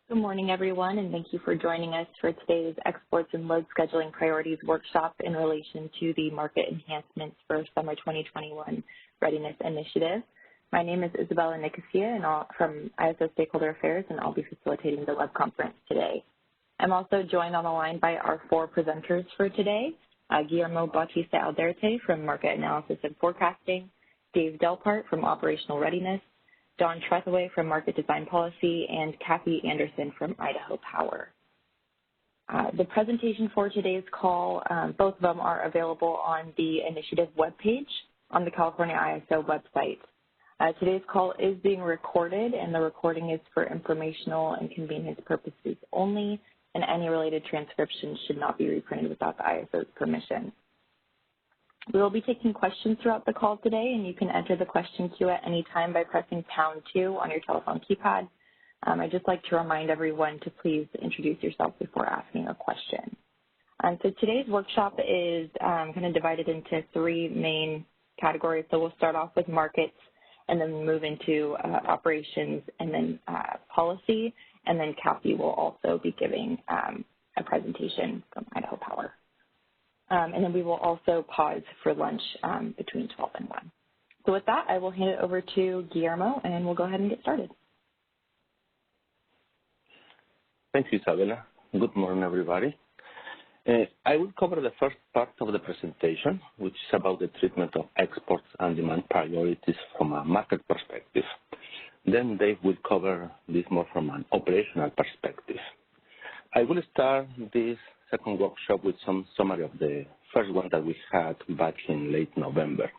Good morning, everyone, and thank you for joining us for today's Exports and Load Scheduling Priorities Workshop in relation to the Market Enhancements for Summer 2021 Readiness Initiative. My name is Isabella Nicosia and from ISO Stakeholder Affairs, and I'll be facilitating the web conference today. I'm also joined on the line by our four presenters for today, Guillermo Bautista Alderte from Market Analysis and Forecasting, Dave Delpart from Operational Readiness, Don Trethaway from Market Design Policy, and Kathy Anderson from Idaho Power. The presentation for today's call, both of them are available on the initiative webpage on the California ISO website. Today's call is being recorded, and the recording is for informational and convenience purposes only, and any related transcriptions should not be reprinted without the ISO's permission. We will be taking questions throughout the call today, and you can enter the question queue at any time by pressing #2 on your telephone keypad. I'd just like to remind everyone to please introduce yourself before asking a question. So today's workshop is kind of divided into three main categories. So we'll start off with markets, and then move into operations, and then policy, and then Kathy will also be giving a presentation from Idaho Power. And then we will also pause for lunch between 12 and 1. So with that, I will hand it over to Guillermo, and we'll go ahead and get started. Thank you, Isabella. Good morning, everybody. I will cover the first part of the presentation, which is about the treatment of exports and demand priorities from a market perspective. Then Dave will cover this more from an operational perspective. I will start this second workshop with some summary of the first one that we had back in late November.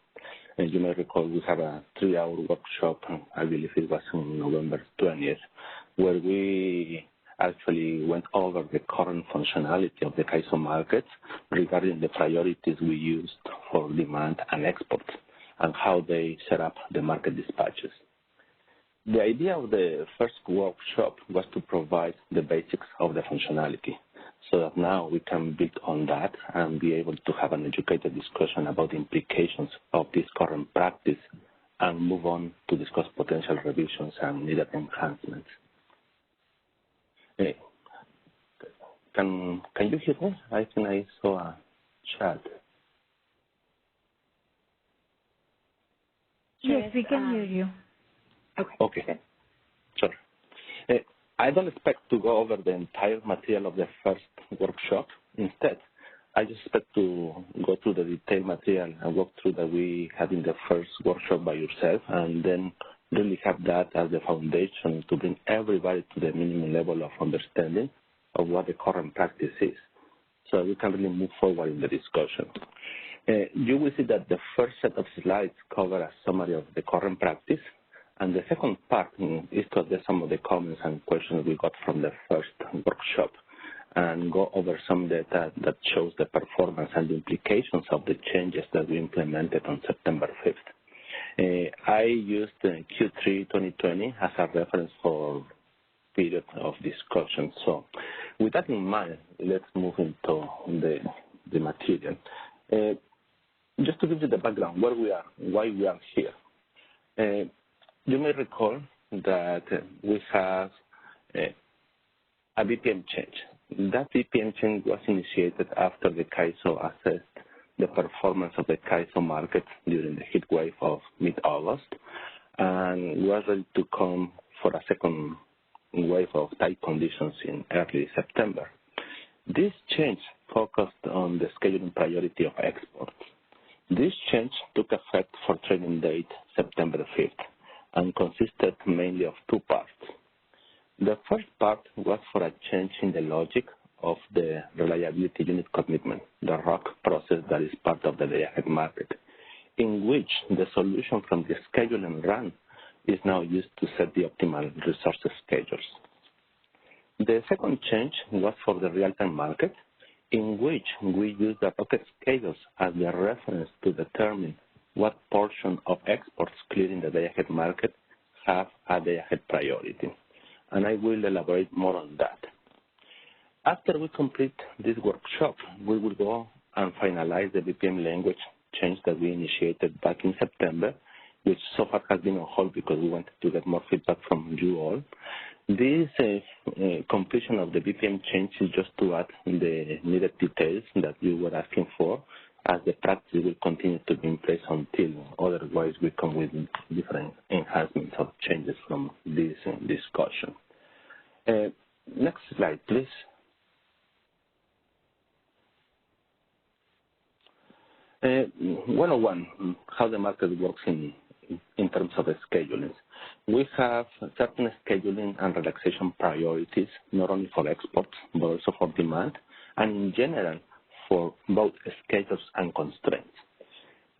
And you may recall we had a 3-hour workshop, I believe it was on November 20th, where we actually went over the current functionality of the ISO markets regarding the priorities we used for demand and exports and how they set up the market dispatches. The idea of the first workshop was to provide the basics of the functionality, so that now we can build on that and be able to have an educated discussion about the implications of this current practice and move on to discuss potential revisions and needed enhancements. Can you hear me? I think I saw a chat. Yes, we can hear you. Okay. Good. Sure. I don't expect to go over the entire material of the first workshop. Instead, I just expect to go through the detailed material and walk through that we had in the first workshop by yourself, and then really have that as the foundation to bring everybody to the minimum level of understanding of what the current practice is, so we can really move forward in the discussion. You will see that the first set of slides cover a summary of the current practice, and the second part is to address some of the comments and questions we got from the first workshop and go over some data that shows the performance and the implications of the changes that we implemented on September 5th. I used Q3 2020 as a reference for period of discussion. So with that in mind, let's move into the material. Just to give you the background, where we are, why we are here. You may recall that we have a BPM change. That BPM change was initiated after the ISO assessed the performance of the ISO market during the heat wave of mid-August and was ready to come for a second wave of tight conditions in early September. This change focused on the scheduling priority of exports. This change took effect for trading date September 5th. And consisted mainly of two parts. The first part was for a change in the logic of the reliability unit commitment, the ROC process that is part of the day-ahead market, in which the solution from the schedule and run is now used to set the optimal resources schedules. The second change was for the real-time market, in which we use the rocket schedules as the reference to determine what portion of exports clearing the day-ahead market have a day-ahead priority. And I will elaborate more on that. After we complete this workshop, we will go and finalize the BPM language change that we initiated back in September, which so far has been on hold because we wanted to get more feedback from you all. This completion of the BPM change is just to add the needed details that you were asking for, as the practice will continue to be in place until otherwise we come with different enhancements or changes from this discussion. Next slide, please. Uh, 101, how the market works in terms of scheduling. We have certain scheduling and relaxation priorities, not only for exports, but also for demand, and in general, for both schedules and constraints.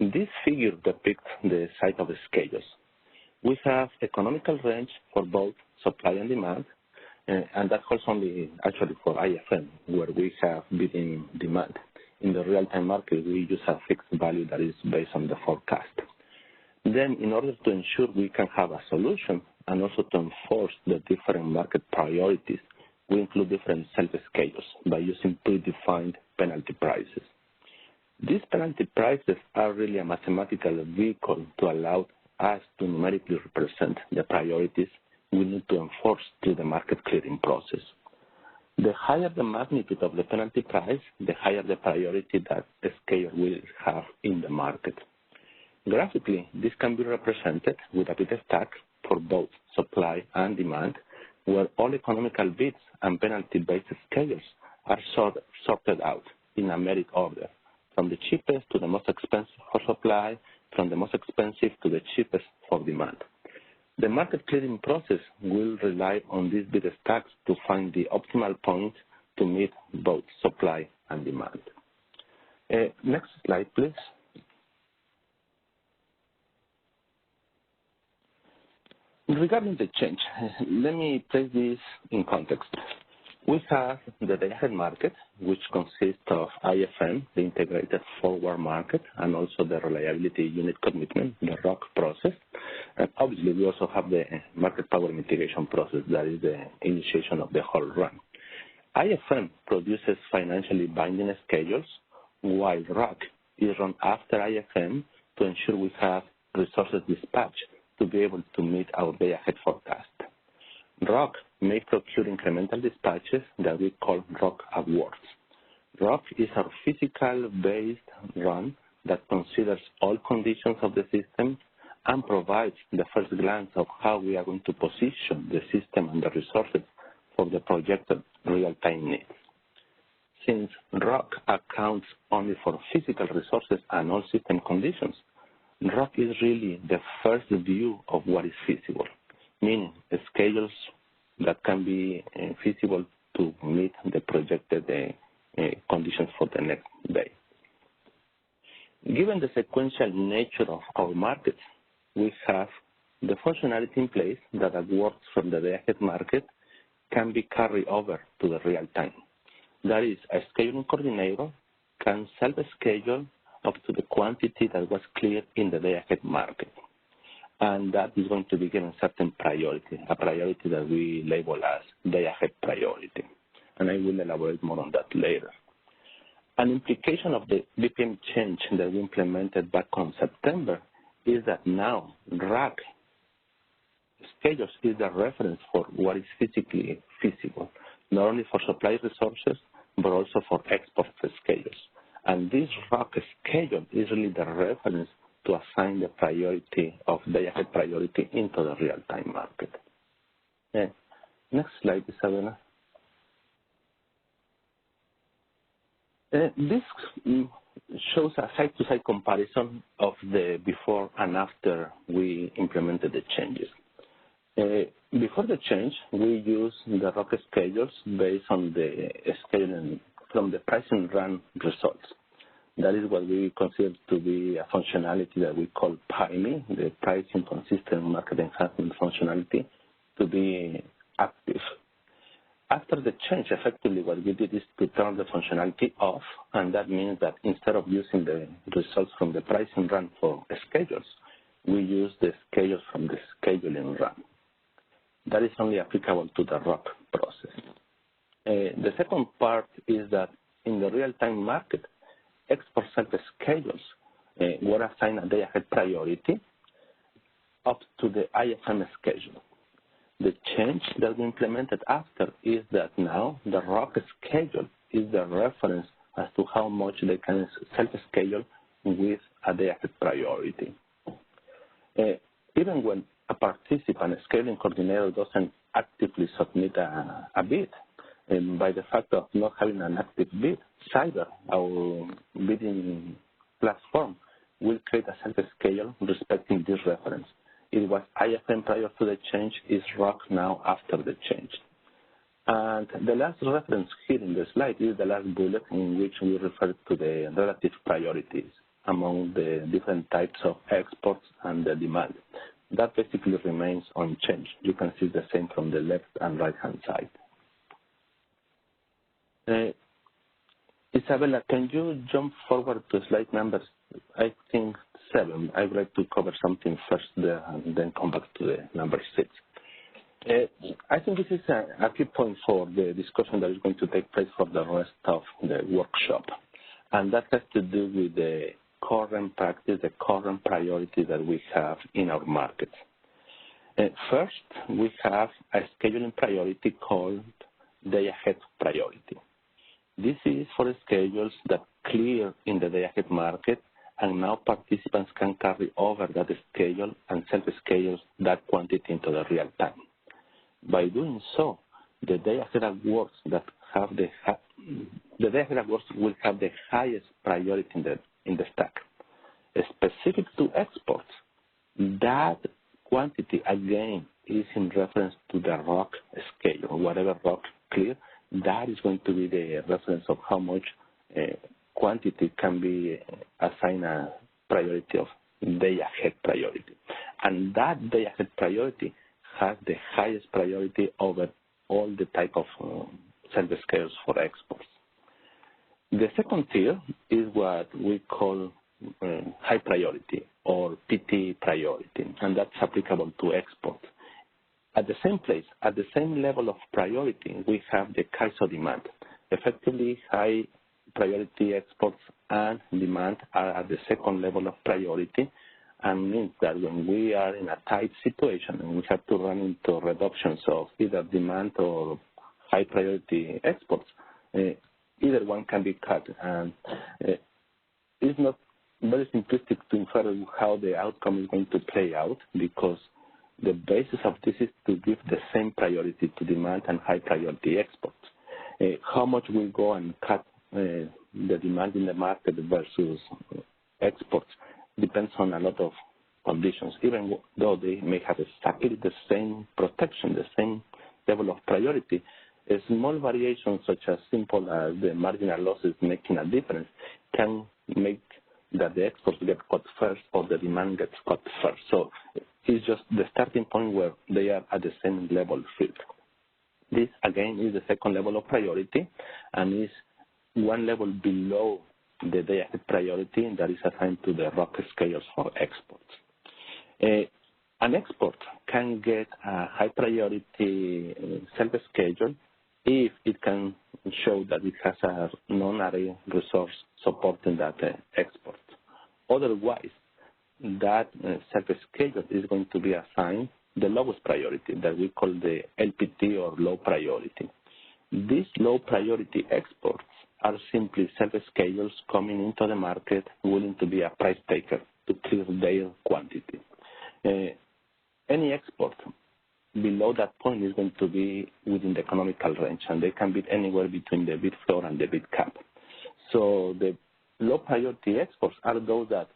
This figure depicts the size of the schedules. We have economical range for both supply and demand, and that holds only actually for IFM, where we have bidding demand. In the real-time market, we use a fixed value that is based on the forecast. Then, in order to ensure we can have a solution and also to enforce the different market priorities, we include different self-schedules by using predefined penalty prices. These penalty prices are really a mathematical vehicle to allow us to numerically represent the priorities we need to enforce through the market clearing process. The higher the magnitude of the penalty price, the higher the priority that the schedule will have in the market. Graphically, this can be represented with a bid stack for both supply and demand, where all economical bids and penalty-based schedules are sorted out in a merit order, from the cheapest to the most expensive for supply, from the most expensive to the cheapest for demand. The market clearing process will rely on these bid stacks to find the optimal point to meet both supply and demand. Next slide, please. Regarding the change, let me place this in context. We have the day-ahead market, which consists of IFM, the integrated forward market, and also the reliability unit commitment, the ROC process. And obviously, we also have the market power mitigation process, that is the initiation of the whole run. IFM produces financially binding schedules, while ROC is run after IFM to ensure we have resources dispatched to be able to meet our day-ahead forecast. ROC may procure incremental dispatches that we call ROC awards. ROC is our physical-based run that considers all conditions of the system and provides the first glance of how we are going to position the system and the resources for the projected real-time needs. Since ROC accounts only for physical resources and all system conditions, ROC is really the first view of what is feasible, meaning schedules that can be feasible to meet the projected conditions for the next day. Given the sequential nature of our markets, we have the functionality in place that awards from the day-ahead market can be carried over to the real time. That is, a scheduling coordinator can self-schedule up to the quantity that was cleared in the day-ahead market. And that is going to be given certain priority, a priority that we label as day-ahead priority. And I will elaborate more on that later. An implication of the BPM change that we implemented back on September is that now RAC schedules is the reference for what is physically feasible, not only for supply resources, but also for export schedules. And this RAC schedule is really the reference to assign the priority of day-ahead priority into the real-time market. Next slide, Isabella. This shows a side-to-side comparison of the before and after we implemented the changes. Before the change, we used the ROC schedules based on the scheduling from the pricing run results. That is what we consider to be a functionality that we call PIME, the Pricing Consistent Market Enhancement functionality, to be active. After the change, effectively what we did is to turn the functionality off, and that means that instead of using the results from the pricing run for schedules, we use the schedules from the scheduling run. That is only applicable to the ROC process. The second part is that in the real-time market, export self-schedules were assigned a day-ahead priority up to the IFM schedule. The change that we implemented after is that now the ROC schedule is the reference as to how much they can self-schedule with a day-ahead priority. Even when a participant, a scheduling coordinator, doesn't actively submit a bid, by the fact of not having an active bid, Cyber, our bidding platform, will create a self-schedule respecting this reference. It was IFM prior to the change, is ROC now after the change. And the last reference here in the slide is the last bullet in which we refer to the relative priorities among the different types of exports and the demand. That basically remains unchanged. You can see the same from the left and right-hand side. Isabella, can you jump forward to slide number, I think, 7? I would like to cover something first there and then come back to the number 6. I think this is a key point for the discussion that is going to take place for the rest of the workshop. And that has to do with the current practice, the current priority that we have in our markets. First, we have a scheduling priority called day-ahead priority. This is for schedules that clear in the day-ahead market, and now participants can carry over that schedule and self-schedule that quantity into the real time. By doing so, the day-ahead awards that have the day-ahead awards will have the highest priority in the stack. Specific to exports, that quantity again is in reference to the ROC schedule. Whatever ROC clear, that is going to be the reference of how much quantity can be assigned a priority of day-ahead priority. And that day-ahead priority has the highest priority over all the type of service schedules for exports. The second tier is what we call high priority or PT priority, and that's applicable to exports. At the same place, at the same level of priority, we have the CAISO demand. Effectively, high priority exports and demand are at the second level of priority, and means that when we are in a tight situation and we have to run into reductions of either demand or high priority exports, either one can be cut. And it's not very simplistic to infer how the outcome is going to play out, because the basis of this is to give the same priority to demand and high priority exports. How much we go and cut the demand in the market versus exports depends on a lot of conditions. Even though they may have exactly the same protection, the same level of priority, a small variation such as simple as the marginal losses making a difference can make that the exports get cut first or the demand gets cut first. So it's just the starting point where they are at the same level field. This, again, is the second level of priority and is one level below the day-ahead priority that is assigned to the ROC schedules for exports. An export can get a high priority self-schedule if it can show that it has a non-array resource supporting that export. Otherwise, that self-schedule is going to be assigned the lowest priority that we call the LPT or low priority. These low priority exports are simply self-schedules coming into the market willing to be a price taker to clear their quantity. Any export below that point is going to be within the economical range, and they can bid anywhere between the bid floor and the bid cap. So the low priority exports are those that,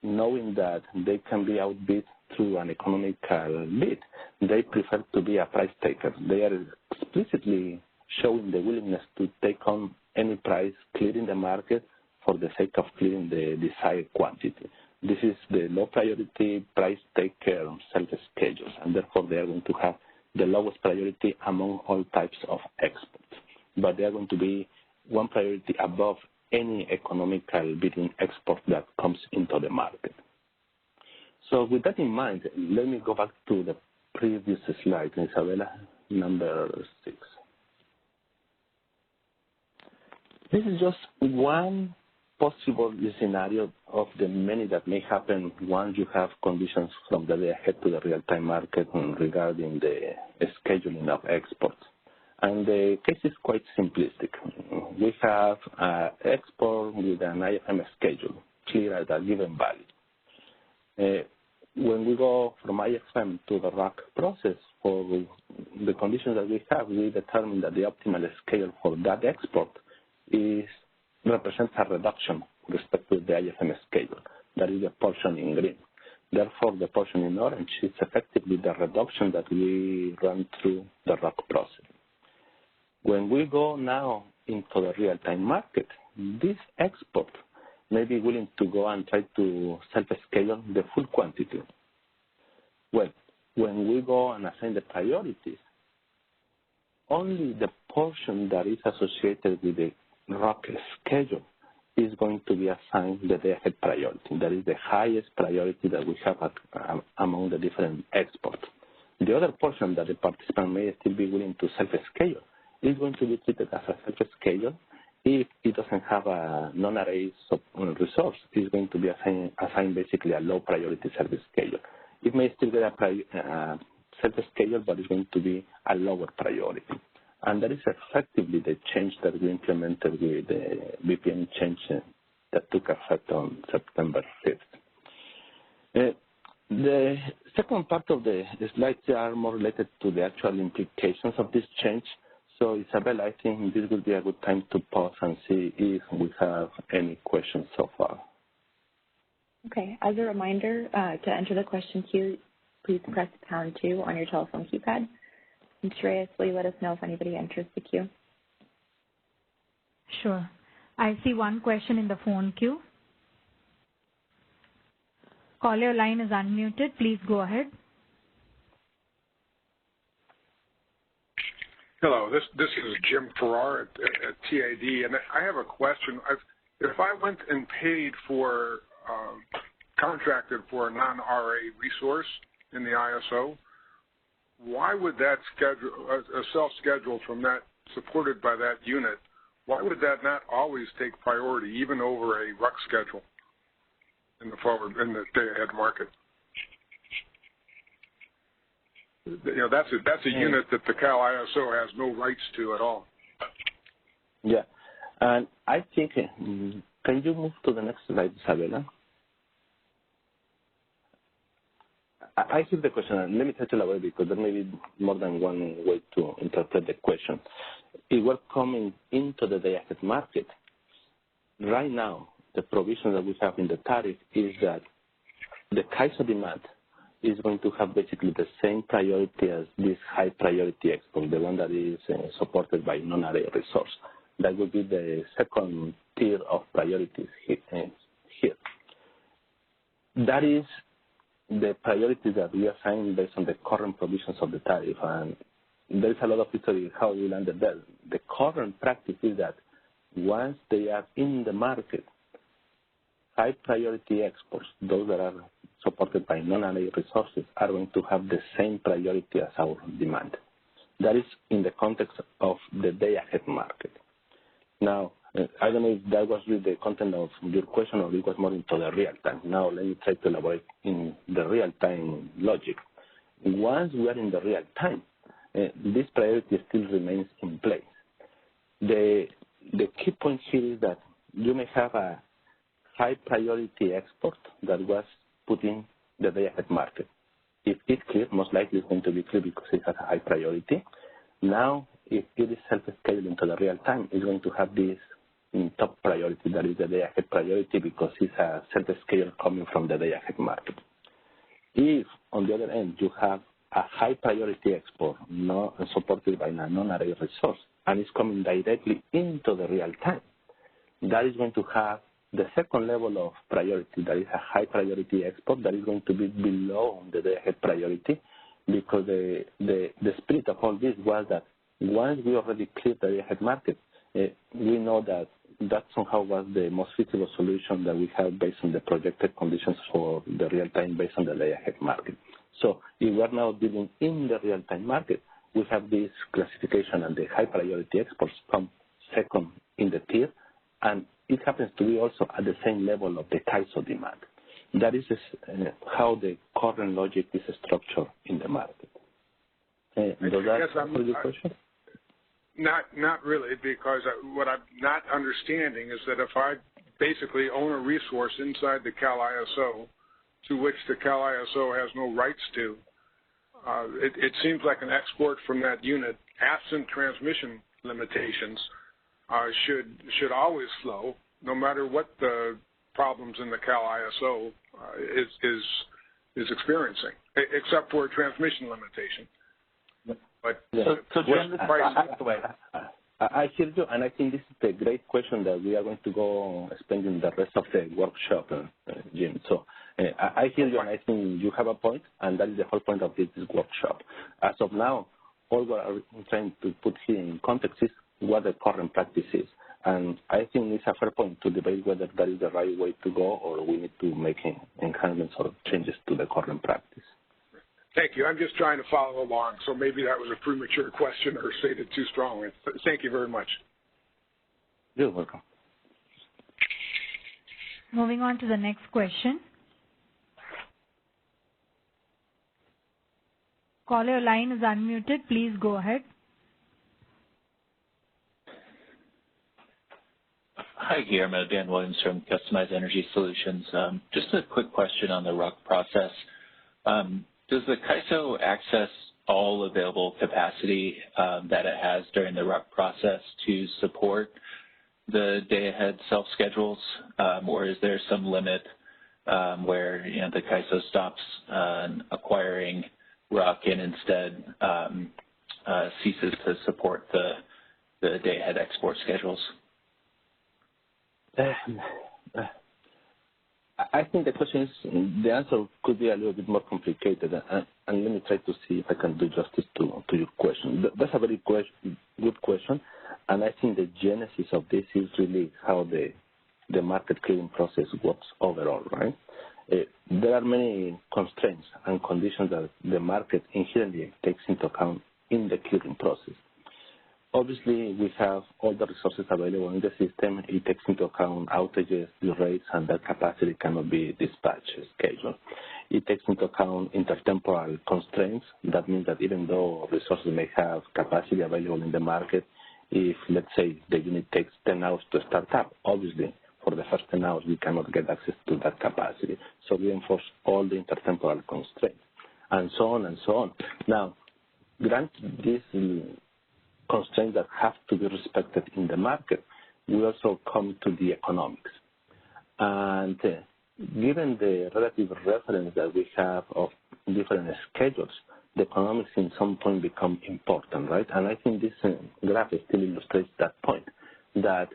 knowing that they can be outbid through an economical bid, they prefer to be a price taker. They are explicitly showing the willingness to take on any price clearing the market for the sake of clearing the desired quantity. This is the low priority price taker self-schedules, and therefore they are going to have the lowest priority among all types of exports. But they are going to be one priority above any economical bidding export that comes into the market. So with that in mind, let me go back to the previous slide, Isabella, number 6. This is just one possible scenario of the many that may happen once you have conditions from the day ahead to the real-time market regarding the scheduling of exports. And the case is quite simplistic. We have an export with an IFM schedule, clear at a given value. When we go from IFM to the RAC process, for the conditions that we have, we determine that the optimal scale for that export represents a reduction with respect to the IFM schedule. That is the portion in green. Therefore, the portion in orange is effectively the reduction that we run through the RAC process. When we go now into the real-time market, this export may be willing to go and try to self-schedule the full quantity. Well, when we go and assign the priorities, only the portion that is associated with the RAC schedule is going to be assigned the day-ahead priority. That is the highest priority that we have among the different exports. The other portion that the participant may still be willing to self-schedule is going to be treated as a self-schedule. If it doesn't have a non-array resource, it's going to be assigned basically a low priority service schedule. It may still get a self-schedule, but it's going to be a lower priority. And that is effectively the change that we implemented with the VPN change that took effect on September 5th. The second part of the slides are more related to the actual implications of this change. So, Isabel, I think this will be a good time to pause and see if we have any questions so far. Okay. As a reminder, to enter the question queue, please press #2 on your telephone keypad. And Shreyas, will you let us know if anybody enters the queue? Sure. I see one question in the phone queue. Caller line is unmuted. Please go ahead. Hello, this is Jim Farrar at TAD, and I have a question. If I went and paid for, contracted for a non-RA resource in the ISO, why would that schedule, a self-schedule from that, supported by that unit, why would that not always take priority, even over a RUC schedule in the day-ahead market? You know, that's a unit that the Cal ISO has no rights to at all. Yeah, and I think, can you move to the next slide, Isabella? I hear the question, and let me try to elaborate because there may be more than one way to interpret the question. If we're coming into the day-ahead market, right now, the provision that we have in the tariff is that the CAISO demand is going to have basically the same priority as this high priority export, the one that is supported by non-array resource. That would be the second tier of priorities here. That is the priorities that we assign based on the current provisions of the tariff, and there is a lot of history how we landed there. The current practice is that once they are in the market, high priority exports, those that are supported by non-array resources, are going to have the same priority as our demand. That is in the context of the day-ahead market. Now, I don't know if that was really the content of your question or it was more into the real-time. Now, let me try to elaborate in the real-time logic. Once we are in the real-time, this priority still remains in place. The key point here is that you may have a high priority export that was put in the day-ahead market. If it's clear, most likely it's going to be clear because it has a high priority. Now, if it is self-scheduled into the real time, it's going to have this in top priority, that is the day-ahead priority, because it's a self-schedule coming from the day-ahead market. If, on the other end, you have a high priority export not supported by a non-array resource, and it's coming directly into the real time, that is going to have the second level of priority, that is a high priority export, that is going to be below the day-ahead priority, because the spirit of all this was that once we already cleared the day-ahead market, we know that somehow was the most feasible solution that we have based on the projected conditions for the real time based on the day-ahead market. So if we are now dealing in the real time market, we have this classification, and the high priority exports come second in the tier, and it happens to be also at the same level of the CAISO demand. That is how the current logic is structured in the market. Does that answer your question? Not really, because what I'm not understanding is that if I basically own a resource inside the Cal ISO to which the Cal ISO has no rights to, it seems like an export from that unit, absent transmission limitations, should always flow, no matter what the problems in the Cal ISO is experiencing, except for transmission limitation. But I hear you, and I think this is a great question that we are going to go spending the rest of the workshop, Jim. So I hear you, and I think you have a point, and that is the whole point of this workshop. As of now, all we are trying to put here in context is what the current practice is. And I think it's a fair point to debate whether that is the right way to go or we need to make enhancements or changes to the current practice. Thank you. I'm just trying to follow along, so maybe that was a premature question or stated too strongly. Thank you very much. You're welcome. Moving on to the next question. Caller, your line is unmuted. Please go ahead. Hi, Guillermo. Dan Williams from Customized Energy Solutions. Just a quick question on the RUC process. Does the CAISO access all available capacity that it has during the RUC process to support the day-ahead self-schedules, or is there some limit where the CAISO stops acquiring RUC and instead ceases to support the day-ahead export schedules? I think the question is, the answer could be a little bit more complicated, and let me try to see if I can do justice to your question. That's a very good question, and I think the genesis of this is really how the market clearing process works overall, right? There are many constraints and conditions that the market inherently takes into account in the clearing process. Obviously, we have all the resources available in the system. It takes into account outages, rates, and that capacity cannot be dispatched scheduled. It takes into account intertemporal constraints. That means that even though resources may have capacity available in the market, if, let's say, the unit takes 10 hours to start up, obviously, for the first 10 hours, we cannot get access to that capacity. So we enforce all the intertemporal constraints, and so on and so on. Now, granted these constraints that have to be respected in the market, we also come to the economics. And given the relative reference that we have of different schedules, the economics in some point become important, right? And I think this graph still illustrates that point, that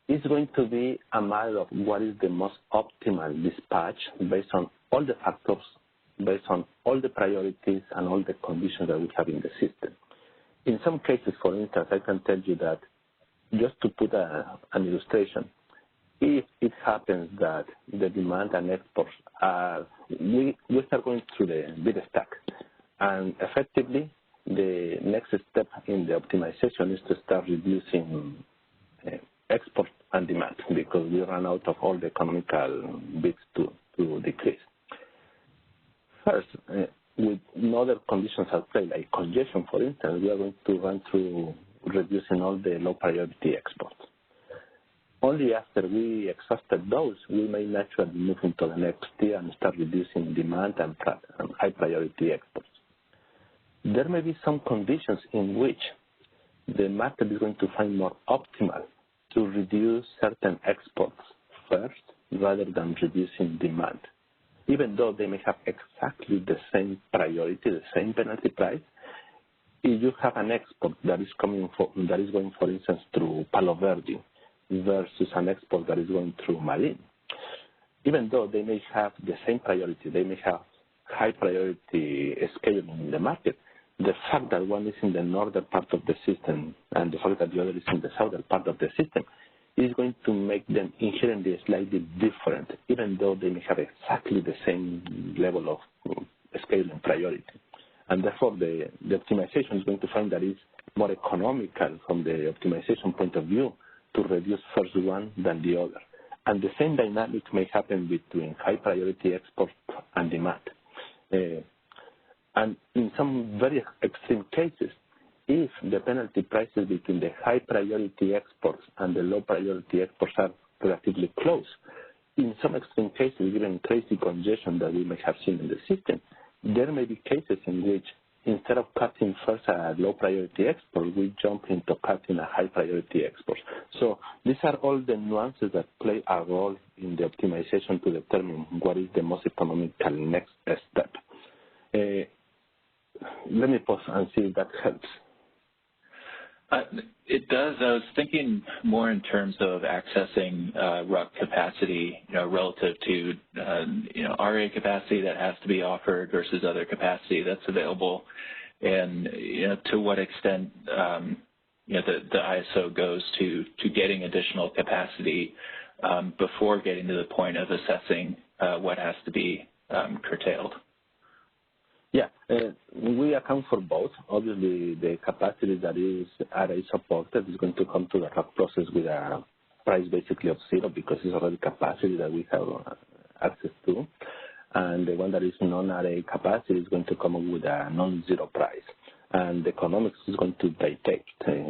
it's going to be a matter of what is the most optimal dispatch based on all the factors, based on all the priorities and all the conditions that we have in the system. In some cases, for instance, I can tell you that, just to put an illustration, if it happens that the demand and exports are, we start going through the bid stack, and effectively the next step in the optimization is to start reducing export and demand, because we run out of all the economical bids to decrease. First, with other conditions at play, like congestion, for instance, we are going to run through reducing all the low priority exports. Only after we exhausted those, we may naturally move into the next tier and start reducing demand and high priority exports. There may be some conditions in which the market is going to find more optimal to reduce certain exports first rather than reducing demand. Even though they may have exactly the same priority, the same penalty price, if you have an export that is going, for instance, through Palo Verde versus an export that is going through Marine, even though they may have the same priority, they may have high priority scheduling in the market, the fact that one is in the northern part of the system and the fact that the other is in the southern part of the system is going to make them inherently slightly different, even though they may have exactly the same level of scheduling priority. And therefore, the optimization is going to find that it's more economical from the optimization point of view to reduce first one than the other. And the same dynamic may happen between high priority export and demand. And in some very extreme cases, if the penalty prices between the high priority exports and the low priority exports are relatively close, in some extreme cases, given crazy congestion that we may have seen in the system, there may be cases in which instead of cutting first a low priority export, we jump into cutting a high priority export. So these are all the nuances that play a role in the optimization to determine what is the most economical next step. Let me pause and see if that helps. It does. I was thinking more in terms of accessing RUC capacity, relative to RA capacity that has to be offered versus other capacity that's available, and to what extent the ISO goes to getting additional capacity before getting to the point of assessing what has to be curtailed. Yeah, we account for both. Obviously, the capacity that is RA supported is going to come to the RUC process with a price basically of zero because it's already capacity that we have access to. And the one that is non-RA capacity is going to come up with a non-zero price. And the economics is going to dictate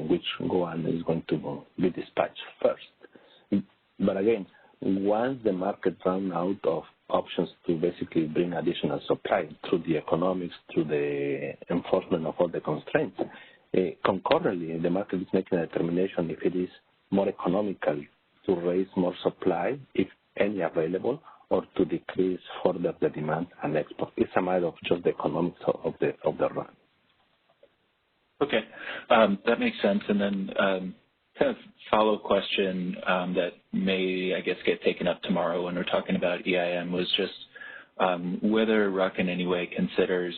which one is going to be dispatched first. But again, once the market runs out of options to basically bring additional supply through the economics, through the enforcement of all the constraints, concurrently the market is making a determination if it is more economical to raise more supply, if any available, or to decrease further the demand and export. It's a matter of just the economics of the run. Okay, that makes sense. And then kind of follow-up question that may, I guess, get taken up tomorrow when we're talking about EIM was just whether RUC in any way considers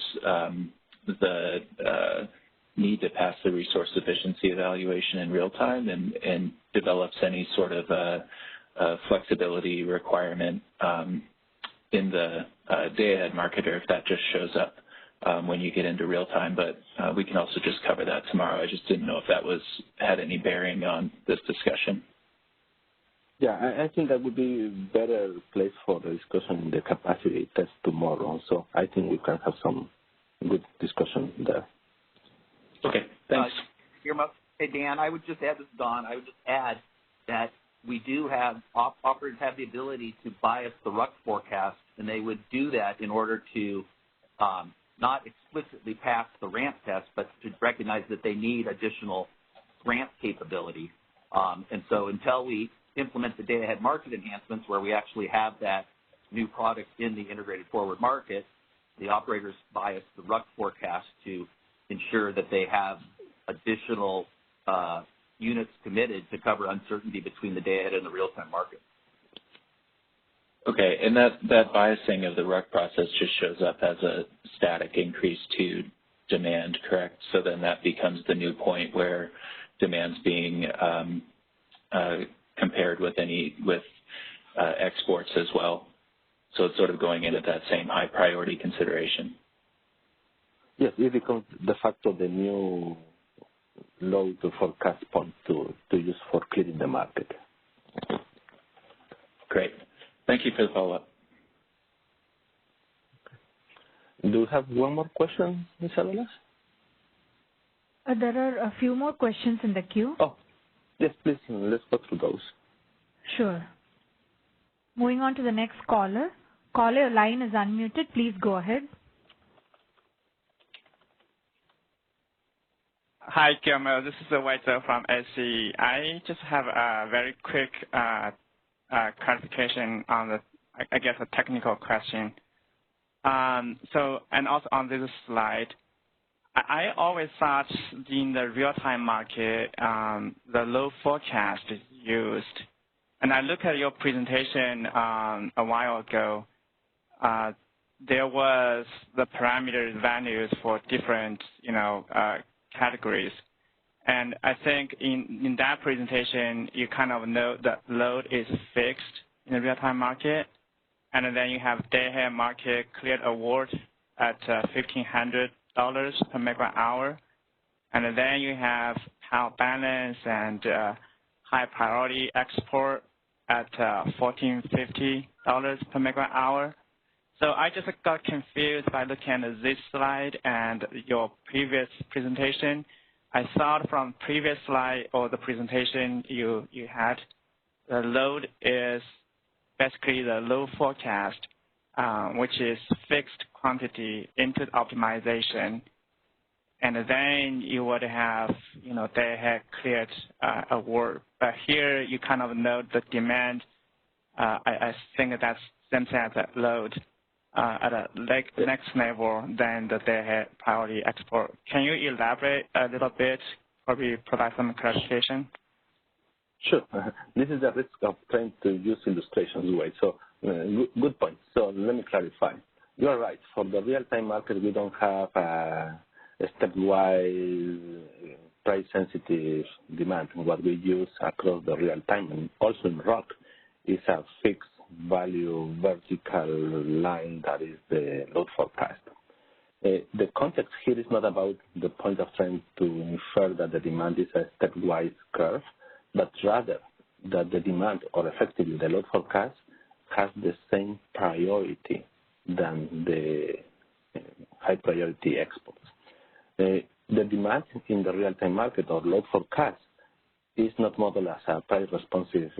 the need to pass the resource efficiency evaluation in real time and develops any sort of flexibility requirement in the day-ahead market, or if that just shows up when you get into real time. But we can also just cover that tomorrow. I just didn't know if that had any bearing on this discussion. Yeah, I think that would be better place for the discussion in the capacity test tomorrow. So I think we can have some good discussion there. Okay, thanks. Hey, Dan, I would just add, this is Don, I would just add that we do have, operators have the ability to bias the RUC forecast, and they would do that in order to not explicitly pass the ramp test, but to recognize that they need additional ramp capability. And so until we implement the day-ahead market enhancements where we actually have that new product in the integrated forward market, the operators bias the RUC forecast to ensure that they have additional units committed to cover uncertainty between the day-ahead and the real-time market. Okay, and that biasing of the RUC process just shows up as a static increase to demand, correct? So then that becomes the new point where demand's being compared with exports as well. So it's sort of going in at that same high priority consideration. Yes, it becomes de facto the new low to forecast point to use for clearing the market. Great. Thank you for the follow-up. Do we have one more question, Ms. Avelas? There are a few more questions in the queue. Oh, yes, please. Let's go through those. Sure. Moving on to the next caller. Caller, your line is unmuted. Please go ahead. Hi, Guillermo. This is Weizhe from SC. I just have a very quick clarification on the, I guess, a technical question. And also on this slide, I always thought in the real-time market, the load forecast is used. And I look at your presentation a while ago, there was the parameter values for different, categories. And I think in that presentation, you kind of know that load is fixed in the real-time market. And then you have day-ahead market cleared award at $1,500 per megawatt hour. And then you have power balance and high priority export at $14.50 per megawatt hour. So I just got confused by looking at this slide and your previous presentation. I thought from previous slide or the presentation you had, the load is basically the load forecast, which is fixed quantity into the optimization. And then you would have, they had cleared a word. But here you kind of note the demand. I think that's same thing as a load at a next level than the day-ahead priority export. Can you elaborate a little bit, probably provide some clarification? Sure. This is the risk of trying to use illustrations way. So good point. So let me clarify. You are right. For the real-time market, we don't have a stepwise price-sensitive demand. What we use across the real-time and also in rock is a fixed value vertical line that is the load forecast. The context here is not about the point of trying to infer that the demand is a stepwise curve, but rather that the demand, or effectively the load forecast, has the same priority than the high priority exports. The demand in the real-time market or load forecast is not modeled as a price responsive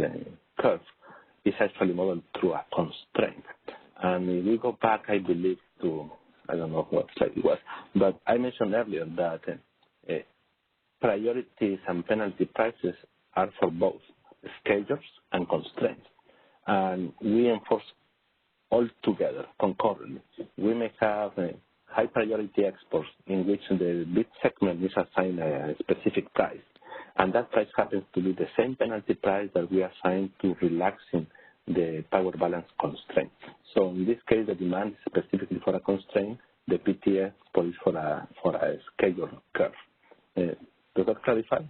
curve. It's actually modeled through a constraint. And if we go back, I believe, to, I don't know what slide it was, but I mentioned earlier that priorities and penalty prices are for both schedules and constraints. And we enforce all together concurrently. We may have high priority exports in which the bid segment is assigned a specific price. And that price happens to be the same penalty price that we assign to relaxing the power balance constraint. So in this case, the demand is specifically for a constraint. The PTS is for a schedule curve. Does that clarify?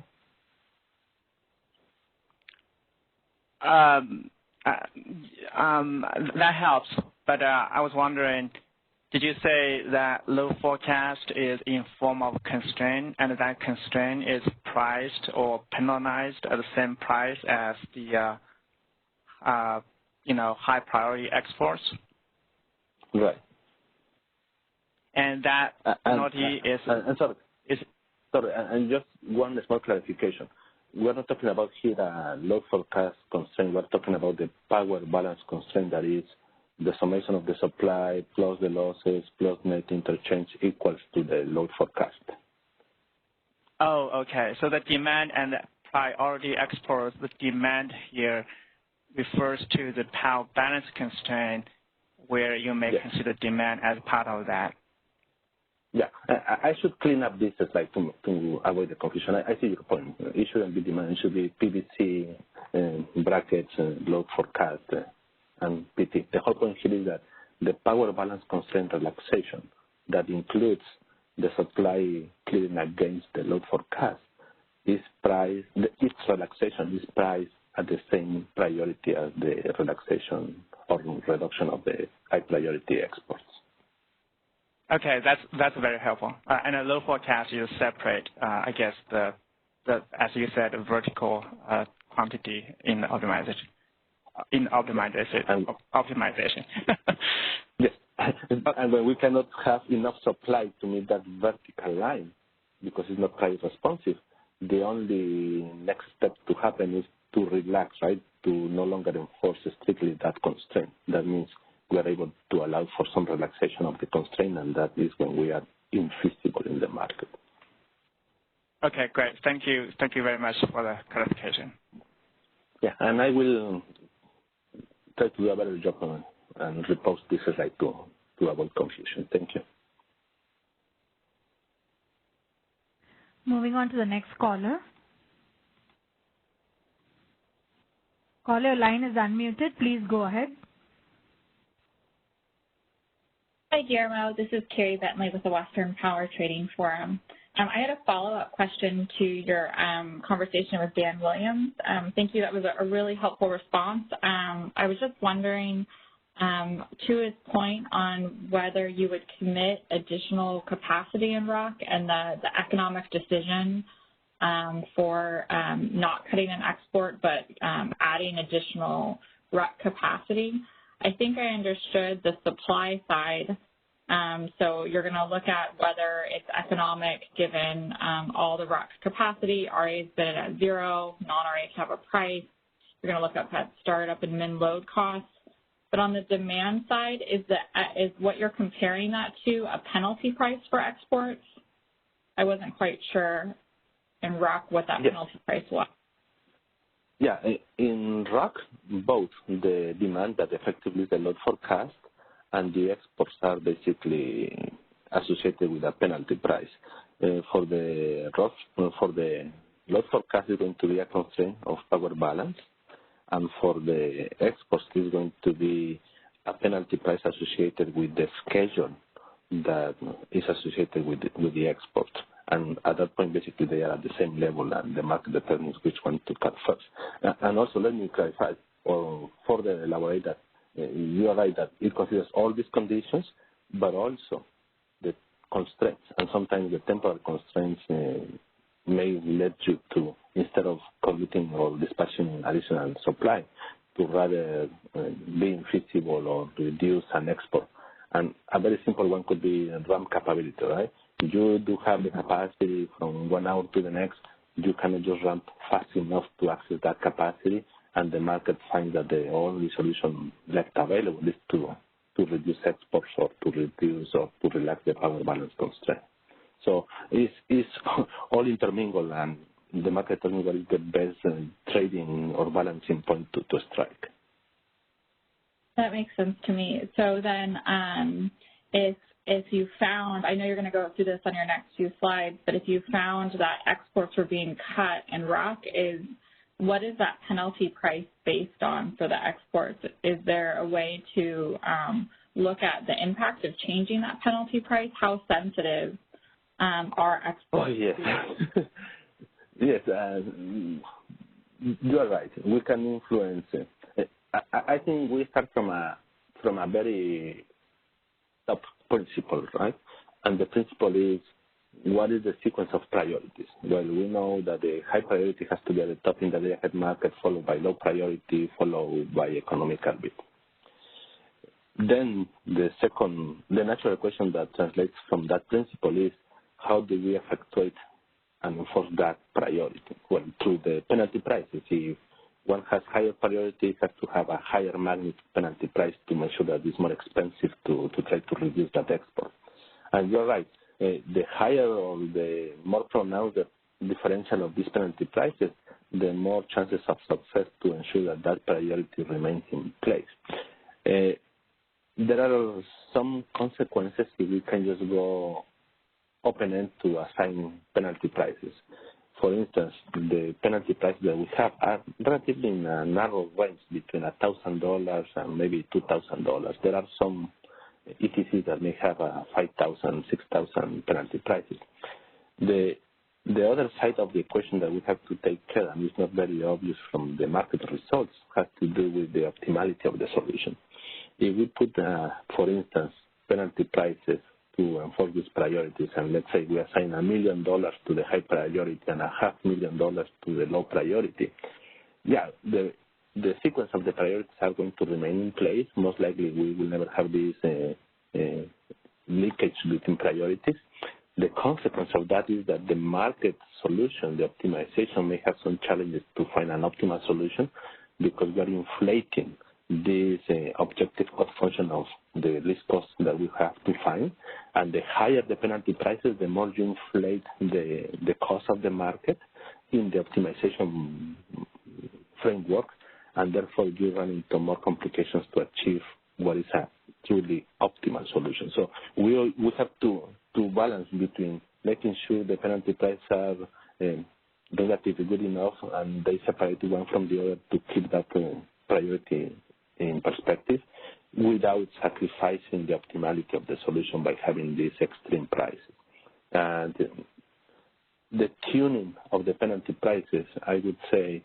That helps. But I was wondering, did you say that load forecast is in form of constraint, and that constraint is priced or penalized at the same price as the high priority exports? Right. And that penalty is. Sorry, and just one small clarification. We're not talking about here a load forecast constraint. We're talking about the power balance constraint, that is the summation of the supply plus the losses plus net interchange equals to the load forecast. Oh, okay. So the demand and the priority exports, the demand here refers to the power balance constraint, where you may consider demand as part of that. Yeah, I should clean up this slide to avoid the confusion. I see your point. It shouldn't be demand. It should be PVC, brackets, load forecast, and PT. The whole point here is that the power balance constraint relaxation that includes the supply clearing against the load forecast is priced, its relaxation is priced at the same priority as the relaxation or reduction of the high priority exports. Okay, that's very helpful. And a load forecast is separate, I guess, the as you said, vertical quantity in optimization. Yes, and when we cannot have enough supply to meet that vertical line because it's not price responsive, the only next step to happen is to relax, right? To no longer enforce strictly that constraint. That means we are able to allow for some relaxation of the constraint, and that is when we are infeasible in the market. Okay, great. Thank you. Thank you very much for the clarification. Yeah, and I will try to do a better job and repost this slide to avoid confusion. Thank you. Moving on to the next caller. Caller, your line is unmuted. Please go ahead. Hi, Guillermo. This is Carrie Bentley with the Western Power Trading Forum. I had a follow-up question to your conversation with Dan Williams. Thank you. That was a really helpful response. I was just wondering, to his point on whether you would commit additional capacity in ROC and the economic decision for not cutting an export, but adding additional RUC capacity. I think I understood the supply side. So you're going to look at whether it's economic given all the RUC capacity. RA has been at zero, non-RA can have a price. You're going to look up at startup and min load costs. But on the demand side, is what you're comparing that to a penalty price for exports? I wasn't quite sure in RUC what that penalty price was. Yeah, in RUC, both the demand that effectively is the load forecast and the exports are basically associated with a penalty price. For the load forecast is going to be a constraint of power balance, and for the exports is going to be a penalty price associated with the schedule that is associated with the export. And at that point, basically, they are at the same level, and the market determines which one to cut first. And also, let me clarify or further elaborate that you are right that it considers all these conditions, but also the constraints. And sometimes the temporal constraints may lead you to, instead of committing or dispatching additional supply, to rather being feasible or reduce an export. And a very simple one could be ramp capability, right? You do have the capacity from 1 hour to the next. You cannot just ramp fast enough to access that capacity, and the market finds that the only solution left available is to reduce exports or to reduce or to relax the power balance constraint. So it's all intermingled, and the market tells me what is the best trading or balancing point to strike. That makes sense to me. So then if you found, I know you're going to go through this on your next few slides, but if you found that exports were being cut in RUC, what is that penalty price based on for the exports? Is there a way to look at the impact of changing that penalty price? How sensitive are exports? Oh, yes. Yes, you are right. We can influence it. I think we start from a very top principle, right? And the principle is, what is the sequence of priorities? Well, we know that the high priority has to be at the top in the day-ahead market, followed by low priority, followed by economic arbit. Then the natural question that translates from that principle is, how do we effectuate and enforce that priority? Well, through the penalty prices. If one has higher priority, it has to have a higher magnitude penalty price to make sure that it's more expensive to try to reduce that export. And you're right, the higher or the more pronounced the differential of these penalty prices, the more chances of success to ensure that that priority remains in place. There are some consequences if we can just go open-end to assign penalty prices. For instance, the penalty prices that we have are relatively in a narrow range between $1,000 and maybe $2,000. There are some ETCs that may have a $5,000, $6,000 penalty prices. The other side of the equation that we have to take care, and it's not very obvious from the market results, has to do with the optimality of the solution. If we put, for instance, penalty prices to enforce these priorities, and let's say we assign $1 million to the high priority and $500,000 to the low priority, the sequence of the priorities are going to remain in place. Most likely we will never have this leakage between priorities. The consequence of that is that the market solution, the optimization, may have some challenges to find an optimal solution because we are inflating this objective cost function of the risk cost that we have to find. And the higher the penalty prices, the more you inflate the cost of the market in the optimization framework, and therefore you run into more complications to achieve what is a truly optimal solution. So we have to balance between making sure the penalty prices are relatively good enough and they separate one from the other to keep that priority in perspective without sacrificing the optimality of the solution by having these extreme prices. And the tuning of the penalty prices, I would say,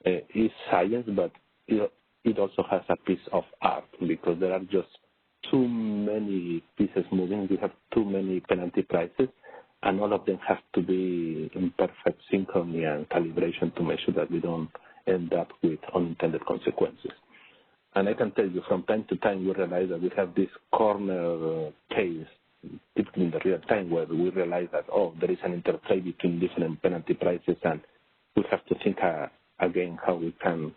is science, but it also has a piece of art because there are just too many pieces moving. We have too many penalty prices, and all of them have to be in perfect synchrony and calibration to make sure that we don't end up with unintended consequences. And I can tell you from time to time we realize that we have this corner case, typically in the real time, where we realize that, oh, there is an interplay between different penalty prices, and we have to think again how we can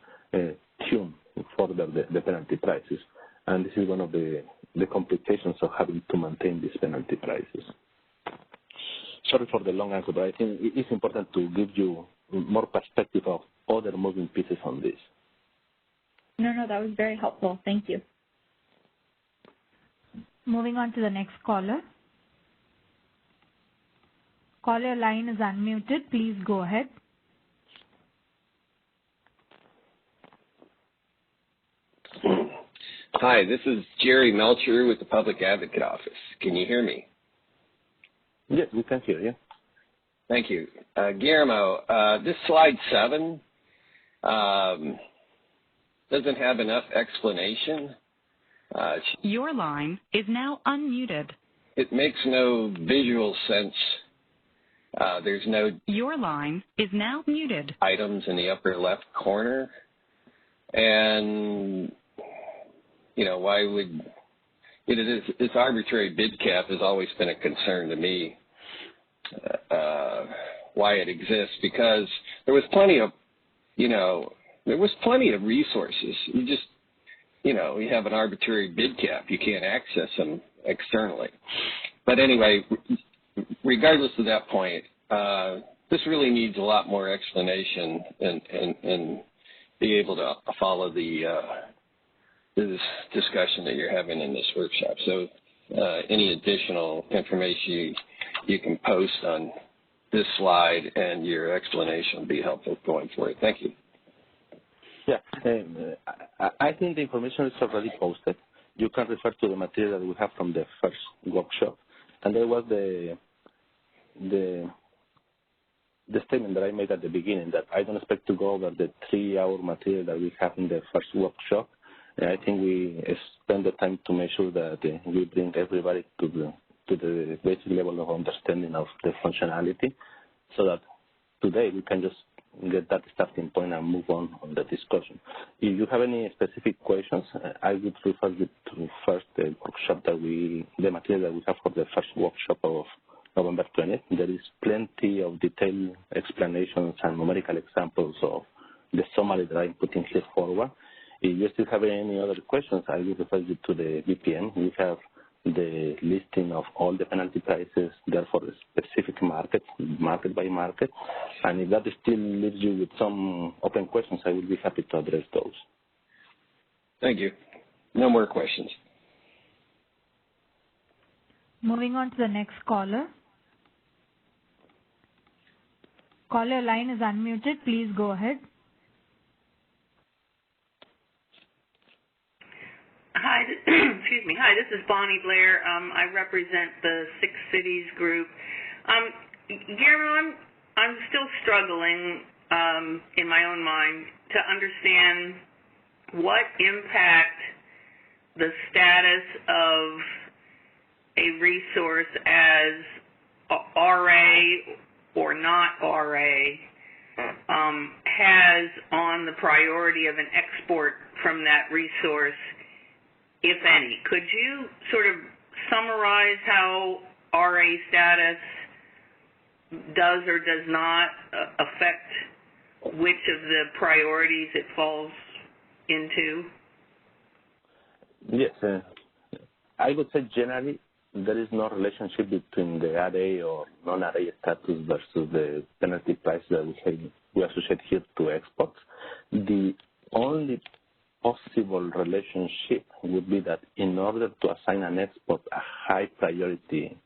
tune further the penalty prices. And this is one of the complications of having to maintain these penalty prices. Sorry for the long answer, but I think it is important to give you more perspective of other moving pieces on this. No, that was very helpful. Thank you. Moving on to the next caller. Caller line is unmuted. Please go ahead. Hi, this is Jerry Melcher with the Public Advocate Office. Can you hear me? Yes, we can hear you. Thank you. Guillermo, this slide 7 doesn't have enough explanation. Your line is now unmuted. It makes no visual sense. There's no Your line is now muted. Items in the upper left corner. And, why would this arbitrary bid cap has always been a concern to me, why it exists, because there was plenty of, resources. You just, you have an arbitrary bid cap. You can't access them externally. But anyway, regardless of that point, this really needs a lot more explanation and be able to follow this discussion that you're having in this workshop. So any additional information you can post on this slide and your explanation will be helpful going forward. Thank you. Yeah, I think the information is already posted. You can refer to the material that we have from the first workshop. And there was the statement that I made at the beginning that I don't expect to go over the 3-hour material that we have in the first workshop. I think we spend the time to make sure that we bring everybody to the basic level of understanding of the functionality, so that today we can just get that starting point and move on the discussion. If you have any specific questions, I would refer you to first the workshop the material that we have for the first workshop of November 20th. There is plenty of detailed explanations and numerical examples of the summary that I'm putting here forward. If you still have any other questions, I will refer you to the VPN. We have the listing of all the penalty prices there for the specific market by market. And if that still leaves you with some open questions, I will be happy to address those. Thank you. No more questions. Moving on to the next caller. Caller line is unmuted. Please go ahead. Hi, excuse me. Hi, this is Bonnie Blair. I represent the Six Cities group. Guillermo, I'm still struggling in my own mind to understand what impact the status of a resource as RA or not RA has on the priority of an export from that resource, if any. Could you sort of summarize how RA status does or does not affect which of the priorities it falls into? Yes, I would say generally there is no relationship between the RA or non-RA status versus the penalty price that we associate here to exports. The only possible relationship would be that in order to assign an export a high priority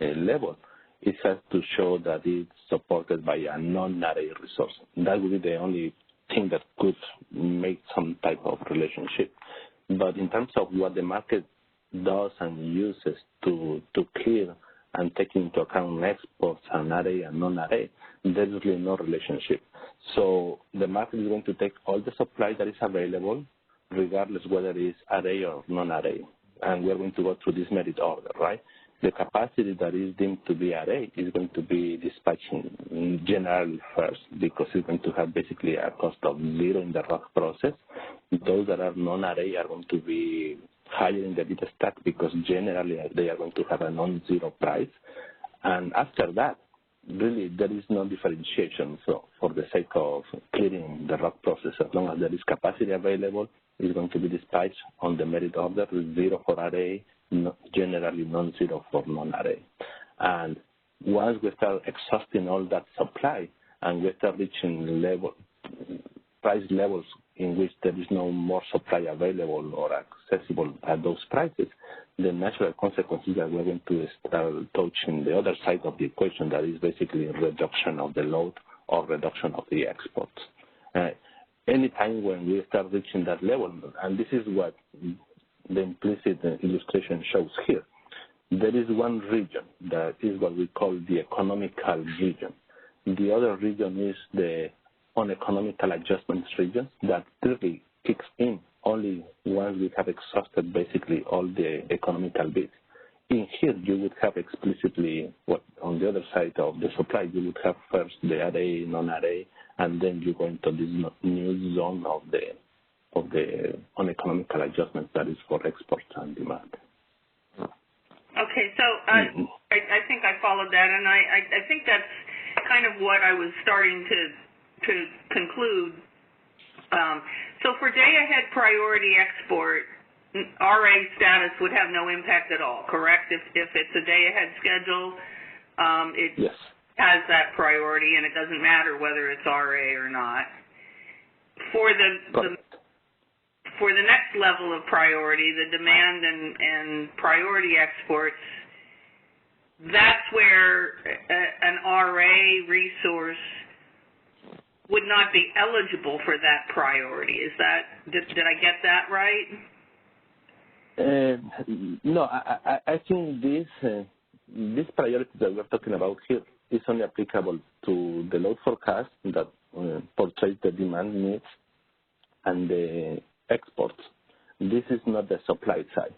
level, it has to show that it's supported by a non-RA resource. That would be the only thing that could make some type of relationship. But in terms of what the market does and uses to clear and take into account exports and RA and non-RA, there is really no relationship. So the market is going to take all the supply that is available, regardless whether it is RA or non-RA. And we're going to go through this merit order, right? the capacity that is deemed to be array is going to be dispatching generally first because it's going to have basically a cost of 0 in the rock process. Those that are non-array are going to be higher in the bit stack because generally they are going to have a non-zero price. And after that, really there is no differentiation. So for the sake of clearing the rock process, as long as there is capacity available, it's going to be dispatched on the merit order, 0 for array, generally non-zero for non-array. And once we start exhausting all that supply and we start reaching price levels in which there is no more supply available or accessible at those prices, the natural consequence is that we're going to start touching the other side of the equation, that is basically reduction of the load or reduction of the exports. Anytime when we start reaching that level, and this is what the implicit illustration shows here, there is one region that is what we call the economical region. The other region is the uneconomical adjustments region that really kicks in only once we have exhausted basically all the economical bits. In here, you would have explicitly, on the other side of the supply, you would have first the array, non-array, and then you go into this new zone of the uneconomical adjustment that is for exports and demand. Okay, so I think I followed that, and I think that's kind of what I was starting to conclude. So for day-ahead priority export, RA status would have no impact at all, correct? If it's a day-ahead schedule, it yes. has that priority, and it doesn't matter whether it's RA or not. For the next level of priority, the demand and priority exports, that's where an RA resource would not be eligible for that priority. Is that, did I get that right? No, I think this priority that we're talking about here is only applicable to the load forecast that portrays the demand needs and the exports. This is not the supply side.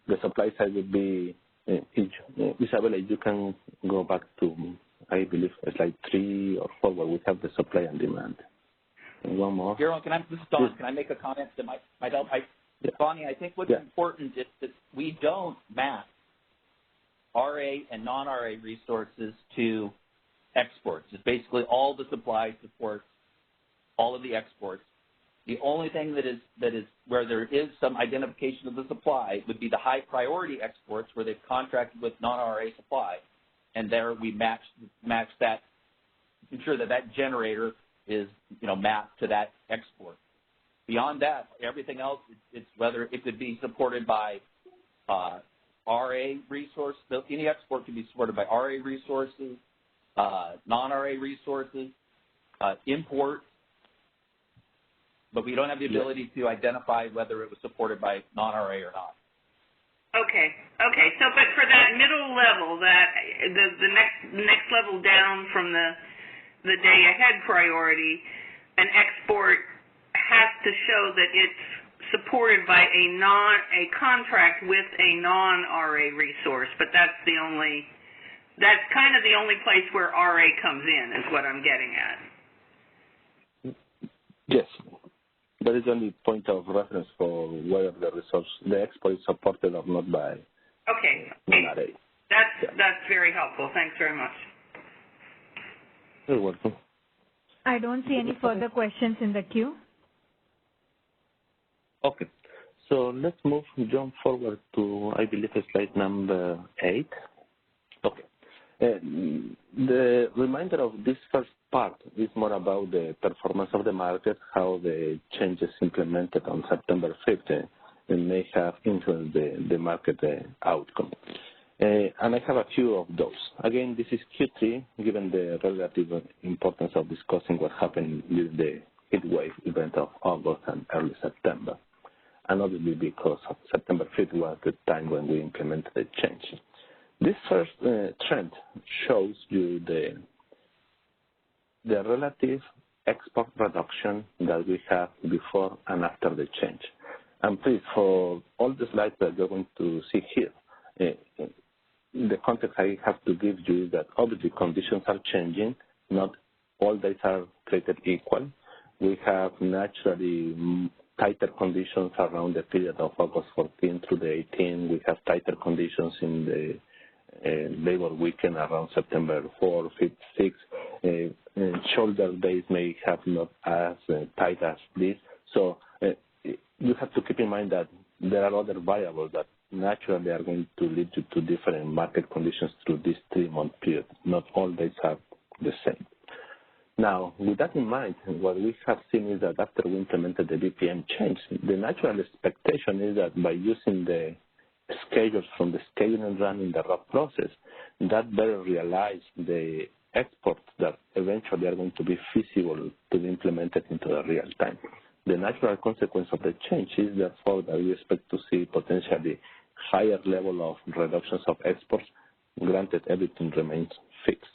The supply side would be, Isabella, you can go back to, I believe, slide 3 or 4 where we have the supply and demand. And one more. Guillermo, this is Don. Can I make a comment that might help? Bonnie, I think what's important is that we don't map RA and non-RA resources to exports. It's basically all the supply supports all of the exports. The only thing that is where there is some identification of the supply would be the high priority exports where they've contracted with non-RA supply, and there we match that, ensure that that generator is mapped to that export. Beyond that, everything else, it's whether it could be supported by RA resource. Any export can be supported by RA resources, non-RA resources, import, but we don't have the ability to identify whether it was supported by non-RA or not. Okay. So, but for that middle level, that the next level down from the day ahead priority, an export has to show that it's supported by a contract with a non-RA resource, but that's kind of the only place where RA comes in, is what I'm getting at. Yes. That is the only point of reference for whether the export is supported or not by non-RA. That's very helpful. Thanks very much. You're welcome. I don't see any further questions in the queue. Okay. So let's jump forward to, I believe, slide number 8. Okay. The reminder of this first part is more about the performance of the market, how the changes implemented on September 5th may have influenced the market outcome. And I have a few of those. Again, this is Q3, given the relative importance of discussing what happened during the heat wave event of August and early September. And obviously because September 5th was the time when we implemented the change. This first trend shows you the relative export reduction that we have before and after the change. And please, for all the slides that you're going to see here, the context I have to give you is that obviously conditions are changing. Not all days are created equal. We have naturally tighter conditions around the period of August 14 through the 18. We have tighter conditions in the labor weekend around September 4, 5, 6. Shoulder days may have not as tight as this. So you have to keep in mind that there are other variables that naturally are going to lead you to different market conditions through this 3-month period. Not all days are the same. Now, with that in mind, what we have seen is that after we implemented the BPM change, the natural expectation is that by using the schedules from the schedule and run in the ROC process, that better realize the exports that eventually are going to be feasible to be implemented into the real time. The natural consequence of the change is therefore that we expect to see potentially higher level of reductions of exports, granted everything remains fixed.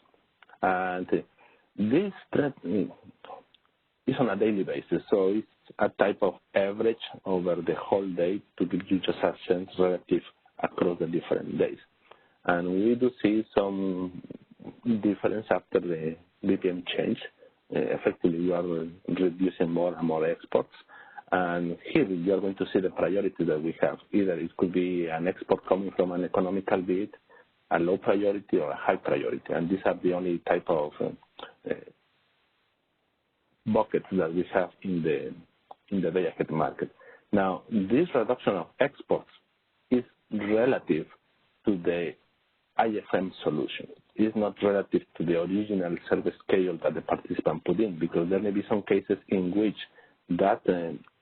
And this trend is on a daily basis, so it's a type of average over the whole day to give you just a sense relative across the different days. And we do see some difference after the BPM change. Effectively, you are reducing more and more exports. And here you are going to see the priority that we have. Either it could be an export coming from an economical bid, a low priority, or a high priority. And these are the only type of buckets that we have in the day-ahead market. Now, this reduction of exports is relative to the IFM solution. It's not relative to the original service schedule that the participant put in, because there may be some cases in which that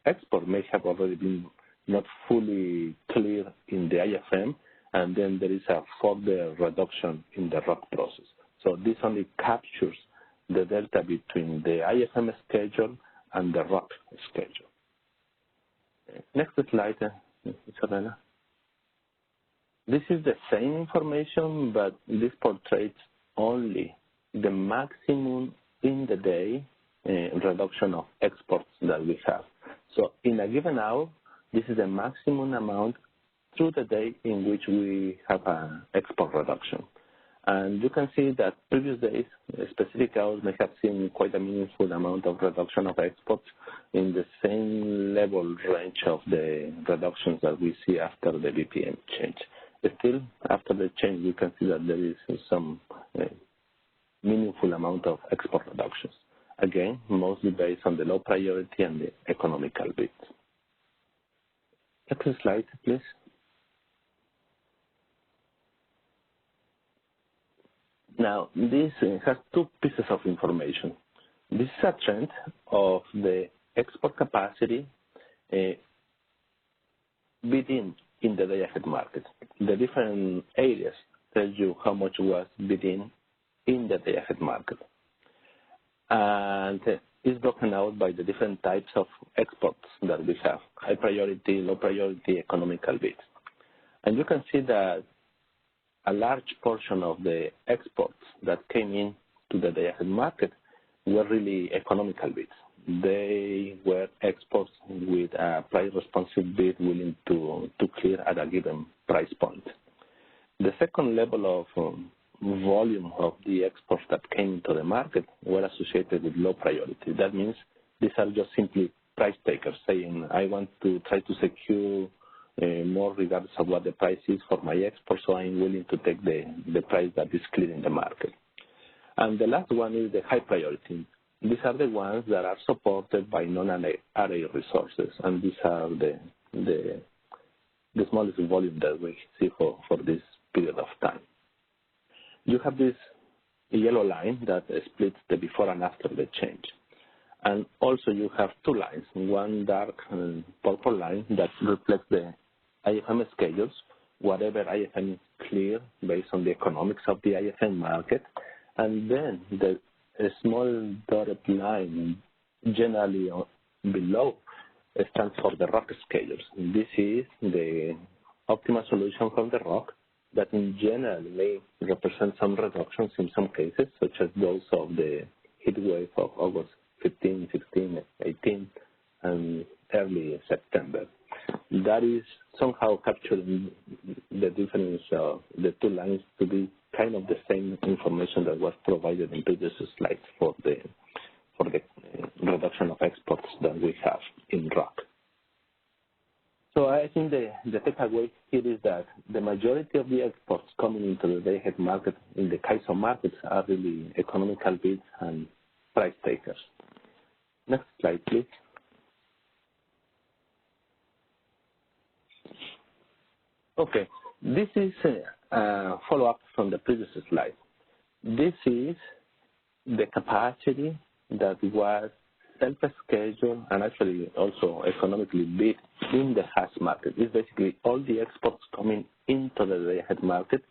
export may have already been not fully clear in the IFM, and then there is a further reduction in the ROC process. So this only captures the delta between the IFM schedule and the ROC schedule. Next slide, Isabella. This is the same information, but this portrays only the maximum in the day reduction of exports that we have. So in a given hour, this is the maximum amount through the day in which we have an export reduction. And you can see that previous days, specific hours may have seen quite a meaningful amount of reduction of exports in the same level range of the reductions that we see after the BPM change. Still, after the change, you can see that there is some meaningful amount of export reductions. Again, mostly based on the low priority and the economical bids. Next slide, please. Now, this has two pieces of information. This is a trend of the export capacity bidding in the day-ahead market. The different areas tell you how much was bidding in the day-ahead market. And it's broken out by the different types of exports that we have: high priority, low priority, economical bids. And you can see that a large portion of the exports that came in to the day-ahead market were really economical bids. They were exports with a price responsive bid willing to clear at a given price point. The second level of volume of the exports that came into the market were associated with low priority. That means these are just simply price takers saying, I want to try to secure more regardless of what the price is for my export, so I'm willing to take the price that is clear in the market. And the last one is the high priority. These are the ones that are supported by non-RA resources, and these are the smallest volume that we see for this period of time. You have this yellow line that splits the before and after the change. And also you have two lines, one dark purple line that reflects the IFM schedules, whatever IFM is clear based on the economics of the IFM market, and then the small dotted line generally below stands for the ROC schedules. This is the optimal solution from the ROC that in general may represent some reductions in some cases, such as those of the heat wave of August 15, 16, 18, and early September. That is somehow capturing the difference of the two lines to be kind of the same information that was provided in previous slides for the reduction of exports that we have in rock. So I think the takeaway here is that the majority of the exports coming into the day-ahead market in the CAISO markets are really economical bids and price takers. Next slide, please. Okay, this is a follow-up from the previous slide. This is the capacity that was self-scheduled and actually also economically bid in the hash market. It's basically all the exports coming into the day-ahead market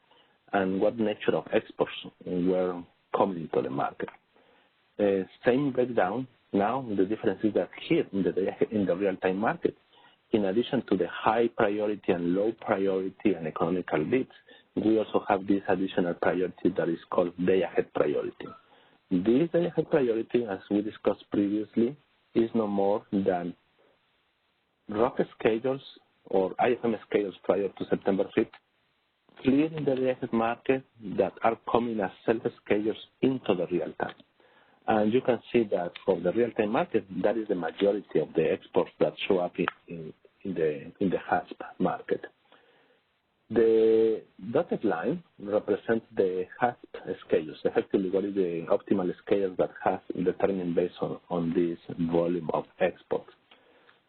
and what nature of exports were coming into the market. Same breakdown. Now the difference is that here in the real-time market, in addition to the high priority and low priority and economical bids, we also have this additional priority that is called day-ahead priority. This day-ahead priority, as we discussed previously, is no more than rock schedules or IFM schedules prior to September 5th, cleared in the day-ahead market that are coming as self-schedules into the real time. And you can see that for the real-time market, that is the majority of the exports that show up in the HASP market. The dotted line represents the HASP schedules, effectively what is the optimal schedule that has determined based on this volume of exports.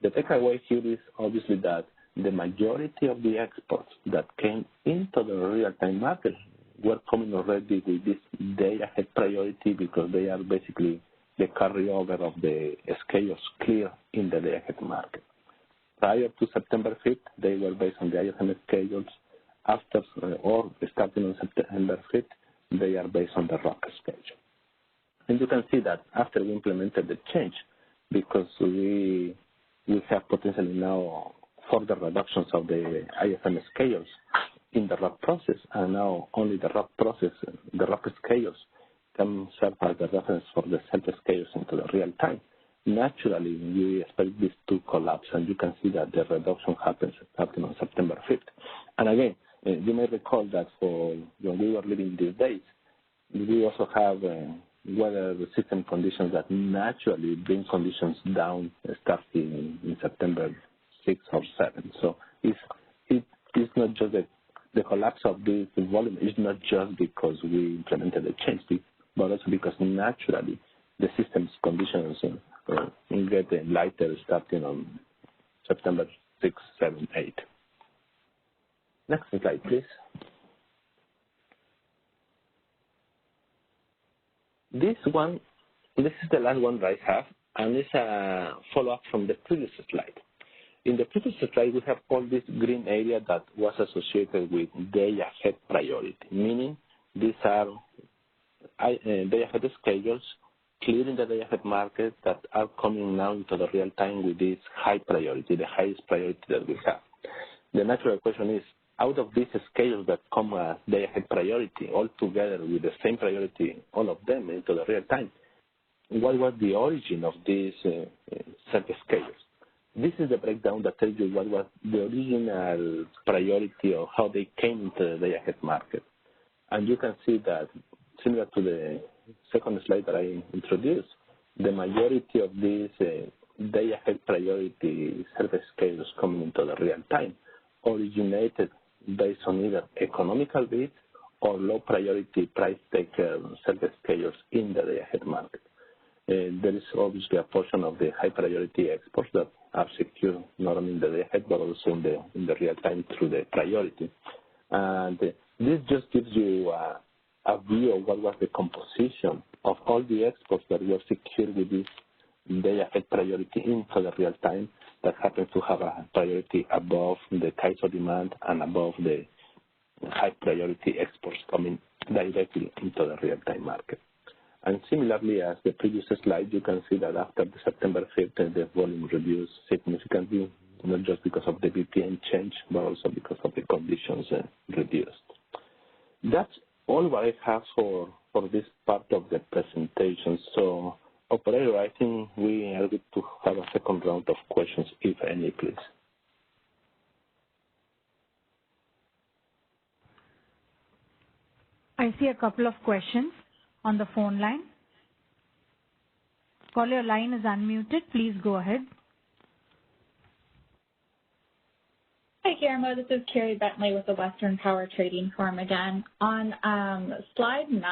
The takeaway here is obviously that the majority of the exports that came into the real-time market were coming already with this day-ahead priority because they are basically the carryover of the schedules clear in the day-ahead market. Prior to September 5th, they were based on the ISM schedules. After or starting on September 5th, they are based on the rock schedule. And you can see that after we implemented the change, because we have potentially now further reductions of the ISM schedules in the rock process, and now only the rock process, the rock schedules can serve as the reference for the self-schedules into the real time. Naturally, we expect this to collapse, and you can see that the reduction happens starting on September 5th. And again, you may recall that for when we were living these days, we also have weather system conditions that naturally bring conditions down starting in September 6 or 7. So it's not just the collapse of this volume is not just because we implemented the change, but also because naturally the system's conditions get lighter starting on September 6, 7, 8. Next slide, please. This is the last one that I have, and it's a follow-up from the previous slide. In the previous slide, we have all this green area that was associated with day-ahead priority, meaning these are day-ahead schedules clearing the day-ahead market that are coming now into the real time with this high priority, the highest priority that we have. The natural question is, out of these schedules that come as day-ahead priority, all together with the same priority, all of them into the real time, what was the origin of these sub-schedules? This is the breakdown that tells you what was the original priority or how they came into the day-ahead market. And you can see that, similar to the second slide that I introduced, the majority of these day-ahead priority service schedules coming into the real time originated based on either economical bids or low priority price taker service schedules in the day-ahead market. There is obviously a portion of the high priority exports that are secured not only in the day-ahead but also in the real time through the priority. And this just gives you a view of what was the composition of all the exports that were secured with this day-ahead priority into the real time that happens to have a priority above the CAISO demand and above the high priority exports coming directly into the real-time market. And similarly, as the previous slide, you can see that after the September 5th, the volume reduced significantly, not just because of the VPN change, but also because of the conditions reduced. That's all what I have for this part of the presentation. So, operator, I think we are good to have a second round of questions, if any, please. I see a couple of questions on the phone line. Caller, your line is unmuted. Please go ahead. Hi, Guillermo. This is Carrie Bentley with the Western Power Trading Forum again. On slide 9,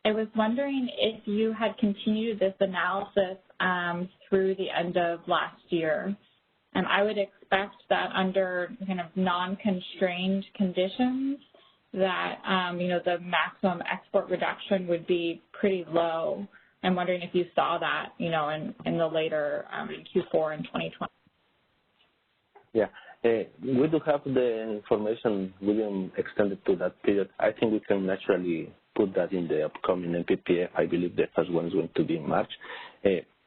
I was wondering if you had continued this analysis through the end of last year. I would expect that under kind of non-constrained conditions that, the maximum export reduction would be pretty low. I'm wondering if you saw that, in the later, in Q4 in 2020. Yeah. We do have the information William extended to that period. I think we can naturally put that in the upcoming MPPF. I believe the first one is going to be in March.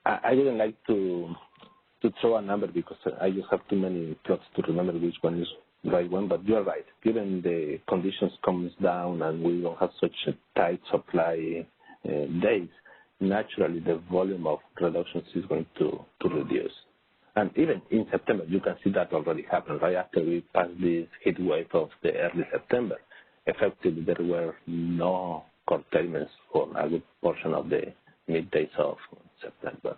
I wouldn't like to throw a number because I just have too many plots to remember which one is the right one, but you're right. Given the conditions comes down and we don't have such a tight supply days, naturally the volume of reductions is going to reduce. And even in September, you can see that already happen. Right after we passed this heat wave of the early September, effectively there were no curtailments for a good portion of the middays of September.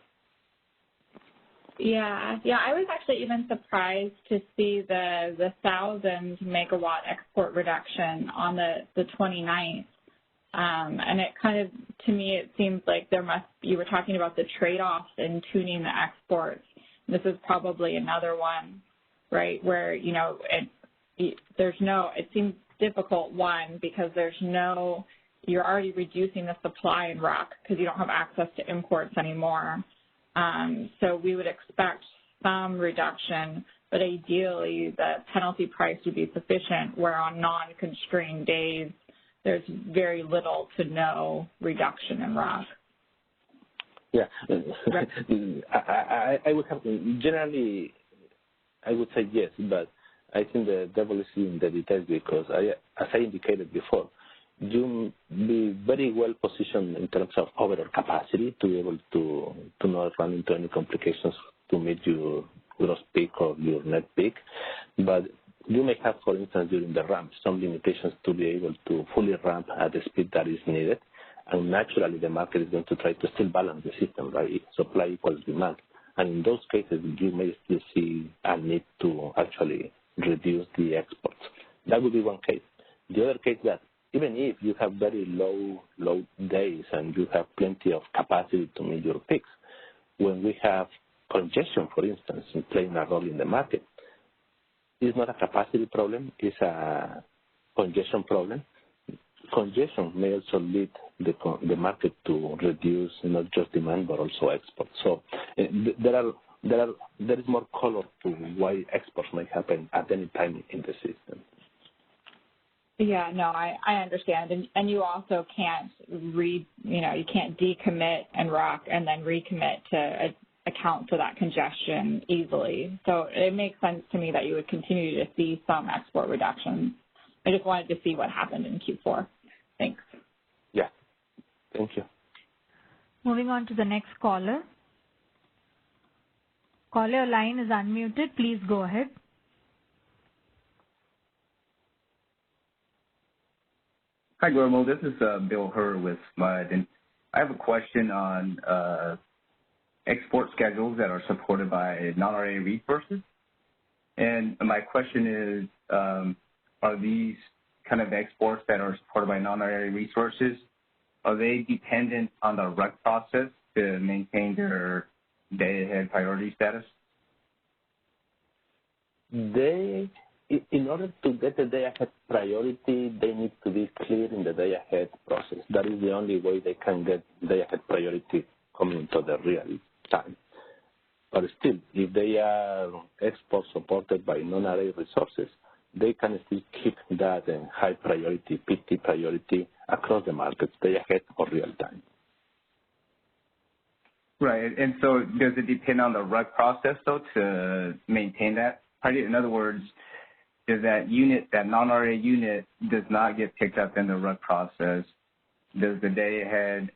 Yeah, I was actually even surprised to see the 1,000 megawatt export reduction on the 29th. And it kind of, to me, it seems like you were talking about the trade-offs in tuning the exports. This is probably another one, right, where, it seems difficult, one, because you're already reducing the supply in RUC because you don't have access to imports anymore. So we would expect some reduction, but ideally the penalty price would be sufficient where on non-constrained days there's very little to no reduction in RUC. Yeah, I would have generally, I would say yes, but I think the devil is in the details because, as I indicated before, you be very well positioned in terms of overall capacity to be able to not run into any complications to meet your gross peak or your net peak, but you may have, for instance, during the ramp, some limitations to be able to fully ramp at the speed that is needed. And naturally, the market is going to try to still balance the system, right? Supply equals demand. And in those cases, you may still see a need to actually reduce the exports. That would be one case. The other case that even if you have very low days and you have plenty of capacity to meet your peaks, when we have congestion, for instance, playing a role in the market, it's not a capacity problem, it's a congestion problem. Congestion may also lead the market to reduce not just demand but also exports. So there is more color to why exports may happen at any time in the system. Yeah, no, I understand, and you also can't you can't decommit and RUC and then recommit to account for that congestion easily. So it makes sense to me that you would continue to see some export reductions. I just wanted to see what happened in Q4. Thanks. Yeah, thank you. Moving on to the next caller. Caller, your line is unmuted. Please go ahead. Hi, Guillermo. This is Bill Herr with SMUD, and I have a question on export schedules that are supported by non-RA resources. And my question is, are these kind of exports that are supported by non-RA resources, are they dependent on the RUC process to maintain their day-ahead priority status? In order to get the day-ahead priority, they need to be clear in the day-ahead process. That is the only way they can get day-ahead priority coming to the real time. But still, if they are exports supported by non-RA resources, they can still keep that in high priority, PT priority across the markets, day-ahead or real time. Right, and so does it depend on the RUC process, though, to maintain that? In other words, does that unit, that non-RA unit, does not get picked up in the RUC process? Does the day-ahead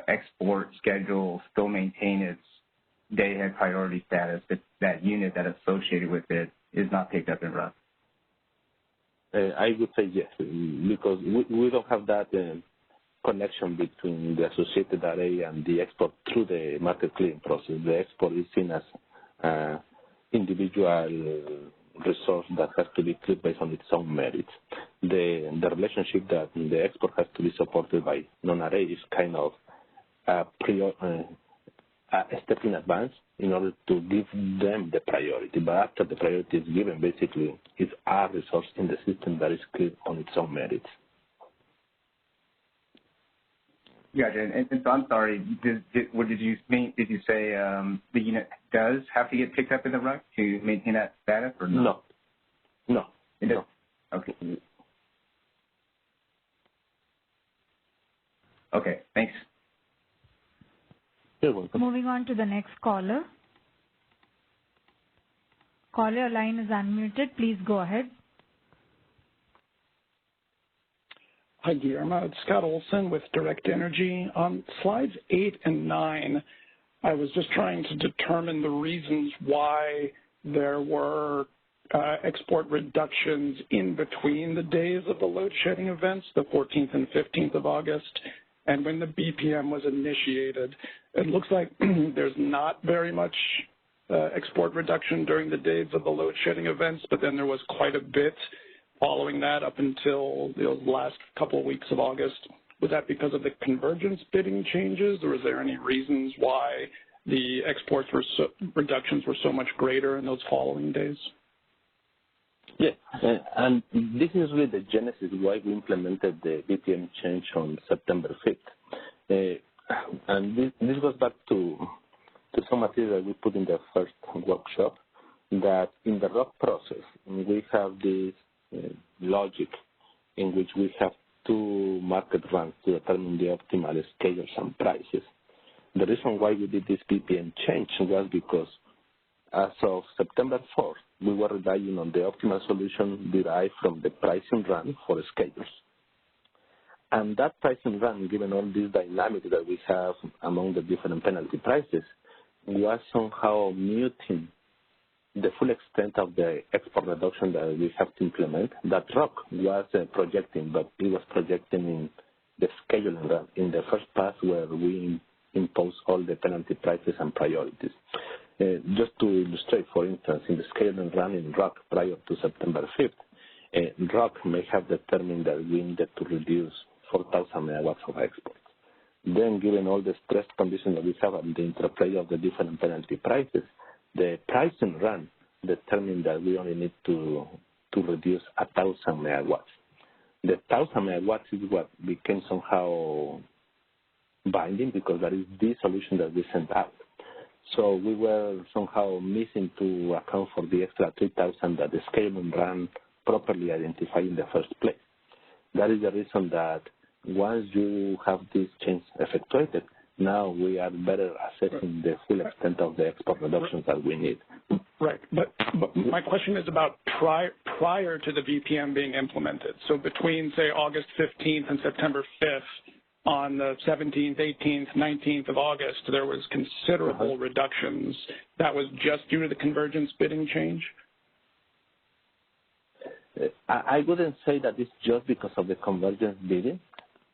export schedule still maintain its day-ahead priority status if that unit that is associated with it is not picked up in RUC? I would say yes, because we don't have that connection between the associated array and the export through the market clearing process. The export is seen as individual resource that has to be cleared based on its own merits. The relationship that the export has to be supported by non-array is kind of a step in advance in order to give them the priority. But after the priority is given, basically, it's our resource in the system that is cleared on its own merits. Gotcha. And so I'm sorry, what did you mean? Did you say the unit does have to get picked up in the RUC to maintain that status, or no? No. It does. Okay. Okay, thanks. You're welcome. Moving on to the next caller. Caller, your line is unmuted. Please go ahead. Hi, Guillermo. It's Scott Olson with Direct Energy. On slides 8 and 9, I was just trying to determine the reasons why there were export reductions in between the days of the load shedding events, the 14th and 15th of August, and when the BPM was initiated. It looks like there's not very much export reduction during the days of the load shedding events, but then there was quite a bit following that up until the last couple of weeks of August. Was that because of the convergence bidding changes, or is there any reasons why the exports reductions were so much greater in those following days? Yeah, and this is really the genesis why we implemented the BPM change on September 5th. And this goes back to some material that we put in the first workshop, that in the ROC process, we have this logic in which we have two market runs to determine the optimal schedules and prices. The reason why we did this BPM change was because as of September 4th, we were relying on the optimal solution derived from the pricing run for the schedules. And that pricing run, given all this dynamic that we have among the different penalty prices, was somehow muting the full extent of the export reduction that we have to implement. That ROC was projecting, but it was projecting in the scheduling run in the first pass where we impose all the penalty prices and priorities. Just to illustrate, for instance, in the scheduling run in ROC prior to September 5th, ROC may have determined that we needed to reduce 4,000 megawatts of exports. Then, given all the stress conditions that we have and the interplay of the different penalty prices, the pricing run determined that we only need to reduce 1,000 megawatts. The 1,000 megawatts is what became somehow binding because that is the solution that we sent out. So we were somehow missing to account for the extra 3,000 that the scheduling run properly identified in the first place. That is the reason that once you have this change effectuated, now we are better assessing the full extent of the export reductions that we need. Right, but my question is about prior to the VPM being implemented. So between, say, August 15th and September 5th, on the 17th, 18th, 19th of August, there was considerable reductions. That was just due to the convergence bidding change? I wouldn't say that it's just because of the convergence bidding.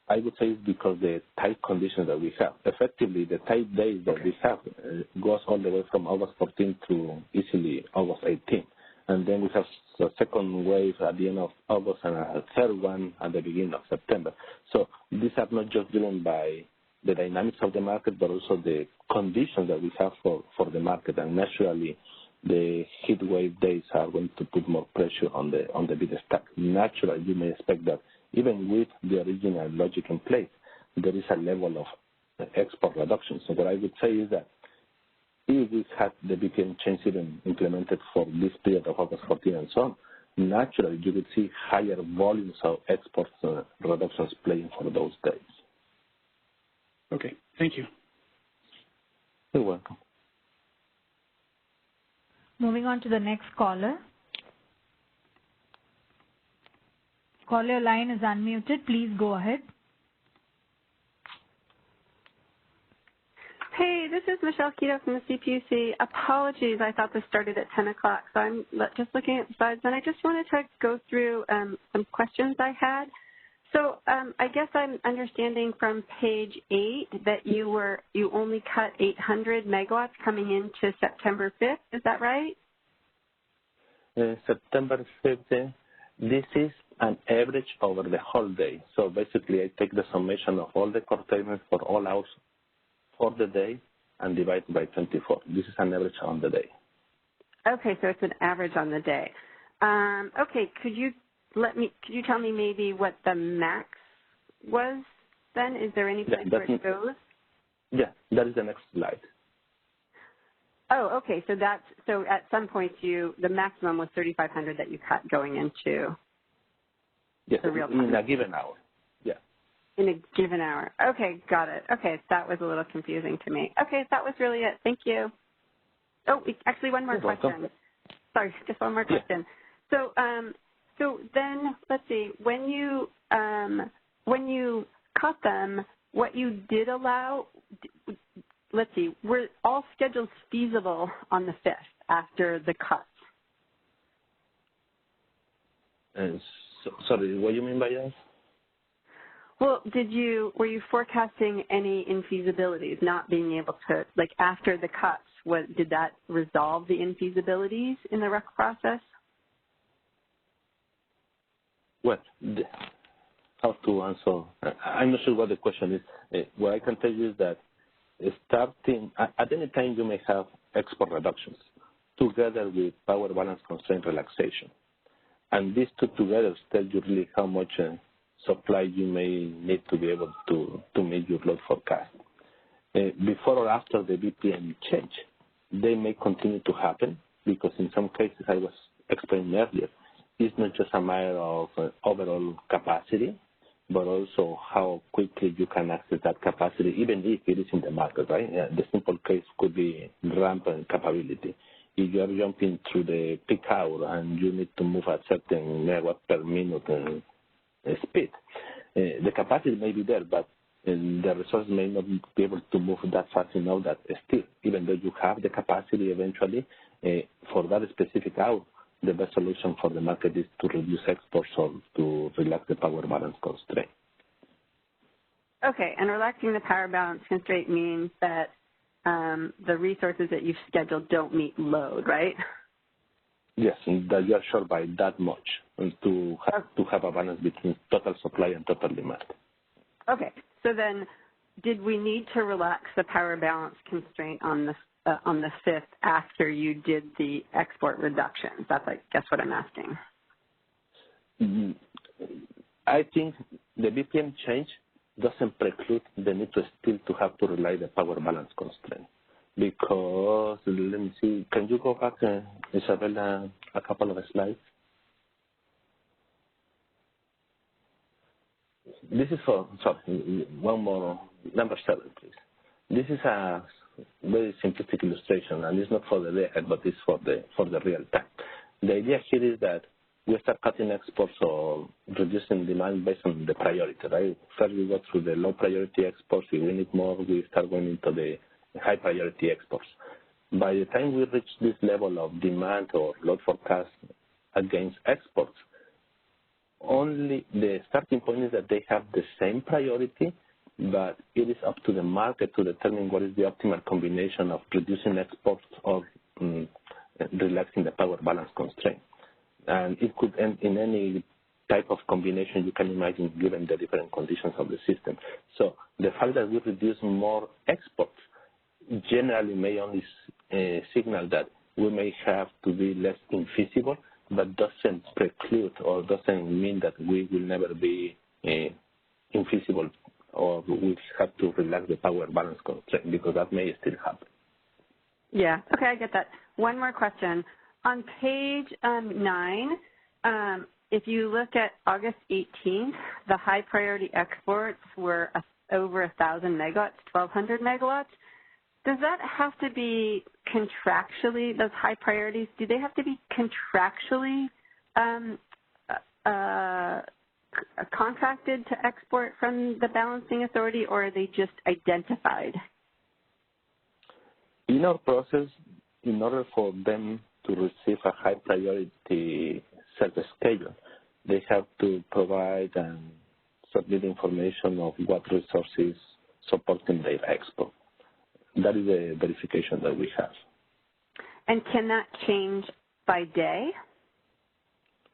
I would say it's because the tight conditions that we have. Effectively, the tight days that we have goes all the way from August 14th to easily August 18th. And then we have a second wave at the end of August and a third one at the beginning of September. So these are not just driven by the dynamics of the market, but also the conditions that we have for the market. And naturally, the heat wave days are going to put more pressure on the bid stack. Naturally, you may expect that even with the original logic in place, there is a level of export reduction. So what I would say is that if we had the BPM change even implemented for this period of August 14 and so on, naturally you would see higher volumes of export reductions playing for those days. Okay, thank you. You're welcome. Moving on to the next caller. Caller, your line is unmuted. Please go ahead. Hey, this is Michelle Keto from the CPUC. Apologies, I thought this started at 10 o'clock, so I'm just looking at the slides, and I just wanted to go through some questions I had. So I guess I'm understanding from page 8 that you only cut 800 megawatts coming into September 5th. Is that right? September 5th, this is an average over the whole day. So basically, I take the summation of all the curtailments for all hours for the day and divide by 24. This is an average on the day. Okay, so it's an average on the day. Okay, could you tell me maybe what the max was then? Is there any place where it goes? Yeah, that is the next slide. Oh, okay. So at some point the maximum was 3,500 that you cut going into the real time. In a given hour. Yeah. In a given hour. Okay, got it. Okay, that was a little confusing to me. Okay, that was really it. Thank you. Oh, actually, one more question. Welcome. Sorry, just one more question. Yeah. So then let's see. When you cut them, what you did allow. Let's see. Were all schedules feasible on the 5th after the cuts? Sorry, what do you mean by that? Well, were you forecasting any infeasibilities, not being able to, like after the cuts, did that resolve the infeasibilities in the RUC process? Well, how to answer? I'm not sure what the question is. What I can tell you is that starting, at any time you may have export reductions together with power balance constraint relaxation. And these two together tell you really how much supply you may need to be able to meet your load forecast. Before or after the BPM change, they may continue to happen because in some cases, I was explaining earlier, it's not just a matter of overall capacity, but also how quickly you can access that capacity, even if it is in the market, right? The simple case could be ramp capability. If you are jumping through the peak hour and you need to move at certain megawatt per minute speed, the capacity may be there, but the resource may not be able to move that fast enough that still, even though you have the capacity eventually, for that specific hour, the best solution for the market is to reduce exports or to relax the power balance constraint. Okay, and relaxing the power balance constraint means that the resources that you've scheduled don't meet load, right? Yes, and that you are short by that much to have a balance between total supply and total demand. Okay, so then did we need to relax the power balance constraint on the 5th after you did the export reductions? That's, I guess, what I'm asking. I think the BPM change doesn't preclude the need to still to have to rely the power balance constraint. Because, let me see, can you go back, Isabella, a couple of slides? This is one more, number 7, please. This is a very simplistic illustration, and it's not for the day ahead, but it's for the real time. The idea here is that we start cutting exports or reducing demand based on the priority, right? First, we go through the low priority exports. If we need more, we start going into the high priority exports. By the time we reach this level of demand or load forecast against exports, only the starting point is that they have the same priority, but it is up to the market to determine what is the optimal combination of reducing exports or relaxing the power balance constraint. And it could end in any type of combination you can imagine given the different conditions of the system. So the fact that we reduce more exports generally may only signal that we may have to be less infeasible, but doesn't preclude or doesn't mean that we will never be infeasible or we have to relax the power balance constraint, because that may still happen. Yeah, okay, I get that. One more question. On page 9, if you look at August 18th, the high priority exports were over 1,000 megawatts, 1,200 megawatts. Does that have to be contractually, those high priorities, do they have to be contractually contracted to export from the balancing authority, or are they just identified? In our process, in order for them to receive a high priority service schedule, they have to provide and submit information of what resources supporting their export. That is the verification that we have. And can that change by day,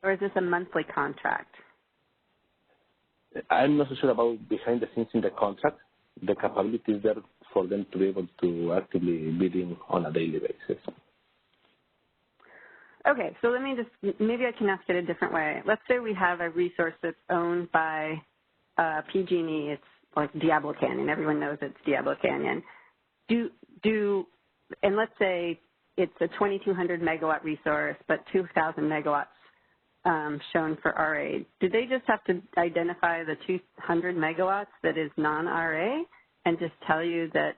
or is this a monthly contract? I'm not so sure about behind the scenes in the contract. The capability is there for them to be able to actively bidding on a daily basis. Okay, so let me just, maybe I can ask it a different way. Let's say we have a resource that's owned by PG&E. It's like Diablo Canyon. Everyone knows it's Diablo Canyon. And let's say it's a 2,200 megawatt resource, but 2,000 megawatts shown for RA. Do they just have to identify the 200 megawatts that is non-RA and just tell you that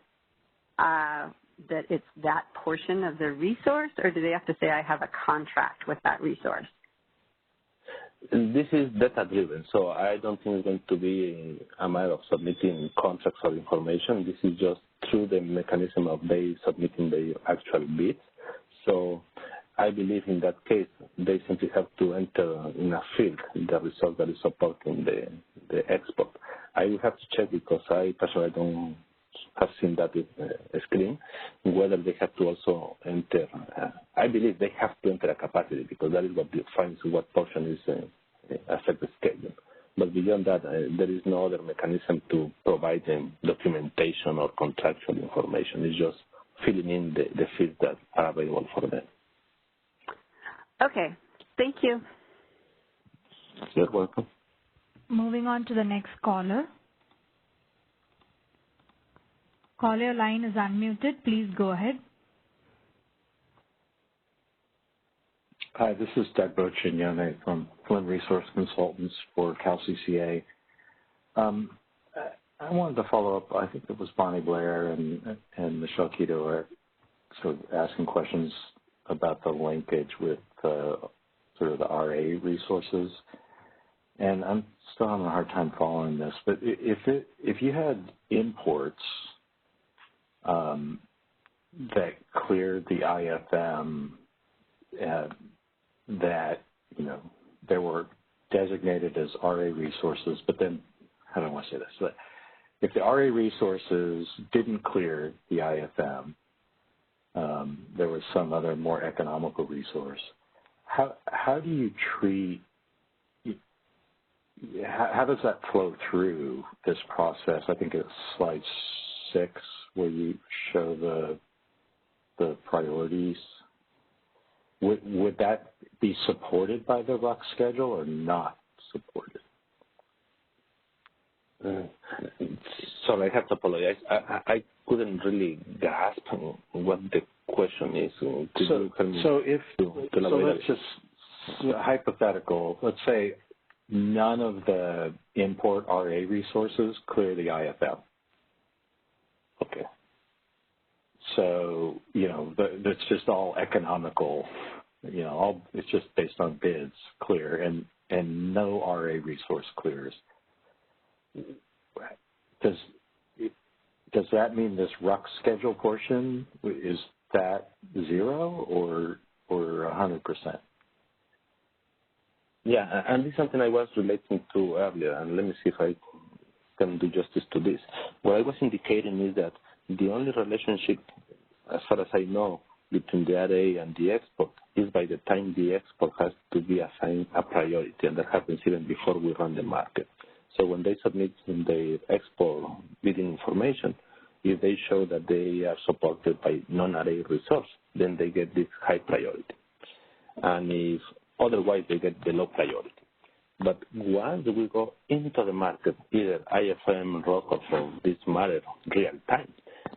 that it's that portion of the resource, or do they have to say, I have a contract with that resource? This is data-driven, so I don't think it's going to be a matter of submitting contracts or information. This is just through the mechanism of they submitting the actual bids. So I believe in that case, they simply have to enter in a field the resource that is supporting the export. I will have to check because I personally don't have seen that screen, whether they have to also enter. I believe they have to enter a capacity because that is what defines what portion is affected schedule. But beyond that, there is no other mechanism to provide them documentation or contractual information. It's just filling in the fields that are available for them. Okay, thank you. You're welcome. Moving on to the next caller. Caller, your line is unmuted. Please go ahead. Hi, this is Doug Bochignone from Flynn Resource Consultants for CalCCA. I wanted to follow up. I think it was Bonnie Blair and Michelle Quito are sort of asking questions about the linkage with sort of the RA resources. And I'm still having a hard time following this. But if you had imports that cleared the IFM that, you know, they were designated as RA resources, but then, how do I want to say this? But if the RA resources didn't clear the IFM, there was some other more economical resource. How do you treat, how does that flow through this process? I think it's slide 6 where you show the priorities. Would that be supported by the RUC schedule or not supported? Sorry, I have to apologize. I couldn't really grasp what the question is. Let's just hypothetical. Let's say none of the import RA resources clear the IFM. Okay. So, you know, that's just all economical, you know, it's just based on bids clear and no RA resource clears. Does that mean this RUC schedule portion, is that 0 or 100%? Yeah, and this is something I was relating to earlier, and let me see if I can do justice to this. What I was indicating is that the only relationship, as far as I know, between the RA and the export is by the time the export has to be assigned a priority, and that happens even before we run the market. So when they submit their export bidding information, if they show that they are supported by non-RA resource, then they get this high priority. And if otherwise, they get the low priority. But once we go into the market, either IFM, ROC, or for this matter, real time,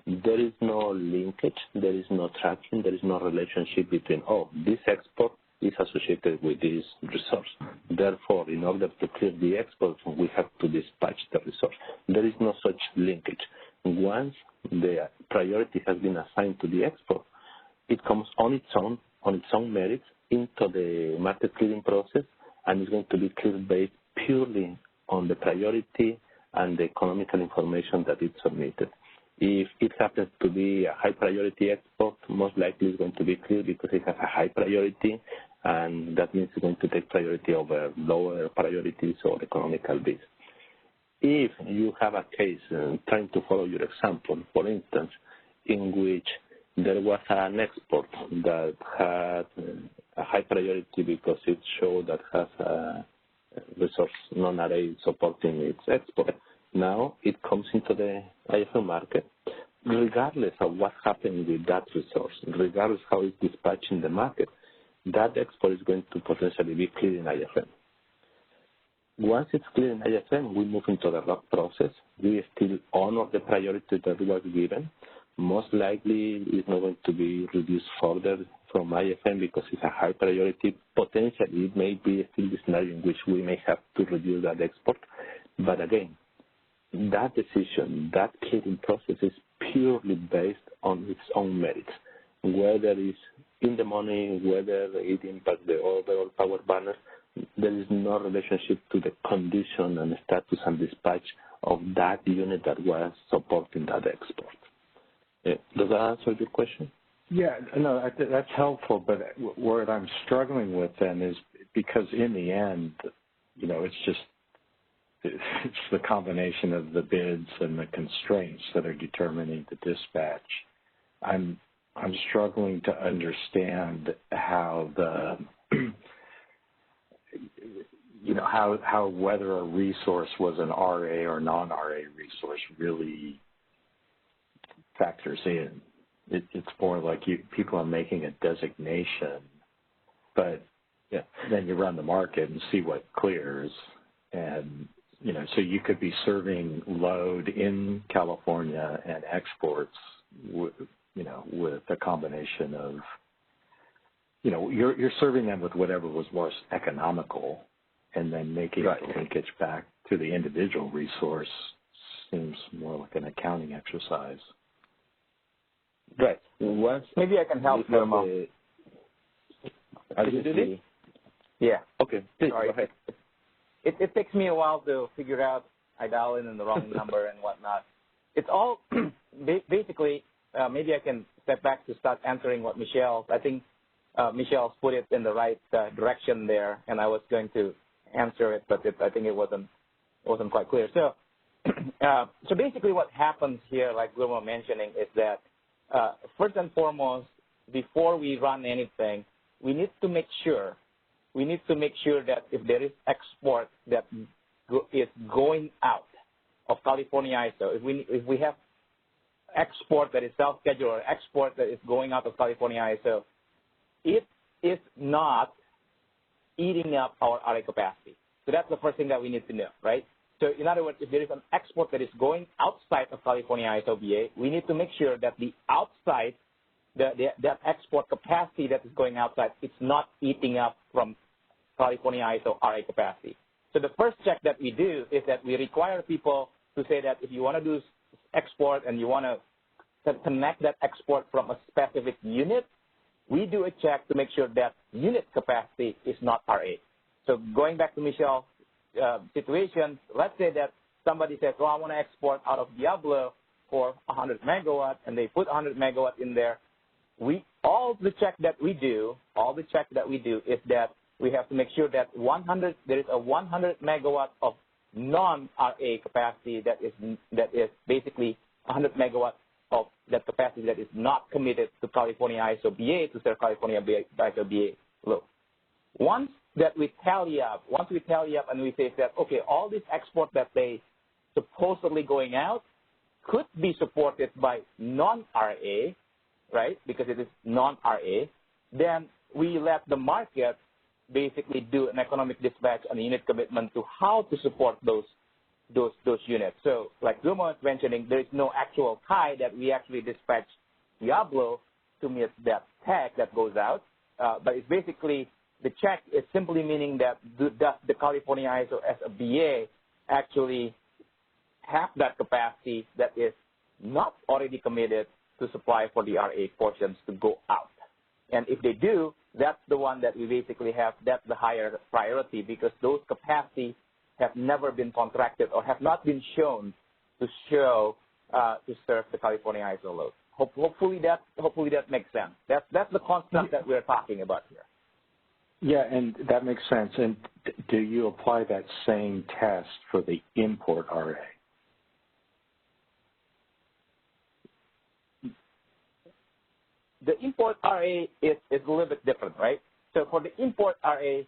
there is no linkage, there is no tracking, there is no relationship between, oh, this export is associated with this resource. Therefore, in order to clear the export, we have to dispatch the resource. There is no such linkage. Once the priority has been assigned to the export, it comes on its own merits into the market clearing process, and it's going to be cleared based purely on the priority and the economical information that is submitted. If it happens to be a high priority export, most likely it's going to be clear because it has a high priority, and that means it's going to take priority over lower priorities or economical bids. If you have a case, trying to follow your example, for instance, in which there was an export that had a high priority because it showed that has a resource non-array supporting its export, now it comes into the ISO market, regardless of what happened with that resource, regardless how it's dispatched in the market, that export is going to potentially be cleared in IFM. Once it's clear in IFM, we move into the ROC process. We still honor the priority that was given. Most likely, it's not going to be reduced further from IFM because it's a high priority. Potentially, it may be still the scenario in which we may have to reduce that export. But again, that decision, that clearing process is purely based on its own merits, whether it's in the money, whether it impacts the overall power balance. There is no relationship to the condition and status and dispatch of that unit that was supporting that export. Does that answer your question? Yeah, no, that's helpful, but what I'm struggling with then is because in the end, you know, it's the combination of the bids and the constraints that are determining the dispatch. I'm struggling to understand how the you know, how whether a resource was an RA or non-RA resource really factors in. It's more like people are making a designation, but then you run the market and see what clears. And, you know, so you could be serving load in California and exports, with a combination of, you know, you're serving them with whatever was most economical, and then making the linkage back to the individual resource seems more like an accounting exercise. Right. Maybe I can help them. Are you doing it? Yeah. Okay. Please, sorry. Go ahead. It takes me a while to figure out I dial in the wrong number and whatnot. It's all basically. Maybe I can step back to start answering what Michelle. I think Michelle's put it in the right direction there, and I was going to answer it, but I think it wasn't quite clear. So, so basically, what happens here, like we were mentioning, is that first and foremost, before we run anything, we need to make sure that if there is export that is going out of California ISO, if we have export that is self-scheduled or export that is going out of California ISO, it is not eating up our RA capacity. So that's the first thing that we need to know, right? So in other words, if there is an export that is going outside of California ISO BA, we need to make sure that the outside, that export capacity that is going outside, it's not eating up from California ISO RA capacity. So the first check that we do is that we require people to say that if you want to do export and you want to connect that export from a specific unit, we do a check to make sure that unit capacity is not RA. So going back to Michelle's situation, let's say that somebody says, well, I want to export out of Diablo for 100 megawatt, and they put 100 megawatt in there. All the check that we do is that we have to make sure that there is a 100 megawatt of non-RA capacity that is basically 100 megawatt of that capacity that is not committed to California ISO BA to serve California ISO BA load. Once we tally up and we say that, okay, all this export that they supposedly going out could be supported by non-RA, right, because it is non-RA, then we let the market basically do an economic dispatch and a unit commitment to how to support those units. So like Guma was mentioning, there is no actual tie that we actually dispatch Diablo to meet that tag that goes out, but it's basically the check is simply meaning that does the California ISO as a BA actually have that capacity that is not already committed to supply for the RA portions to go out. And if they do, that's the one that we basically have, that's the higher priority because those capacities have never been contracted or have not been shown to show to serve the California ISO load. Hopefully that makes sense. That's the concept that we're talking about here. Yeah, and that makes sense. And do you apply that same test for the import RA? The import RA is a little bit different, right? So for the import RA,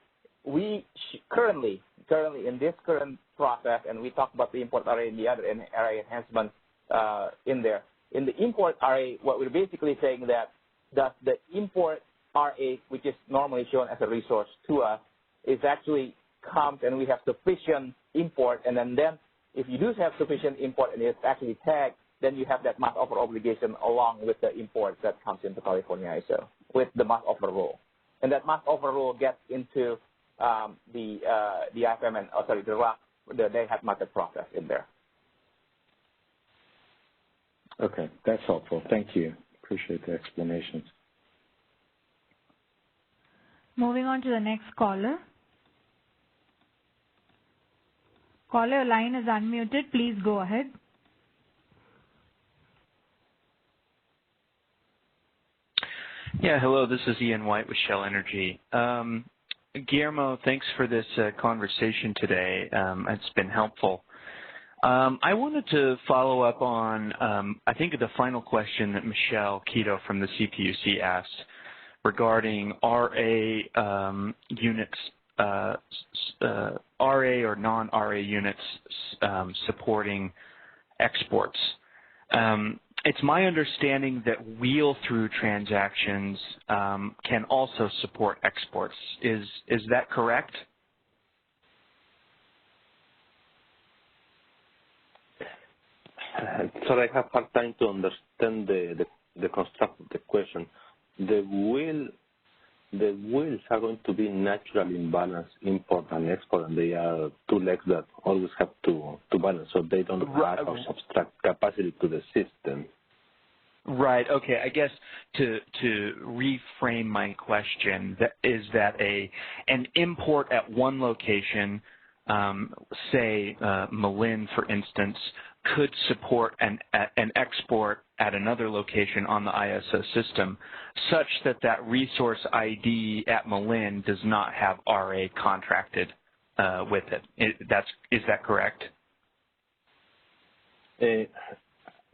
we currently in this current process, and we talk about the import RA and the other RA enhancements in there. In the import RA, what we're basically saying that the import RA, which is normally shown as a resource to us, is actually comes and we have sufficient import, and then if you do have sufficient import and it's actually tagged, then you have that must offer obligation along with the import that comes into California ISO with the must offer rule. And that must offer rule gets into the IFM and the day-ahead market process in there. Okay, that's helpful. Thank you. Appreciate the explanations. Moving on to the next caller. Caller, your line is unmuted. Please go ahead. Yeah, hello. This is Ian White with Shell Energy. Guillermo, thanks for this conversation today. It's been helpful. I wanted to follow up on, I think, the final question that Michelle Quito from the CPUC asked regarding RA units, RA or non-RA units supporting exports. It's my understanding that wheel-through transactions can also support exports. Is that correct? Sorry, I have hard time to understand the construct of the question. The wheels are going to be naturally in balance, import and export, and they are two legs that always have to balance, so they don't add or subtract capacity to the system. Right. Okay. I guess to reframe my question, is that an import at one location, say Malin, for instance, could support an export at another location on the ISO system, such that that resource ID at Malin does not have RA contracted with it. Is that correct?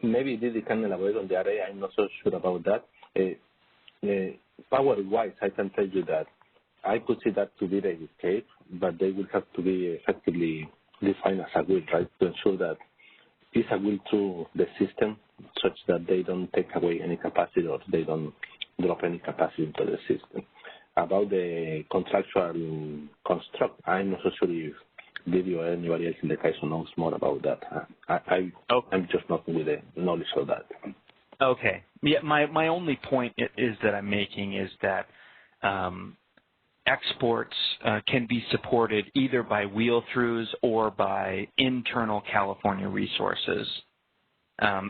Maybe Didi can elaborate on the RA. I'm not so sure about that. Power-wise, I can tell you that I could see that to be the case, but they will have to be effectively defined as a wheel, right, to ensure that it's a wheel through the system such that they don't take away any capacity or they don't drop any capacity into the system. About the contractual construct, I'm not so sure if Didi or anybody else in the case knows more about that. I'm just not with the knowledge of that. Okay. Yeah, my only point is that I'm making is that exports can be supported either by wheel-throughs or by internal California resources. My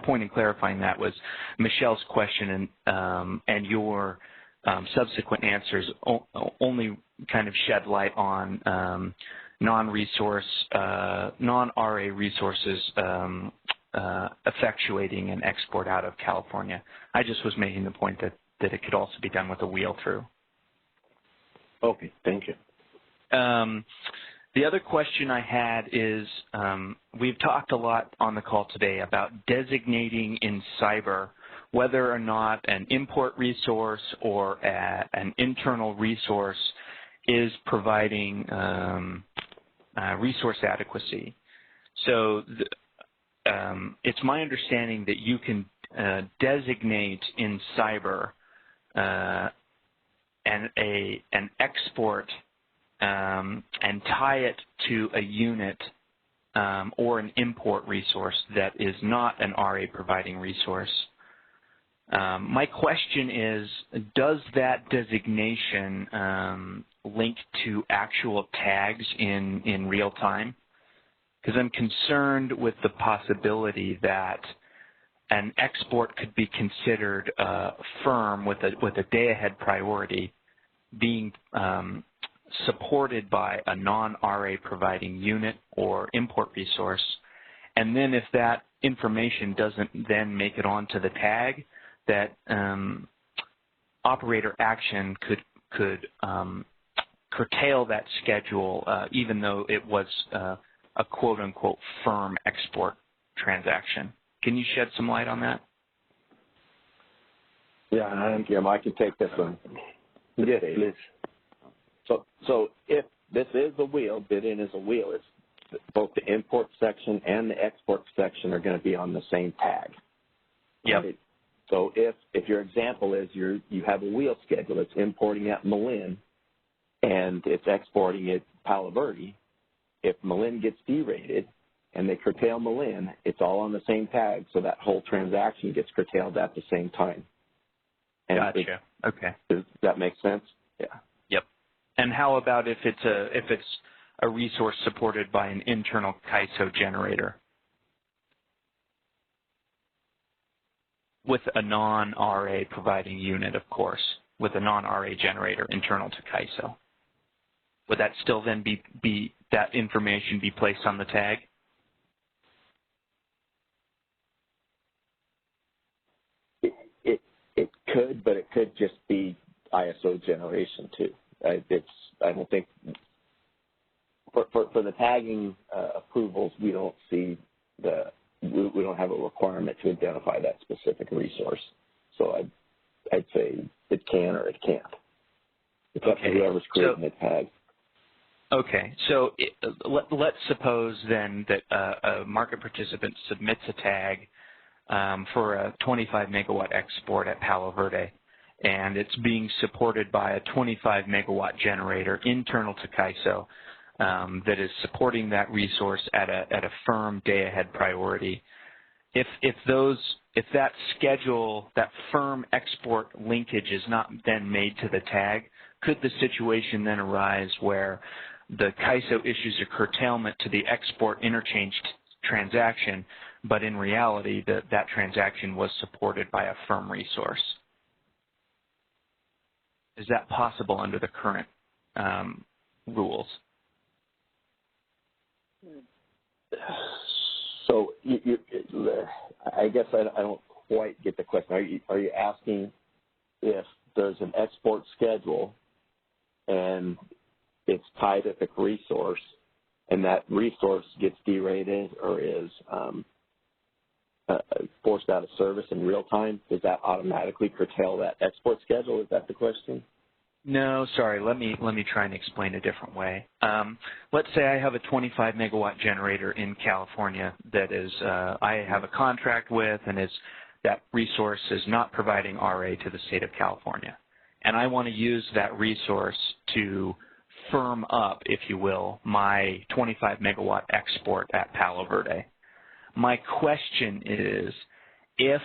point in clarifying that was Michelle's question and your subsequent answers only kind of shed light on non-RA resources effectuating an export out of California. I just was making the point that it could also be done with a wheel-through. Okay, thank you. The other question I had is we've talked a lot on the call today about designating in cyber whether or not an import resource or an internal resource is providing resource adequacy. So it's my understanding that you can designate in cyber an export and tie it to a unit or an import resource that is not an RA providing resource. My question is, does that designation link to actual tags in real time? Because I'm concerned with the possibility that an export could be considered firm with a day-ahead priority being supported by a non-RA providing unit or import resource, And then if that information doesn't then make it onto the tag, that operator action could curtail that schedule, even though it was a quote-unquote firm export transaction. Can you shed some light on that? Yeah, I can take this one. Yes, please. So if this is a wheel, bid-in is a wheel, it's both the import section and the export section are going to be on the same tag. Yep. Right? So if your example is you have a wheel schedule, it's importing at Malin and it's exporting at Palo Verde, if Malin gets derated and they curtail Malin, it's all on the same tag, so that whole transaction gets curtailed at the same time. And gotcha. Okay. Does that make sense? Yeah. Yep. And how about if it's a resource supported by an internal CAISO generator with a non-RA providing unit, of course, with a non-RA generator internal to CAISO? Would that still then be that information be placed on the tag? It could, but it could just be ISO generation too. I don't think for the tagging approvals, we don't see we don't have a requirement to identify that specific resource. So I'd say it can or it can't. It's up to whoever's creating the tag. Okay, so let's suppose then that a market participant submits a tag for a 25 megawatt export at Palo Verde, and it's being supported by a 25 megawatt generator internal to CAISO that is supporting that resource at a firm day-ahead priority. If that schedule, that firm export linkage is not then made to the tag, could the situation then arise where the CAISO issues a curtailment to the export interchange transaction, but in reality that transaction was supported by a firm resource? Is that possible under the current rules? So I guess I don't quite get the question. Are you asking if there's an export schedule and it's tied at the resource and that resource gets derated or is forced out of service in real time, does that automatically curtail that export schedule? Is that the question? No, sorry. Let me try and explain a different way. Let's say I have a 25 megawatt generator in California that is I have a contract with, and that resource is not providing RA to the state of California, and I want to use that resource to firm up, if you will, my 25 megawatt export at Palo Verde. My question is, if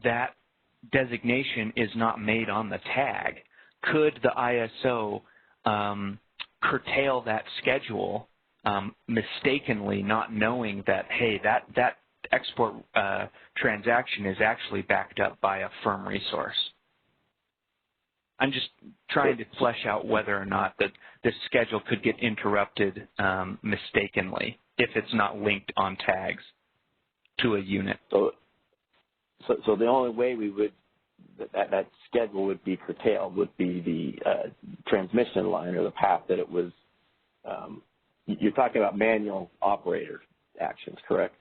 that designation is not made on the tag, could the ISO curtail that schedule mistakenly, not knowing that, hey, that export transaction is actually backed up by a firm resource? I'm just trying to flesh out whether or not that this schedule could get interrupted mistakenly if it's not linked on tags to a unit. So the only way we would that schedule would be curtailed would be the transmission line or the path that it was. You're talking about manual operator actions, correct?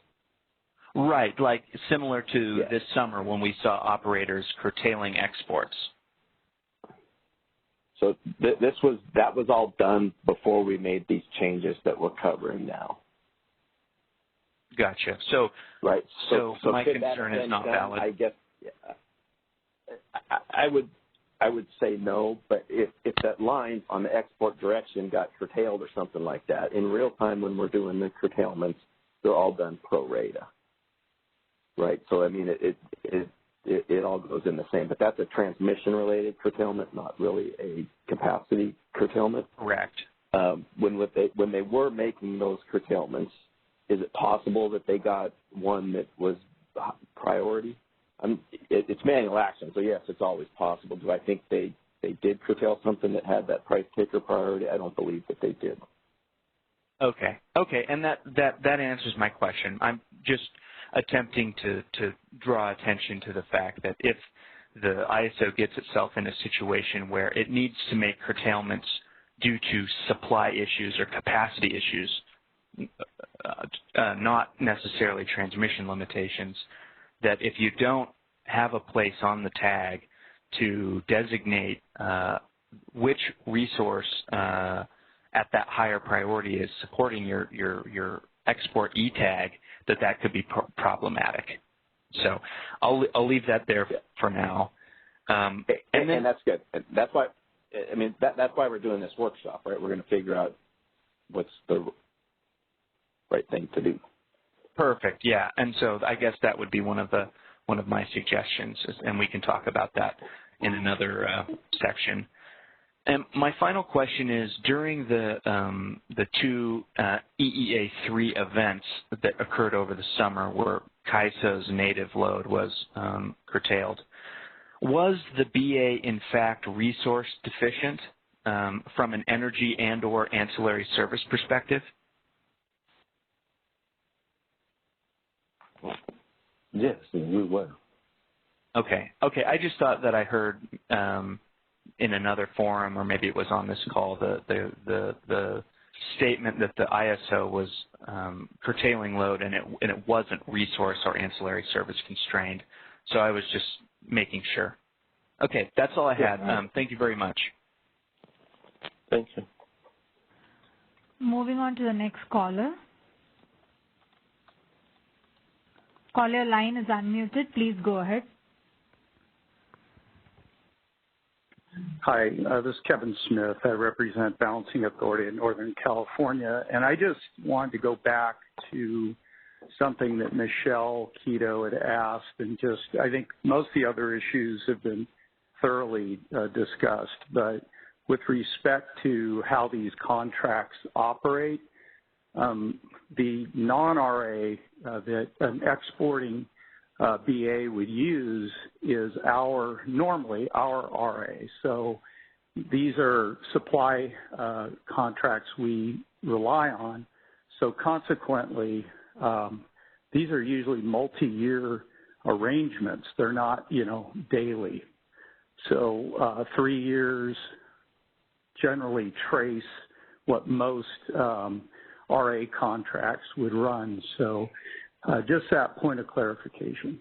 Right, like similar to this summer when we saw operators curtailing exports. So that was all done before we made these changes that we're covering now. Gotcha. So right. So my concern is not valid. I guess I would say no, but if that line on the export direction got curtailed or something like that, in real time when we're doing the curtailments, they're all done pro rata. Right. So I mean it all goes in the same, but that's a transmission-related curtailment, not really a capacity curtailment. Correct. When they were making those curtailments, is it possible that they got one that was priority? It's manual action, so yes, it's always possible. Do I think they did curtail something that had that price taker priority? I don't believe that they did. Okay. Okay, and that answers my question. I'm just attempting to draw attention to the fact that if the ISO gets itself in a situation where it needs to make curtailments due to supply issues or capacity issues, not necessarily transmission limitations, that if you don't have a place on the tag to designate which resource at that higher priority is supporting your export E-tag, that could be problematic. So I'll leave that there for now. And that's good. That's why, I mean, that's why we're doing this workshop, right? We're going to figure out what's the right thing to do. Perfect. Yeah. And so I guess that would be one of my suggestions, and we can talk about that in another section. And my final question is, during the two EEA3 events that occurred over the summer where CAISO's native load was curtailed, was the BA in fact resource deficient from an energy and or ancillary service perspective? Yes, we were. Okay. Okay. I just thought that I heard in another forum, or maybe it was on this call, the statement that the ISO was curtailing load and it wasn't resource or ancillary service constrained. So I was just making sure. Okay, that's all I had. Thank you very much. Thank you. Moving on to the next caller. Caller line is unmuted. Please go ahead. Hi, this is Kevin Smith. I represent Balancing Authority in Northern California, and I just wanted to go back to something that Michelle Quito had asked, and just I think most of the other issues have been thoroughly discussed, but with respect to how these contracts operate, the non-RA that an exporting BA would use is normally our RA. So these are supply contracts we rely on. So consequently, these are usually multi-year arrangements. They're not, daily. So 3 years generally trace what most RA contracts would run. So just that point of clarification.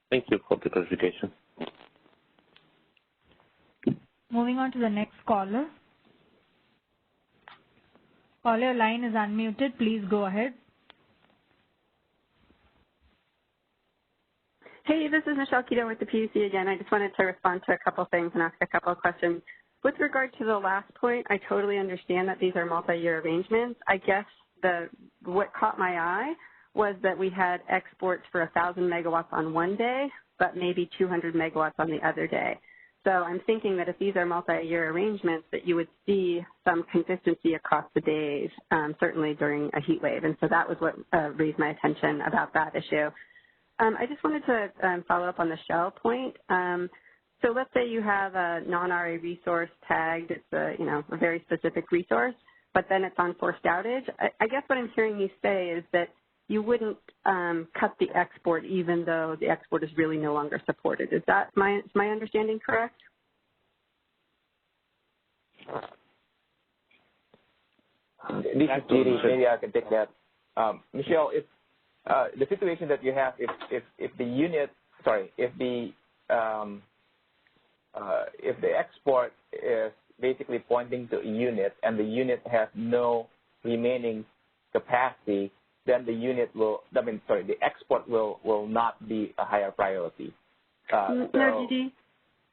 Thank you for the clarification. Moving on to the next caller. Caller line is unmuted. Please go ahead. Hey, this is Michelle Quito with the PUC again. I just wanted to respond to a couple things and ask a couple of questions. With regard to the last point, I totally understand that these are multi-year arrangements. I guess what caught my eye was that we had exports for 1,000 megawatts on one day, but maybe 200 megawatts on the other day. So I'm thinking that if these are multi-year arrangements, that you would see some consistency across the days, certainly during a heat wave. And so that was what raised my attention about that issue. I just wanted to follow up on the Shell point. So let's say you have a non-RA resource tagged. It's a very specific resource, but then it's on forced outage. I guess what I'm hearing you say is that you wouldn't cut the export even though the export is really no longer supported. Is my understanding correct? This is Giri. Maybe I can take that. Michelle, if the situation that you have, if the export is basically pointing to a unit and the unit has no remaining capacity, then the export will not be a higher priority. No, Gigi.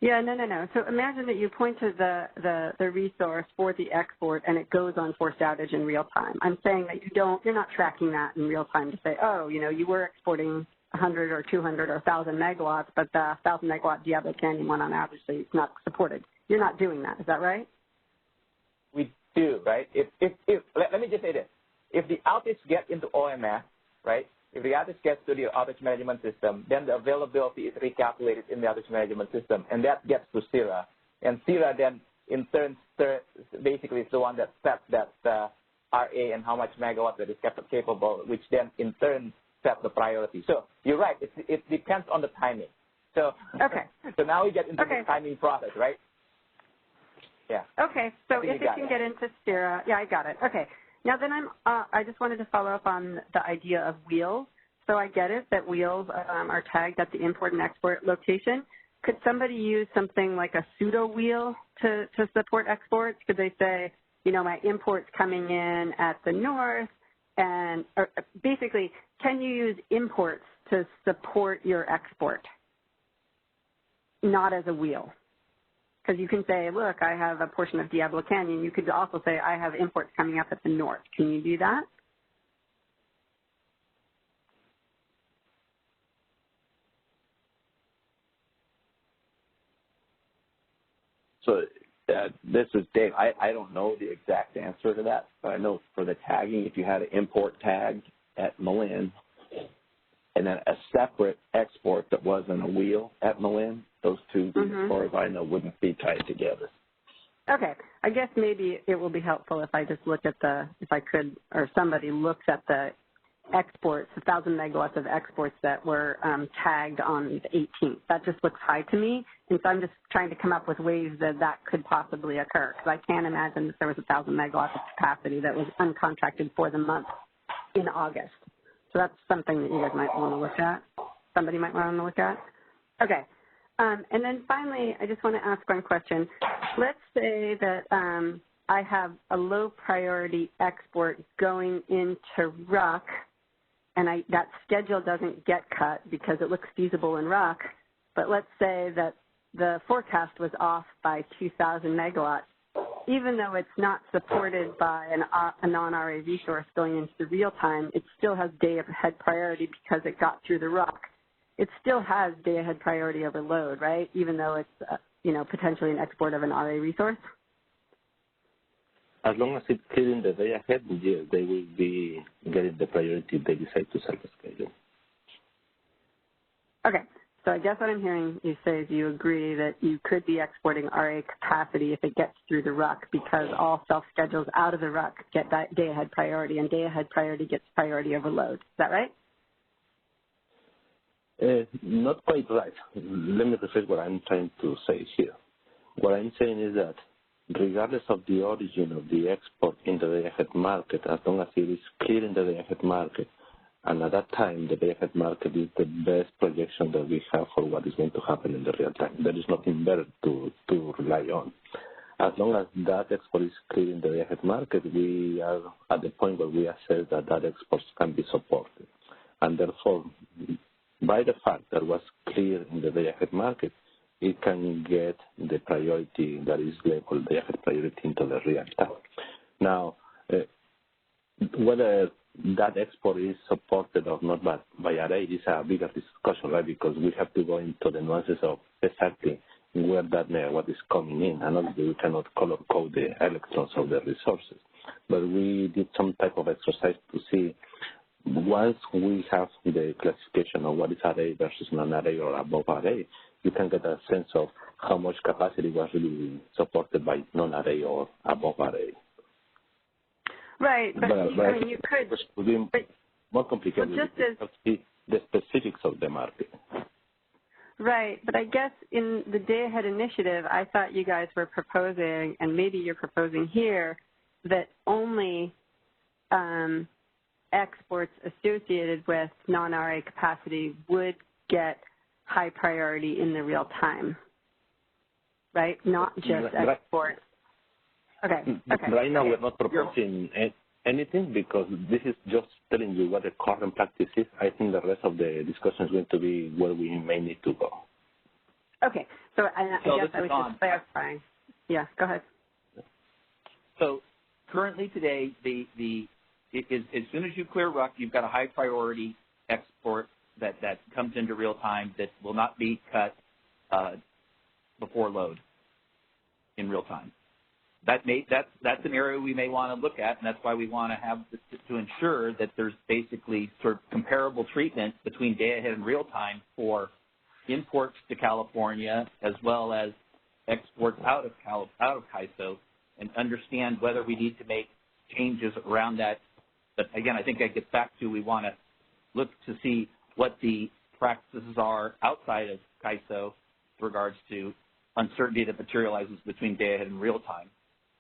Yeah, no. So imagine that you point to the resource for the export and it goes on forced outage in real time. I'm saying that you're not tracking that in real time to say, oh, you were exporting 100 or 200 or 1,000 megawatts, but the 1,000 megawatt Diablo Canyon one on average is not supported. You're not doing that. Is that right? We do, right? Let me just say this. If the outage gets into OMS, right? If the outage gets to the outage management system, then the availability is recalculated in the outage management system, and that gets to CIRA. And CIRA then, in turn, basically is the one that sets that RA and how much megawatt that is capable, which then, in turn, sets the priority. So you're right. It depends on the timing. So, so now we get into the timing process, right? Yeah. Okay. So if it can get into CIRA, yeah, I got it. Okay. Now then I just wanted to follow up on the idea of wheels. So I get it that wheels are tagged at the import and export location. Could somebody use something like a pseudo wheel to support exports? Could they say, you know, my import's coming in at the north, and basically, can you use imports to support your export? Not as a wheel. Because you can say, look, I have a portion of Diablo Canyon. You could also say, I have imports coming up at the north. Can you do that? So this is Dave. I don't know the exact answer to that, but I know for the tagging, if you had an import tag at Malin and then a separate export that wasn't a wheel at Malin, those two, as far as I know, wouldn't be tied together. Okay. I guess maybe it will be helpful if I just look at if I could, or somebody looks at the exports, 1,000 megawatts of exports that were tagged on the 18th. That just looks high to me, and so I'm just trying to come up with ways that could possibly occur, because I can't imagine that there was 1,000 megawatts of capacity that was uncontracted for the month in August. So that's something that you guys might want to look at. Somebody might want to look at. Okay. And then finally, I just want to ask one question. Let's say that I have a low priority export going into RUC, and that schedule doesn't get cut because it looks feasible in RUC, but let's say that the forecast was off by 2,000 megawatts. Even though it's not supported by a non-RA resource going into the real time, it still has day-ahead priority because it got through the RUC. It still has day-ahead priority over load, right, even though it's potentially an export of an RA resource? As long as it's clearing the day ahead, yes, they will be getting the priority if they decide to self-schedule. Okay. So I guess what I'm hearing you say is you agree that you could be exporting RA capacity if it gets through the RUC, because all self-schedules out of the RUC get that day-ahead priority, and day-ahead priority gets priority over load. Is that right? Not quite right. Let me rephrase what I'm trying to say here. What I'm saying is that regardless of the origin of the export in the day-ahead market, as long as it is clearing the day-ahead market, and at that time, the day-ahead market is the best projection that we have for what is going to happen in the real time. There is nothing better to rely on. As long as that export is clearing the day-ahead market, we are at the point where we assess that export can be supported. And therefore, by the fact that it was clear in the day-ahead market, it can get the priority that is labeled day-ahead priority into the real time. Now, whether that export is supported or not by RA is a bigger discussion, right? Because we have to go into the nuances of exactly where that megawatt is coming in. And obviously we cannot color code the electrons of the resources. But we did some type of exercise to see, once we have the classification of what is RA versus non-RA or above RA, you can get a sense of how much capacity was really supported by non-RA or above RA. Right, but I mean, you could. It would be more complicated to see the specifics of the market. Right, but I guess in the day-ahead initiative, I thought you guys were proposing, and maybe you're proposing here, that only exports associated with non-RA capacity would get high priority in the real time, right? Not just exports. Okay. Right now, we're not proposing anything because this is just telling you what the current practice is. I think the rest of the discussion is going to be where we may need to go. Okay. So I guess I was just clarifying. Yeah, go ahead. So currently today, as soon as you clear RUC, you've got a high priority export that comes into real time that will not be cut before load in real time. that's an area we may want to look at, and that's why we want to have to ensure that there's basically sort of comparable treatment between day-ahead and real-time for imports to California as well as exports out of CAISO, and understand whether we need to make changes around that. But again, I think that gets back to we want to look to see what the practices are outside of CAISO with regards to uncertainty that materializes between day-ahead and real-time.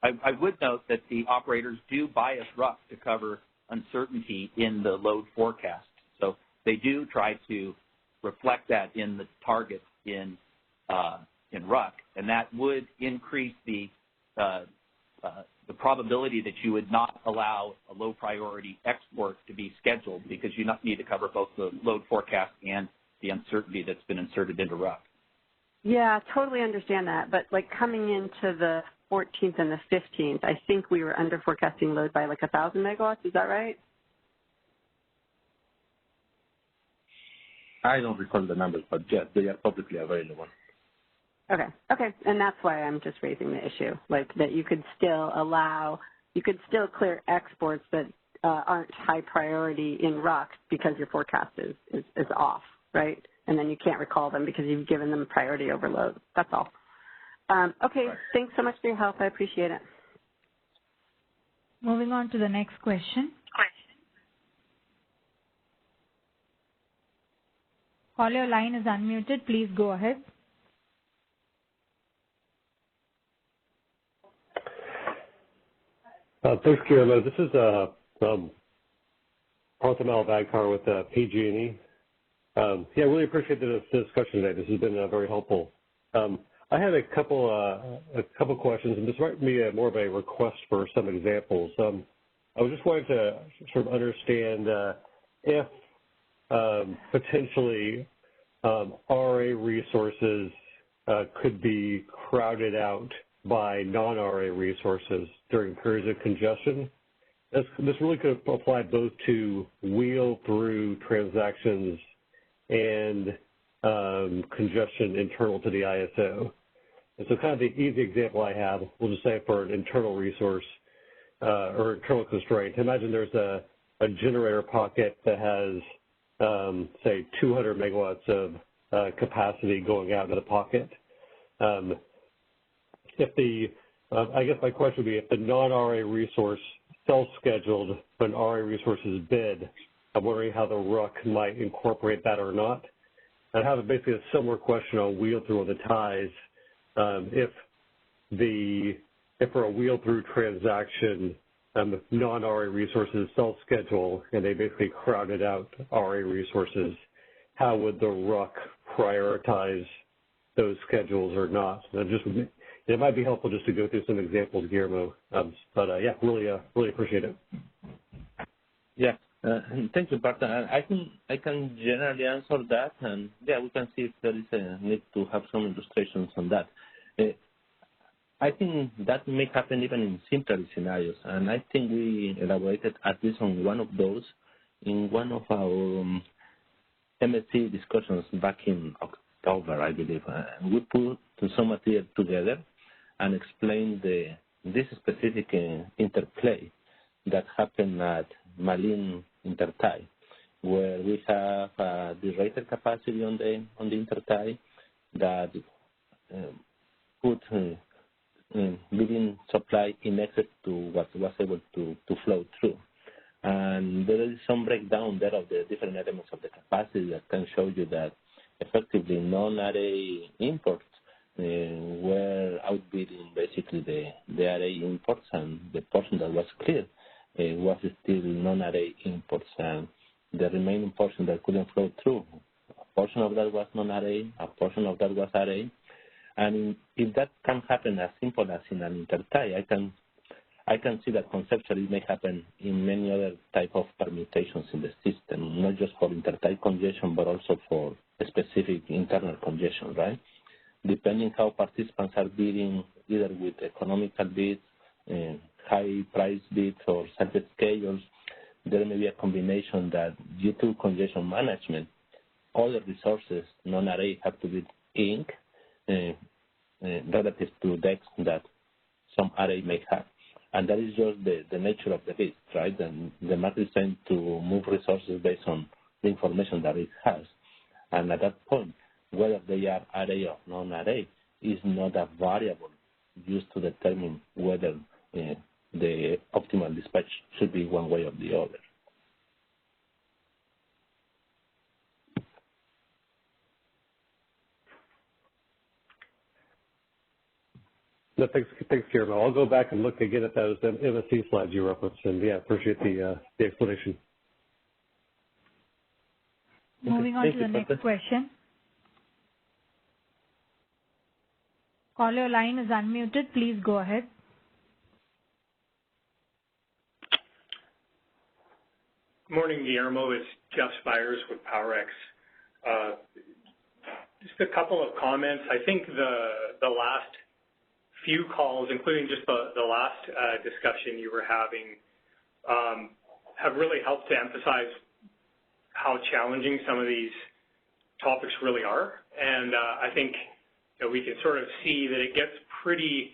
I would note that the operators do bias RUC to cover uncertainty in the load forecast. So they do try to reflect that in the targets in RUC, and that would increase the probability that you would not allow a low priority export to be scheduled, because you need to cover both the load forecast and the uncertainty that's been inserted into RUC. Yeah, totally understand that. But like coming into the 14th and the 15th, I think we were under forecasting load by like 1,000 megawatts. Is that right? I don't recall the numbers, but yes, they are publicly available. Okay. Okay. And that's why I'm just raising the issue, like that you could still clear exports that aren't high priority in RUC because your forecast is off, right? And then you can't recall them because you've given them priority overload. That's all. Okay. Right. Thanks so much for your help. I appreciate it. Moving on to the next question. Caller, your line is unmuted. Please go ahead. Thanks, Guillermo. This is Parthamel Vagkar with PG&E. Yeah, I really appreciate the discussion today. This has been very helpful. I had a couple questions, and this might be more of a request for some examples. I was just wanting to sort of understand if potentially RA resources could be crowded out by non-RA resources during periods of congestion. This really could apply both to wheel-through transactions and congestion internal to the ISO. And so kind of the easy example I have, we'll just say for an internal resource or internal constraint. Imagine there's a generator pocket that has, say, 200 megawatts of capacity going out into the pocket. I guess my question would be, if the non-RA resource self-scheduled when RA resources bid, I'm wondering how the RUC might incorporate that or not. I have basically a similar question on wheel-through on the ties. If for a wheel-through transaction, non-RA resources self-schedule and they basically crowded out RA resources, how would the RUC prioritize those schedules or not? It might be helpful just to go through some examples, Guillermo. Yeah, really appreciate it. Yeah, thank you, Bart. I think I can generally answer that, and yeah, we can see if there is a need to have some illustrations on that. I think that may happen even in simpler scenarios, and I think we elaborated at least on one of those in one of our MSc discussions back in October, I believe. We put some material together and explained this specific interplay that happened at Malin intertie, where we have the rated capacity on the intertie that put living supply in excess to what was able to flow through. And there is some breakdown there of the different elements of the capacity that can show you that effectively non-RA imports were outbidding basically the RA imports, and the portion that was clear was still non-RA imports, and the remaining portion that couldn't flow through, a portion of that was non-RA, a portion of that was RA. And if that can happen as simple as in an intertie, I can see that conceptually it may happen in many other type of permutations in the system, not just for intertie congestion, but also for specific internal congestion, right? Depending how participants are bidding, either with economical bids, high price bids, or circuit schedules, there may be a combination that due to congestion management, other resources, non-RA, have to bid ink relative to decks that some RA may have. And that is just the nature of the beast, right? And the market is trying to move resources based on the information that it has. And at that point, whether they are RA or non-RA is not a variable used to determine whether the optimal dispatch should be one way or the other. No, thanks, Guillermo. I'll go back and look again at those MSC slides you referenced, and yeah, appreciate the explanation. Moving on to the next question. Caller, your line is unmuted. Please go ahead. Good morning, Guillermo. It's Jeff Spires with PowerX. Just a couple of comments. I think the last few calls, including just the last discussion you were having, have really helped to emphasize how challenging some of these topics really are. And I think we can sort of see that it gets pretty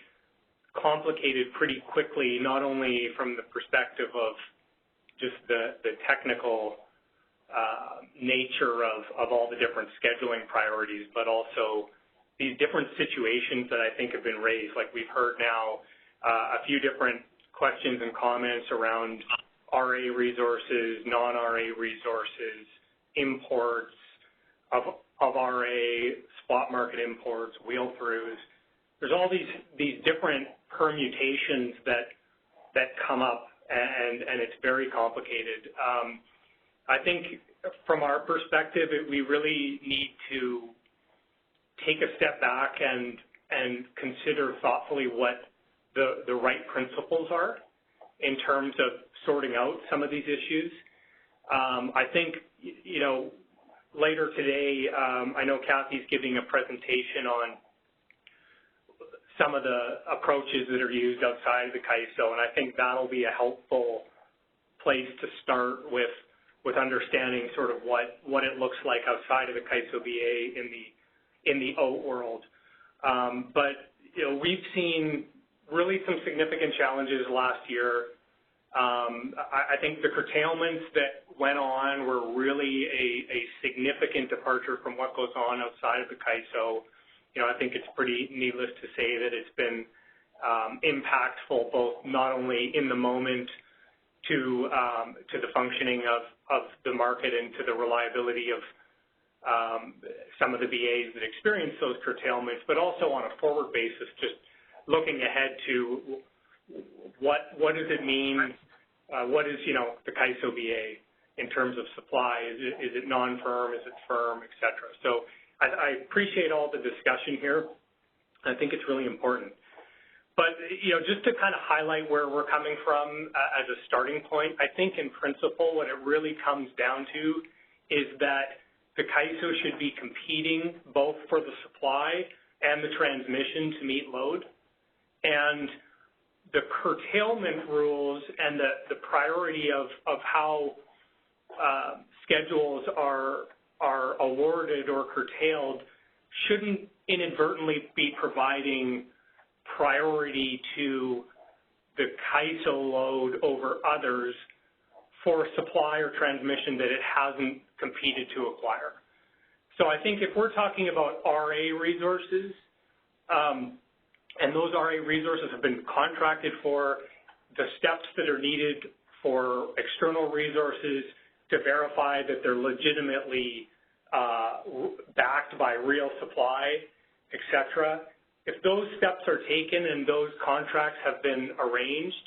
complicated pretty quickly, not only from the perspective of just the technical nature of all the different scheduling priorities, but also these different situations that I think have been raised. Like we've heard now a few different questions and comments around RA resources, non-RA resources, imports of RA, spot market imports, wheel-throughs. There's all these different permutations that come up, and it's very complicated. I think from our perspective, we really need to take a step back and consider thoughtfully what the right principles are in terms of sorting out some of these issues. I think, later today, I know Kathy's giving a presentation on some of the approaches that are used outside of the CAISO, and I think that'll be a helpful place to start with understanding sort of what it looks like outside of the CAISO BA in the OAT world. But we've seen really some significant challenges last year. I think the curtailments that went on were really a significant departure from what goes on outside of the CAISO. I think it's pretty needless to say that it's been impactful, both not only in the moment to the functioning of the market and to the reliability of some of the BAs that experience those curtailments, but also on a forward basis, just looking ahead to what does it mean, what is, the CAISO BA in terms of supply? Is it non-firm, is it firm, et cetera? So I appreciate all the discussion here. I think it's really important. But, just to kind of highlight where we're coming from as a starting point, I think in principle what it really comes down to is that the CAISO should be competing both for the supply and the transmission to meet load. And the curtailment rules and the priority of how schedules are awarded or curtailed shouldn't inadvertently be providing priority to the CAISO load over others for supply or transmission that it hasn't competed to acquire. So I think if we're talking about RA resources, and those RA resources have been contracted for, the steps that are needed for external resources to verify that they're legitimately backed by real supply, et cetera, if those steps are taken and those contracts have been arranged,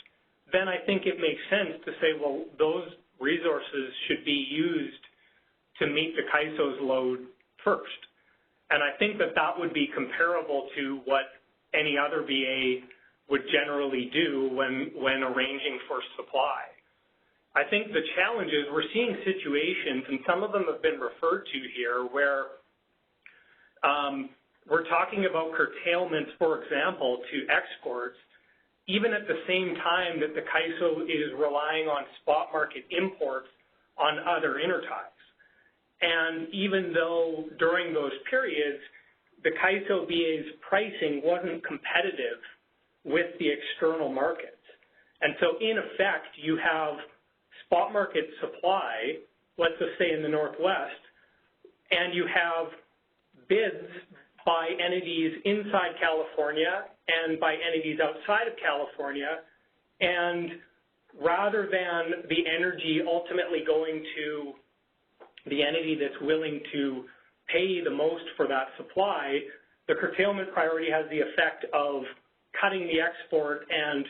then I think it makes sense to say, well, those resources should be used to meet the CAISO's load first. And I think that would be comparable to what any other BA would generally do when arranging for supply. I think the challenge is we're seeing situations, and some of them have been referred to here, where we're talking about curtailments, for example, to exports, even at the same time that the CAISO is relying on spot market imports on other interties. And even though during those periods, the CAISO BA's pricing wasn't competitive with the external markets. And so in effect, you have spot market supply, let's just say in the Northwest, and you have bids by entities inside California and by entities outside of California, and rather than the energy ultimately going to the entity that's willing to pay the most for that supply, the curtailment priority has the effect of cutting the export and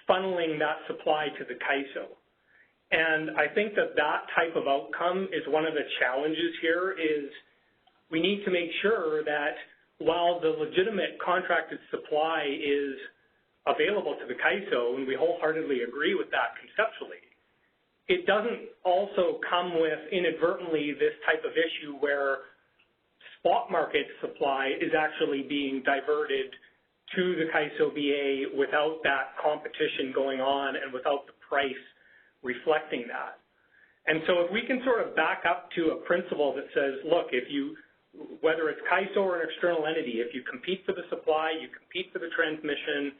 funneling that supply to the CAISO. And I think that that type of outcome is one of the challenges here. Is we need to make sure that while the legitimate contracted supply is available to the CAISO, and we wholeheartedly agree with that conceptually, it doesn't also come with inadvertently this type of issue where spot market supply is actually being diverted to the CAISO BA without that competition going on and without the price reflecting that. And so if we can sort of back up to a principle that says, look, if you, whether it's CAISO or an external entity, if you compete for the supply, you compete for the transmission,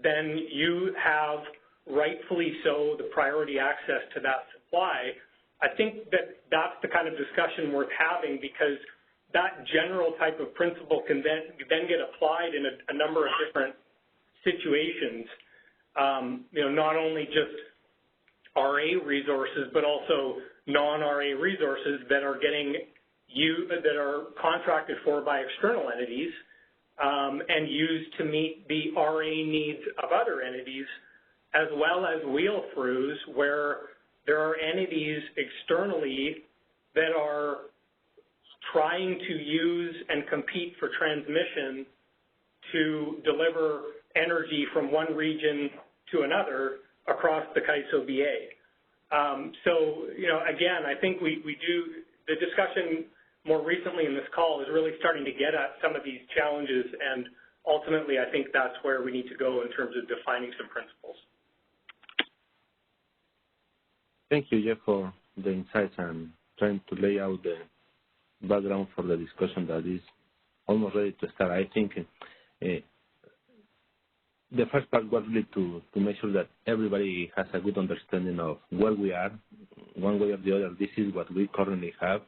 then you have, rightfully so, the priority access to that supply. I think that that's the kind of discussion worth having, because that general type of principle can then get applied in a number of different situations. Not only just RA resources, but also non-RA resources that are that are contracted for by external entities and used to meet the RA needs of other entities, as well as wheel-throughs where there are entities externally that are trying to use and compete for transmission to deliver energy from one region to another across the CAISO BA. So, again, I think we do, the discussion more recently in this call is really starting to get at some of these challenges, and ultimately I think that's where we need to go in terms of defining some principles. Thank you, Jeff, for the insights and trying to lay out the background for the discussion that is almost ready to start. I think the first part was really to make sure that everybody has a good understanding of where we are, one way or the other. This is what we currently have,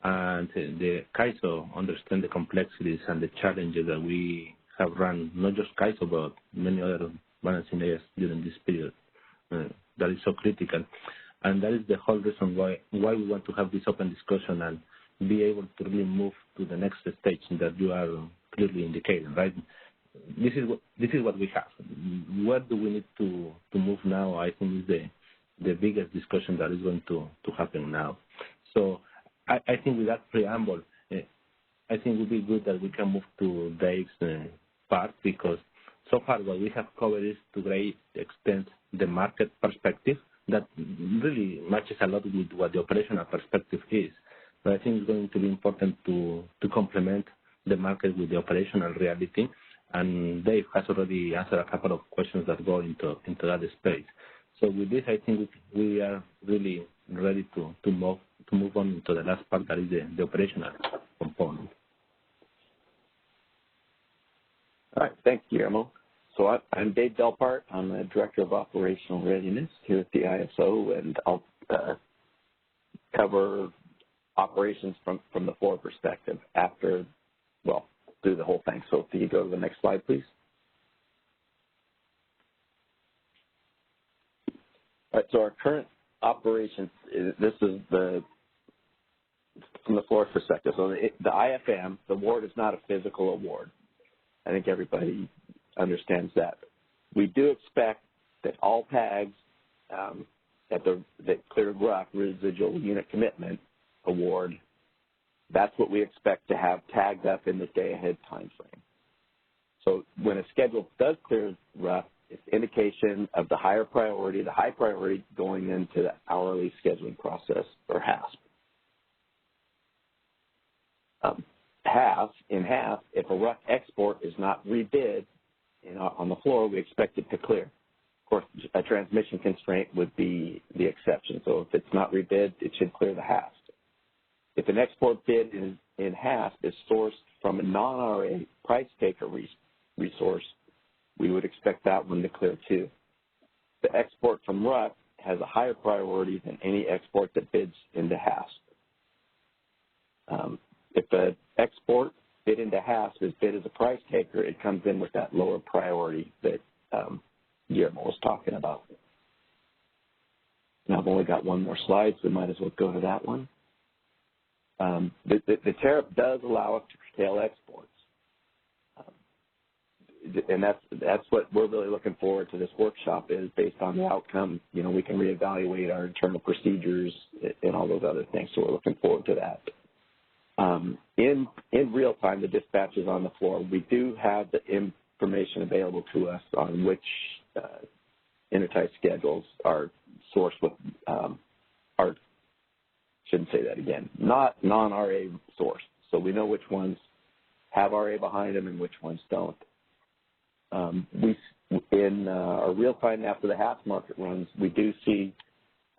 and the CAISO understand the complexities and the challenges that we have run, not just CAISO, but many other balancing layers during this period that is so critical. And that is the whole reason why we want to have this open discussion and be able to really move to the next stage that you are clearly indicating, right? This is what we have. Where do we need to move now? I think is the biggest discussion that is going to happen now. So I think with that preamble, I think it would be good that we can move to Dave's part, because so far what we have covered is to great extent the market perspective that really matches a lot with what the operational perspective is. But I think it's going to be important to complement the market with the operational reality. And Dave has already answered a couple of questions that go into that space. So with this, I think we are really ready to move on into the last part, that is the operational component. All right, thanks, Guillermo. So I'm Dave Delpart. I'm the Director of Operational Readiness here at the ISO, and I'll cover operations from the floor perspective after, well, through the whole thing. So if you go to the next slide, please. All right, so our current operations, this is from the floor perspective. So the IFM, the award is not a physical award. I think everybody understands that. We do expect that all tags that cleared RUC, residual unit commitment award, that's what we expect to have tagged up in the day-ahead time frame. So when a schedule does clear RUC, it's indication of the high priority going into the hourly scheduling process, or HASP. In HASP, if a RUC export is not rebid on the floor, we expect it to clear. Of course, a transmission constraint would be the exception. So if it's not rebid, it should clear the HASP. If an export bid in HASP is sourced from a non-RA price taker resource, we would expect that one to clear too. The export from RUC has a higher priority than any export that bids into HASP. If an export bid into HASP is bid as a price taker, it comes in with that lower priority that Guillermo was talking about. Now, I've only got one more slide, so we might as well go to that one. The tariff does allow us to curtail exports. And that's what we're really looking forward to this workshop is based on the outcome. You know, we can reevaluate our internal procedures and all those other things, so we're looking forward to that. In real time, the dispatch is on the floor. We do have the information available to us on which intertie schedules are sourced with shouldn't say that again, not non-RA sourced. So we know which ones have RA behind them and which ones don't. In our real time after the HASP market runs, we do see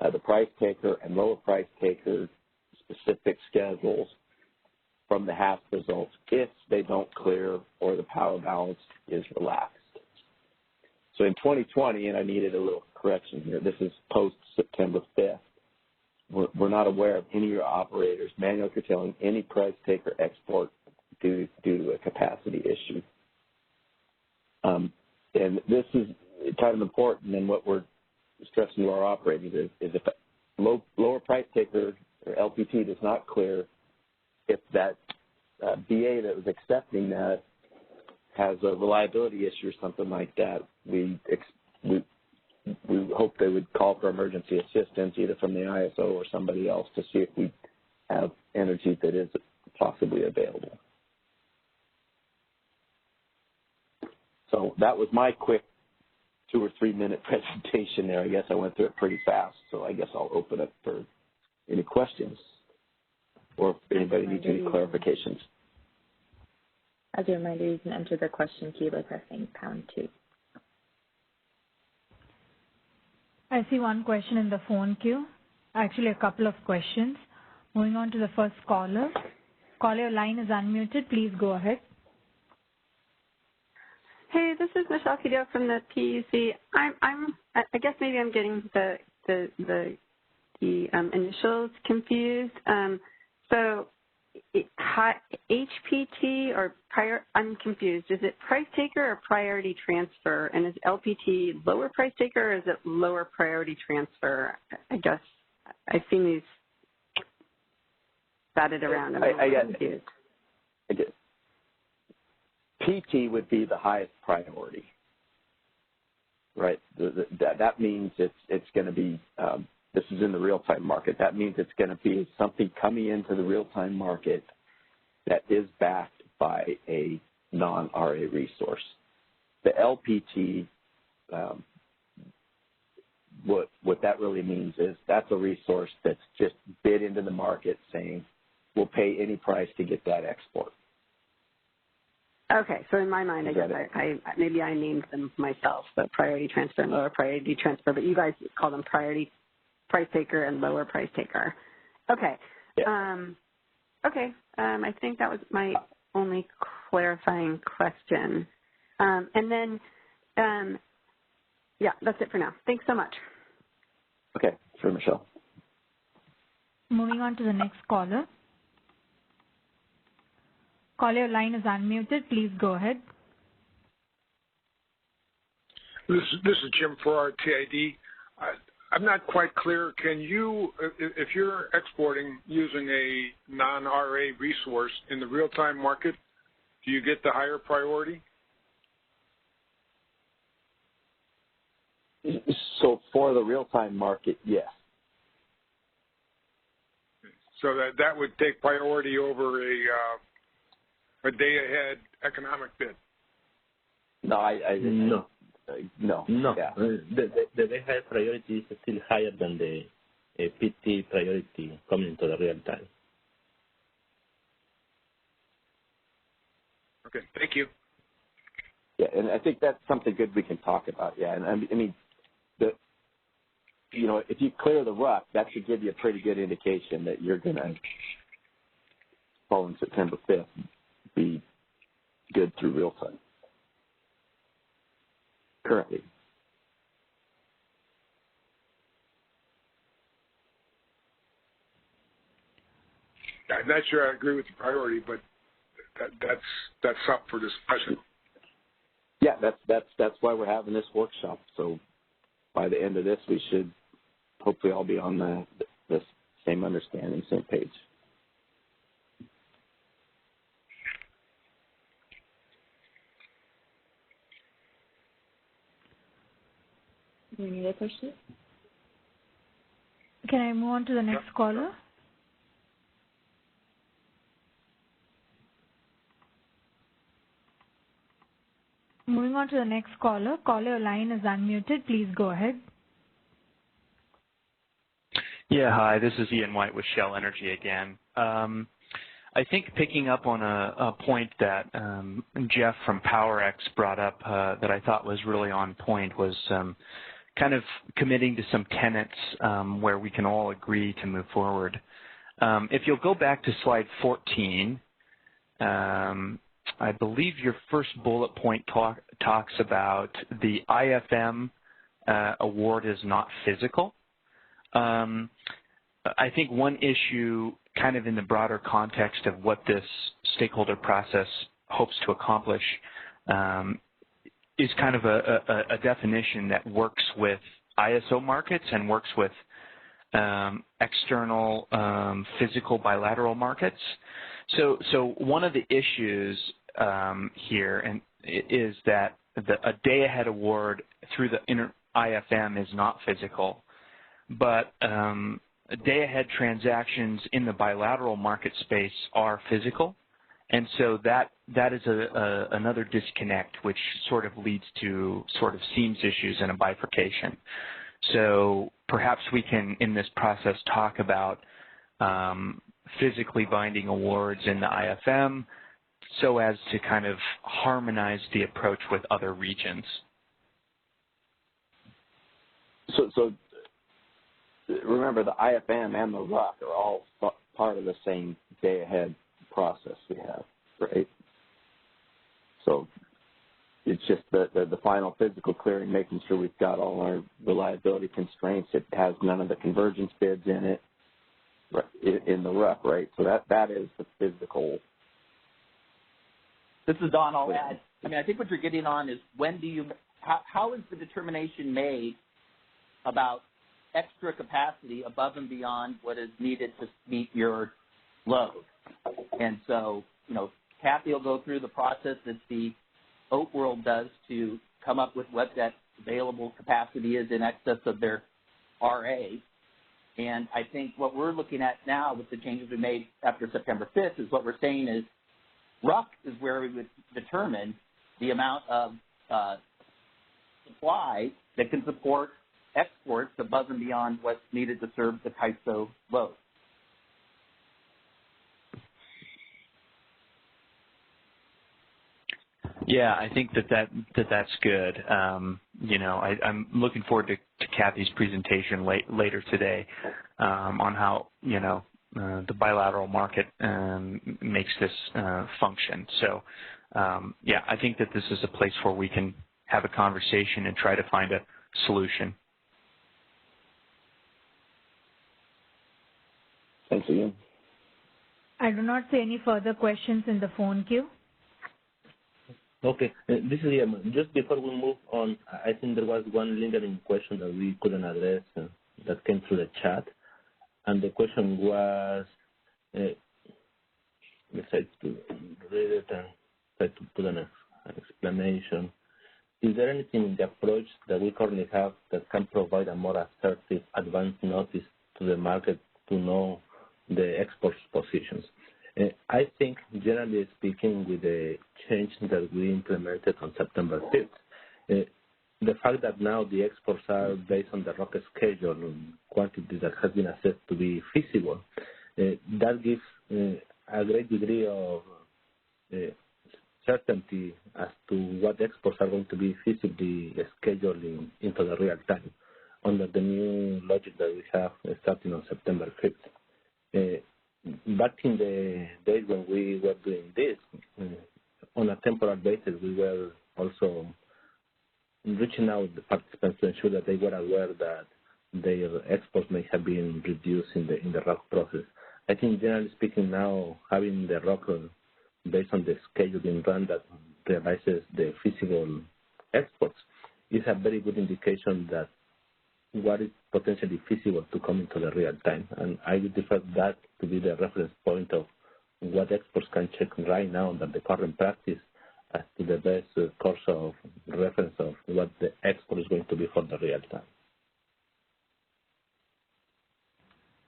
the price taker and lower price taker specific schedules from the HASP results if they don't clear or the power balance is relaxed. So in 2020, and I needed a little correction here, this is post September 5th, we're not aware of any of your operators manually curtailing any price taker export due to a capacity issue. And this is kind of important, and what we're stressing to our operators is if a lower price taker or LPT does not clear, if that BA that was accepting that has a reliability issue or something like that, we hope they would call for emergency assistance either from the ISO or somebody else to see if we have energy that is possibly available. So that was my quick 2 or 3 minute presentation there. I guess I went through it pretty fast, so I guess I'll open it for any questions or if anybody needs any clarifications. As a reminder, you can enter the question queue by pressing #2. I see one question in the phone queue. Actually, a couple of questions. Moving on to the first caller. Caller, your line is unmuted. Please go ahead. Hey, this is Michelle Kido from the PUC. I guess maybe I'm getting the initials confused. So HPT or I'm confused. Is it price taker or priority transfer? And is LPT lower price taker or is it lower priority transfer? I guess I've seen these batted around. I get it. PT would be the highest priority, right? That means it's going to be, this is in the real-time market, that means it's going to be something coming into the real-time market that is backed by a non-RA resource. The LPT, what that really means is that's a resource that's just bid into the market saying, we'll pay any price to get that export. Okay, so in my mind, I guess maybe I named them myself, but priority transfer and lower priority transfer, but you guys call them priority price taker and lower price taker. Okay. Yeah. I think that was my only clarifying question. And then, yeah, that's it for now. Thanks so much. Okay, sure, Michelle. Moving on to the next caller. Caller, your line is unmuted. Please go ahead. This is Jim Farrar, TID. I'm not quite clear. Can you, if you're exporting using a non-RA resource in the real-time market, do you get the higher priority? So for the real-time market, yes. So that would take priority over a day-ahead economic bid? No, No. Yeah. The day-ahead priority is still higher than the PT priority coming into the real time. Okay, thank you. Yeah, and I think that's something good we can talk about. Yeah, and I mean, if you clear the RUC, that should give you a pretty good indication that you're going to, following September 5th, be good through real time. currently. I'm not sure I agree with the priority, but that's up for discussion. Yeah, that's why we're having this workshop. So by the end of this, we should hopefully all be on the same understanding, same page. Any other questions? Can I move on to the next caller? Moving on to the next caller. Caller, your line is unmuted. Please go ahead. Yeah, hi, this is Ian White with Shell Energy again. I think picking up on a point that Jeff from PowerX brought up that I thought was really on point was kind of committing to some tenets where we can all agree to move forward. If you'll go back to slide 14, I believe your first bullet point talks about the IFM award is not physical. I think one issue kind of in the broader context of what this stakeholder process hopes to accomplish is kind of a definition that works with ISO markets and works with external physical bilateral markets. So one of the issues here is that a day-ahead award through the IFM is not physical, but day-ahead transactions in the bilateral market space are physical, and so that is another disconnect, which sort of leads to sort of seams issues and a bifurcation. So perhaps we can, in this process, talk about physically binding awards in the IFM so as to kind of harmonize the approach with other regions. So remember, the IFM and the RUC are all part of the same day-ahead process we have, right? So it's just the final physical clearing, making sure we've got all our reliability constraints. It has none of the convergence bids in it, right, in the RUC, right? So that is the physical. This is Don. I'll add. I mean, I think what you're getting on is how is the determination made about extra capacity above and beyond what is needed to meet your load? And so, Kathy will go through the process that the Oat World does to come up with what that available capacity is in excess of their RA. And I think what we're looking at now with the changes we made after September 5th is what we're saying is RUC is where we would determine the amount of supply that can support exports above and beyond what's needed to serve the CAISO load. Yeah, I think that's good. I'm looking forward to Kathy's presentation later today on how the bilateral market makes this function. So yeah, I think that this is a place where we can have a conversation and try to find a solution. Thanks again. I do not see any further questions in the phone queue. Okay, this is Ian. Just before we move on, I think there was one lingering question that we couldn't address that came through the chat. And the question was, let's try to read it and try to put an explanation. Is there anything in the approach that we currently have that can provide a more assertive advance notice to the market to know the export positions? I think, generally speaking, with the change that we implemented on September 5th, the fact that now the exports are based on the RUC schedule and quantity that has been assessed to be feasible, that gives a great degree of certainty as to what exports are going to be feasibly scheduled into the real time under the new logic that we have starting on September 5th. Back in the days when we were doing this, on a temporal basis, we were also reaching out to the participants to ensure that they were aware that their exports may have been reduced in the rock process. I think generally speaking now, having the rock based on the schedule being run that realizes the physical exports is a very good indication that what is potentially feasible to come into the real time. And I would prefer that to be the reference point of what experts can check right now under the current practice as to the best course of reference of what the export is going to be for the real time.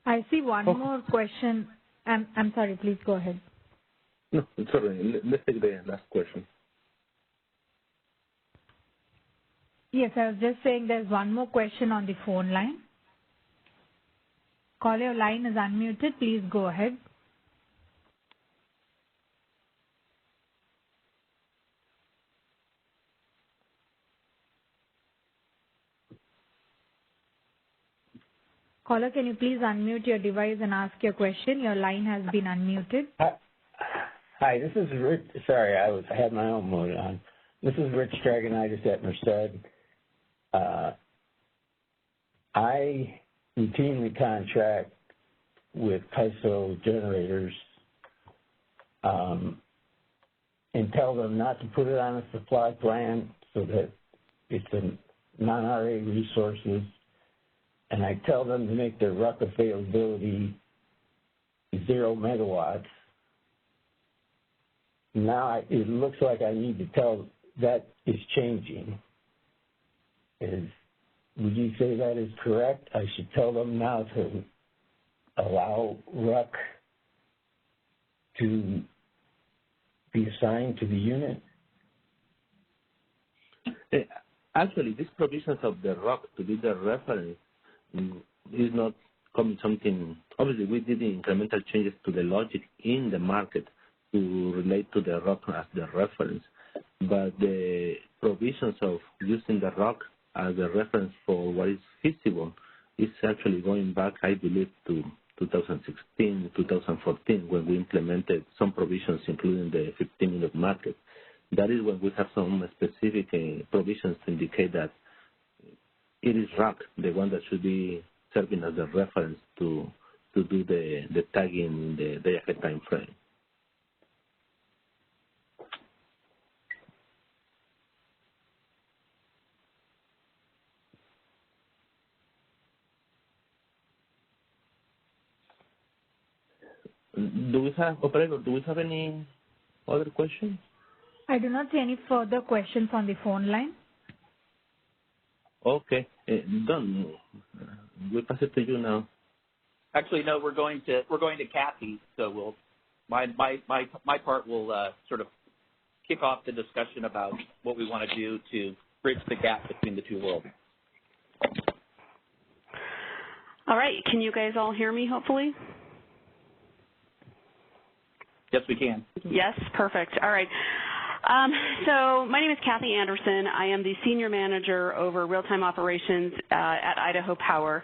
I see one more question. I'm sorry, please go ahead. No, sorry, let's take the last question. Yes, I was just saying there's one more question on the phone line. Caller, your line is unmuted. Please go ahead. Caller, can you please unmute your device and ask your question? Your line has been unmuted. Hi, this is Rich. Sorry, I had my own mode on. This is Rich Dragonitis at Merced. I routinely contract with CAISO generators and tell them not to put it on a supply plan so that it's a non-RA resources, and I tell them to make their RUC availability 0 megawatts. Now it looks like I need to tell that is changing. Would you say that is correct? I should tell them now to allow RUC to be assigned to the unit? Actually, these provisions of the RUC to be the reference is not coming something. Obviously, we did the incremental changes to the logic in the market to relate to the RUC as the reference. But the provisions of using the RUC as a reference for what is feasible is actually going back, I believe, to 2016, 2014, when we implemented some provisions, including the 15-minute market. That is when we have some specific provisions to indicate that it is RUC, the one that should be serving as a reference to do the tagging in the day-ahead time frame. Operator, do we have any other questions? I do not see any further questions on the phone line. Okay, Don, we'll pass it to you now. Actually, no, we're going to Kathy. So my part will sort of kick off the discussion about what we want to do to bridge the gap between the two worlds. All right, can you guys all hear me? Hopefully. Yes, we can. Yes, perfect. All right. So my name is Kathy Anderson. I am the Senior Manager over Real-Time Operations at Idaho Power.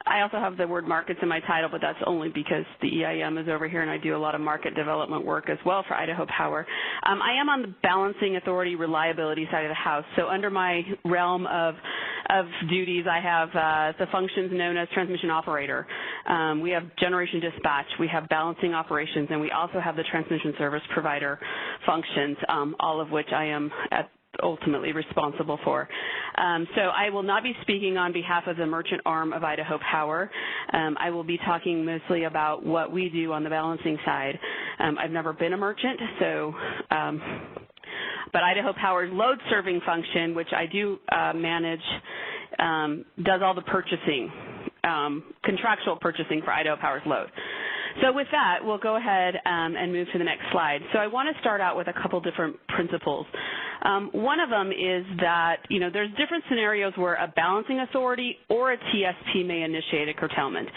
I also have the word markets in my title, but that's only because the EIM is over here and I do a lot of market development work as well for Idaho Power. I am on the balancing authority reliability side of the house. So under my realm of duties, I have the functions known as transmission operator. We have generation dispatch, we have balancing operations, and we also have the transmission service provider functions, all of which I am ultimately responsible for. So I will not be speaking on behalf of the merchant arm of Idaho Power. I will be talking mostly about what we do on the balancing side. I've never been a merchant, so but Idaho Power's load serving function, which I do manage, does all the purchasing, contractual purchasing for Idaho Power's load. So with that, we'll go ahead and move to the next slide. So I want to start out with a couple different principles. One of them is that, there's different scenarios where a balancing authority or a TSP may initiate a curtailment.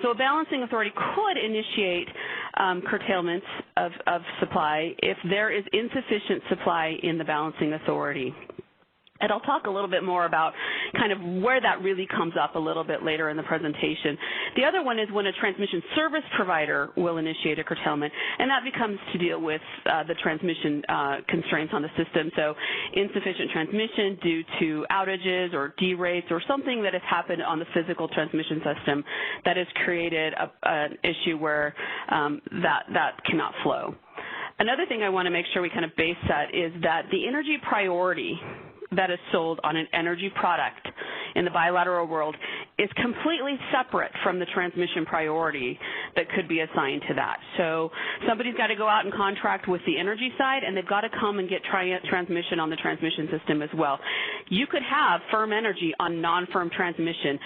So a balancing authority could initiate curtailments of supply if there is insufficient supply in the balancing authority. And I'll talk a little bit more about kind of where that really comes up a little bit later in the presentation. The other one is when a transmission service provider will initiate a curtailment, and that becomes to deal with the transmission constraints on the system. So insufficient transmission due to outages or derates or something that has happened on the physical transmission system that has created an issue where that cannot flow. Another thing I want to make sure we kind of base set is that the energy priority that is sold on an energy product in the bilateral world is completely separate from the transmission priority that could be assigned to that. So somebody's got to go out and contract with the energy side, and they've got to come and get transmission on the transmission system as well. You could have firm energy on non-firm transmission,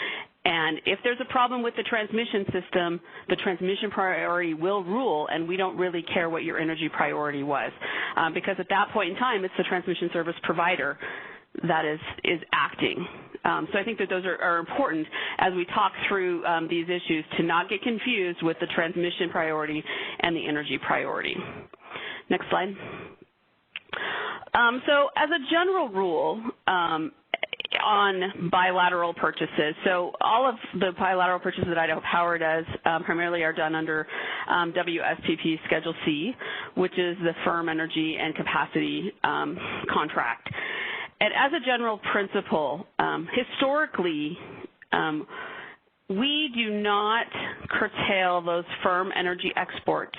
and if there's a problem with the transmission system, the transmission priority will rule, and we don't really care what your energy priority was, because at that point in time, it's the transmission service provider that is acting. So I think that those are important as we talk through these issues to not get confused with the transmission priority and the energy priority. Next slide. So as a general rule, on bilateral purchases. So all of the bilateral purchases that Idaho Power does primarily are done under WSPP Schedule C, which is the firm energy and capacity contract. And as a general principle, historically, we do not curtail those firm energy exports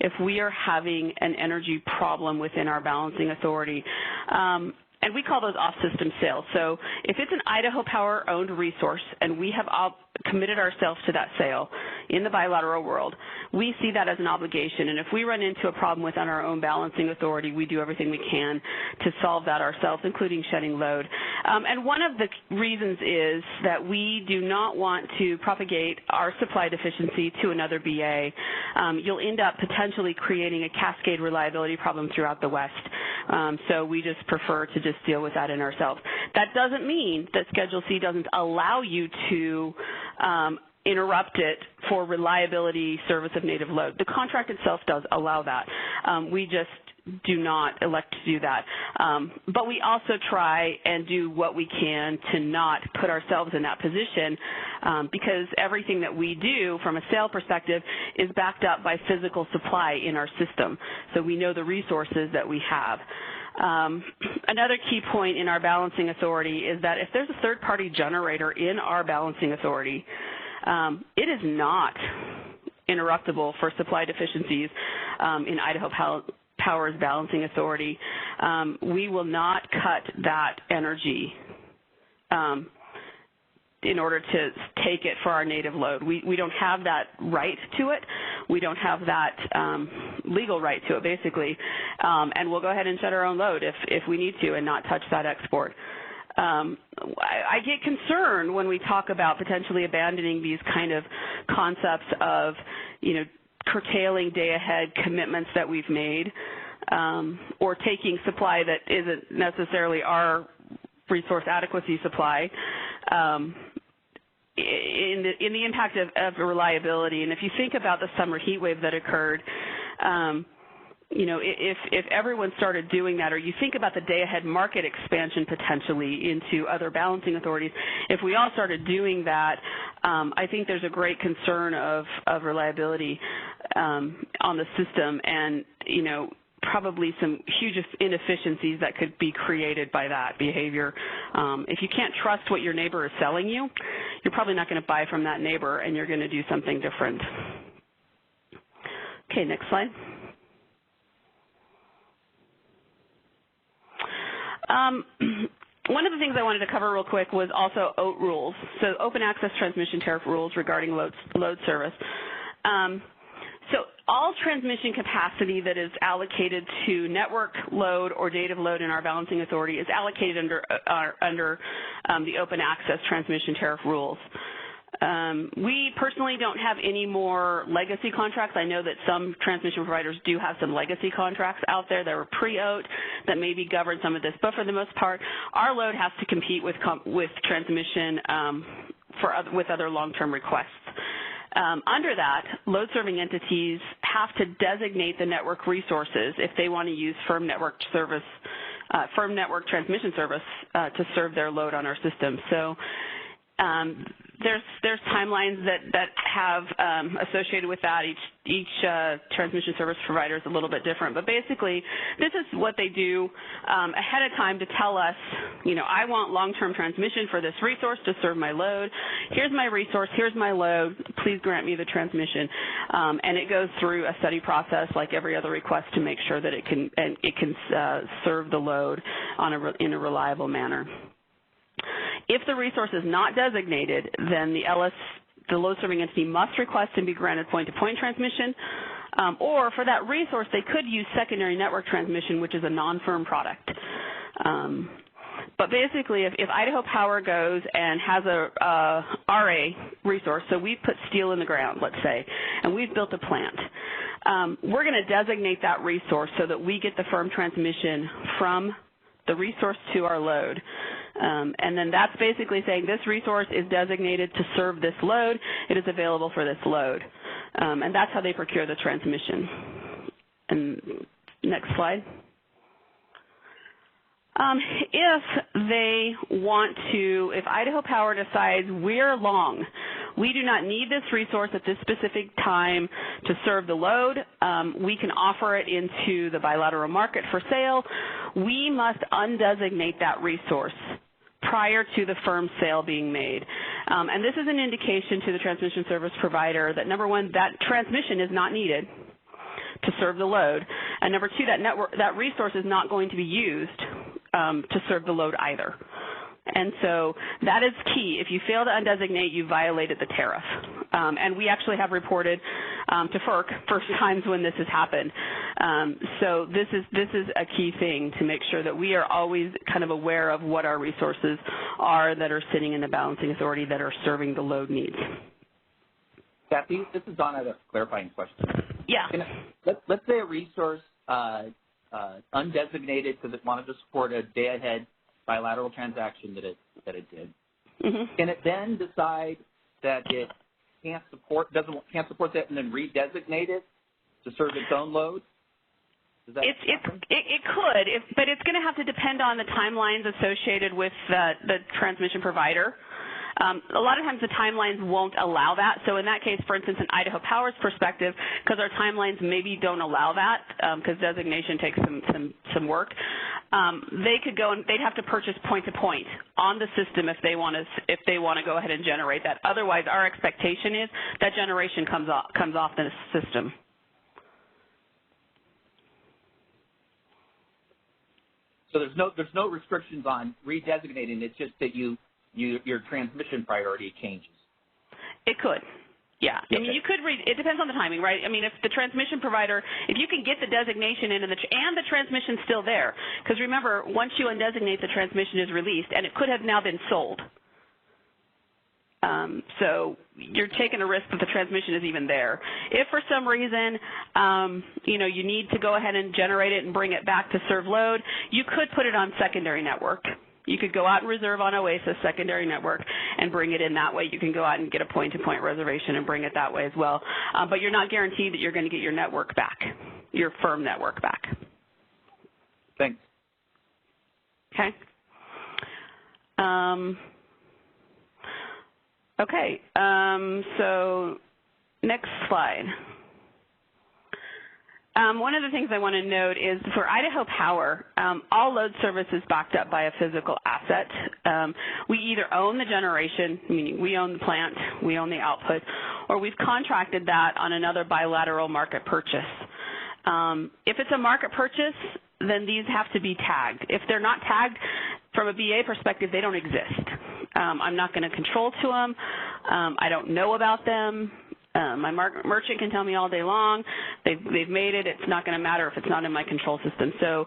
if we are having an energy problem within our balancing authority. And we call those off-system sales. So if it's an Idaho Power-owned resource and we have committed ourselves to that sale in the bilateral world, we see that as an obligation. And if we run into a problem within our own balancing authority, we do everything we can to solve that ourselves, including shedding load. And one of the reasons is that we do not want to propagate our supply deficiency to another BA. You'll end up potentially creating a cascade reliability problem throughout the West. So we just prefer to just deal with that in ourselves. That doesn't mean that Schedule C doesn't allow you to interrupt it for reliability service of native load. The contract itself does allow that. We just do not elect to do that. But we also try and do what we can to not put ourselves in that position because everything that we do from a sale perspective is backed up by physical supply in our system. So we know the resources that we have. Another key point in our balancing authority is that if there's a third-party generator in our balancing authority, it is not interruptible for supply deficiencies in Idaho Power's balancing authority. We will not cut that energy in order to take it for our native load. We don't have that right to it. We don't have that legal right to it, basically. And we'll go ahead and shut our own load if we need to and not touch that export. I get concerned when we talk about potentially abandoning these kind of concepts of, curtailing day-ahead commitments that we've made, or taking supply that isn't necessarily our resource adequacy supply, in the impact of reliability. And if you think about the summer heat wave that occurred, if everyone started doing that, or you think about the day-ahead market expansion potentially into other balancing authorities, if we all started doing that, I think there's a great concern of reliability on the system, and probably some huge inefficiencies that could be created by that behavior. If you can't trust what your neighbor is selling you, you're probably not going to buy from that neighbor, and you're going to do something different. Okay, next slide. One of the things I wanted to cover real quick was also OAT rules, so open access transmission tariff rules regarding load service. So all transmission capacity that is allocated to network load or native load in our balancing authority is allocated under the open access transmission tariff rules. We personally don't have any more legacy contracts. I know that some transmission providers do have some legacy contracts out there that were pre-OAT that maybe govern some of this, but for the most part, our load has to compete with transmission with other long-term requests. Under that, load-serving entities have to designate the network resources if they want to use firm network service firm network transmission service to serve their load on our system. So there's timelines that have associated with that. Each transmission service provider is a little bit different, but basically this is what they do ahead of time to tell us, I want long-term transmission for this resource to serve my load. Here's my resource, here's my load, please grant me the transmission. And it goes through a study process like every other request to make sure that it can serve the load in a reliable manner. If the resource is not designated, then the load-serving entity must request and be granted point-to-point transmission, or for that resource, they could use secondary network transmission, which is a non-firm product. But basically, if Idaho Power goes and has a RA resource, so we've put steel in the ground, let's say, and we've built a plant, we're going to designate that resource so that we get the firm transmission from the resource to our load. And then that's basically saying this resource is designated to serve this load. It is available for this load. And that's how they procure the transmission. And next slide. If Idaho Power decides we're long, we do not need this resource at this specific time to serve the load, we can offer it into the bilateral market for sale. We must undesignate that resource prior to the firm sale being made. And this is an indication to the transmission service provider that, number one, that transmission is not needed to serve the load, and number two, that resource is not going to be used to serve the load either. And so that is key. If you fail to undesignate, you violated the tariff. And we actually have reported to FERC first times when this has happened. So this is a key thing to make sure that we are always kind of aware of what our resources are that are sitting in the balancing authority that are serving the load needs. Kathy, this is Don. I have a clarifying question. Yeah. Let's say a resource undesignated because it wanted to support a day-ahead bilateral transaction that it did. Mm-hmm. Can it then decide that it can't support that and then redesignate it to serve its own load? It could, but it's going to have to depend on the timelines associated with the transmission provider. A lot of times the timelines won't allow that. So in that case, for instance, in Idaho Power's perspective, because our timelines maybe don't allow that, because designation takes some work, they could go and they'd have to purchase point-to-point on the system if they want to go ahead and generate that. Otherwise, our expectation is that generation comes off the system. So there's no restrictions on redesignating. It's just that your transmission priority changes. It could. Yeah. Okay. I mean, you could it depends on the timing, right? I mean, if the transmission provider, if you can get the designation in and the transmission's still there, because remember, once you undesignate, the transmission is released, and it could have now been sold. So you're taking a risk that the transmission is even there. If for some reason, you need to go ahead and generate it and bring it back to serve load, you could put it on secondary network. You could go out and reserve on OASIS secondary network and bring it in that way. You can go out and get a point-to-point reservation and bring it that way as well. But you're not guaranteed that you're going to get your network back, your firm network back. Thanks. Okay. So next slide. One of the things I want to note is for Idaho Power, all load service is backed up by a physical asset. We either own the generation, meaning we own the plant, we own the output, or we've contracted that on another bilateral market purchase. If it's a market purchase, then these have to be tagged. If they're not tagged, from a BA perspective, they don't exist. I'm not going to control to them. I don't know about them. My merchant can tell me all day long, they've made it, it's not going to matter if it's not in my control system. So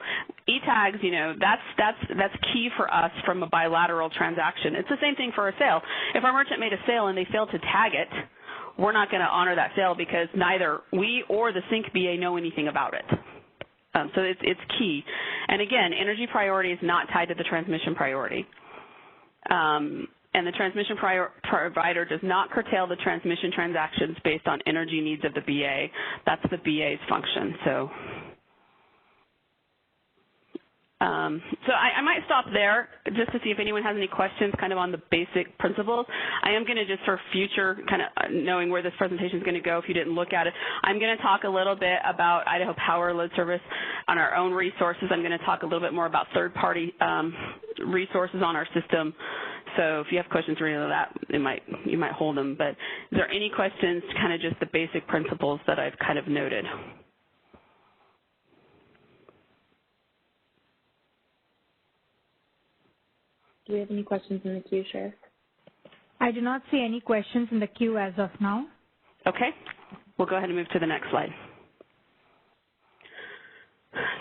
e-tags, that's key for us from a bilateral transaction. It's the same thing for a sale. If our merchant made a sale and they failed to tag it, we're not going to honor that sale because neither we or the sync BA know anything about it. So it's key. And again, energy priority is not tied to the transmission priority. And the transmission provider does not curtail the transmission transactions based on energy needs of the BA. That's the BA's function. So So I might stop there just to see if anyone has any questions kind of on the basic principles. I am going to just for future kind of knowing where this presentation is going to go if you didn't look at it, I'm going to talk a little bit about Idaho Power Load Service on our own resources. I'm going to talk a little bit more about third-party resources on our system. So if you have questions related to that, you might hold them. But is there any questions, kind of just the basic principles that I've kind of noted? Do we have any questions in the queue, Sheriff? I do not see any questions in the queue as of now. Okay. We'll go ahead and move to the next slide.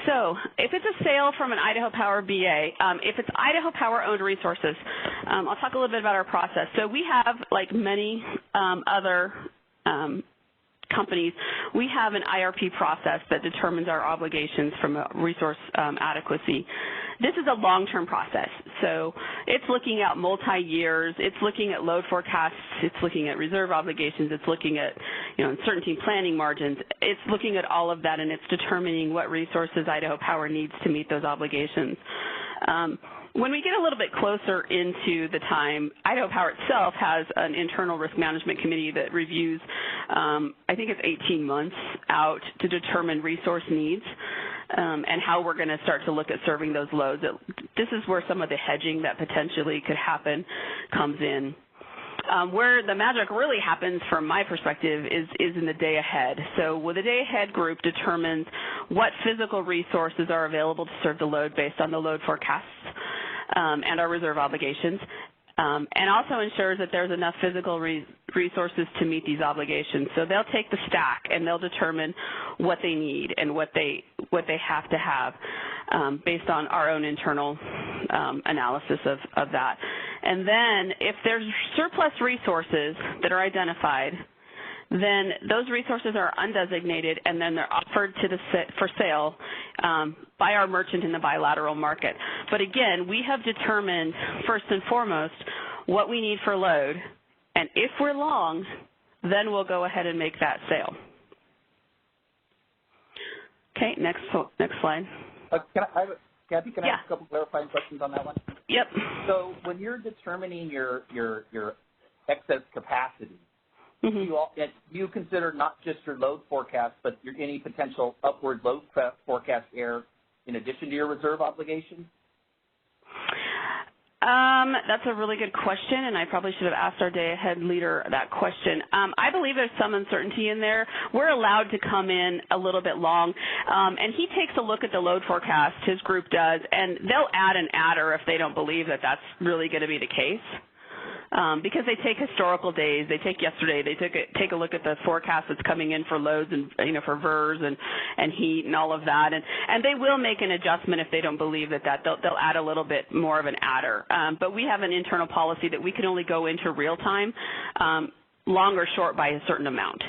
So if it's a sale from an Idaho Power BA, if it's Idaho Power-owned resources, I'll talk a little bit about our process. So we have, like many other companies, we have an IRP process that determines our obligations from a resource adequacy. This is a long-term process. So it's looking at multi-years, it's looking at load forecasts, it's looking at reserve obligations, it's looking at uncertainty planning margins. It's looking at all of that, and it's determining what resources Idaho Power needs to meet those obligations. When we get a little bit closer into the time, Idaho Power itself has an internal risk management committee that reviews, I think it's 18 months out to determine resource needs and how we're going to start to look at serving those loads. This is where some of the hedging that potentially could happen comes in. Where the magic really happens from my perspective is in the day ahead. So the day ahead group determines what physical resources are available to serve the load based on the load forecasts and our reserve obligations, and also ensures that there's enough physical resources to meet these obligations. So they'll take the stack and they'll determine what they need and what they have to have based on our own internal analysis of that. And then if there's surplus resources that are identified, then those resources are undesignated and then they're offered for sale by our merchant in the bilateral market. But again, we have determined first and foremost what we need for load, and if we're long, then we'll go ahead and make that sale. Okay, next slide. Kathy, can I ask a couple clarifying questions on that one? Yep. So when you're determining your excess capacity, you consider not just your load forecast, but any potential upward load forecast error in addition to your reserve obligations? That's a really good question, and I probably should have asked our day-ahead leader that question. I believe there's some uncertainty in there. We're allowed to come in a little bit long, and he takes a look at the load forecast, his group does, and they'll add an adder if they don't believe that that's really going to be the case. Because they take historical days, they take yesterday, they take a look at the forecast that's coming in for loads and for VERS and heat and all of that, and they will make an adjustment if they don't believe that they'll add a little bit more of an adder. But we have an internal policy that we can only go into real time, long or short by a certain amount.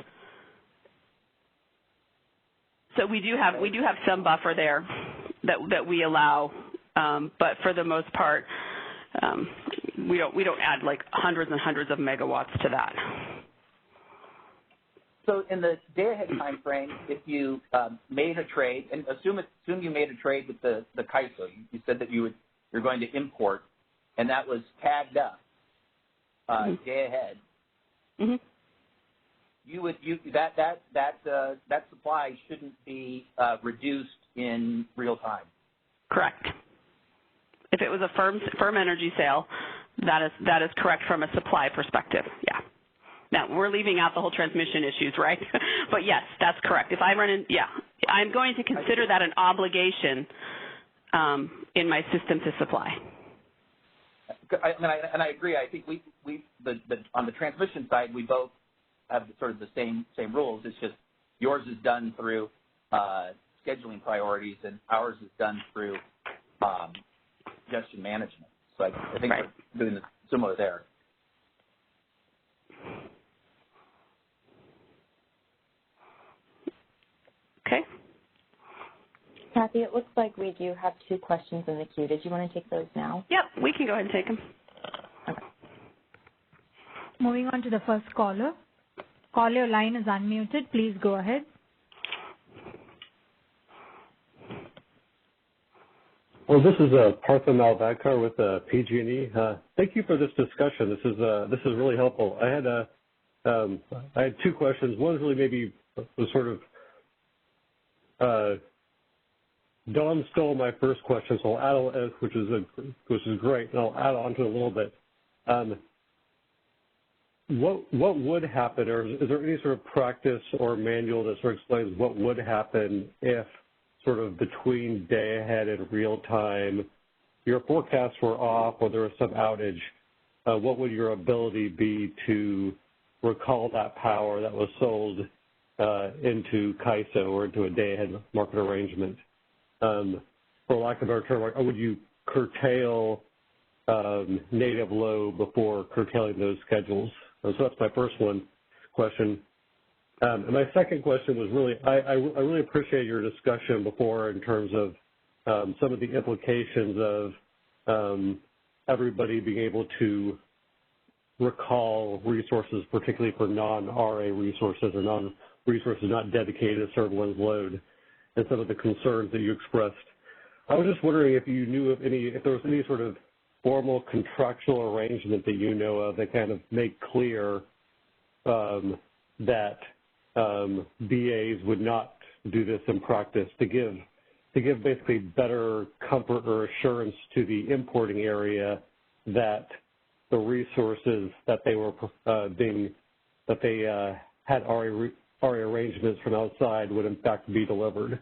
So we do have some buffer there that we allow, but for the most part. We don't add like hundreds and hundreds of megawatts to that. So in the day-ahead time frame, if you made a trade, and assume you made a trade with the CAISO, you said that you're going to import, and that was tagged up day ahead. Mm-hmm. That supply shouldn't be reduced in real time. Correct. If it was a firm energy sale, that is correct from a supply perspective. Yeah. Now we're leaving out the whole transmission issues, right? But yes, that's correct. If I run in, I'm going to consider that an obligation in my system to supply. And I agree. I think on the transmission side, we both have sort of the same rules. It's just yours is done through scheduling priorities, and ours is done through congestion management. So I think we're doing similar there. Okay. Kathy, it looks like we do have 2 questions in the queue. Did you want to take those now? Yep, we can go ahead and take them. Okay. Moving on to the first caller. Caller, your line is unmuted. Please go ahead. Well, this is Partha Malvadkar with PG&E. Thank you for this discussion. This is really helpful. I had two questions. One is really maybe was sort of Dawn stole my first question, so I'll add, which is great, and I'll add on to it a little bit. What would happen, or is there any sort of practice or manual that sort of explains what would happen if sort of between day ahead and real time, your forecasts were off or there was some outage? What would your ability be to recall that power that was sold into CAISO or into a day ahead market arrangement? For lack of a better term, would you curtail native load before curtailing those schedules? So that's my first question. And my second question was really, I really appreciate your discussion before in terms of some of the implications of everybody being able to recall resources, particularly for non-RA resources or non-resources not dedicated to serve one's load, and some of the concerns that you expressed. I was just wondering if you knew of if there was any sort of formal contractual arrangement that you know of that kind of make clear that BAs would not do this in practice, to give basically better comfort or assurance to the importing area that the resources that they were had RA arrangements from outside would in fact be delivered.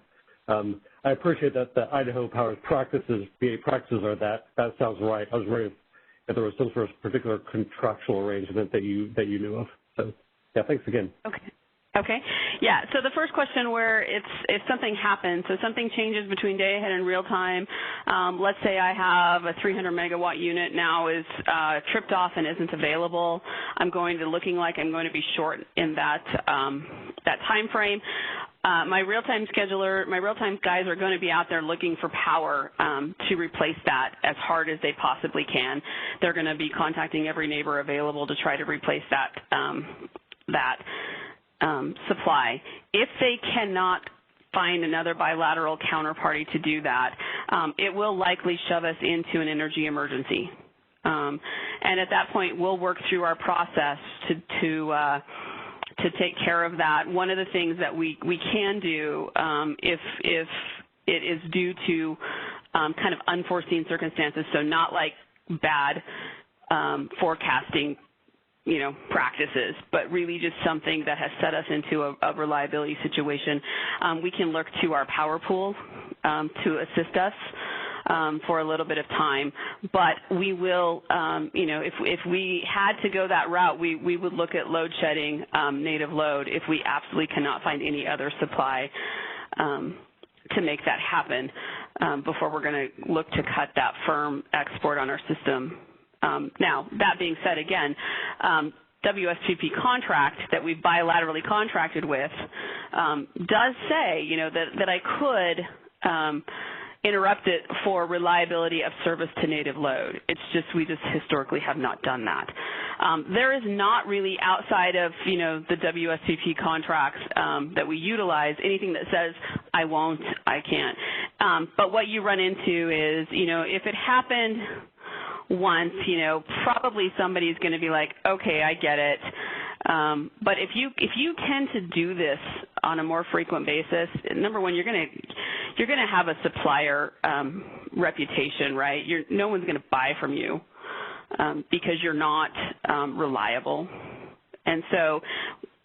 I appreciate that the Idaho Power's practices, BA practices are that sounds right. I was wondering if there was some sort of particular contractual arrangement that you knew of. So yeah, thanks again. Okay. Yeah. So the first question where if something happens, so something changes between day ahead and real time. Let's say I have a 300 megawatt unit now is tripped off and isn't available. I'm looking like I'm going to be short in that time frame. My real-time scheduler, my real-time guys are going to be out there looking for power to replace that as hard as they possibly can. They're going to be contacting every neighbor available to try to replace that supply. If they cannot find another bilateral counterparty to do that, it will likely shove us into an energy emergency. And at that point, we'll work through our process to take care of that. One of the things that we can do if it is due to kind of unforeseen circumstances, so not like bad forecasting practices, but really just something that has set us into a reliability situation, we can look to our power pool to assist us for a little bit of time. But we will, if we had to go that route, we would look at load shedding native load if we absolutely cannot find any other supply to make that happen before we're going to look to cut that firm export on our system. Now, that being said, again, WSPP contract that we've bilaterally contracted with does say, that I could interrupt it for reliability of service to native load. It's just we just historically have not done that. There is not really outside of the WSPP contracts that we utilize anything that says I won't, I can't. But what you run into is if it happened once, probably somebody's going to be like, okay, I get it. But if you tend to do this on a more frequent basis, number one, you're going to have a supplier reputation, right? No one's going to buy from you because you're not reliable, and so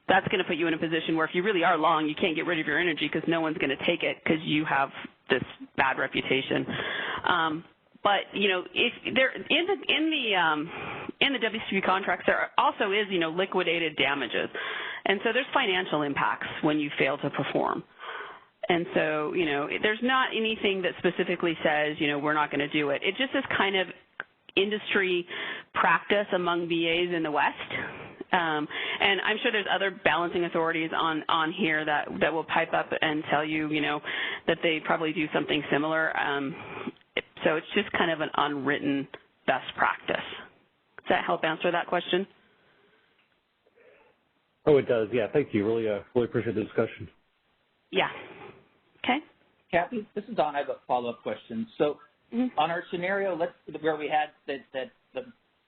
that's going to put you in a position where if you really are long, you can't get rid of your energy because no one's going to take it because you have this bad reputation. But if there in the WSPP contracts, there also is liquidated damages, and so there's financial impacts when you fail to perform. And so there's not anything that specifically says we're not going to do it. It just is kind of industry practice among BAs in the West. And I'm sure there's other balancing authorities on here that will pipe up and tell you that they probably do something similar. So it's just kind of an unwritten best practice. Does that help answer that question? Oh, it does. Yeah, thank you. Really appreciate the discussion. Yeah. Okay. Kathy, this is Don. I have a follow-up question. So On our scenario, where we had that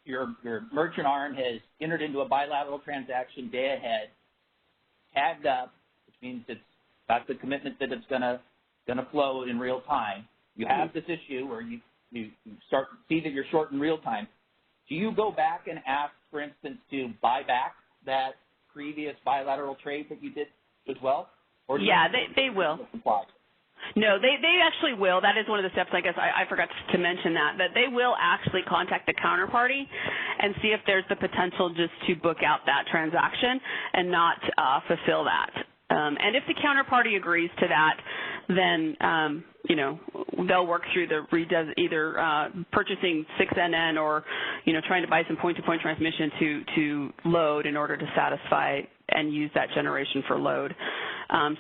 your merchant arm has entered into a bilateral transaction day ahead, tagged up, which means it's got the commitment that it's going to flow in real time. You have this issue where you start to see that you're short in real time. Do you go back and ask, for instance, to buy back that previous bilateral trade that you did as well? Or yeah, they will. No, they actually will. That is one of the steps, I guess I forgot to mention that they will actually contact the counterparty and see if there's the potential just to book out that transaction and not fulfill that. And if the counterparty agrees to that, then, they'll work through either purchasing 6NN or, trying to buy some point-to-point transmission to load in order to satisfy and use that generation for load.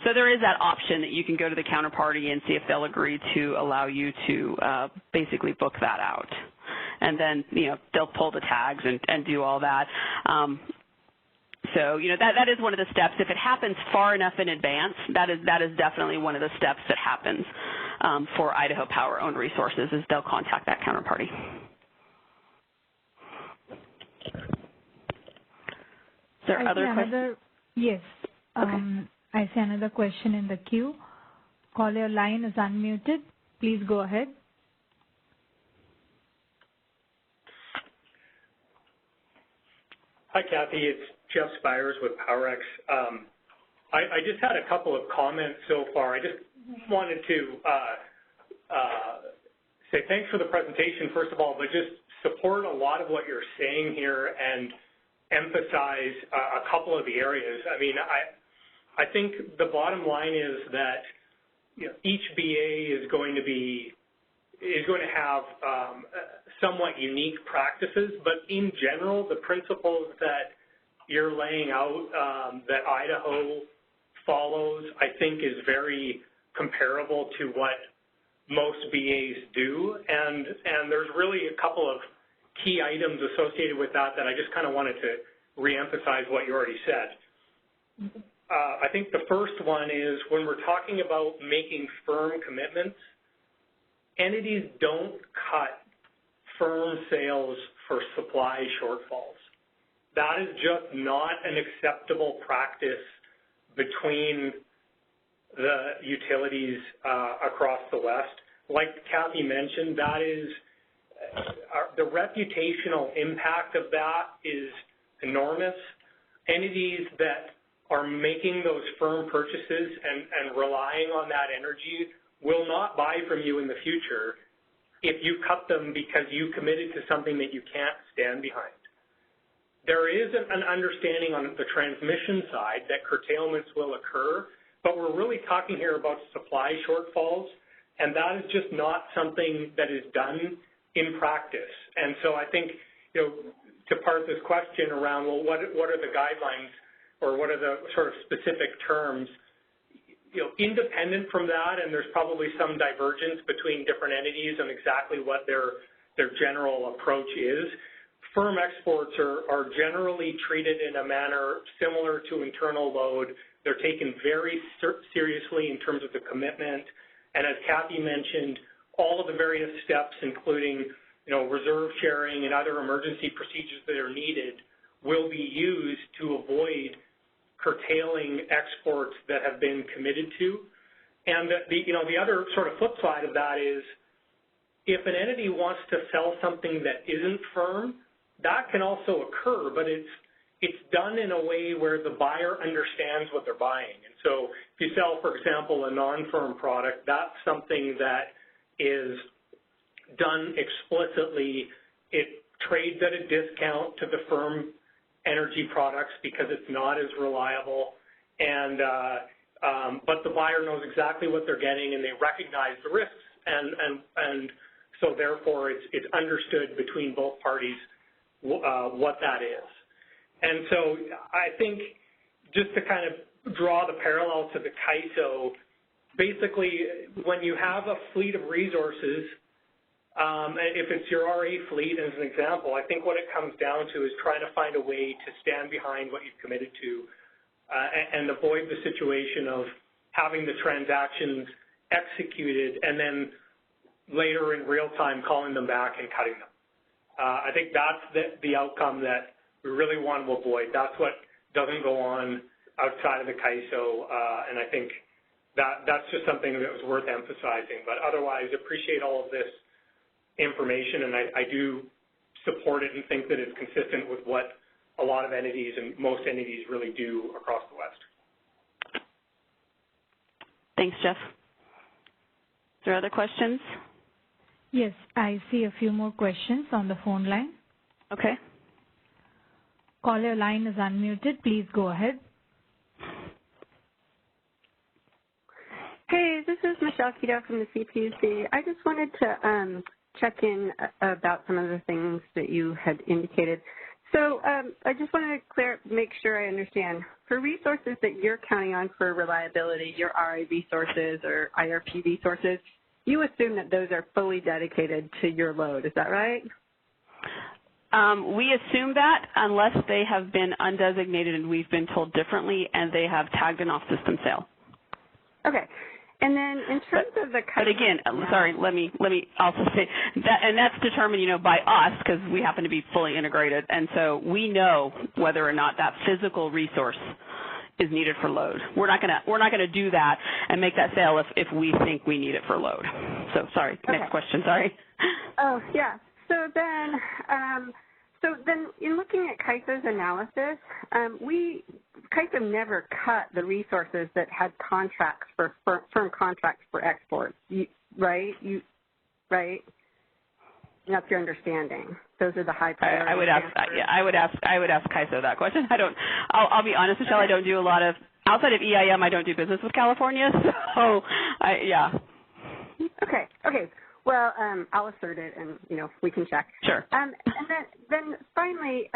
So there is that option that you can go to the counterparty and see if they'll agree to allow you to basically book that out. And then, they'll pull the tags and do all that. So, that is one of the steps. If it happens far enough in advance, that is definitely one of the steps that happens for Idaho Power owned resources is they'll contact that counterparty. Is there other questions? Yes. I see another question in the queue. Caller line is unmuted. Please go ahead. Hi, Kathy. It's Jeff Spires with PowerX. I just had a couple of comments so far. I just wanted to say thanks for the presentation, first of all, but just support a lot of what you're saying here and emphasize a couple of the areas. I mean, I think the bottom line is that each BA is going to have somewhat unique practices, but in general, the principles that you're laying out that Idaho follows, I think, is very comparable to what most BAs do, and there's really a couple of key items associated with that I just kind of wanted to reemphasize what you already said. I think the first one is when we're talking about making firm commitments, entities don't cut firm sales for supply shortfalls. That is just not an acceptable practice between the utilities across the West. Like Kathy mentioned, that is the reputational impact of that is enormous. Entities that are making those firm purchases and relying on that energy will not buy from you in the future if you cut them because you committed to something that you can't stand behind. There is an understanding on the transmission side that curtailments will occur, but we're really talking here about supply shortfalls, and that is just not something that is done in practice. And so I think, to part this question around, well, what are the guidelines or what are the sort of specific terms, independent from that, and there's probably some divergence between different entities and exactly what their general approach is. Firm exports are generally treated in a manner similar to internal load. They're taken very seriously in terms of the commitment, and as Kathy mentioned, all of the various steps, including reserve sharing and other emergency procedures that are needed, will be used to avoid curtailing exports that have been committed to. And the other sort of flip side of that is if an entity wants to sell something that isn't firm, that can also occur, but it's done in a way where the buyer understands what they're buying. And so if you sell, for example, a non-firm product, that's something that is done explicitly. It trades at a discount to the firm energy products because it's not as reliable, and but the buyer knows exactly what they're getting and they recognize the risks, and so therefore it's understood between both parties what that is. And so I think just to kind of draw the parallel to the CAISO, basically when you have a fleet of resources, if it's your RA fleet as an example, I think what it comes down to is trying to find a way to stand behind what you've committed to and avoid the situation of having the transactions executed and then, later in real time calling them back and cutting them. I think that's the outcome that we really want to avoid. That's what doesn't go on outside of the CAISO, and I think that's just something that was worth emphasizing. But otherwise, appreciate all of this information, and I do support it and think that it's consistent with what a lot of entities and most entities really do across the West. Thanks, Jeff. Is there other questions? Yes, I see a few more questions on the phone line. Okay. Caller line is unmuted. Please go ahead. Hey, this is Michelle Keto from the CPUC. I just wanted to check in about some of the things that you had indicated. So I just wanted to make sure I understand. For resources that you're counting on for reliability, your RA resources or IRP resources, you assume that those are fully dedicated to your load. Is that right? We assume that unless they have been undesignated and we've been told differently and they have tagged an off-system sale. Okay. And then in terms of the... But again, sorry, let me also say that, and that's determined, by us because we happen to be fully integrated, and so we know whether or not that physical resource is needed for load. We're not gonna do that and make that sale if we think we need it for load. So sorry, okay. Next question, sorry. Oh, yeah. So then in looking at CAISO's analysis, CAISO never cut the resources that had contracts for firm contracts for exports, right? Right? And that's your understanding. Those are the high priority. I would ask CAISO that question. I'll be honest, Michelle. I don't do a lot of outside of EIM. I don't do business with California. So yeah. Okay. Well, I'll assert it, and we can check. Sure. And then finally,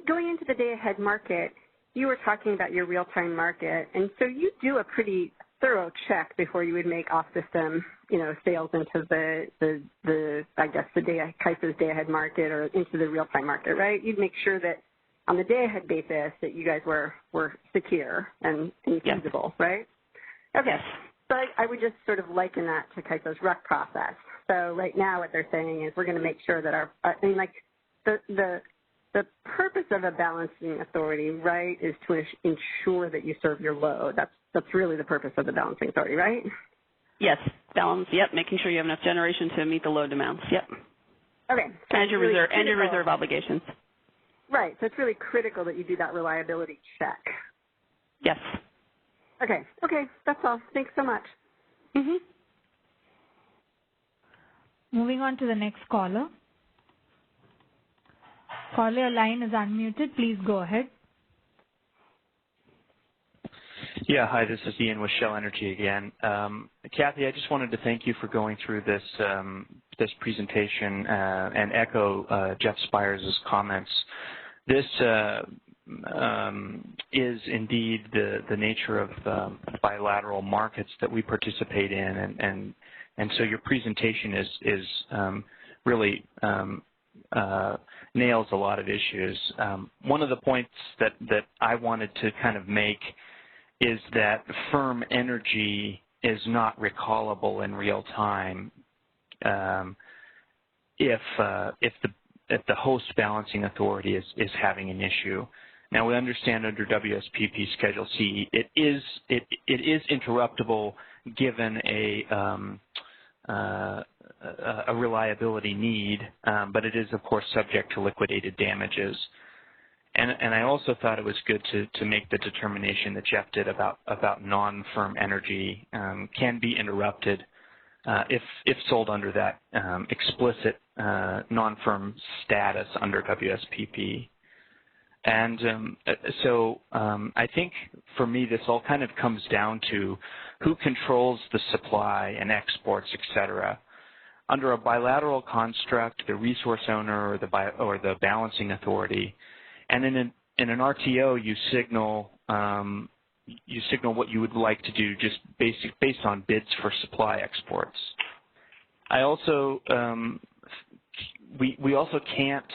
going into the day-ahead market, you were talking about your real-time market, and so you do a pretty thorough check before you would make off-system, sales into the CAISO's day-ahead market or into the real-time market, right? You'd make sure that on the day-ahead basis that you guys were secure and feasible, right? Okay. Yes. So I would just sort of liken that to CAISO's RUC process. So right now what they're saying is we're going to make sure that the purpose of a balancing authority, right, is to ensure that you serve your load. That's really the purpose of the balancing authority, right? Yes, balance. Yep, making sure you have enough generation to meet the load demands. Yep. Okay. So and your reserve obligations. Right. So it's really critical that you do that reliability check. Yes. Okay. That's all. Thanks so much. Mhm. Moving on to the next caller. Caller, your line is unmuted. Please go ahead. Yeah, hi, this is Ian with Shell Energy again. Kathy, I just wanted to thank you for going through this presentation and echo Jeff Spires' comments. This is indeed the nature of bilateral markets that we participate in, and so your presentation is really nails a lot of issues. One of the points that I wanted to kind of make is that firm energy is not recallable in real time if the host balancing authority is having an issue. Now we understand under WSPP Schedule C it is interruptible given a reliability need, but it is of course subject to liquidated damages. And I also thought it was good to make the determination that Jeff did about non-firm energy can be interrupted if sold under that explicit non-firm status under WSPP. And so I think for me this all kind of comes down to who controls the supply and exports, et cetera. Under a bilateral construct, the resource owner or the balancing authority, and in an RTO you signal what you would like to do just based on bids for supply exports. I also we also can't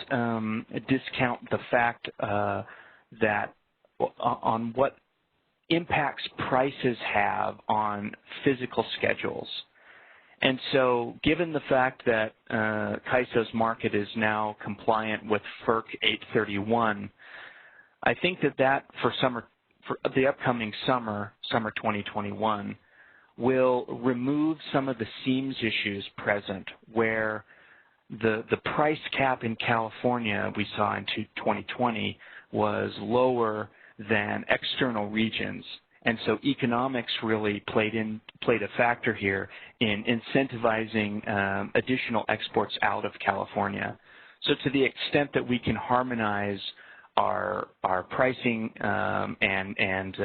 discount the fact that on what impacts prices have on physical schedules. And so given the fact that CAISO's market is now compliant with FERC 831, I think that for the upcoming summer 2021, will remove some of the seams issues present where the price cap in California we saw in 2020 was lower than external regions. And so economics really played a factor here in incentivizing additional exports out of California. So to the extent that we can harmonize our pricing and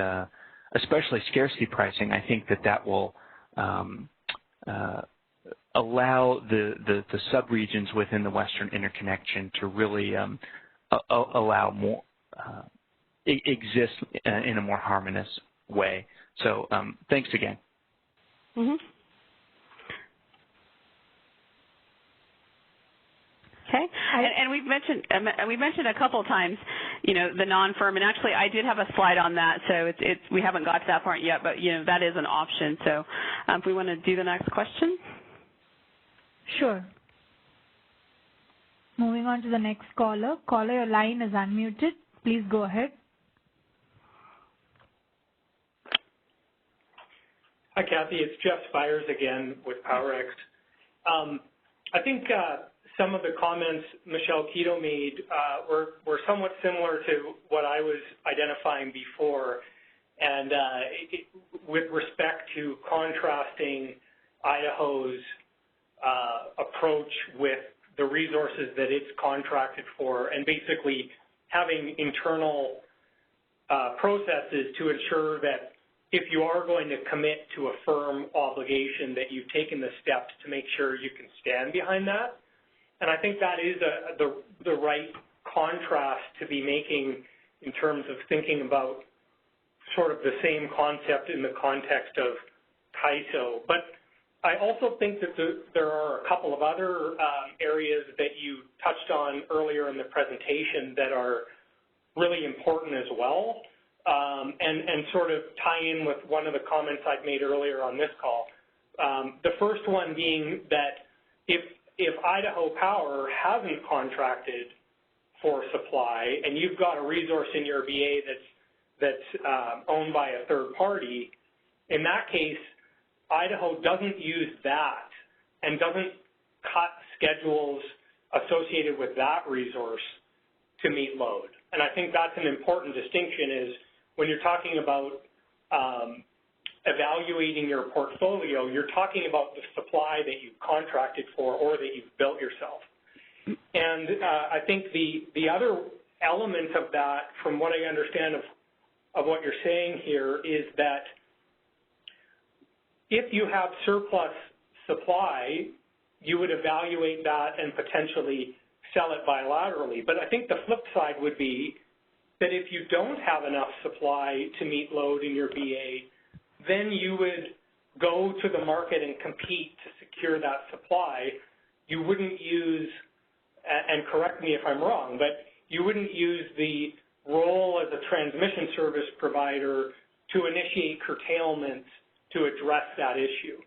especially scarcity pricing, I think that will allow the subregions within the Western Interconnection to really allow more exist in a more harmonious way. So thanks again. Mm-hmm. Okay, and we've mentioned a couple of times, the non-firm, and actually I did have a slide on that, so we haven't got to that part yet, but that is an option. So if we want to do the next question. Sure. Moving on to the next caller. Caller, your line is unmuted. Please go ahead. Hi, Kathy. It's Jeff Spires again with PowerX. I think some of the comments Michelle Quito made were somewhat similar to what I was identifying before, and with respect to contrasting Idaho's approach with the resources that it's contracted for, and basically having internal processes to ensure that if you are going to commit to a firm obligation, that you've taken the steps to make sure you can stand behind that. And I think that is the right contrast to be making in terms of thinking about sort of the same concept in the context of CAISO. But I also think that there are a couple of other areas that you touched on earlier in the presentation that are really important as well, and sort of tie in with one of the comments I've made earlier on this call. The first one being that if Idaho Power hasn't contracted for supply and you've got a resource in your VA that's owned by a third party, in that case, Idaho doesn't use that and doesn't cut schedules associated with that resource to meet load. And I think that's an important distinction, is when you're talking about evaluating your portfolio, you're talking about the supply that you've contracted for or that you've built yourself. And I think the other element of that, from what I understand of what you're saying here, is that if you have surplus supply, you would evaluate that and potentially sell it bilaterally. But I think the flip side would be that if you don't have enough supply to meet load in your VA, then you would go to the market and compete to secure that supply. You wouldn't use, and correct me if I'm wrong, but you wouldn't use the role as a transmission service provider to initiate curtailments to address that issue.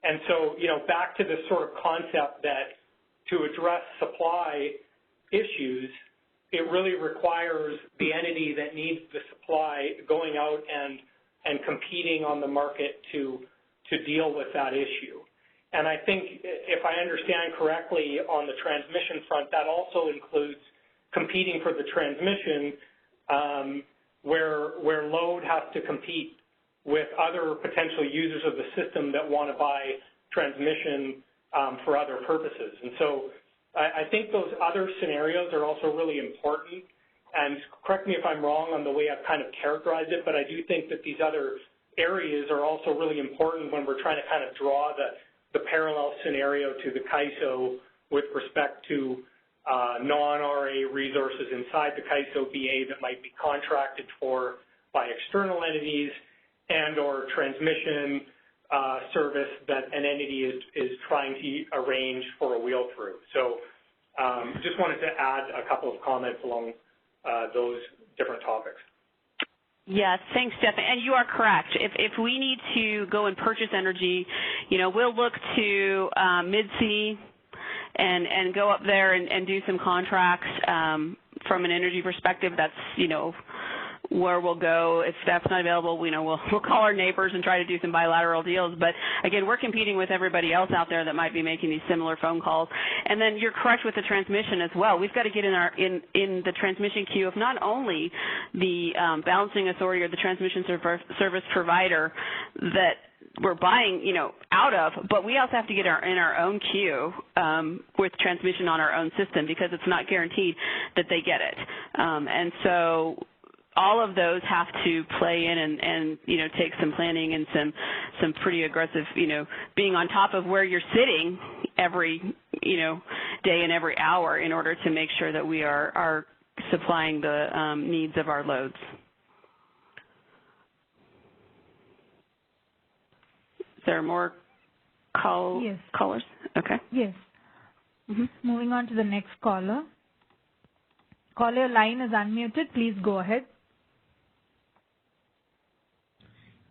And so, back to this sort of concept that to address supply issues, it really requires the entity that needs the supply going out and competing on the market to deal with that issue. And I think, if I understand correctly, on the transmission front, that also includes competing for the transmission where load has to compete with other potential users of the system that want to buy transmission for other purposes. And so I think those other scenarios are also really important. And correct me if I'm wrong on the way I've kind of characterized it, but I do think that these other areas are also really important when we're trying to kind of draw the parallel scenario to the CAISO with respect to non-RA resources inside the CAISO VA that might be contracted for by external entities, and or transmission service that an entity is trying to arrange for a wheel through. So just wanted to add a couple of comments along those different topics. Yes, thanks, Jeff. And you are correct. If we need to go and purchase energy, we'll look to Mid-C and go up there and do some contracts from an energy perspective. That's, where we'll go. If that's not available, we'll call our neighbors and try to do some bilateral deals. But again, we're competing with everybody else out there that might be making these similar phone calls. And then you're correct with the transmission as well. We've got to get in the transmission queue of not only the balancing authority or the transmission service provider that we're buying, out of, but we also have to get in our own queue with transmission on our own system, because it's not guaranteed that they get it. And so all of those have to play in and take some planning and some pretty aggressive, being on top of where you're sitting every, day and every hour in order to make sure that we are supplying the needs of our loads. Is there more Yes. callers? Okay. Yes. Moving on to the next caller. Caller, your line is unmuted. Please go ahead.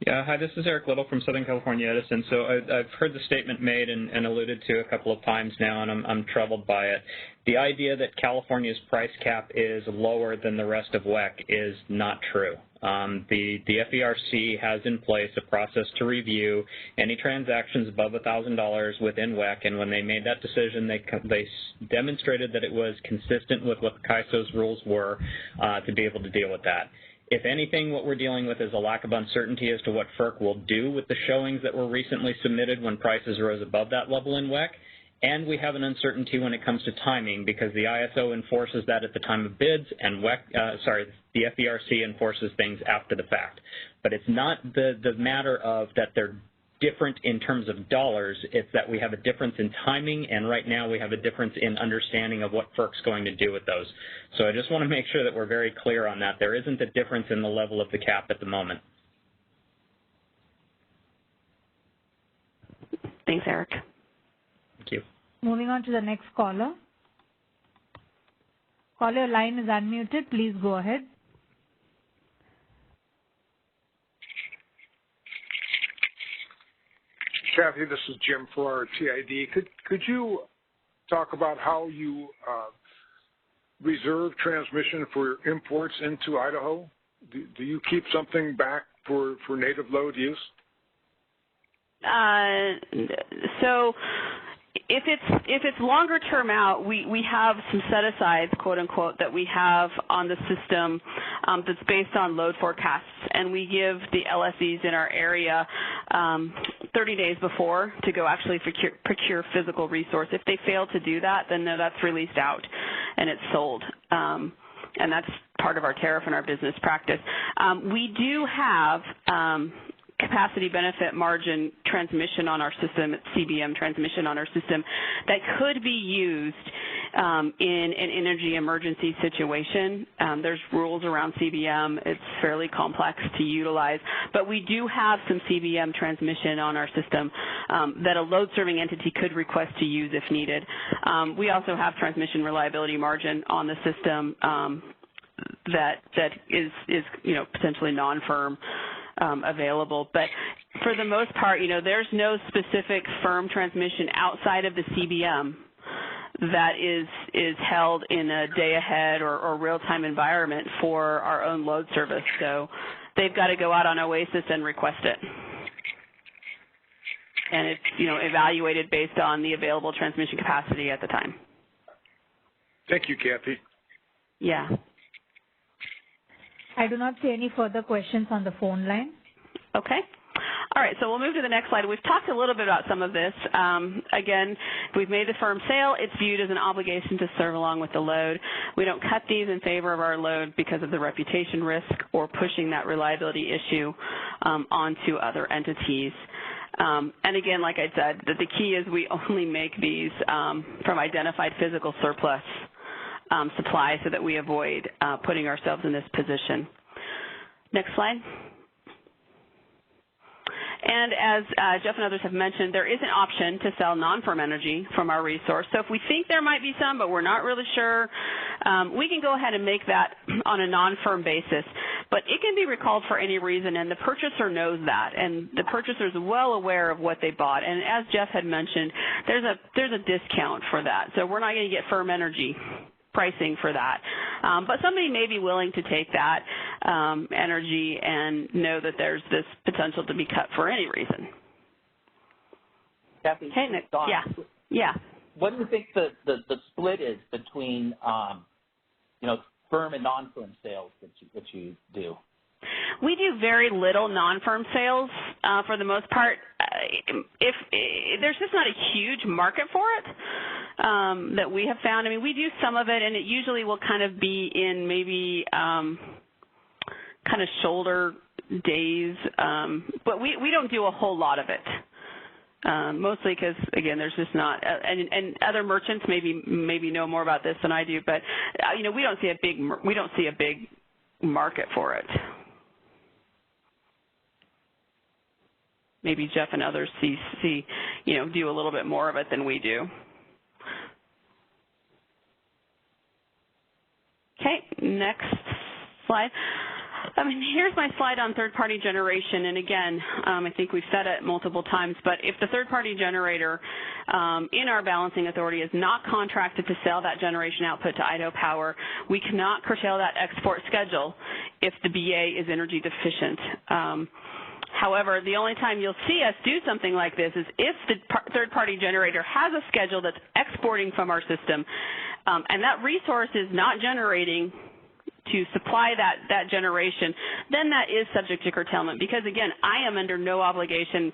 Yeah, hi, this is Eric Little from Southern California Edison. So I've heard the statement made and alluded to a couple of times now, and I'm troubled by it. The idea that California's price cap is lower than the rest of WEC is not true. The FERC has in place a process to review any transactions above $1,000 within WEC, and when they made that decision, they demonstrated that it was consistent with what the CAISO's rules were to be able to deal with that. If anything, what we're dealing with is a lack of uncertainty as to what FERC will do with the showings that were recently submitted when prices rose above that level in WEC, and we have an uncertainty when it comes to timing, because the ISO enforces that at the time of bids, and the FERC enforces things after the fact. But it's not the matter of that they're different in terms of dollars, it's that we have a difference in timing, and right now we have a difference in understanding of what FERC's going to do with those. So I just want to make sure that we're very clear on that. There isn't a difference in the level of the cap at the moment. Thanks, Eric. Thank you. Moving on to the next caller. Caller, your line is unmuted. Please go ahead. Kathy, this is Jim Farrar, TID. Could you talk about how you reserve transmission for imports into Idaho? Do you keep something back for native load use? So if it's longer term out, we have some set-asides, quote unquote, that we have on the system that's based on load forecasts, and we give the LSEs in our area 30 days before to go actually procure physical resource. If they fail to do that, then no, that's released out and it's sold. And that's part of our tariff and our business practice. We do have capacity benefit margin transmission on our system, CBM transmission on our system, that could be used in an energy emergency situation. There's rules around CBM. It's fairly complex to utilize, but we do have some CBM transmission on our system that a load-serving entity could request to use if needed. We also have transmission reliability margin on the system that is potentially non-firm available. But for the most part, there's no specific firm transmission outside of the CBM that is held in a day-ahead or real-time environment for our own load service. So they've got to go out on OASIS and request it. And it's, evaluated based on the available transmission capacity at the time. Thank you, Kathy. Yeah. I do not see any further questions on the phone line. Okay. All right, so we'll move to the next slide. We've talked a little bit about some of this. Again, if we've made the firm sale, it's viewed as an obligation to serve along with the load. We don't cut these in favor of our load because of the reputation risk or pushing that reliability issue onto other entities. And again, like I said, the key is we only make these from identified physical surplus supply so that we avoid putting ourselves in this position. Next slide. And as Jeff and others have mentioned, there is an option to sell non-firm energy from our resource. So if we think there might be some, but we're not really sure, we can go ahead and make that on a non-firm basis. but it can be recalled for any reason, and the purchaser knows that, and the purchaser is well aware of what they bought. And as Jeff had mentioned, there's a discount for that, so we're not going to get firm energy pricing for that. But somebody may be willing to take that energy and know that there's this potential to be cut for any reason. Kathy, okay, Nick. Don, yeah. What do you think the split is between firm and non-firm sales that you do? We do very little non-firm sales for the most part. If there's just not a huge market for it that we have found. I mean, we do some of it, and it usually will kind of be in maybe kind of shoulder days, but we don't do a whole lot of it. Mostly because, again, there's just not, and other merchants maybe know more about this than I do, but we don't see a big market for it. Maybe Jeff and others do a little bit more of it than we do. Okay, next slide. Here's my slide on third-party generation, and again, I think we've said it multiple times, but if the third-party generator in our balancing authority is not contracted to sell that generation output to Idaho Power, we cannot curtail that export schedule if the BA is energy deficient. However, the only time you'll see us do something like this is if the third-party generator has a schedule that's exporting from our system, and that resource is not generating to supply that generation, then that is subject to curtailment because, again, I am under no obligation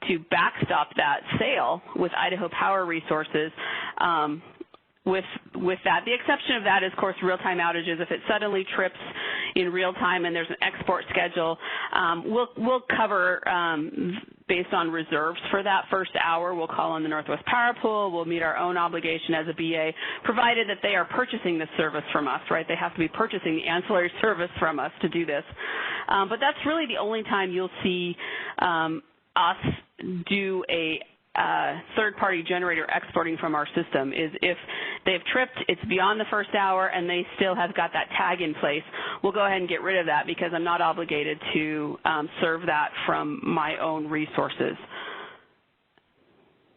to backstop that sale with Idaho Power resources. With that, the exception of that is, of course, real-time outages. If it suddenly trips in real time and there's an export schedule, we'll cover based on reserves for that first hour. We'll call on the Northwest Power Pool. We'll meet our own obligation as a BA, provided that they are purchasing this service from us, right? They have to be purchasing the ancillary service from us to do this. But that's really the only time you'll see us do a third-party generator exporting from our system is if they've tripped, it's beyond the first hour, and they still have got that tag in place. We'll go ahead and get rid of that because I'm not obligated to serve that from my own resources.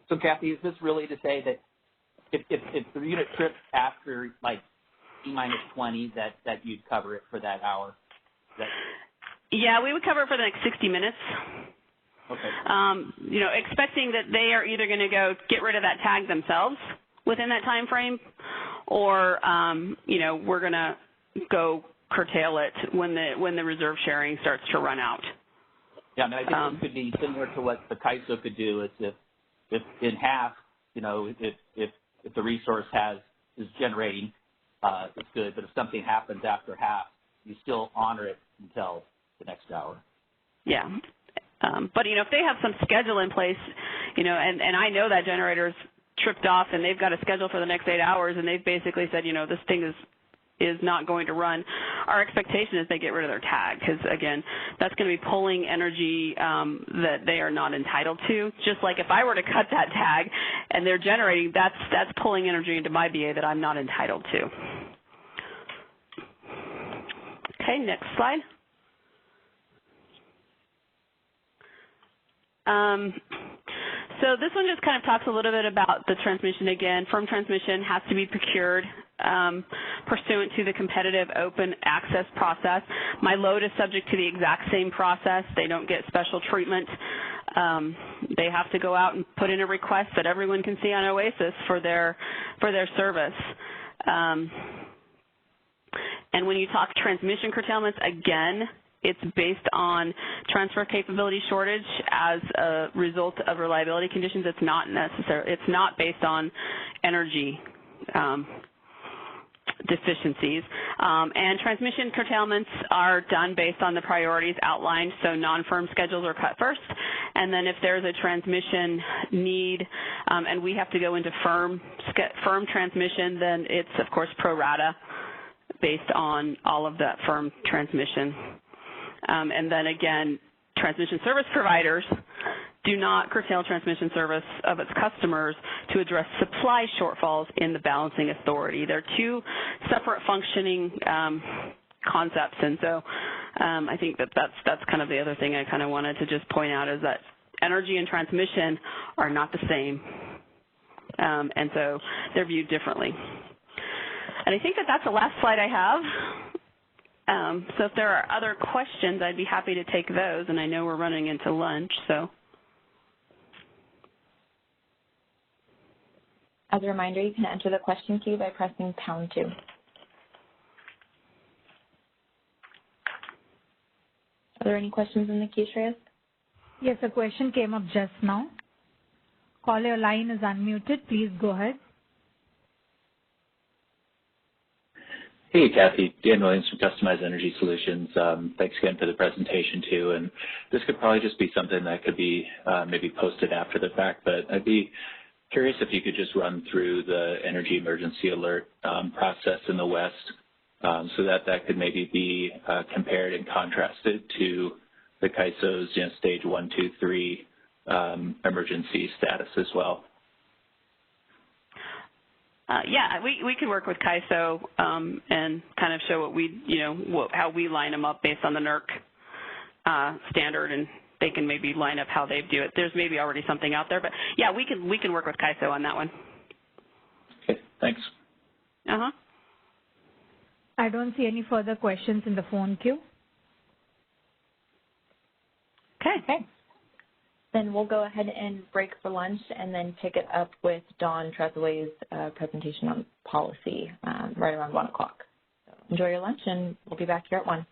So, Kathy, is this really to say that if the unit trips after, like, T-20, that you'd cover it for that hour? Yeah, we would cover it for the next 60 minutes. Okay. Expecting that they are either going to go get rid of that tag themselves within that time frame, or we're going to go curtail it when the reserve sharing starts to run out. Yeah, I think this could be similar to what the CAISO could do. Is if in half, if the resource is generating, it's good. But if something happens after half, you still honor it until the next hour. Yeah. But, if they have some schedule in place, and I know that generator's tripped off and they've got a schedule for the next 8 hours and they've basically said, this thing is not going to run, our expectation is they get rid of their tag because, again, that's going to be pulling energy that they are not entitled to. Just like if I were to cut that tag and they're generating, that's pulling energy into my BA that I'm not entitled to. Okay, next slide. So this one just kind of talks a little bit about the transmission again. Firm transmission has to be procured pursuant to the competitive open access process. My load is subject to the exact same process. They don't get special treatment. They have to go out and put in a request that everyone can see on OASIS for their service. And when you talk transmission curtailments, again, it's based on transfer capability shortage as a result of reliability conditions. It's not based on energy deficiencies. And transmission curtailments are done based on the priorities outlined. So non-firm schedules are cut first. And then if there's a transmission need and we have to go into firm transmission, then it's, of course, pro rata based on all of that firm transmission. And then again, transmission service providers do not curtail transmission service of its customers to address supply shortfalls in the balancing authority. They're two separate functioning concepts, and so I think that's kind of the other thing I kind of wanted to just point out is that energy and transmission are not the same, and so they're viewed differently. And I think that's the last slide I have. So if there are other questions, I'd be happy to take those, and I know we're running into lunch, so. As a reminder, you can enter the question queue by pressing #2. Are there any questions in the queue, Shreyas? Yes, a question came up just now. Caller, your line is unmuted. Please go ahead. Hey, Kathy. Dan Williams from Customized Energy Solutions. Thanks again for the presentation, too. And this could probably just be something that could be maybe posted after the fact, but I'd be curious if you could just run through the energy emergency alert process in the West so that could maybe be compared and contrasted to the CAISO's stage 1, 2, 3 emergency status as well. Yeah, we could work with CAISO and kind of show what we, how we line them up based on the NERC standard, and they can maybe line up how they do it. There's maybe already something out there, but yeah, we can work with CAISO on that one. Okay, thanks. I don't see any further questions in the phone queue. Okay. Then we'll go ahead and break for lunch and then pick it up with Dawn Trezaway's presentation on policy right around 1 o'clock. So enjoy your lunch, and we'll be back here at 1.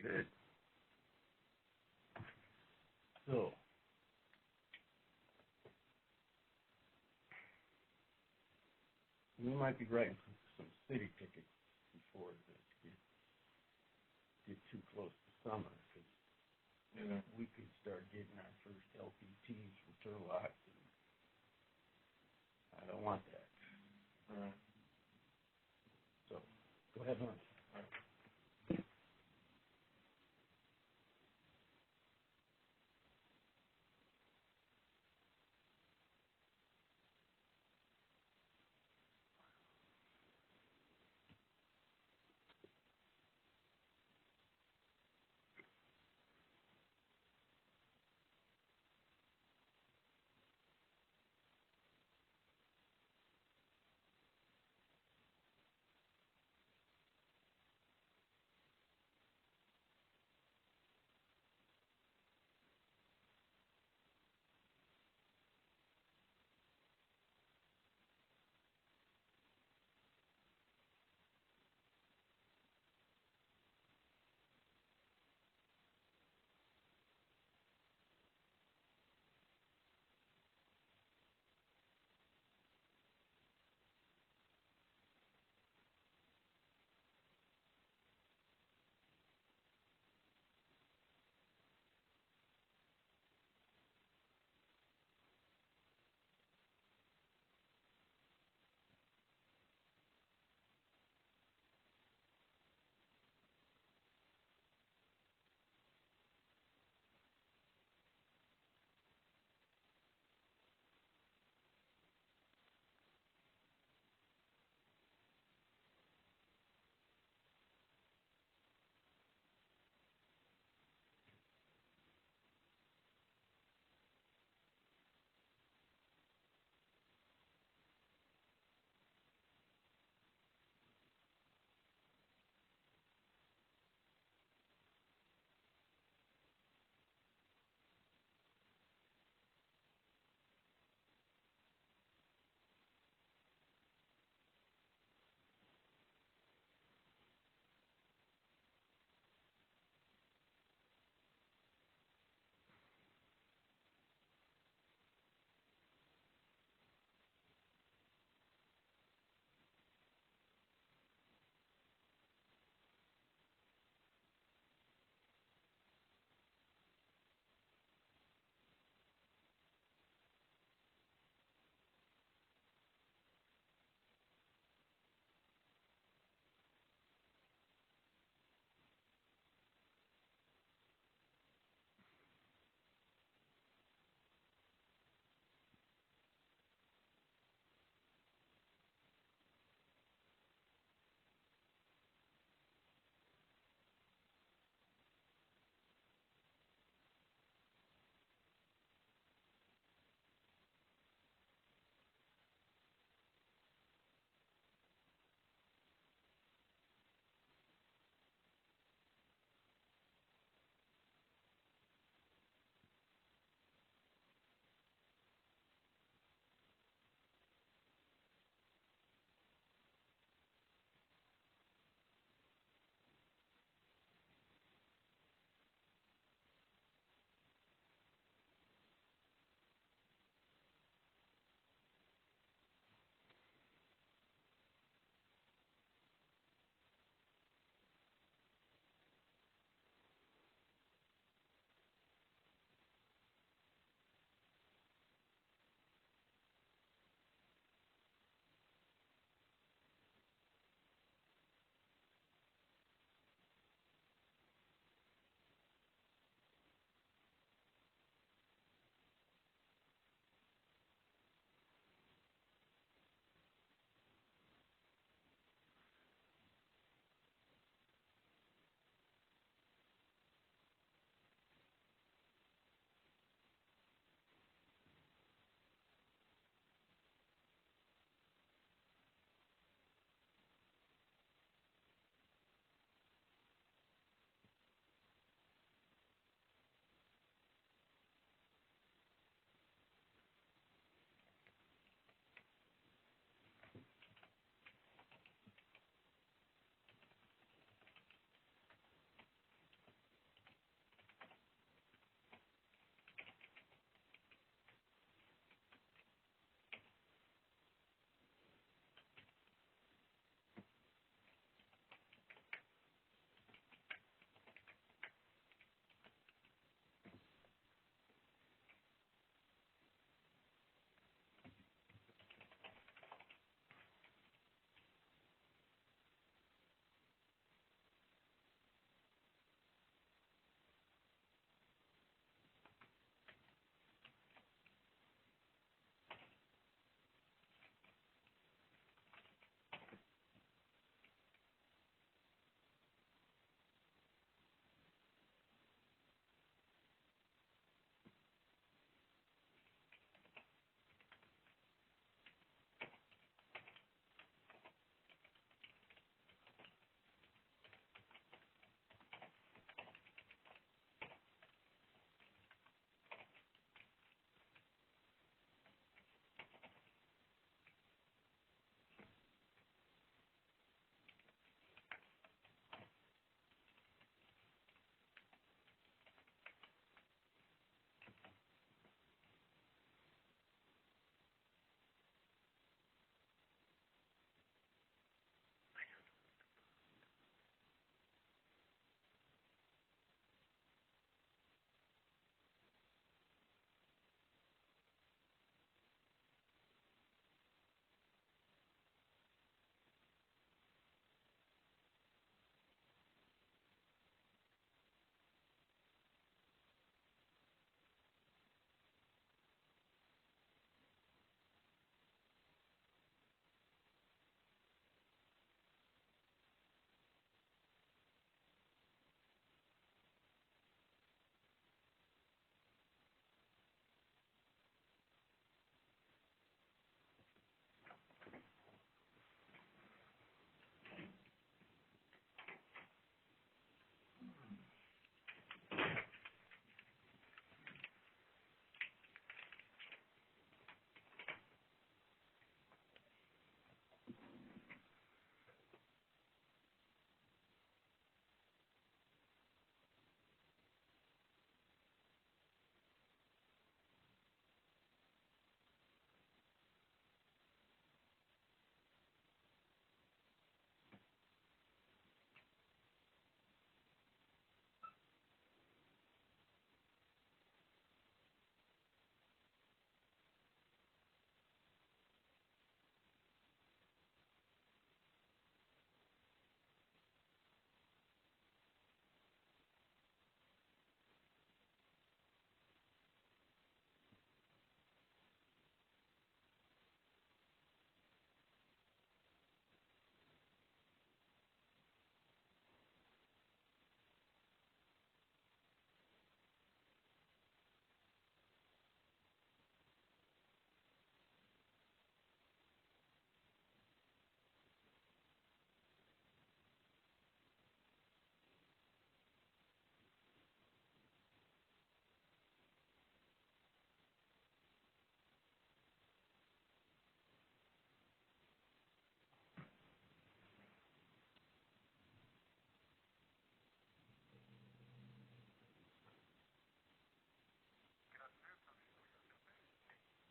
good. So, we might be writing some city tickets before this get too close to summer, because we could start getting our first LPTs for Turlock. I don't want that. So, go ahead, Lawrence.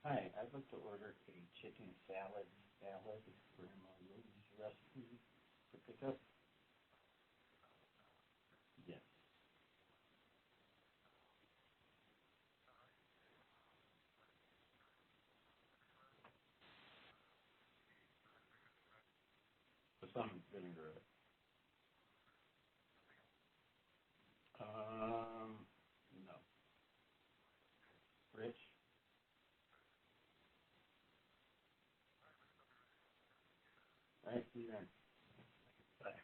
Hi, I'd like to order a chicken salad for my Ruby's recipe for pickup. Yes. With some vinegar. No. Rich? Right, see you then. Bye.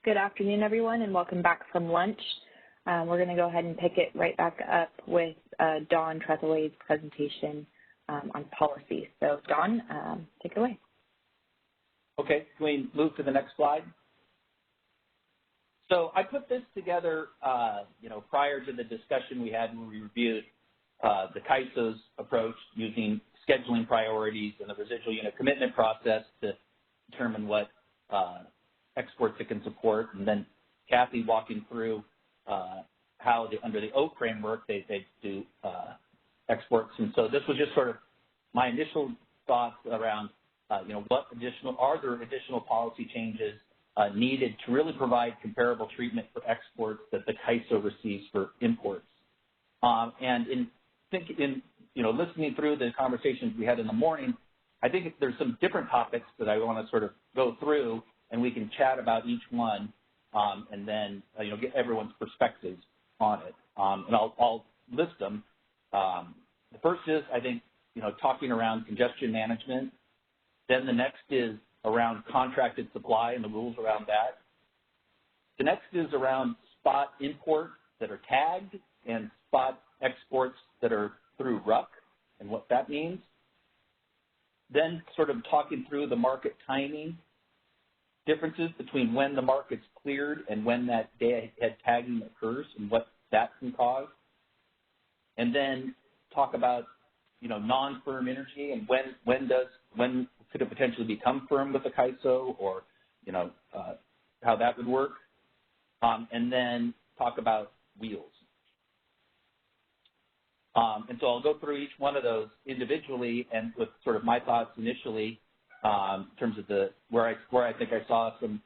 Good afternoon, everyone, and welcome back from lunch. We're going to go ahead and pick it right back up with Dawn Trethewey's presentation on policy. So, Dawn, take it away. Okay, can we move to the next slide? So I put this together, prior to the discussion we had when we reviewed the CAISO's approach using scheduling priorities and the residual unit commitment process to determine what exports it can support, and then Kathy walking through how under the O framework they do exports. And so this was just sort of my initial thoughts around, what are there additional policy changes needed to really provide comparable treatment for exports that the CAISO receives for imports. And in listening through the conversations we had in the morning, I think there's some different topics that I want to sort of go through, and we can chat about each one, and then get everyone's perspectives on it. And I'll list them. The first is, I think, talking around congestion management. Then the next is around contracted supply and the rules around that. The next is around spot imports that are tagged and spot exports that are through RUC and what that means. Then sort of talking through the market timing, differences between when the market's cleared and when that day-ahead tagging occurs and what that can cause. And then talk about, non-firm energy and when could it potentially become firm with the CAISO, or, how that would work. And then talk about wheels. And so I'll go through each one of those individually and with sort of my thoughts initially in terms of where I think I saw some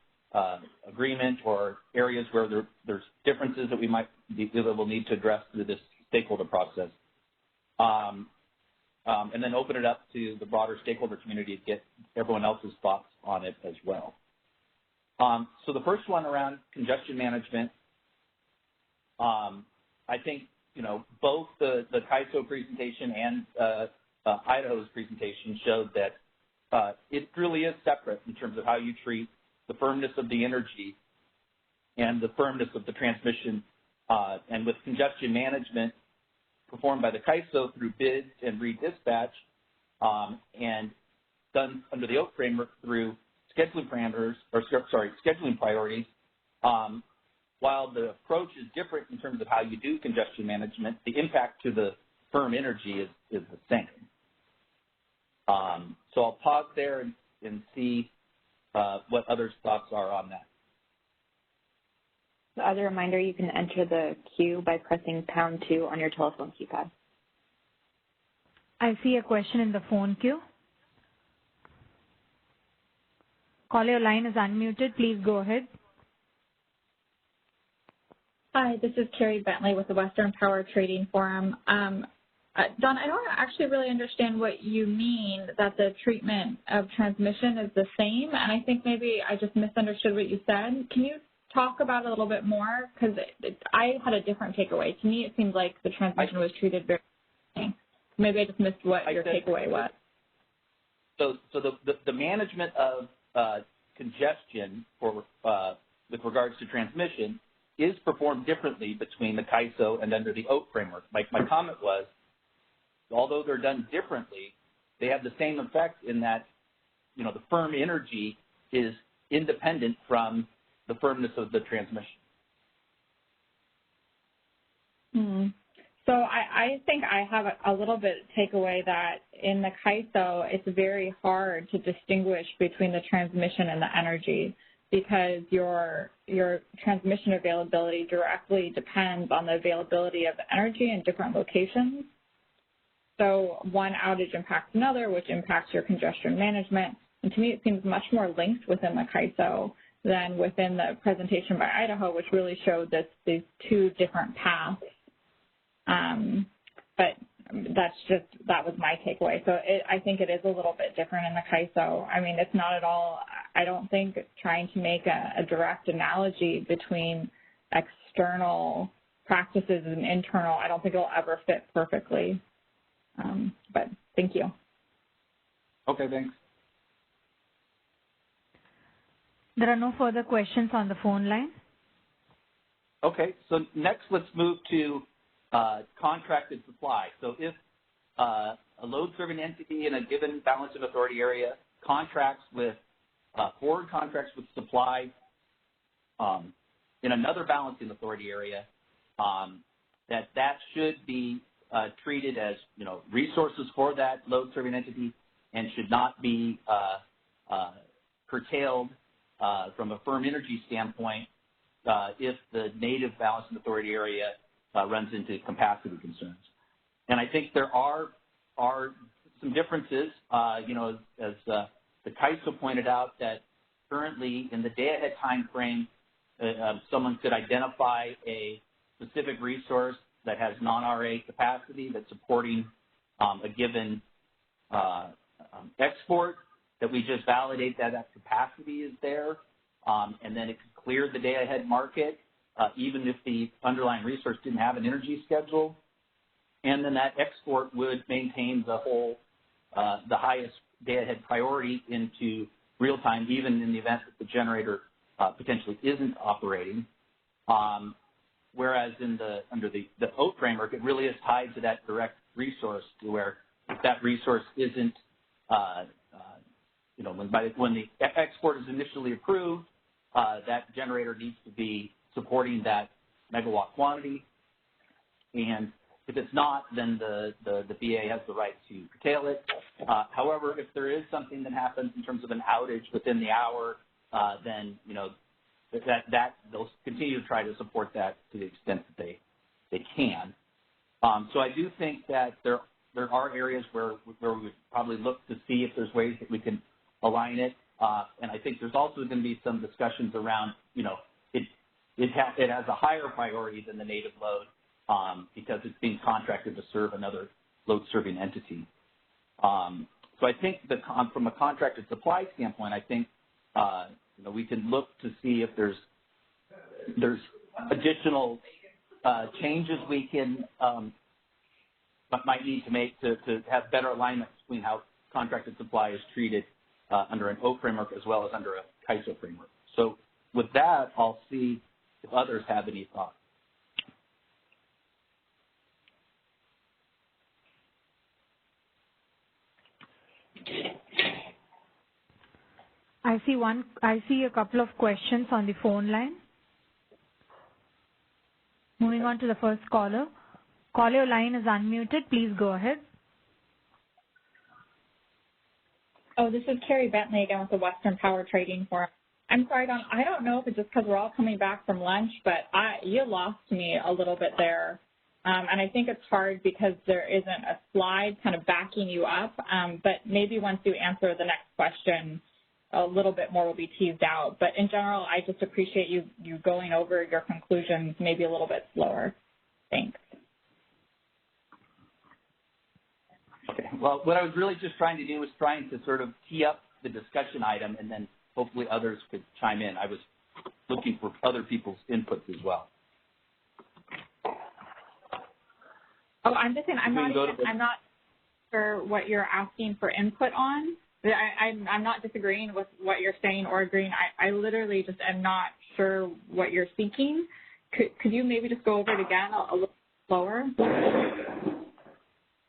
agreement or areas where there's differences that we'll need to address through this stakeholder process. And then open it up to the broader stakeholder community to get everyone else's thoughts on it as well. So the first one around congestion management, I think, both the CAISO presentation and Idaho's presentation showed that it really is separate in terms of how you treat the firmness of the energy and the firmness of the transmission. And with congestion management performed by the CAISO through bids and redispatch, and done under the OAK framework through scheduling scheduling priorities. While the approach is different in terms of how you do congestion management, the impact to the firm energy is the same. So I'll pause there and see what others' thoughts are on that. So as a reminder, you can enter the queue by pressing #2 on your telephone keypad. I see a question in the phone queue. Caller, your line is unmuted. Please go ahead. Hi, this is Carrie Bentley with the Western Power Trading Forum. Don, I don't actually really understand what you mean that the treatment of transmission is the same, and I think maybe I just misunderstood what you said. Can you talk about it a little bit more? Because I had a different takeaway. To me, it seemed like the transmission was treated very differently. Maybe I just missed what your takeaway was. So the management of congestion with regards to transmission is performed differently between the CAISO and under the OAK framework. My comment was, although they're done differently, they have the same effect in that, the firm energy is independent from the firmness of the transmission. So I think I have a little bit takeaway that in the CAISO, it's very hard to distinguish between the transmission and the energy because your transmission availability directly depends on the availability of energy in different locations. So one outage impacts another, which impacts your congestion management. And to me, it seems much more linked within the CAISO than within the presentation by Idaho, which really showed these two different paths. But that was my takeaway. So I think it is a little bit different in the CAISO. I mean, it's not at all, I don't think trying to make a direct analogy between external practices and internal, I don't think it'll ever fit perfectly. But thank you. Okay, thanks. There are no further questions on the phone line. Okay, so next let's move to contracted supply. So if a load-serving entity in a given balancing authority area contracts with forward contracts with supply in another balancing authority area, that should be treated as resources for that load-serving entity and should not be curtailed from a firm energy standpoint if the native balancing authority area runs into capacity concerns. And I think there are some differences, as the CAISO pointed out, that currently in the day-ahead time frame, someone could identify a specific resource that has non-RA capacity that's supporting a given export, that we just validate that capacity is there, and then it could clear the day-ahead market, even if the underlying resource didn't have an energy schedule. And then that export would maintain the highest day-ahead priority into real time, even in the event that the generator potentially isn't operating. Whereas under the OAT framework, it really is tied to that direct resource, to where if that resource isn't, when the export is initially approved, that generator needs to be supporting that megawatt quantity. And if it's not, then the BA has the right to curtail it. However, if there is something that happens in terms of an outage within the hour, then they'll continue to try to support that to the extent that they can. So I do think that there are areas where we would probably look to see if there's ways that we can align it. And I think there's also going to be some discussions around, it has a higher priority than the native load because it's being contracted to serve another load-serving entity. So I think from a contracted supply standpoint, I think we can look to see if there's additional changes we can might need to make to have better alignment between how contracted supply is treated under an OAT framework as well as under a CAISO framework. So with that, I'll see if others have any thoughts. I see a couple of questions on the phone line. Moving on to the first caller. Caller, your line is unmuted. Please go ahead. Oh, this is Carrie Bentley again with the Western Power Trading Forum. I'm sorry, Don, I don't know if it's just because we're all coming back from lunch, but you lost me a little bit there. And I think it's hard because there isn't a slide kind of backing you up. But maybe once you answer the next question, a little bit more will be teased out. But in general, I just appreciate you going over your conclusions maybe a little bit slower. Thanks. Okay. Well, what I was really just trying to do was trying to sort of tee up the discussion item, and then hopefully others could chime in. I was looking for other people's inputs as well. Oh, I'm just saying I'm not sure what you're asking for input on. I'm not disagreeing with what you're saying or agreeing. I literally just am not sure what you're seeking. Could you maybe just go over it again a little slower?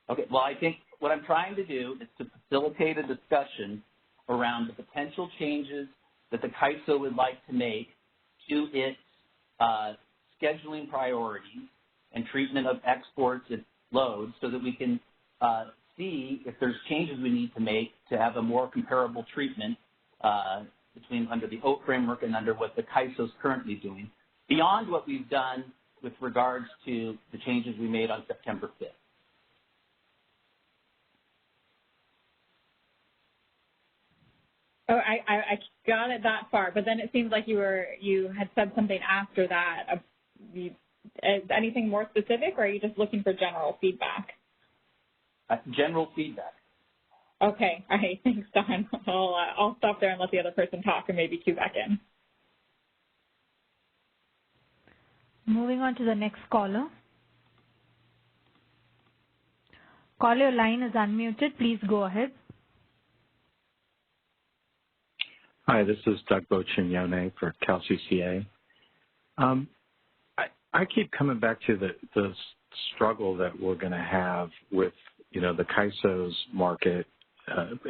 Okay. Well, I think what I'm trying to do is to facilitate a discussion around the potential changes that the CAISO would like to make to its scheduling priorities and treatment of exports and loads, so that we can see if there's changes we need to make to have a more comparable treatment between under the OAT framework and under what the CAISO is currently doing, beyond what we've done with regards to the changes we made on September 5th. Oh, I got it that far, but then it seems like you had said something after that. Anything more specific, or are you just looking for general feedback? General feedback. Okay. All right. Thanks, Don. I'll stop there and let the other person talk and maybe cue back in. Moving on to the next caller. Caller, your line is unmuted. Please go ahead. Hi, this is Doug Bocignone for CalCCA. I keep coming back to the struggle that we're going to have with, the CAISO's market,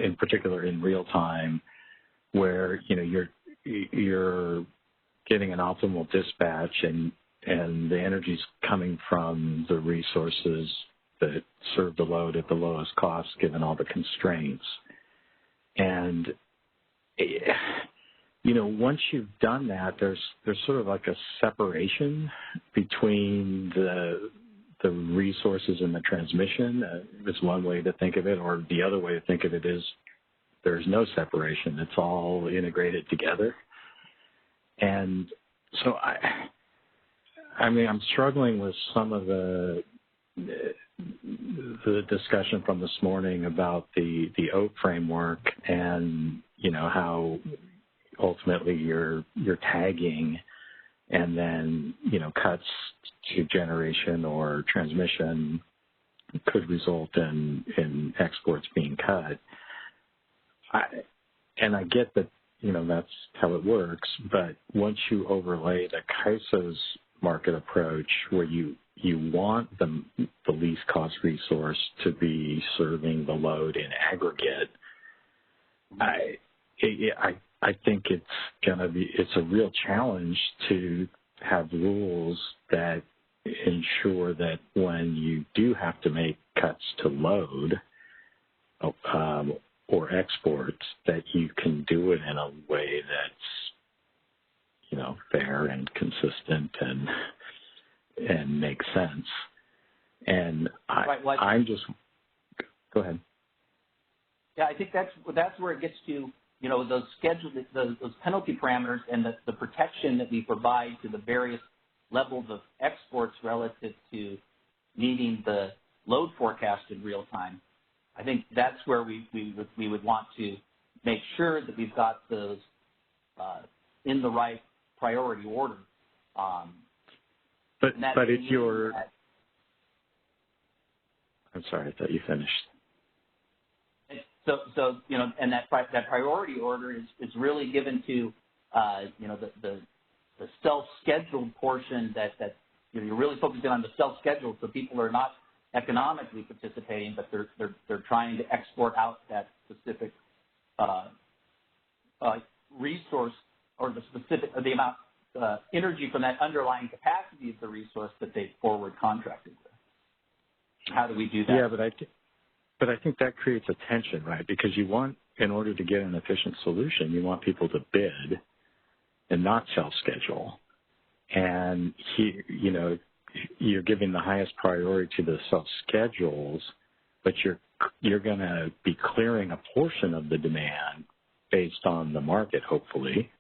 in particular in real time, where, you're getting an optimal dispatch and the energy's coming from the resources that serve the load at the lowest cost given all the constraints. And, once you've done that, there's sort of like a separation between the resources and the transmission. It's one way to think of it, or the other way to think of it is there's no separation. It's all integrated together. And so I'm struggling with some of the discussion from this morning about the OAT framework and, how ultimately you're tagging and then, cuts to generation or transmission could result in exports being cut. I get that, that's how it works, but once you overlay the CAISO's market approach where you want the least cost resource to be serving the load in aggregate, I think it's a real challenge to have rules that ensure that when you do have to make cuts to load or exports, that you can do it in a way that's, fair and consistent and makes sense. And I'm just, go ahead. Yeah, I think that's where it gets to, those those penalty parameters and the protection that we provide to the various levels of exports relative to meeting the load forecast in real time. I think that's where we would want to make sure that we've got those in the right priority order. But if you're, I'm sorry, I thought you finished. So and that priority order is really given to the self-scheduled portion that you're really focusing on the self-scheduled, so people are not economically participating, but they're trying to export out that specific resource or the amount energy from that underlying capacity of the resource that they forward contracted with. How do we do that? Yeah, but I think that creates a tension, right? Because in order to get an efficient solution, you want people to bid and not self-schedule. And you're giving the highest priority to the self-schedules, but you're going to be clearing a portion of the demand based on the market, hopefully.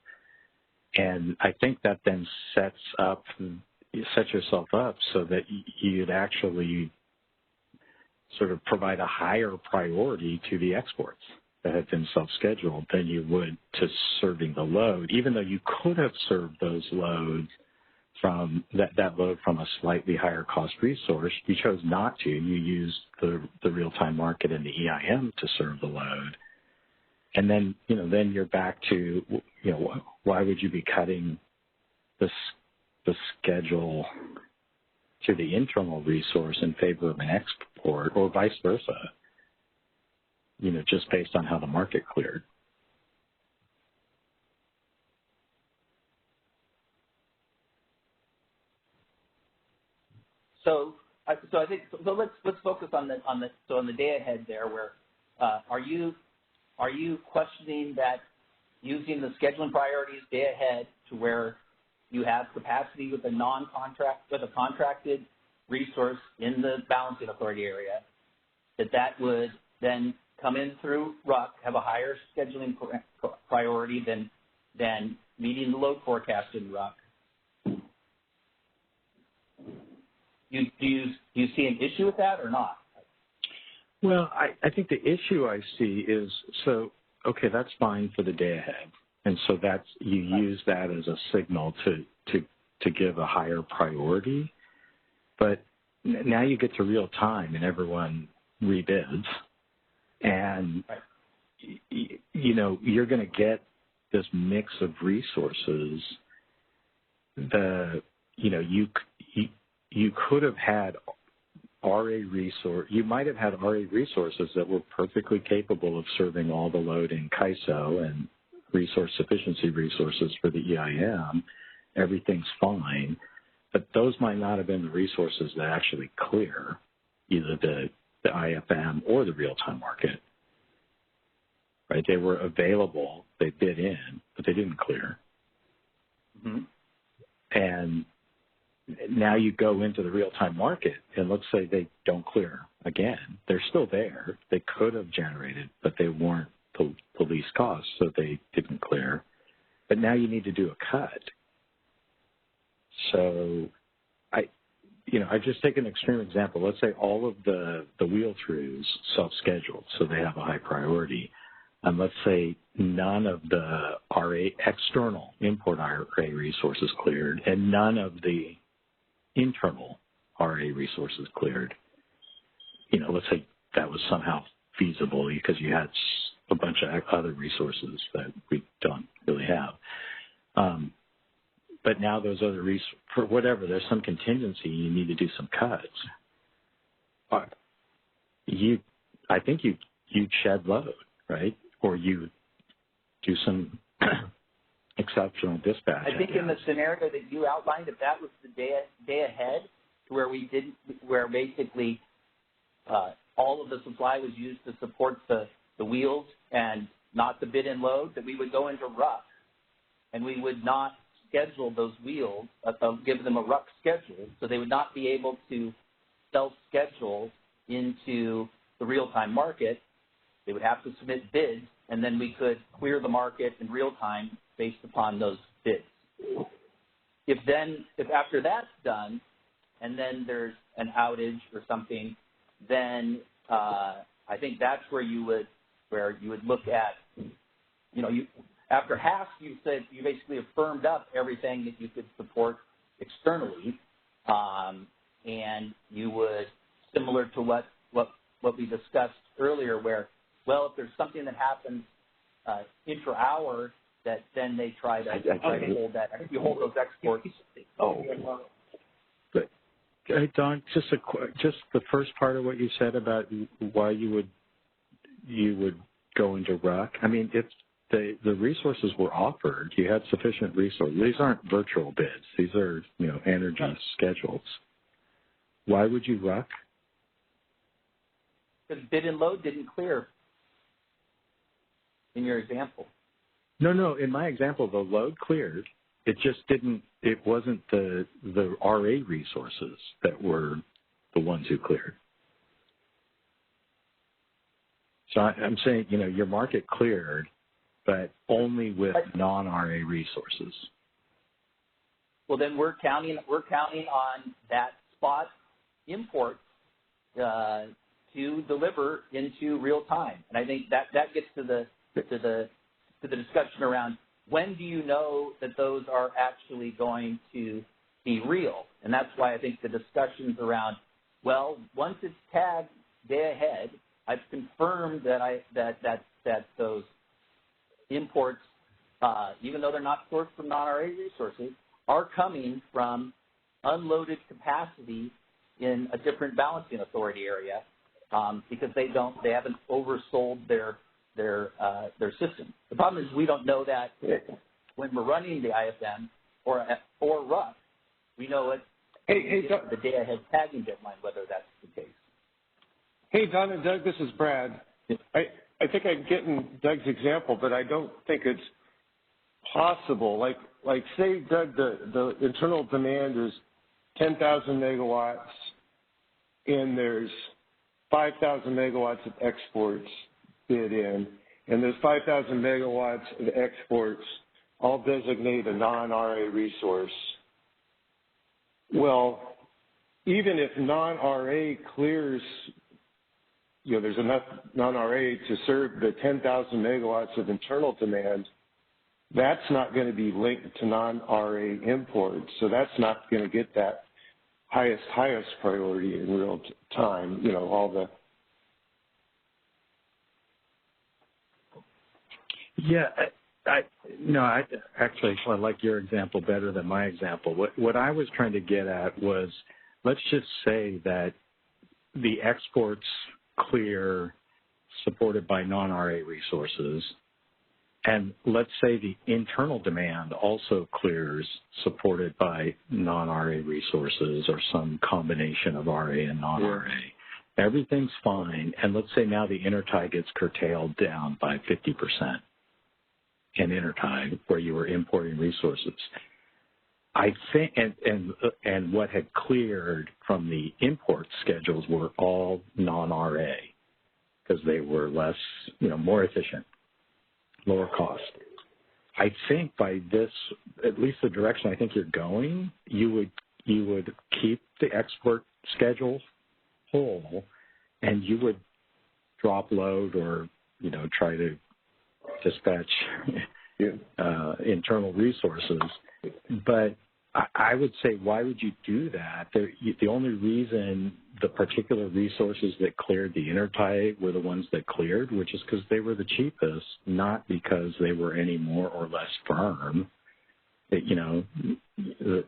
And I think that then sets yourself up so that you'd actually sort of provide a higher priority to the exports that have been self-scheduled than you would to serving the load, even though you could have served those loads from that load from a slightly higher cost resource. You chose not to. You used the real-time market and the EIM to serve the load. And then, then you're back to, why would you be cutting the schedule to the internal resource in favor of an export, or vice versa, just based on how the market cleared? So I think let's focus on the day ahead there. Where are you questioning that using the scheduling priorities day ahead to where you have capacity with a contracted resource in the balancing authority area, that would then come in through RUC, have a higher scheduling priority than meeting the load forecast in RUC? Do you see an issue with that or not? Well, I think the issue I see is, okay, that's fine for the day ahead. And so you use that as a signal to give a higher priority. But now you get to real time and everyone rebids. And, you're going to get this mix of resources, you could have had you might have had RA resources that were perfectly capable of serving all the load in CAISO and resource sufficiency resources for the EIM. Everything's fine, but those might not have been the resources that actually clear either the IFM or the real-time market. Right? They were available, they bid in, but they didn't clear. Mm-hmm. And now you go into the real-time market, and let's say they don't clear again. They're still there. They could have generated, but they weren't the least cost, so they didn't clear. But now you need to do a cut. So I just take an extreme example. Let's say all of the wheel-throughs self-scheduled, so they have a high priority. And let's say none of the RA external import RA resources cleared, and none of the internal RA resources cleared. Let's say that was somehow feasible because you had a bunch of other resources that we don't really have. But now those other resources, for whatever, there's some contingency, you need to do some cuts. I think you'd shed load, right? Or you do some exceptional dispatch. I think in the scenario that you outlined, if that was the day ahead, where basically all of the supply was used to support the wheels and not the bid and load, that we would go into ruck, and we would not schedule those wheels, give them a ruck schedule, so they would not be able to self-schedule into the real-time market. They would have to submit bids, and then we could clear the market in real time based upon those bids. If after that's done, and then there's an outage or something, then I think that's where you would look at, after HASC, you basically have firmed up everything that you could support externally, and you would, similar to what we discussed earlier, where, well, if there's something that happens intra-hour, that then they try to hold that. I think you hold those exports. But hey, Don, just the first part of what you said about why you would go into RUC. I mean, if the resources were offered, you had sufficient resources. These aren't virtual bids. These are energy schedules. Why would you RUC? Because bid and load didn't clear in your example. No. In my example, the load cleared. It just didn't. It wasn't the RA resources that were the ones who cleared. So I'm saying, your market cleared, but only with non-RA resources. Well, then we're counting on that spot import to deliver into real time, and I think that gets to the discussion around when do you know that those are actually going to be real, and that's why I think the discussions around, well, once it's tagged day ahead, I've confirmed that those imports, even though they're not sourced from non-RA resources, are coming from unloaded capacity in a different balancing authority area because they haven't oversold their system. The problem is we don't know that when we're running the IFM or RUC. We know it the day ahead tagging deadline, whether that's the case. Hey, Don and Doug, this is Brad. I think I'm getting Doug's example, but I don't think it's possible. Like say, Doug, the internal demand is 10,000 megawatts, and there's 5,000 megawatts of exports bid in, and those 5,000 megawatts of exports all designate a non-RA resource. Well, even if non-RA clears, there's enough non-RA to serve the 10,000 megawatts of internal demand, that's not going to be linked to non-RA imports. So that's not going to get that highest priority in real time, all the. Yeah, I actually like your example better than my example. What I was trying to get at was, let's just say that the exports clear supported by non-RA resources, and let's say the internal demand also clears supported by non-RA resources or some combination of RA and non-RA. Yeah. Everything's fine, and let's say now the intertie gets curtailed down by 50%. In intertie, where you were importing resources. I think, and what had cleared from the import schedules were all non-RA because they were less, more efficient, lower cost. I think by this, at least the direction I think you're going, you would keep the export schedules whole, and you would drop load or try to dispatch internal resources. But I would say, why would you do that? The only reason the particular resources that cleared the intertie were the ones that cleared, which is because they were the cheapest, not because they were any more or less firm. That, the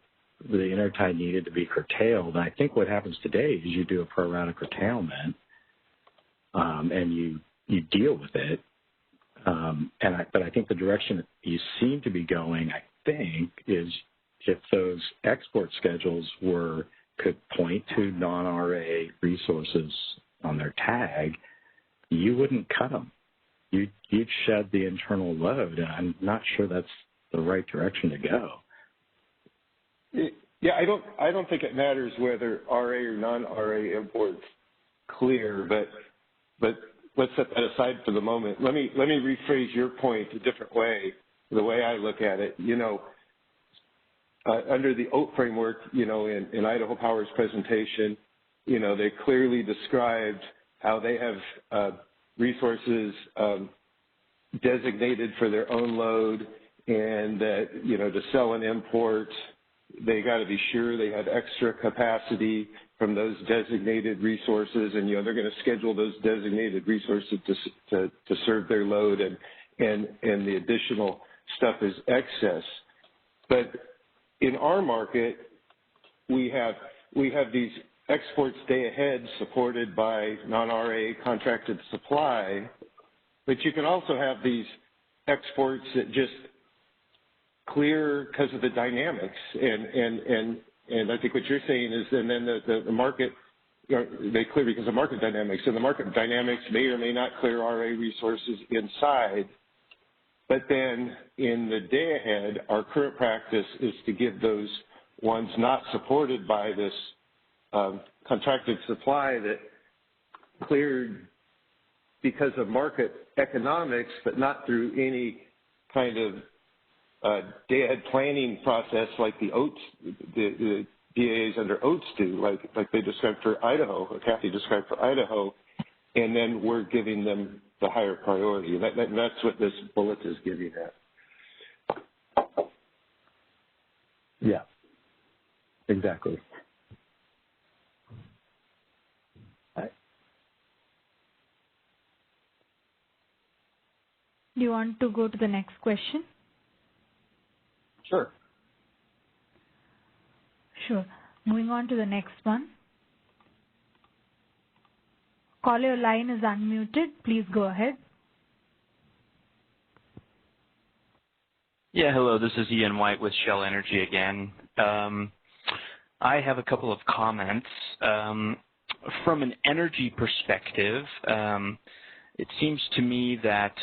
intertie needed to be curtailed. And I think what happens today is you do a pro rata curtailment, and you deal with it. But I think the direction you seem to be going, I think, is if those export schedules could point to non-RA resources on their tag, you wouldn't cut them. You'd shed the internal load, and I'm not sure that's the right direction to go. Yeah, I don't think it matters whether RA or non-RA imports clear, but let's set that aside for the moment. Let me rephrase your point a different way. The way I look at it, under the OAT framework, in Idaho Power's presentation, they clearly described how they have resources designated for their own load, and that to sell and import, they got to be sure they have extra capacity from those designated resources, and they're going to schedule those designated resources to serve their load, and the additional stuff is excess. But in our market, we have these exports day ahead supported by non-RA contracted supply, but you can also have these exports that just clear because of the dynamics, and I think what you're saying is, and then the market, they clear because of market dynamics, and the market dynamics may or may not clear RA resources inside, but then in the day ahead, our current practice is to give those ones not supported by this contracted supply that cleared because of market economics, but not through any kind of day-ahead planning process like the DAAs under OATS do, like they described for Idaho, or Kathy described for Idaho, and then we're giving them the higher priority. And that's what this bullet is giving at. Yeah, exactly. Do you want to go to the next question? Sure. Sure. Moving on to the next one. Caller, your line is unmuted. Please go ahead. Yeah, hello. This is Ian White with Shell Energy again. I have a couple of comments. From an energy perspective, it seems to me that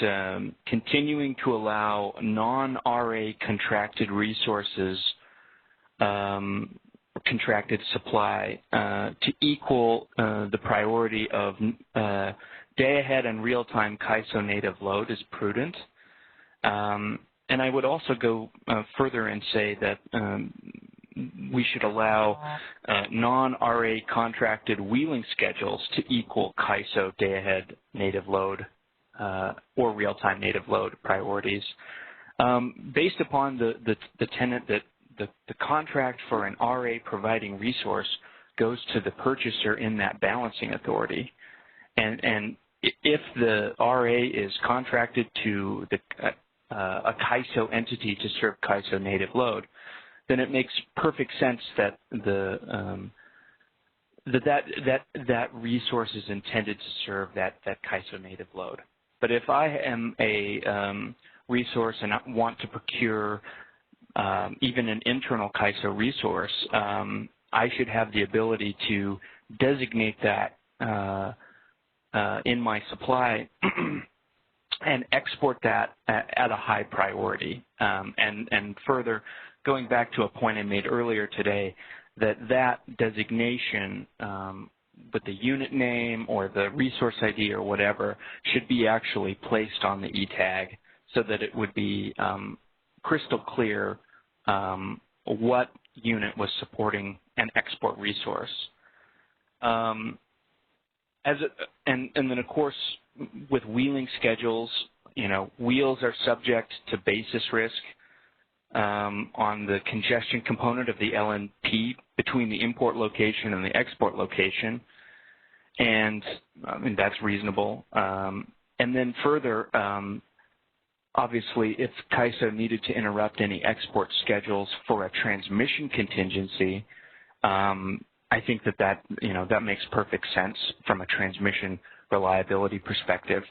continuing to allow non-RA contracted resources, contracted supply, to equal the priority of day-ahead and real-time CAISO native load is prudent. And I would also go further and say that we should allow non-RA contracted wheeling schedules to equal CAISO day-ahead native load or real-time native load priorities. Based upon the tenet that the contract for an RA providing resource goes to the purchaser in that balancing authority, and if the RA is contracted to a CAISO entity to serve CAISO native load, then it makes perfect sense that that resource is intended to serve that CAISO native load. But if I am a resource and I want to procure even an internal CAISO resource, I should have the ability to designate that in my supply and export that at a high priority. And further, going back to a point I made earlier today, that designation with the unit name or the resource ID or whatever should be actually placed on the E-tag so that it would be crystal clear what unit was supporting an export resource. And then, of course, with wheeling schedules, wheels are subject to basis risk on the congestion component of the LNP between the import location and the export location, and that's reasonable. And then further, obviously, if CAISO needed to interrupt any export schedules for a transmission contingency, I think that makes perfect sense from a transmission reliability perspective.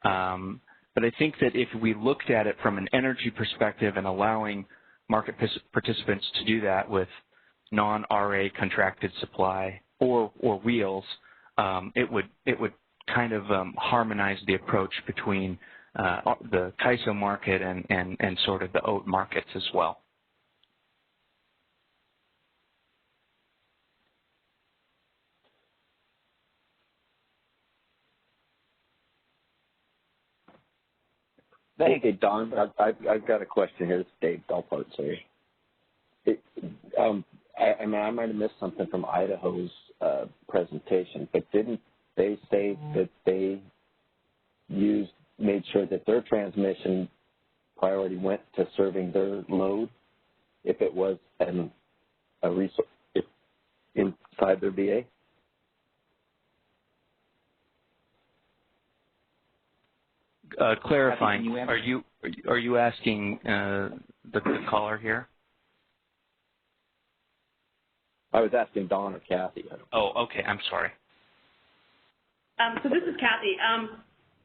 But I think that if we looked at it from an energy perspective and allowing market participants to do that with non-RA contracted supply or wheels, it would kind of harmonize the approach between the CAISO market and sort of the OAT markets as well. Okay, Don, I've got a question here. It's Dave Delpart, sorry. I might have missed something from Idaho's presentation, but didn't they say that they made sure that their transmission priority went to serving their load if it was a resource inside their VA? Clarifying, are you asking the caller here? I was asking Don or Kathy. Oh, okay. I'm sorry. So this is Kathy.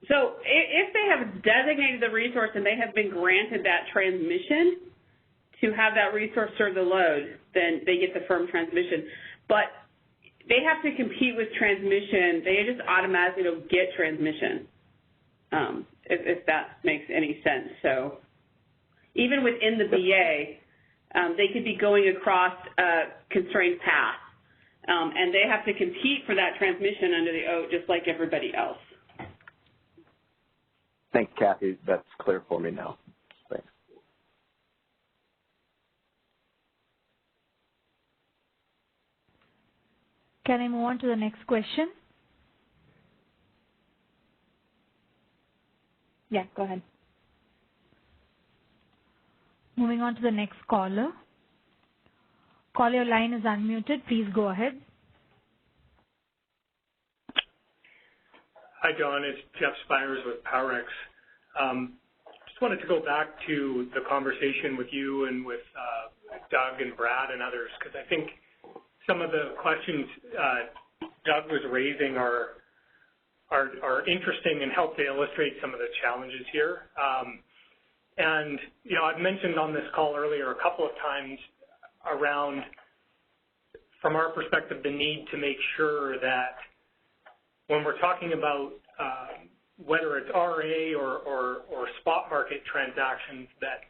So if they have designated the resource and they have been granted that transmission to have that resource serve the load, then they get the firm transmission. But they have to compete with transmission. They just automatically don't get transmission, if that makes any sense. So even within the VA, they could be going across a constrained path, and they have to compete for that transmission under the OAT just like everybody else. Thanks, Kathy. That's clear for me now. Thanks. Can I move on to the next question? Yeah, go ahead. Moving on to the next caller. Caller, your line is unmuted. Please go ahead. Hi, John. It's Jeff Spires with PowerX. Just wanted to go back to the conversation with you and with Doug and Brad and others, because I think some of the questions Doug was raising are interesting and help to illustrate some of the challenges here. And, I've mentioned on this call earlier a couple of times around, from our perspective, the need to make sure that when we're talking about whether it's RA or spot market transactions, that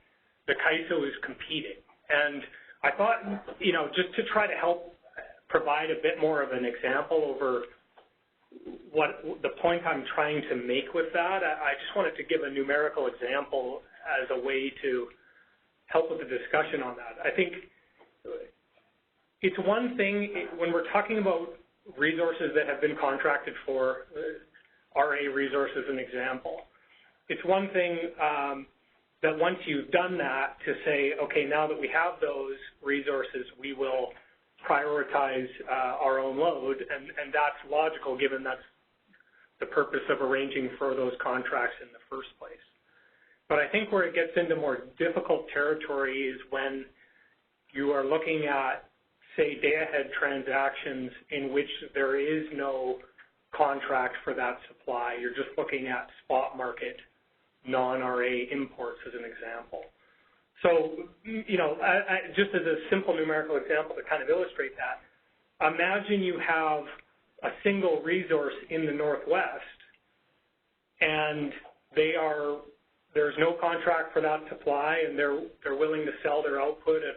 the CAISO is competing. And I thought, just to try to help provide a bit more of an example over what the point I'm trying to make with that, I just wanted to give a numerical example as a way to help with the discussion on that. I think it's one thing when we're talking about resources that have been contracted for, RA resource as an example. It's one thing that once you've done that to say, okay, now that we have those resources, we will prioritize our own load, and that's logical given that's the purpose of arranging for those contracts in the first place. But I think where it gets into more difficult territory is when you are looking at, say, day-ahead transactions in which there is no contract for that supply. You're just looking at spot market non-RA imports as an example. So, you know, just as a simple numerical example to kind of illustrate that, imagine you have a single resource in the Northwest and there's no contract for that supply and they're willing to sell their output at,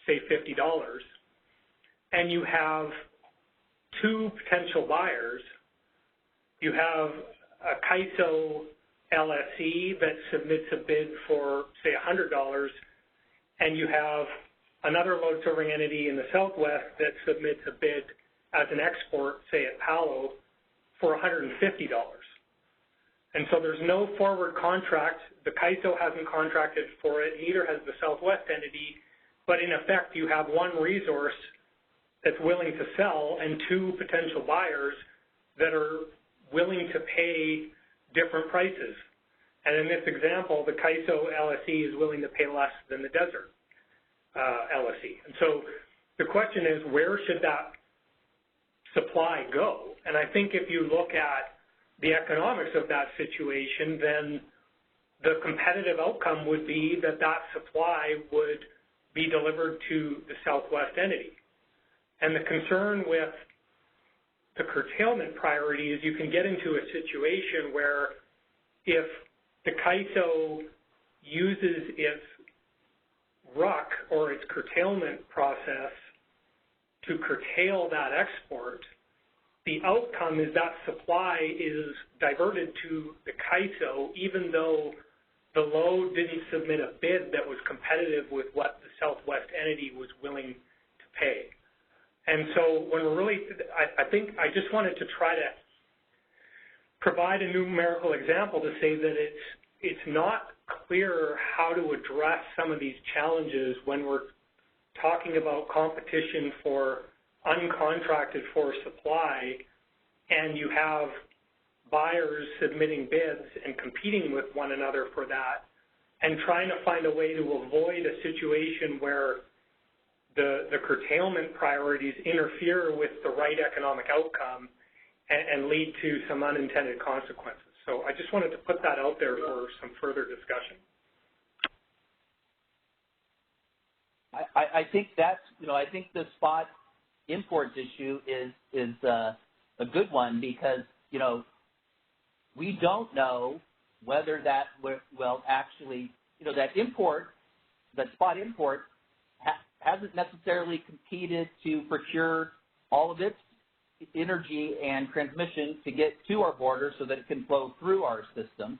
say, $50. And you have two potential buyers. You have a CAISO LSE that submits a bid for, say, $100, and you have another load serving entity in the Southwest that submits a bid as an export, say at Palo, for $150. And so there's no forward contract. The CAISO hasn't contracted for it, neither has the Southwest entity, but in effect you have one resource that's willing to sell and two potential buyers that are willing to pay different prices. And in this example, the CAISO LSE is willing to pay less than the desert LSE. And so the question is, where should that supply go? And I think if you look at the economics of that situation, then the competitive outcome would be that that supply would be delivered to the Southwest entity. And the concern with the curtailment priority is you can get into a situation where if the CAISO uses its RUC or its curtailment process to curtail that export, the outcome is that supply is diverted to the CAISO even though the load didn't submit a bid that was competitive with what the Southwest entity was willing to pay. And so when we're really, I think I just wanted to try to provide a numerical example to say that it's not clear how to address some of these challenges when we're talking about competition for uncontracted for supply and you have buyers submitting bids and competing with one another for that and trying to find a way to avoid a situation where the curtailment priorities interfere with the right economic outcome and lead to some unintended consequences. So I just wanted to put that out there for some further discussion. I think that's, you know, I think the spot imports issue is a good one because, you know, we don't know whether that will actually, you know, that spot import hasn't necessarily competed to procure all of its energy and transmission to get to our border so that it can flow through our system.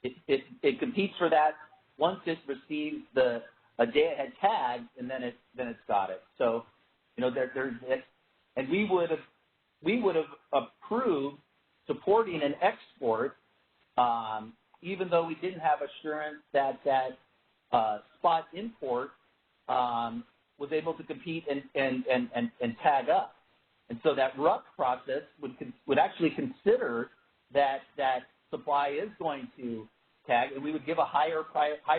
It competes for that once it receives a day-ahead tag, and then it's got it. So, you know, and we would have approved supporting an export, even though we didn't have assurance that spot import was able to compete and tag up. And so that RUC process would actually consider that supply is going to tag, and we would give a high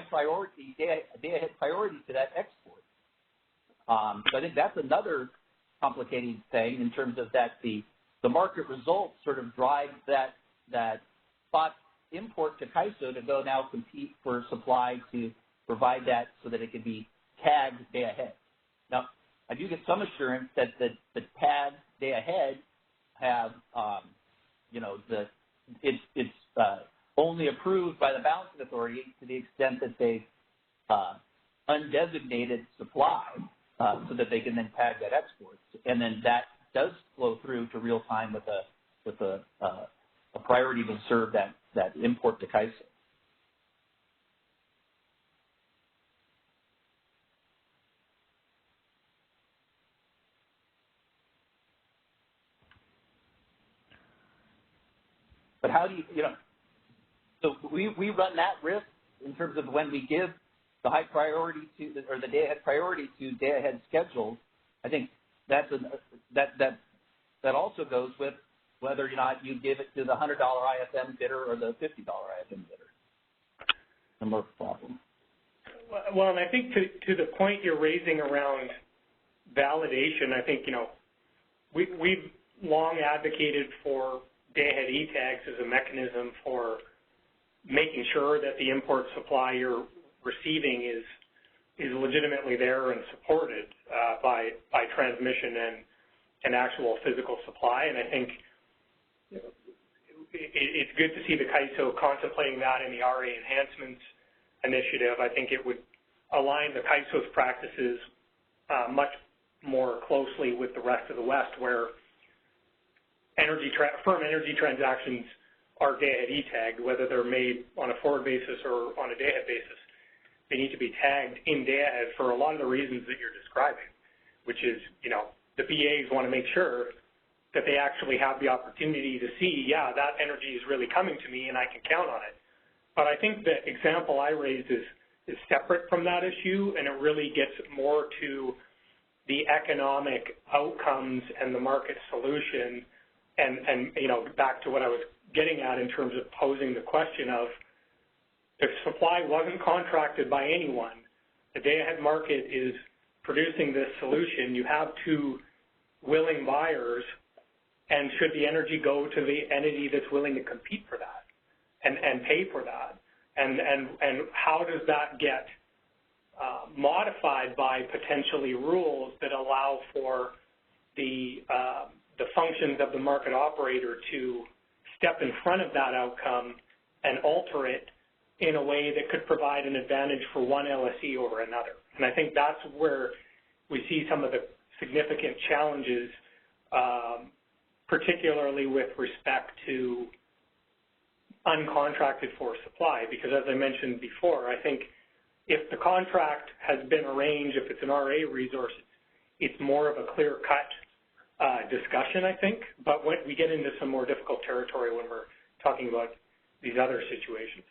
priority, day-ahead priority to that export. So I think that's another complicating thing in terms of that the market results sort of drive that spot import to CAISO to go now compete for supply to provide that so that it can be tagged day ahead. Now, I do get some assurance that the tags day ahead have, you know, it's only approved by the balancing authority to the extent that they undesignated supply so that they can then tag that export, and then that does flow through to real time with a priority to serve that import to CAISO. But how do you know, so we run that risk in terms of when we give the high priority to, or the day-ahead priority to day-ahead schedules. I think that also goes with whether or not you give it to the $100 ISM bidder or the $50 ISM bidder. similar problem. Well, and I think to the point you're raising around validation, I think, we've long advocated for day-ahead e-tags as a mechanism for making sure that the import supply you're receiving is legitimately there and supported by transmission and actual physical supply. And I think it's good to see the CAISO contemplating that in the RA enhancements initiative. I think it would align the CAISO's practices much more closely with the rest of the West, where firm energy transactions are day-ahead e-tagged, whether they're made on a forward basis or on a day-ahead basis. They need to be tagged in day-ahead for a lot of the reasons that you're describing, which is, the BAs want to make sure that they actually have the opportunity to see, yeah, that energy is really coming to me and I can count on it. But I think the example I raised is separate from that issue, and it really gets more to the economic outcomes and the market solution, and back to what I was getting at in terms of posing the question of, if supply wasn't contracted by anyone, the day-ahead market is producing this solution, you have two willing buyers, and should the energy go to the entity that's willing to compete for that and pay for that? And how does that get modified by potentially rules that allow for the functions of the market operator to step in front of that outcome and alter it in a way that could provide an advantage for one LSE over another? And I think that's where we see some of the significant challenges, particularly with respect to uncontracted for supply, because as I mentioned before, I think if the contract has been arranged, if it's an RA resource, it's more of a clear-cut discussion, I think, but when we get into some more difficult territory when we're talking about these other situations.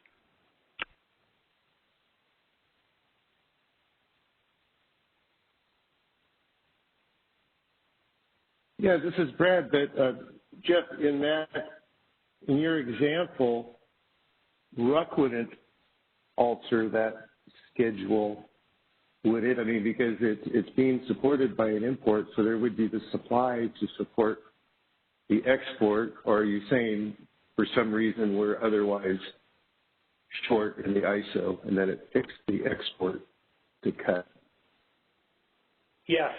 Yeah, this is Brad, but Jeff, in your example, RUC wouldn't alter that schedule, would it? I mean, because it's being supported by an import, so there would be the supply to support the export, or are you saying for some reason we're otherwise short in the ISO and then it picks the export to cut? Yes,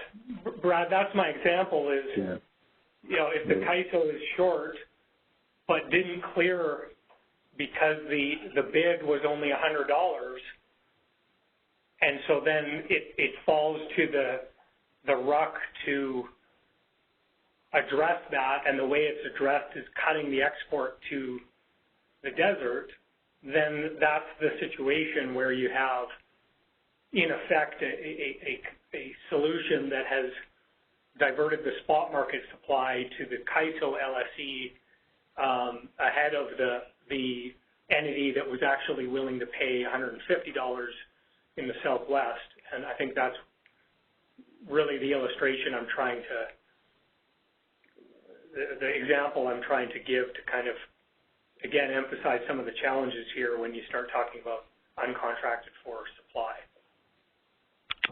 Brad, that's my example is, if the CAISO is short but didn't clear because the bid was only $100, and so then it falls to the RUC to address that, and the way it's addressed is cutting the export to the desert, then that's the situation where you have, in effect, a solution that has diverted the spot market supply to the CAISO LSE ahead of the entity that was actually willing to pay $150 in the Southwest. And I think that's really the illustration I'm trying to, the example I'm trying to give to kind of, again, emphasize some of the challenges here when you start talking about uncontracted for supply.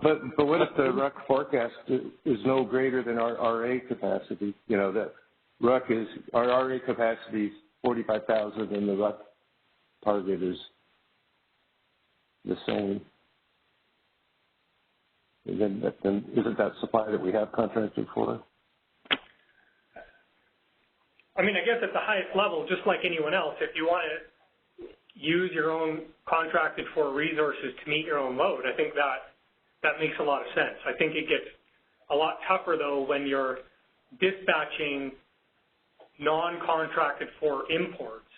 But what if the RUC forecast is no greater than our RA capacity? That RUC is, our RA capacity is 45,000 and the RUC target is the same. Then isn't that supply that we have contracted for? I mean, I guess at the highest level, just like anyone else, if you want to use your own contracted for resources to meet your own load, I think that makes a lot of sense. I think it gets a lot tougher, though, when you're dispatching non-contracted for imports,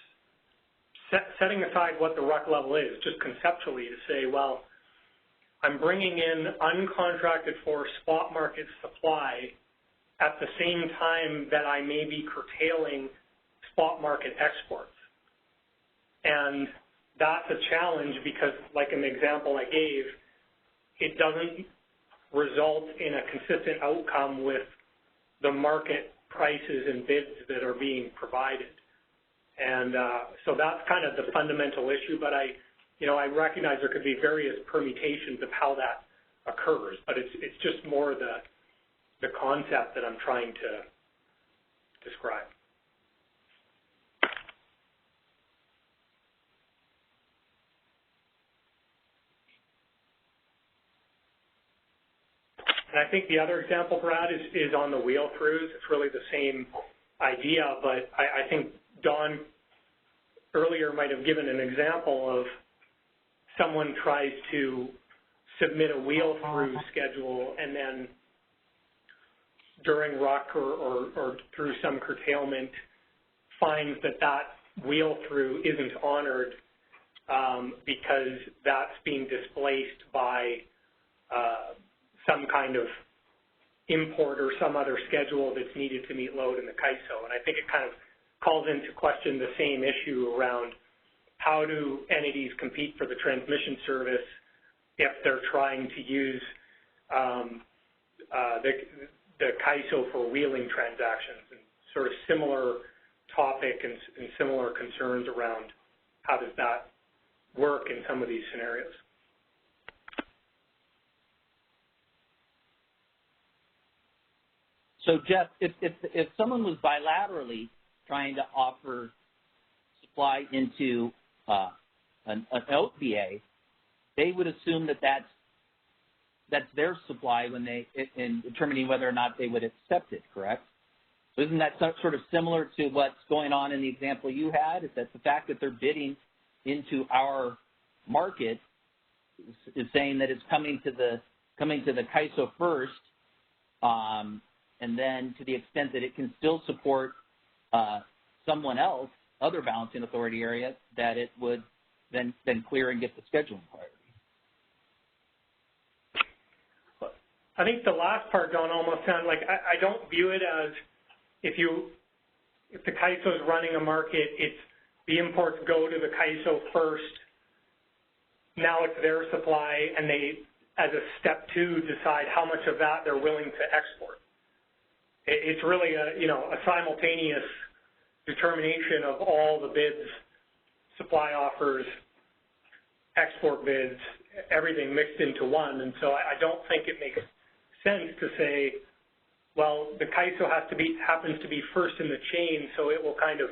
setting aside what the RUC level is, just conceptually to say, well, I'm bringing in uncontracted for spot market supply at the same time that I may be curtailing spot market exports. And that's a challenge because, like in the example I gave, it doesn't result in a consistent outcome with the market prices and bids that are being provided. And so that's kind of the fundamental issue, but I I recognize there could be various permutations of how that occurs, but it's just more the concept that I'm trying to describe. And I think the other example, Brad, is on the wheel-throughs. It's really the same idea, but I think Don earlier might have given an example of someone tries to submit a wheel-through schedule and then during RUC or through some curtailment finds that wheel-through isn't honored because that's being displaced by some kind of import or some other schedule that's needed to meet load in the CAISO. And I think it kind of calls into question the same issue around how do entities compete for the transmission service if they're trying to use the CAISO for wheeling transactions, and sort of similar topic and similar concerns around how does that work in some of these scenarios. So, Jeff, if someone was bilaterally trying to offer supply into an OPA, they would assume that that's their supply when in determining whether or not they would accept it, correct? So isn't that sort of similar to what's going on in the example you had? Is that the fact that they're bidding into our market is saying that it's coming to the CAISO first, and then to the extent that it can still support someone else, other balancing authority area, that it would then clear and get the scheduling priority. I think the last part, Don, almost sounded like I don't view it as if the CAISO is running a market, it's the imports go to the CAISO first. Now it's their supply, and they, as a step two, decide how much of that they're willing to export. It's really a simultaneous determination of all the bids, supply offers, export bids, everything mixed into one. And so I don't think it makes sense to say, well, the CAISO happens to be first in the chain, so it will kind of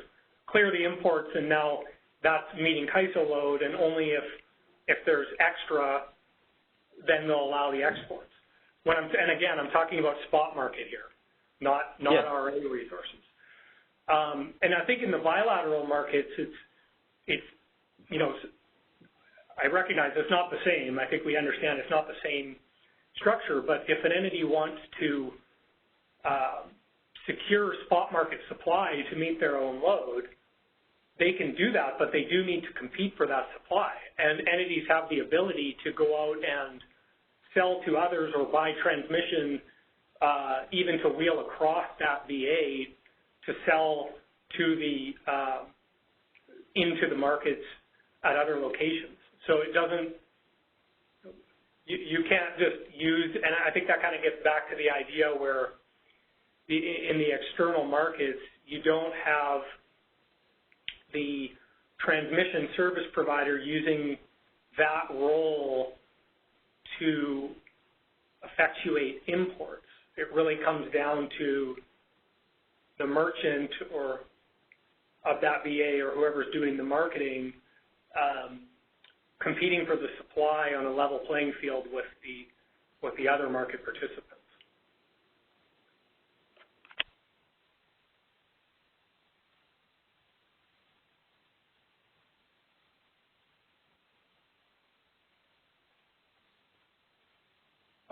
clear the imports, and now that's meeting CAISO load, and only if there's extra, then they'll allow the exports. And again, I'm talking about spot market here, not RA resources. And I think in the bilateral markets, it's I recognize it's not the same. I think we understand it's not the same structure, but if an entity wants to secure spot market supply to meet their own load, they can do that, but they do need to compete for that supply. And entities have the ability to go out and sell to others or buy transmission, even to wheel across that VA to sell to into the markets at other locations. So it doesn't, you can't just use, and I think that kind of gets back to the idea where in the external markets, you don't have the transmission service provider using that role to effectuate imports. It really comes down to the merchant or of that VA or whoever's doing the marketing competing for the supply on a level playing field with the other market participants.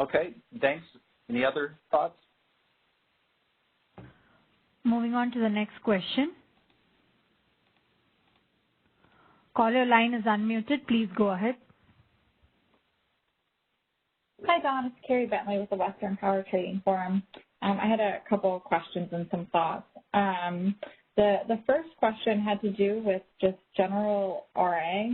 Okay, thanks. Any other thoughts? Moving on to the next question. Caller line is unmuted. Please go ahead. Hi, Don. It's Carrie Bentley with the Western Power Trading Forum. I had a couple of questions and some thoughts. The first question had to do with just general RA.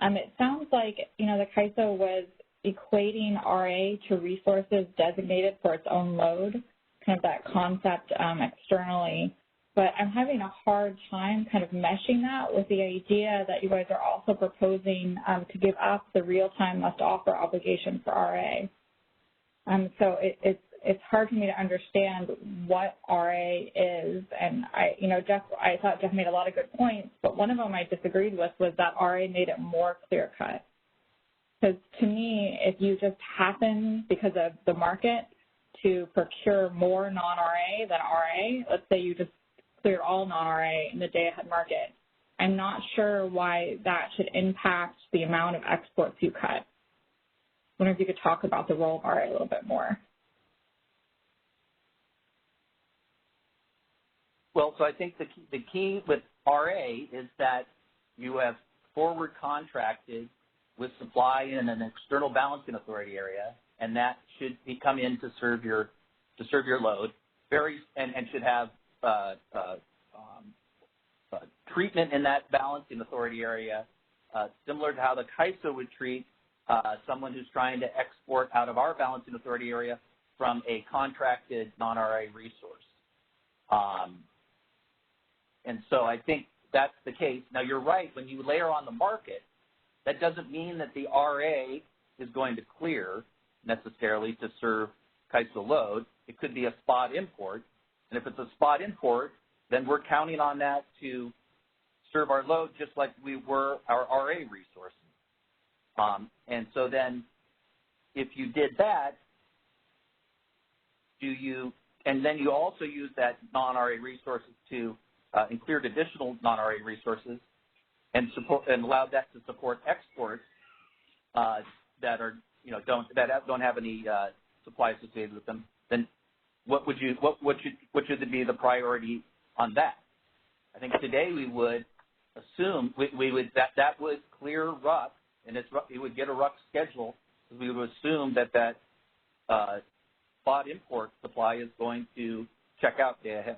It sounds like, the CAISO was equating RA to resources designated for its own load, kind of that concept externally. but I'm having a hard time kind of meshing that with the idea that you guys are also proposing to give up the real-time must-offer obligation for RA. So it's hard for me to understand what RA is, and I thought Jeff made a lot of good points, but one of them I disagreed with was that RA made it more clear-cut. Because to me, if you just happen, because of the market, to procure more non-RA than RA, let's say you just clear all non-RA in the day-ahead market, I'm not sure why that should impact the amount of exports you cut. I wonder if you could talk about the role of RA a little bit more. Well, so I think the key with RA is that you have forward contracted with supply in an external balancing authority area, and that should come in to serve your load. And should have treatment in that balancing authority area, similar to how the CAISO would treat someone who's trying to export out of our balancing authority area from a contracted non-RA resource. And so I think that's the case. Now, you're right. When you layer on the market, that doesn't mean that the RA is going to clear necessarily to serve CAISO load. It could be a spot import. And if it's a spot import, then we're counting on that to serve our load just like we were our RA resources. And so then if you did that, and then you also use that non-RA resources to and cleared additional non-RA resources and allow that to support exports that are don't have any supply associated with them, then what should be the priority on that? I think today we would assume that would clear RUC, and it would get a RUC schedule, because we would assume that spot import supply is going to check out day ahead.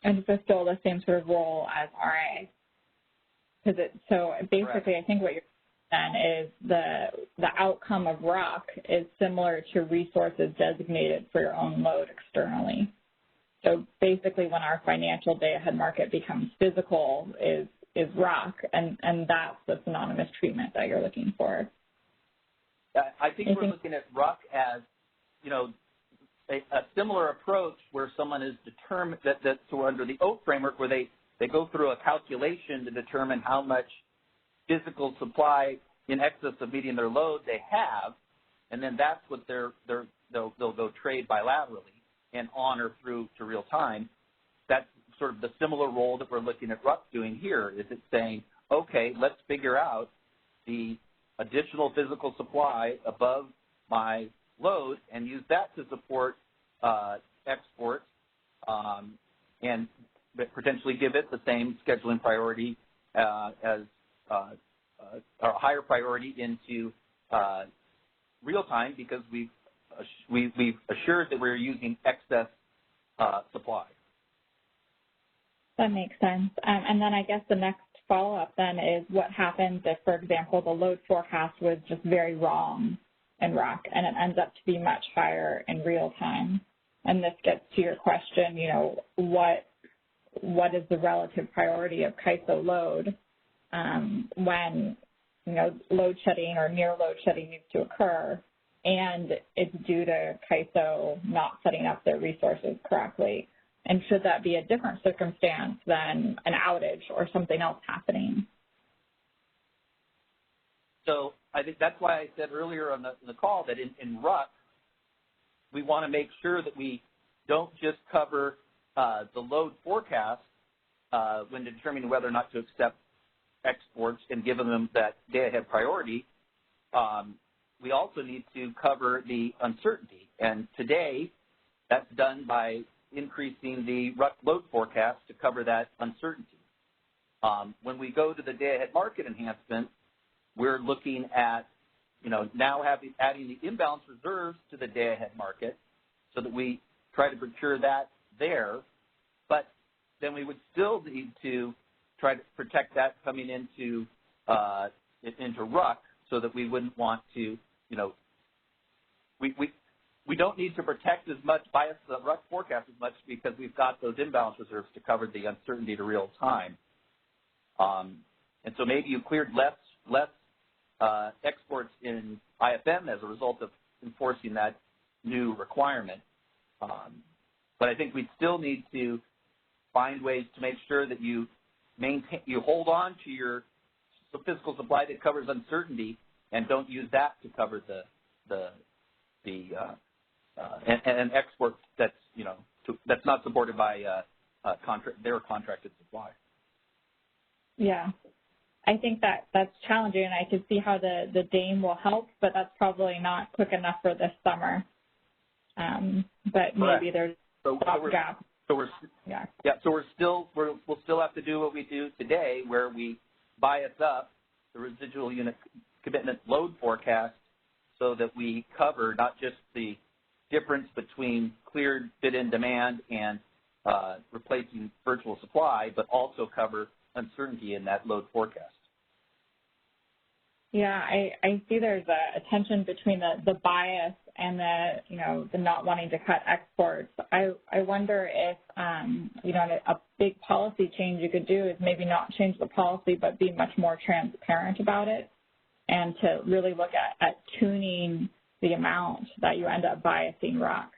And it's still the same sort of role as RA. So basically, right. I think what you're saying then is the outcome of RUC is similar to resources designated for your own load externally. So basically, when our financial day-ahead market becomes physical is RUC, and that's the synonymous treatment that you're looking for. I think we're looking at RUC as, a similar approach where someone is determined so under the OAT framework where they go through a calculation to determine how much physical supply in excess of meeting their load they have, and then that's what they'll go trade bilaterally and honor through to real time. That's sort of the similar role that we're looking at RUC doing here. Is it saying, okay, let's figure out the additional physical supply above my load and use that to support exports and potentially give it the same scheduling priority as or higher priority into real time, because we've assured that we're using excess supply. That makes sense. And then I guess the next follow-up then is what happens if, for example, the load forecast was just very wrong in RUC and it ends up to be much higher in real time. And this gets to your question, what is the relative priority of CAISO load when, load shedding or near load shedding needs to occur, and it's due to CAISO not setting up their resources correctly. And should that be a different circumstance than an outage or something else happening? So I think that's why I said earlier on the call that in RUC, we want to make sure that we don't just cover the load forecast when determining whether or not to accept exports and giving them that day-ahead priority. We also need to cover the uncertainty. And today, that's done by increasing the RUC load forecast to cover that uncertainty. When we go to the day-ahead market enhancement, we're looking at, now adding the imbalance reserves to the day-ahead market so that we try to procure that there. But then we would still need to try to protect that coming into RUC so that we wouldn't want to, we don't need to protect as much, bias the RUC forecast as much because we've got those imbalance reserves to cover the uncertainty to real time. And so maybe you cleared less exports in IFM as a result of enforcing that new requirement. But I think we still need to find ways to make sure that you hold on to your physical supply that covers uncertainty and don't use that to cover an export that's that's not supported by their contracted supply. Yeah, I think that's challenging, and I can see how the DAME will help, but that's probably not quick enough for this summer. But maybe there's a gap. So we'll still have to do what we do today, where we bias up the residual unit commitment load forecast so that we cover not just the difference between cleared bid-in demand and replacing virtual supply, but also cover uncertainty in that load forecast. Yeah, I see there's a tension between the bias and the not wanting to cut exports. I wonder if a big policy change you could do is maybe not change the policy, but be much more transparent about it, and to really look at tuning the amount that you end up biasing RUC.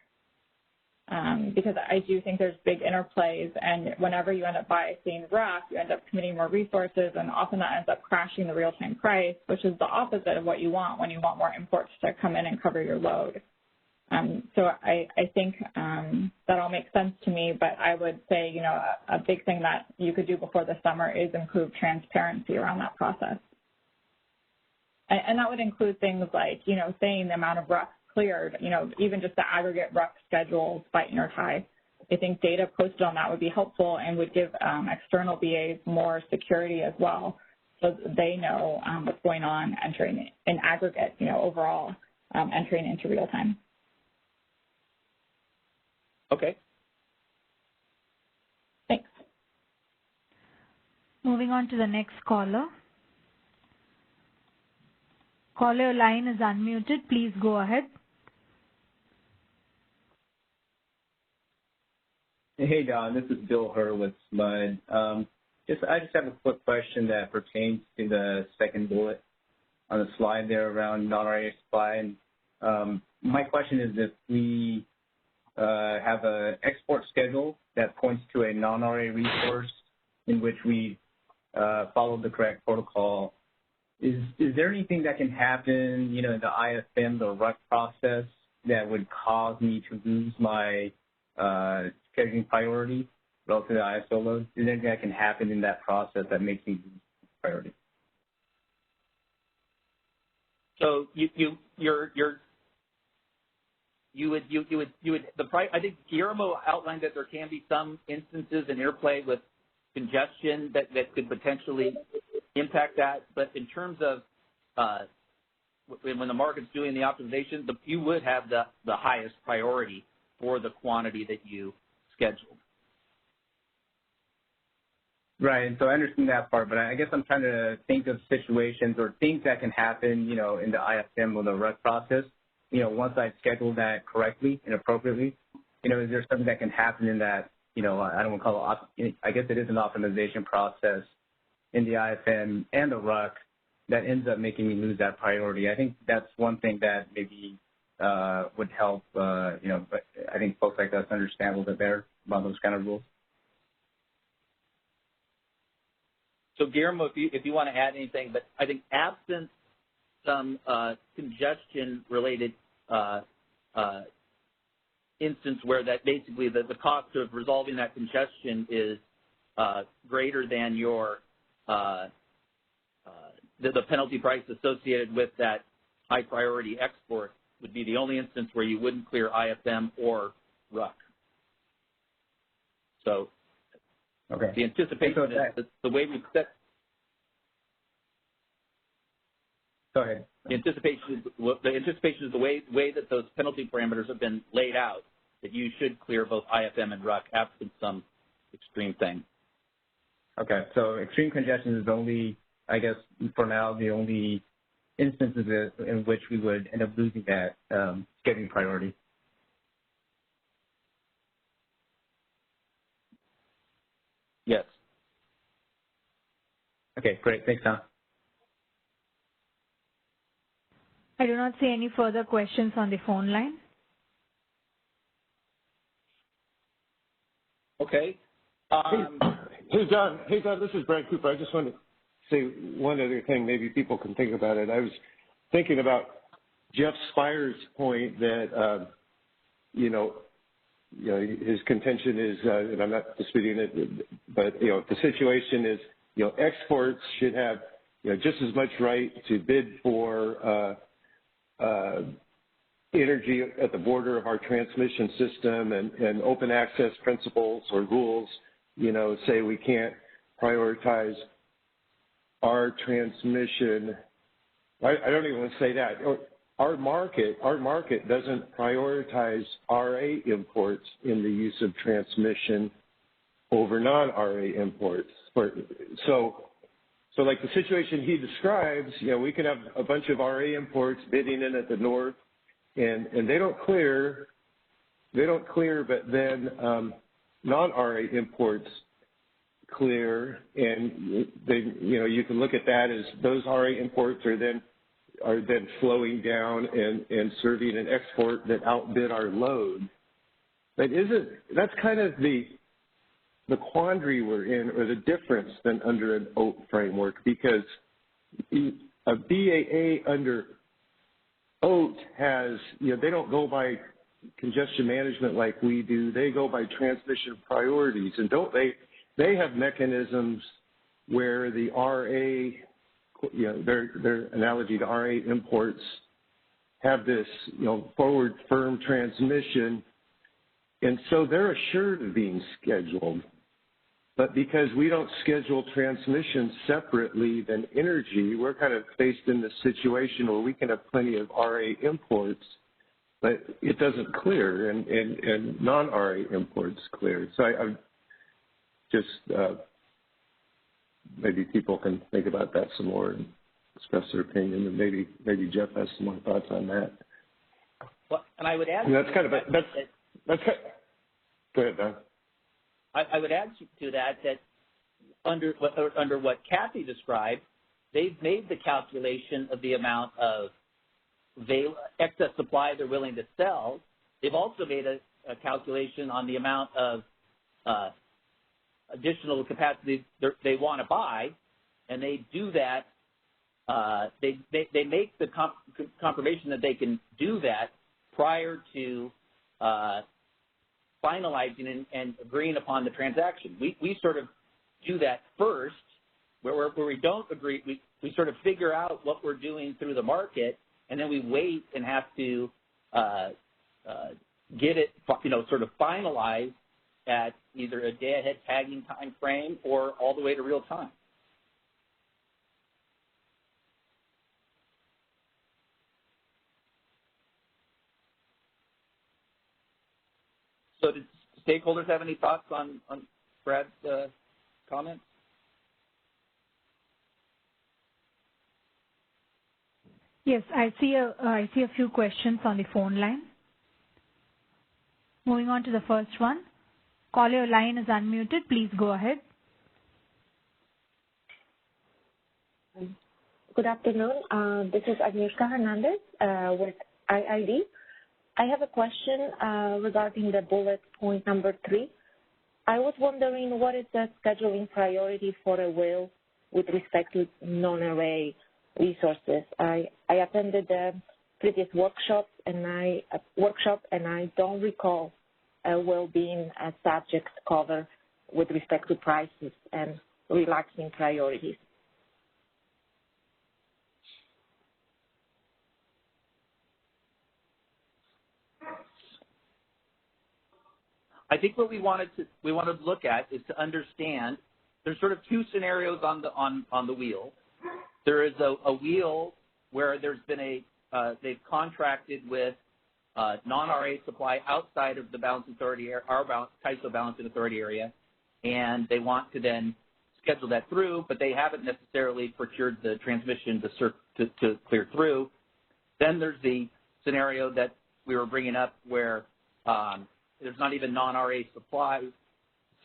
Because I do think there's big interplays, and whenever you end up biasing RUC, you end up committing more resources, and often that ends up crashing the real-time price, which is the opposite of what you want when you want more imports to come in and cover your load. So I think that all makes sense to me, but I would say, a big thing that you could do before the summer is improve transparency around that process. And that would include things like, saying the amount of RUC cleared, even just the aggregate RUC schedules by intertie. I think data posted on that would be helpful and would give external BAs more security as well, so that they know what's going on entering in aggregate, overall entering into real time. Okay. Thanks. Moving on to the next caller. Caller, your line is unmuted. Please go ahead. Hey, Don. This is Bill Herr with SMUD. I just have a quick question that pertains to the second bullet on the slide there around non-RA supply. And my question is, if we have an export schedule that points to a non-RA resource in which we follow the correct protocol, is there anything that can happen, in the IFM, the RUC process, that would cause me to lose my scheduling priority relative to the ISO load? Is there anything that can happen in that process that makes me lose priority? So I think Guillermo outlined that there can be some instances in interplay with congestion that could potentially impact that. But in terms of when the market's doing the optimization, you would have the highest priority for the quantity that you scheduled. Right, and so I understand that part, but I guess I'm trying to think of situations or things that can happen, in the IFM or the RUC process. Once I schedule that correctly and appropriately, is there something that can happen in that, I don't want to call it, I guess it is an optimization process in the IFM and the RUC that ends up making me lose that priority. I think that's one thing that maybe would help, but I think folks like us understand a little bit better about those kind of rules. So Guillermo, if you want to add anything, but I think absent some congestion-related instance where that basically the cost of resolving that congestion is greater than your the penalty price associated with that high priority export would be the only instance where you wouldn't clear IFM or RUC. So okay. The anticipation is the way we set. Go ahead. The anticipation is the way that those penalty parameters have been laid out, that you should clear both IFM and RUC absent some extreme thing. Okay, so extreme congestion is only, I guess, for now, the only instances in which we would end up losing that scheduling priority. Yes. Okay, great. Thanks, Don. I do not see any further questions on the phone line. Okay. Hey, Don, this is Brad Cooper. I just want to say one other thing. Maybe people can think about it. I was thinking about Jeff Spire's point that, his contention is, and I'm not disputing it, but, the situation is, exports should have, just as much right to bid for energy at the border of our transmission system, and open access principles or rules, say we can't prioritize our transmission. I don't even want to say that. Our market doesn't prioritize RA imports in the use of transmission over non-RA imports. So like the situation he describes, we can have a bunch of RA imports bidding in at the north, and they don't clear, but then non-RA imports clear, and you can look at that as those RA imports are then flowing down and serving an export that outbid our load. But that's kind of the quandary we're in, or the difference than under an OAT framework, because a BAA under OAT has, they don't go by congestion management like we do. They go by transmission priorities, and don't they have mechanisms where the RA, their analogy to RA imports have this, forward firm transmission, and so they're assured of being scheduled. But because we don't schedule transmission separately than energy, we're kind of faced in this situation where we can have plenty of RA imports, but it doesn't clear, and non-RA imports clear. So I just maybe people can think about that some more and express their opinion, and maybe Jeff has some more thoughts on that. Well, and I would add. And that's kind of that's kind. Go ahead, Don. I would add to that under what Kathy described, they've made the calculation of the amount of excess supply they're willing to sell. They've also made a calculation on the amount of additional capacity they want to buy, and they do that. They make the confirmation that they can do that prior to finalizing and agreeing upon the transaction. We sort of do that first, where we don't agree. We sort of figure out what we're doing through the market, and then we wait and have to get it, sort of finalized at either a day-ahead tagging time frame or all the way to real time. So did stakeholders have any thoughts on Brad's comments? Yes, I see a few questions on the phone line. Moving on to the first one. Caller, your line is unmuted. Please go ahead. Good afternoon. This is Agnieszka Hernandez with IID. I have a question regarding the bullet point number 3. I was wondering, what is the scheduling priority for a will with respect to non-array resources? I attended the previous workshop, and I don't recall a will being a subject cover with respect to prices and relaxing priorities. I think what we wanted to look at is to understand. There's sort of two scenarios on the wheel. There is a wheel where there's been they've contracted with non-RA supply outside of the Balancing Authority, our CAISO Balancing Authority area, and they want to then schedule that through, but they haven't necessarily procured the transmission to clear through. Then there's the scenario that we were bringing up where there's not even non-RA supply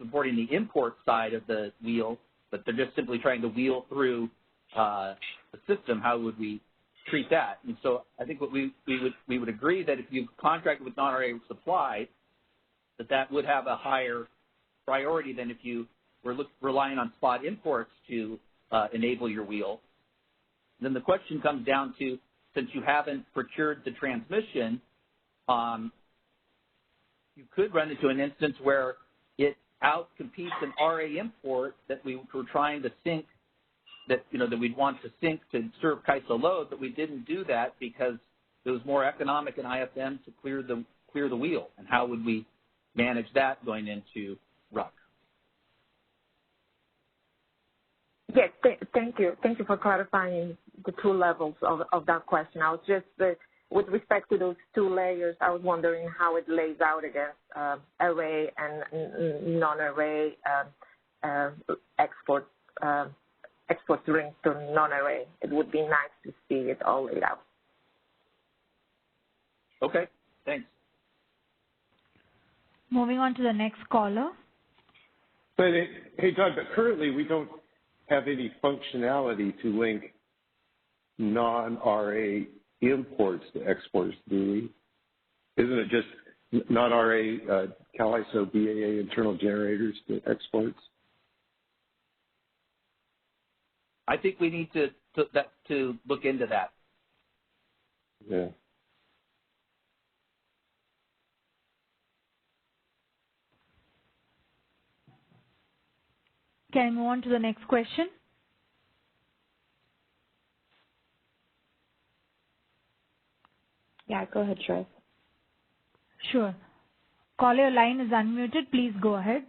supporting the import side of the wheel, but they're just simply trying to wheel through the system, how would we treat that? And so I think what we would agree that if you contract with non-RA supply, that would have a higher priority than if you were relying on spot imports to enable your wheel. Then the question comes down to, since you haven't procured the transmission, you could run into an instance where it outcompetes an RA import that we were trying to sync, that we'd want to sync to serve CAISO load, but we didn't do that because it was more economic in IFM to clear the wheel. And how would we manage that going into RUC? Yes, thank you. Thank you for clarifying the two levels of that question. I was just, with respect to those two layers, I was wondering how it lays out against array and non-array export linked to non-array. It would be nice to see it all laid out. Okay, thanks. Moving on to the next caller. But hey, Doug, but currently we don't have any functionality to link non-RA imports to exports, do we? Isn't it just non-RA Cal ISO BAA internal generators to exports? I think we need to look into that. Yeah. Can I move on to the next question? Yeah, go ahead, Shrez. Sure. Caller, your line is unmuted. Please go ahead.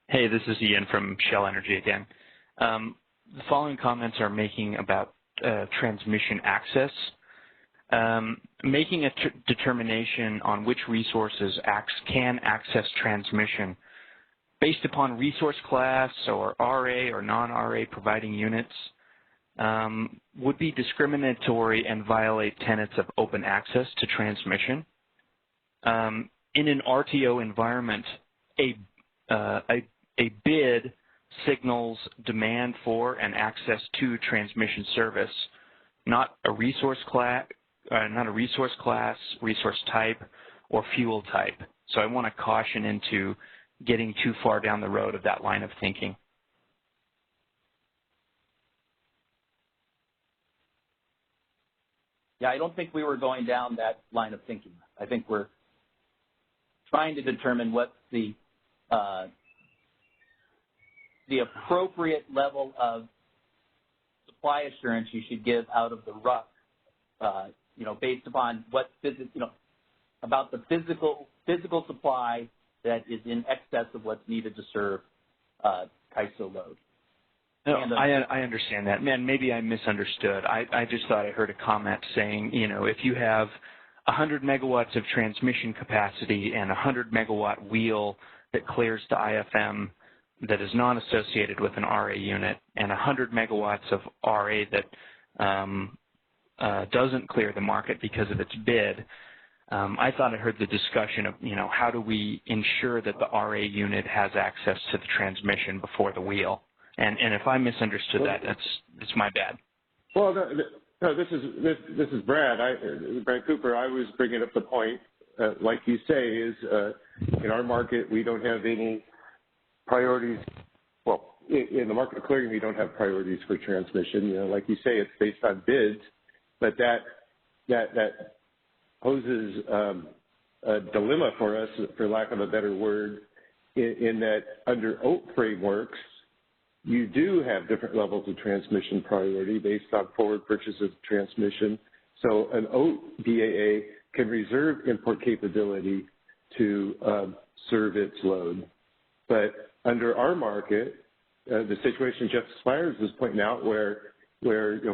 Hey, this is Ian from Shell Energy again. The following comments are making about transmission access. Making a determination on which resources can access transmission based upon resource class or RA or non-RA providing units would be discriminatory and violate tenets of open access to transmission. In an RTO environment, a bid signals demand for and access to transmission service, not a resource class, resource type, or fuel type. So I want to caution into getting too far down the road of that line of thinking. Yeah, I don't think we were going down that line of thinking. I think we're trying to determine what the appropriate level of supply assurance you should give out of the RUC, based upon what about the physical supply that is in excess of what's needed to serve CAISO load. No, I understand that. Man, maybe I misunderstood. I just thought I heard a comment saying, if you have 100 megawatts of transmission capacity and a 100 megawatt wheel that clears to IFM that is not associated with an RA unit and 100 megawatts of RA that doesn't clear the market because of its bid, I thought I heard the discussion of, how do we ensure that the RA unit has access to the transmission before the wheel? And if I misunderstood that, that's my bad. Well, no, this is Brad. Brad Cooper. I was bringing up the point, like you say, is in our market we don't have any priorities. Well, in the market clearing we don't have priorities for transmission. Like you say, it's based on bids, but that poses a dilemma for us, for lack of a better word, in that under OAT frameworks, you do have different levels of transmission priority based on forward purchases of transmission. So an OAT BAA can reserve import capability to serve its load. But under our market, the situation Jeff Spires was pointing out where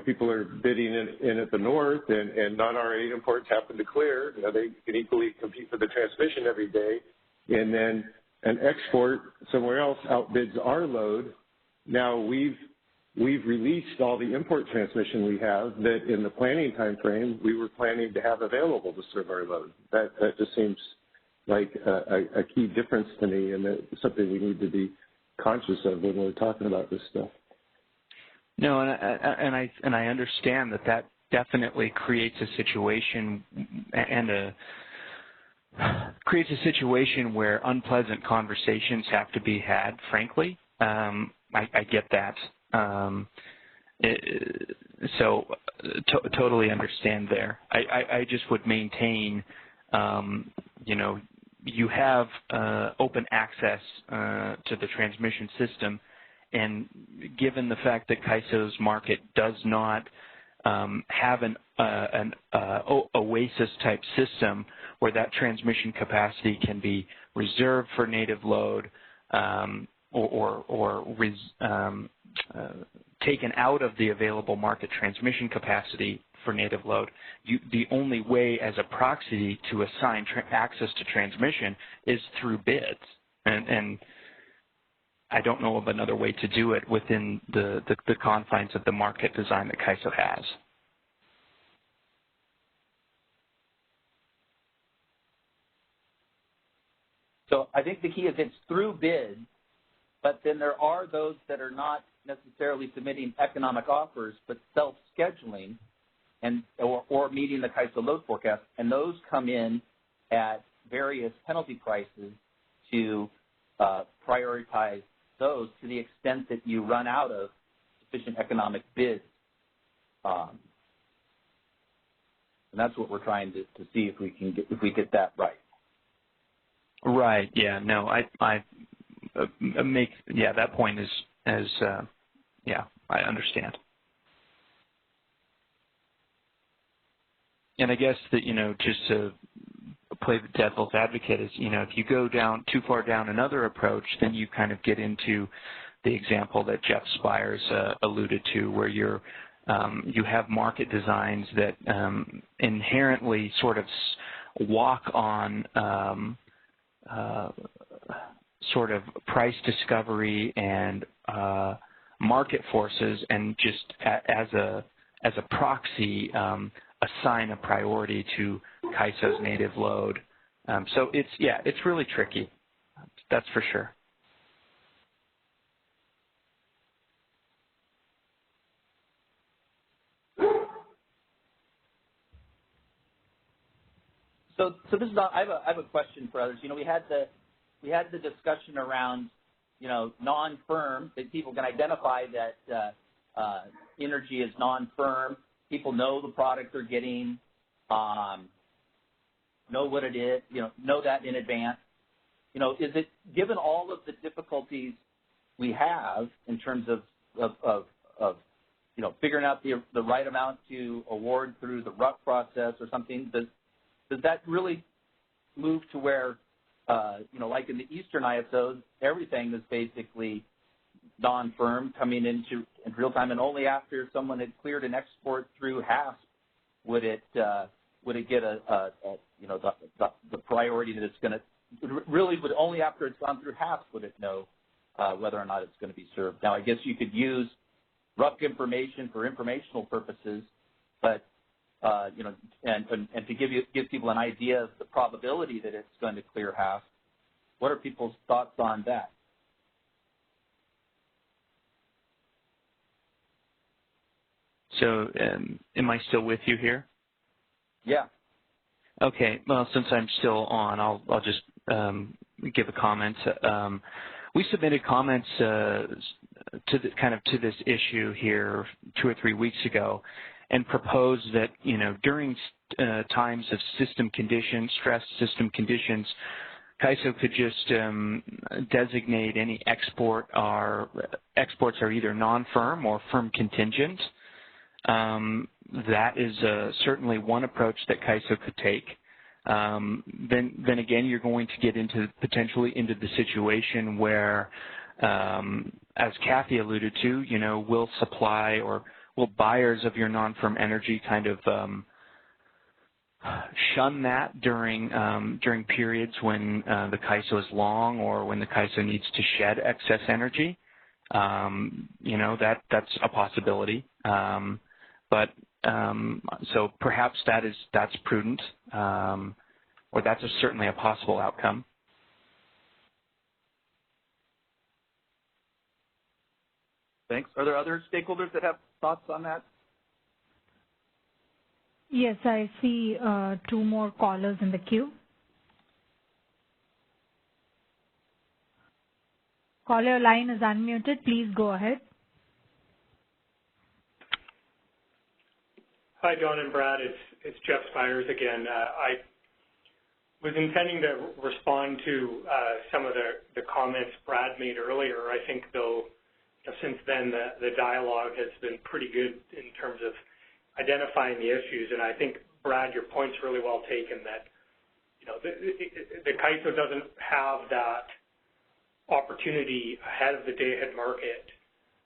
people are bidding in at the north and non-RA imports happen to clear, they can equally compete for the transmission every day, and then an export somewhere else outbids our load. Now we've released all the import transmission we have that in the planning time frame we were planning to have available to serve our load. That just seems like a key difference to me, and it's something we need to be conscious of when we're talking about this stuff. No, and I understand that definitely creates a situation where unpleasant conversations have to be had. Frankly, I get that. So totally understand there. I just would maintain, you have open access to the transmission system, and given the fact that CAISO's market does not have an OASIS type system where that transmission capacity can be reserved for native load or taken out of the available market transmission capacity for native load, the only way as a proxy to assign access to transmission is through bids. And I don't know of another way to do it within the confines of the market design that CAISO has. So I think the key is it's through bids, but then there are those that are not necessarily submitting economic offers, but self-scheduling or meeting the CAISO load forecast, and those come in at various penalty prices to prioritize those to the extent that you run out of sufficient economic bids. And that's what we're trying to see if we get that right. Right. Yeah. No. That point is I understand. And I guess that just to play the devil's advocate is if you go down too far down another approach, then you kind of get into the example that Jeff Spires alluded to, where you have market designs that inherently sort of walk on sort of price discovery and market forces, and just as a proxy assign a priority to CAISO's native load. So it's really tricky. That's for sure. So this is I have a question for others. We had the discussion around non-firm, that people can identify that energy is non-firm. People know the product they're getting, know what it is, know that in advance. Is it, given all of the difficulties we have in terms of figuring out the right amount to award through the RUC process or something, does that really move to where, like in the Eastern ISOs, everything is basically non-firm coming in real time, and only after someone had cleared an export through HASP would it get the priority that it's going to really, but only after it's gone through HASP would it know whether or not it's going to be served. Now, I guess you could use RUC information for informational purposes, but and to give people an idea of the probability that it's going to clear HASP. What are people's thoughts on that? So am I still with you here? Yeah. Okay. Well, since I'm still on, I'll just give a comment. We submitted comments to this issue here 2 or 3 weeks ago, and proposed that during times of system conditions, stress system conditions, CAISO could just designate any exports are either non-firm or firm contingent. That is certainly one approach that CAISO could take. Then again, you're going to get potentially into the situation where, as Kathy alluded to, will supply or will buyers of your non-firm energy kind of shun that during periods when the CAISO is long, or when the CAISO needs to shed excess energy? That's a possibility. So perhaps that's prudent. that's certainly a possible outcome. Thanks. Are there other stakeholders that have thoughts on that? Yes, I see 2 more callers in the queue. Caller, your line is unmuted. Please go ahead. Hi, John and Brad. It's Jeff Spiders again. I was intending to respond to some of the comments Brad made earlier. I think, though, since then the dialogue has been pretty good in terms of identifying the issues, and I think, Brad, your point's really well taken that, the CAISO doesn't have that opportunity ahead of the day-ahead market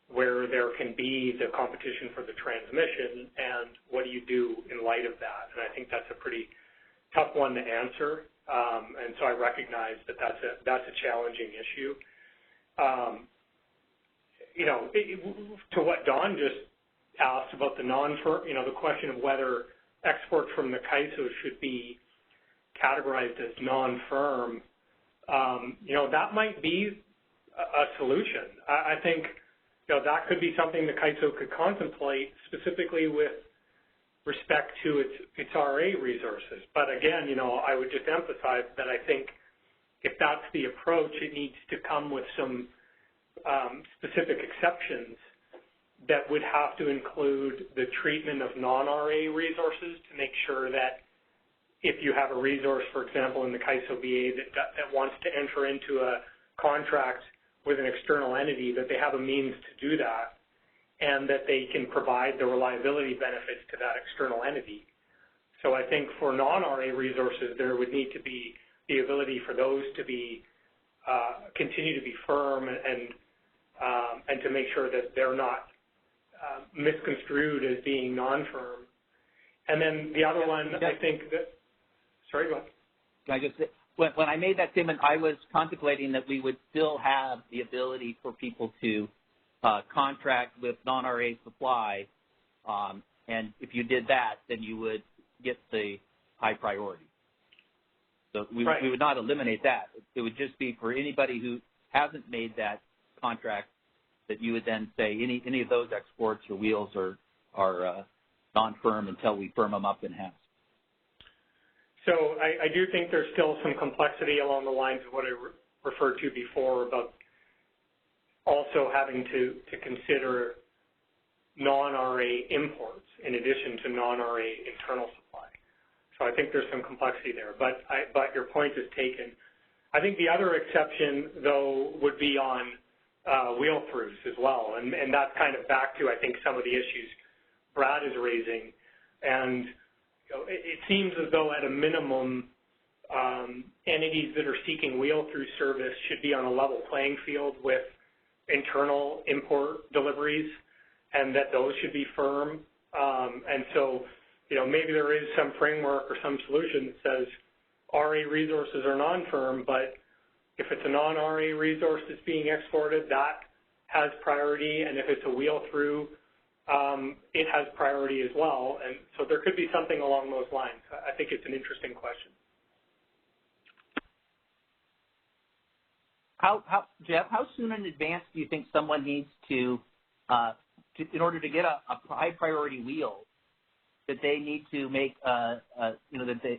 where there can be the competition for the transmission, and what do you do in light of that? And I think that's a pretty tough one to answer, and so I recognize that that's a challenging issue. To what Don just asked about the non-firm, the question of whether exports from the CAISO should be categorized as non-firm, that might be a solution. I think, that could be something the CAISO could contemplate specifically with respect to its RA resources. But again, I would just emphasize that I think if that's the approach, it needs to come with some specific exceptions that would have to include the treatment of non-RA resources to make sure that if you have a resource, for example, in the CAISO BA that wants to enter into a contract with an external entity, that they have a means to do that and that they can provide the reliability benefits to that external entity. So I think for non-RA resources, there would need to be the ability for those to be continue to be firm and to make sure that they're not misconstrued as being non-firm. And then the other one, I think that, sorry, go ahead. Can I just say, when I made that statement, I was contemplating that we would still have the ability for people to contract with non-RA supply, and if you did that, then you would get the high priority. So we would not eliminate that. It would just be for anybody who hasn't made that contract that you would then say any of those exports or wheels are non-firm until we firm them up in-house. So I do think there's still some complexity along the lines of what I referred to before about also having to consider non-RA imports in addition to non-RA internal supply. So I think there's some complexity there, but your point is taken. I think the other exception, though, would be on wheel-throughs as well, and that's kind of back to, I think, some of the issues Brad is raising. And it seems as though at a minimum, entities that are seeking wheel-through service should be on a level playing field with internal import deliveries, and that those should be firm. And so, maybe there is some framework or some solution that says RA resources are non-firm, but if it's a non-RA resource that's being exported, that has priority, and if it's a wheel-through, it has priority as well. And so there could be something along those lines. I think it's an interesting question. Jeff, how soon in advance do you think someone needs to in order to get a high priority wheel, that they need to make, that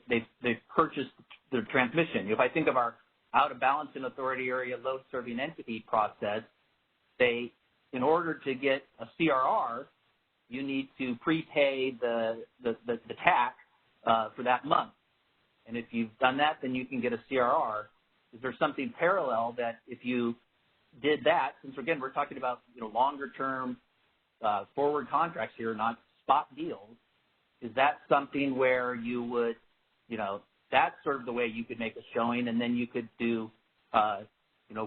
they've purchased their transmission? If I think of our out of balance in authority area load serving entity process, in order to get a CRR, you need to prepay the TAC for that month. And if you've done that, then you can get a CRR. Is there something parallel that if you did that, since again we're talking about longer term forward contracts here, not spot deals, is that something where you would, that's sort of the way you could make a showing, and then you could do,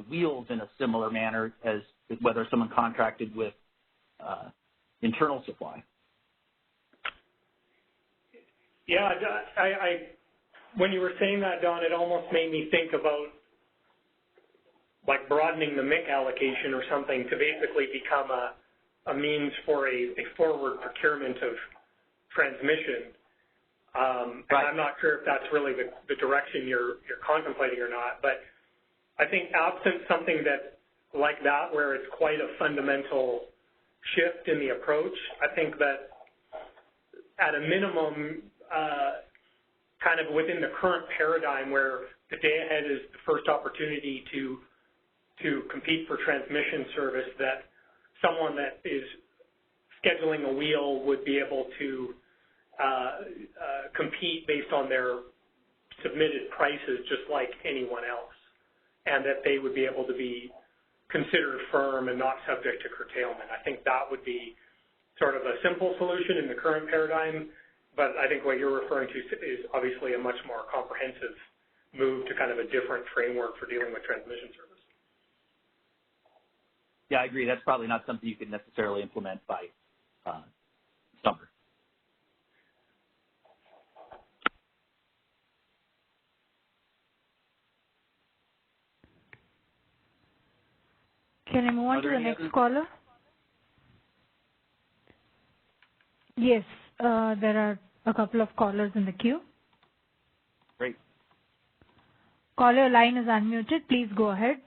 wheels in a similar manner as whether someone contracted with internal supply? Yeah, when you were saying that, Don, it almost made me think about like broadening the MIC allocation or something to basically become a means for a forward procurement of transmission. And I'm not sure if that's really the direction you're contemplating or not, but I think absent something that like that where it's quite a fundamental shift in the approach, I think that at a minimum, kind of within the current paradigm where the day-ahead is the first opportunity to compete for transmission service, that someone that is scheduling a wheel would be able to compete based on their submitted prices just like anyone else, and that they would be able to be considered firm and not subject to curtailment. I think that would be sort of a simple solution in the current paradigm, but I think what you're referring to is obviously a much more comprehensive move to kind of a different framework for dealing with transmission service. Yeah, I agree. That's probably not something you could necessarily implement by summer. Can I move on to the next caller? Yes, there are a couple of callers in the queue. Great. Caller, line is unmuted. Please go ahead.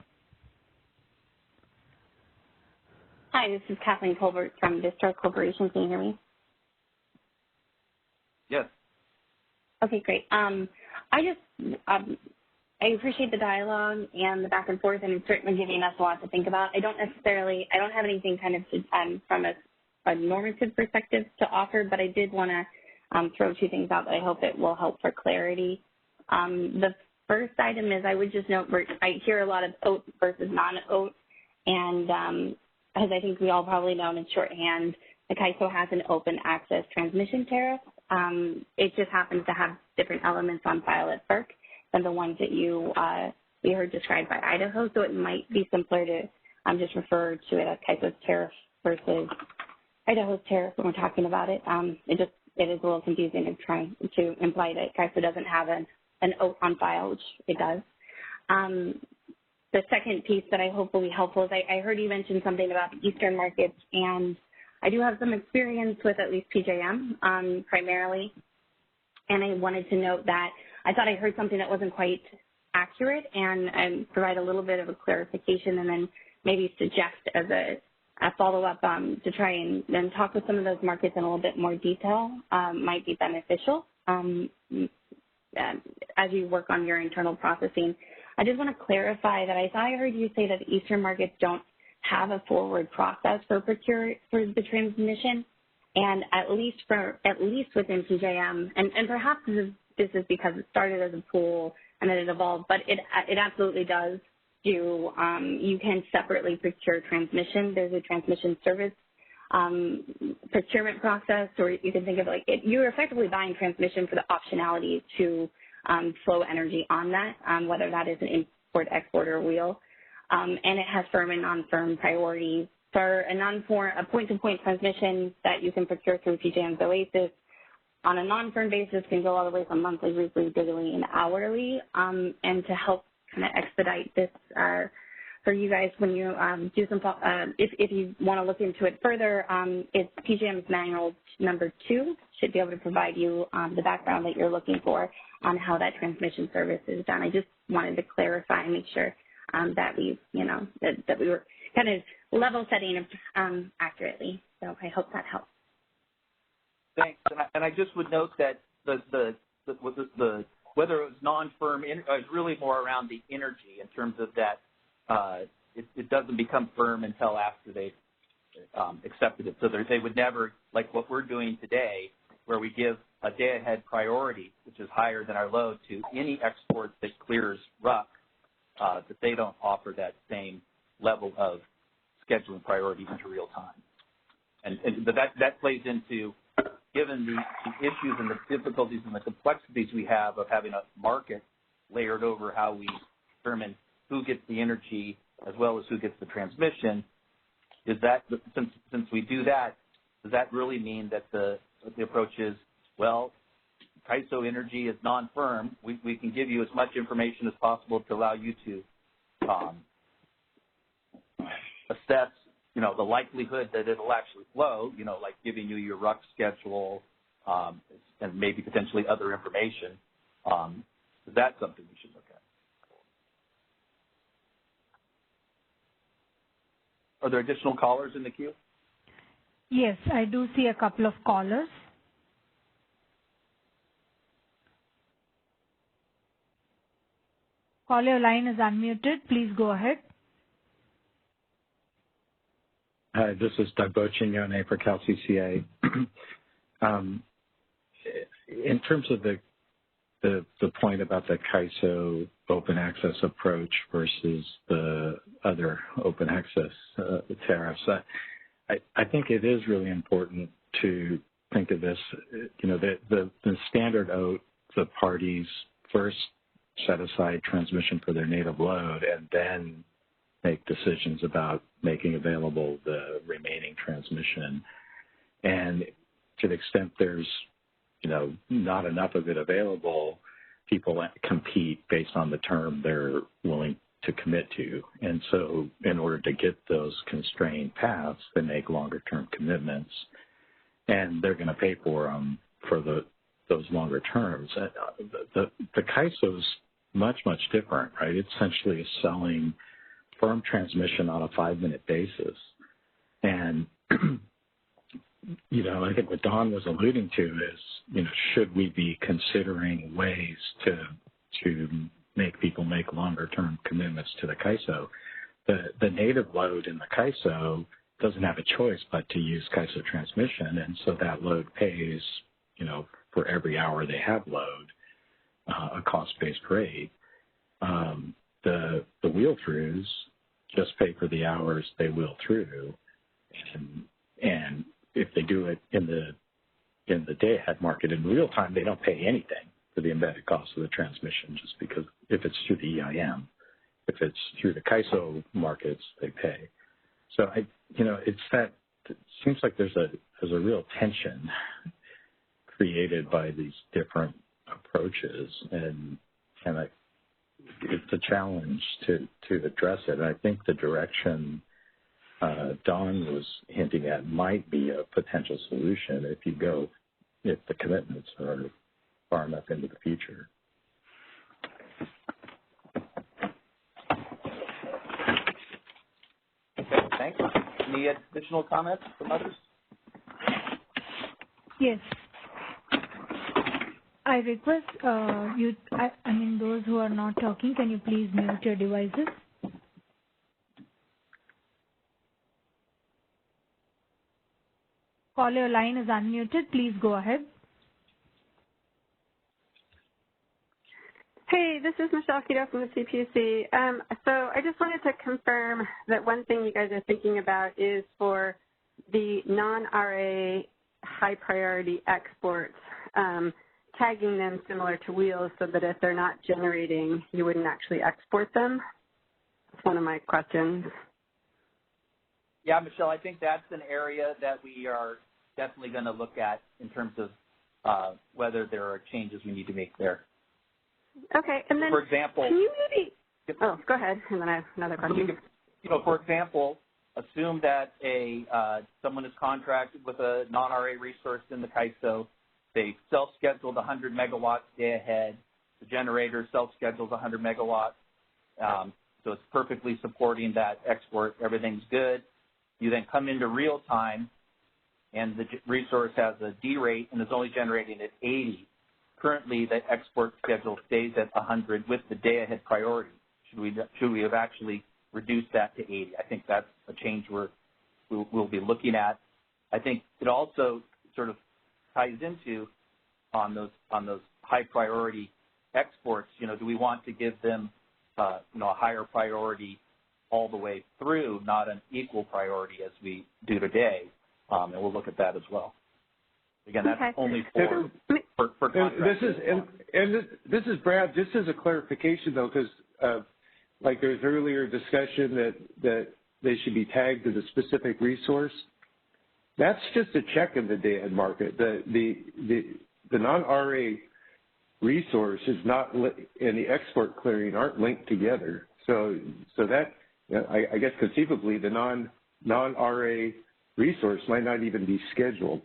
Hi, this is Kathleen Colbert from Vistar Corporation. Can you hear me? Yes. Okay, great. I appreciate the dialogue and the back and forth, and it's certainly giving us a lot to think about. I don't have anything kind of from a normative perspective to offer, but I did want to throw two things out that I hope it will help for clarity. The first item is I would just note I hear a lot of OAT versus non-OAT, and as I think we all probably know in shorthand, the CAISO has an open access transmission tariff. It just happens to have different elements on file at FERC than the ones that we heard described by Idaho, so it might be simpler to just refer to it as CAISO's tariff versus Idaho's tariff when we're talking about it. It is a little confusing to try to imply that CAISO doesn't have an OAT on file, which it does. The second piece that I hope will be helpful is I heard you mention something about the eastern markets, and I do have some experience with at least PJM primarily, and I wanted to note that I thought I heard something that wasn't quite accurate and provide a little bit of a clarification and then maybe suggest as a follow-up to try and then talk with some of those markets in a little bit more detail might be beneficial as you work on your internal processing. I just want to clarify that I thought I heard you say that the eastern markets don't have a forward process for the transmission, and at least within PJM, and perhaps this is because it started as a pool and then it evolved, but it absolutely does do, you can separately procure transmission. There's a transmission service procurement process, or you can think of it like you're effectively buying transmission for the optionality to flow energy on that, whether that is an import, export, or wheel. And it has firm and non-firm priorities. For a point-to-point transmission that you can procure through PJM's OASIS, on a non-firm basis can go all the way from monthly, weekly, daily, and hourly. And to help kind of expedite this for you guys when you do some, if you want to look into it further, it's PJM's manual number 2 should be able to provide you the background that you're looking for on how that transmission service is done. I just wanted to clarify and make sure that we, that we were kind of level setting accurately. So I hope that helps. Thanks. And I just would note that the whether it was non-firm is really more around the energy in terms of that it doesn't become firm until after they've accepted it. So they would never, like what we're doing today, where we give a day-ahead priority, which is higher than our load, to any export that clears RUC, that they don't offer that same level of scheduling priority into real time. But that plays into, given the issues and the difficulties and the complexities we have of having a market layered over how we determine who gets the energy as well as who gets the transmission, is that, since we do that, does that really mean that the approach is, well, CAISO energy is non-firm. We can give you as much information as possible to allow you to assess, the likelihood that it'll actually flow, like giving you your RUC schedule, and maybe potentially other information. That's something we should look at. Are there additional callers in the queue? Yes, I do see a couple of callers. Caller, your line is unmuted. Please go ahead. Hi, this is Doug Boccignone for CalCCA. In terms of the point about the CAISO open access approach versus the other open access tariffs, I think it is really important to think of this, the standard out, the parties first set aside transmission for their native load and then make decisions about making available the remaining transmission. And to the extent there's, not enough of it available, people compete based on the term they're willing to commit to. And so in order to get those constrained paths, they make longer term commitments, and they're going to pay for them for those longer terms. The CAISO is much different, right? It's essentially selling firm transmission on a 5-minute basis. And, I think what Don was alluding to is, should we be considering ways to make people make longer term commitments to the CAISO? The native load in the CAISO doesn't have a choice but to use CAISO transmission, and so that load pays, for every hour they have load, a cost-based rate. The wheel-throughs just pay for the hours they wheel through, and if they do it in the day-ahead market in real time, they don't pay anything for the embedded cost of the transmission, just because if it's through the EIM. If it's through the CAISO markets, they pay. So it seems like there's a real tension created by these different approaches, and it's a challenge to address it. And I think the direction Don was hinting at might be a potential solution if the commitments are far enough into the future. Okay, thanks. Any additional comments from others? Yes. I request those who are not talking, can you please mute your devices? Caller, your line is unmuted. Please go ahead. Hey, this is Michelle Keto from the CPUC. So I just wanted to confirm that one thing you guys are thinking about is for the non-RA high priority exports, tagging them similar to wheels so that if they're not generating, you wouldn't actually export them. That's one of my questions. Yeah, Michelle, I think that's an area that we are definitely going to look at in terms of whether there are changes we need to make there. Okay, and then for example, can you maybe? Oh, go ahead, and then I have another question. For example, assume that someone is contracted with a non-RA resource in the CAISO. They self-scheduled 100 megawatts day ahead. The generator self-schedules 100 megawatts. So it's perfectly supporting that export. Everything's good. You then come into real time, and the resource has a D rate and is only generating at 80. Currently, the export schedule stays at 100 with the day-ahead priority. Should we have actually reduced that to 80? I think that's a change we'll be looking at. I think it also sort of ties into on those high priority exports. Do we want to give them a higher priority all the way through, not an equal priority as we do today? And we'll look at that as well. Again, that's only for This is Brad. Just as a clarification, though, because like there was earlier discussion that they should be tagged to the specific resource. That's just a check in the day-ahead market. The non-RA resource is not, and the export clearing aren't linked together. So that I guess conceivably the non-RA resource might not even be scheduled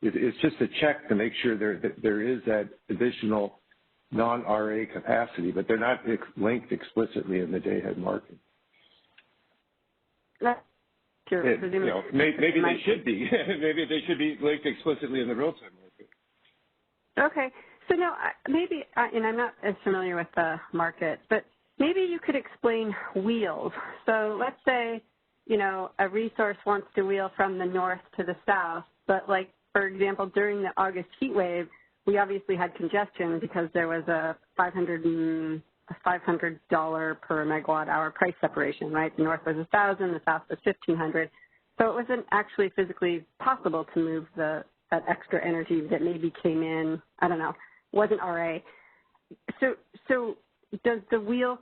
It's just a check to make sure there is that additional non-RA capacity, but they're not linked explicitly in the day-ahead market. Sure. Maybe they should be. Maybe they should be linked explicitly in the real-time market. Okay. So now, maybe, and I'm not as familiar with the market, but maybe you could explain wheels. So let's say, a resource wants to wheel from the north to the south, but like, for example, during the August heat wave, we obviously had congestion because there was a $500 per megawatt hour price separation, right? The north was 1,000, the south was 1,500. So it wasn't actually physically possible to move that extra energy that maybe came in, I don't know, wasn't RA. So does the wheel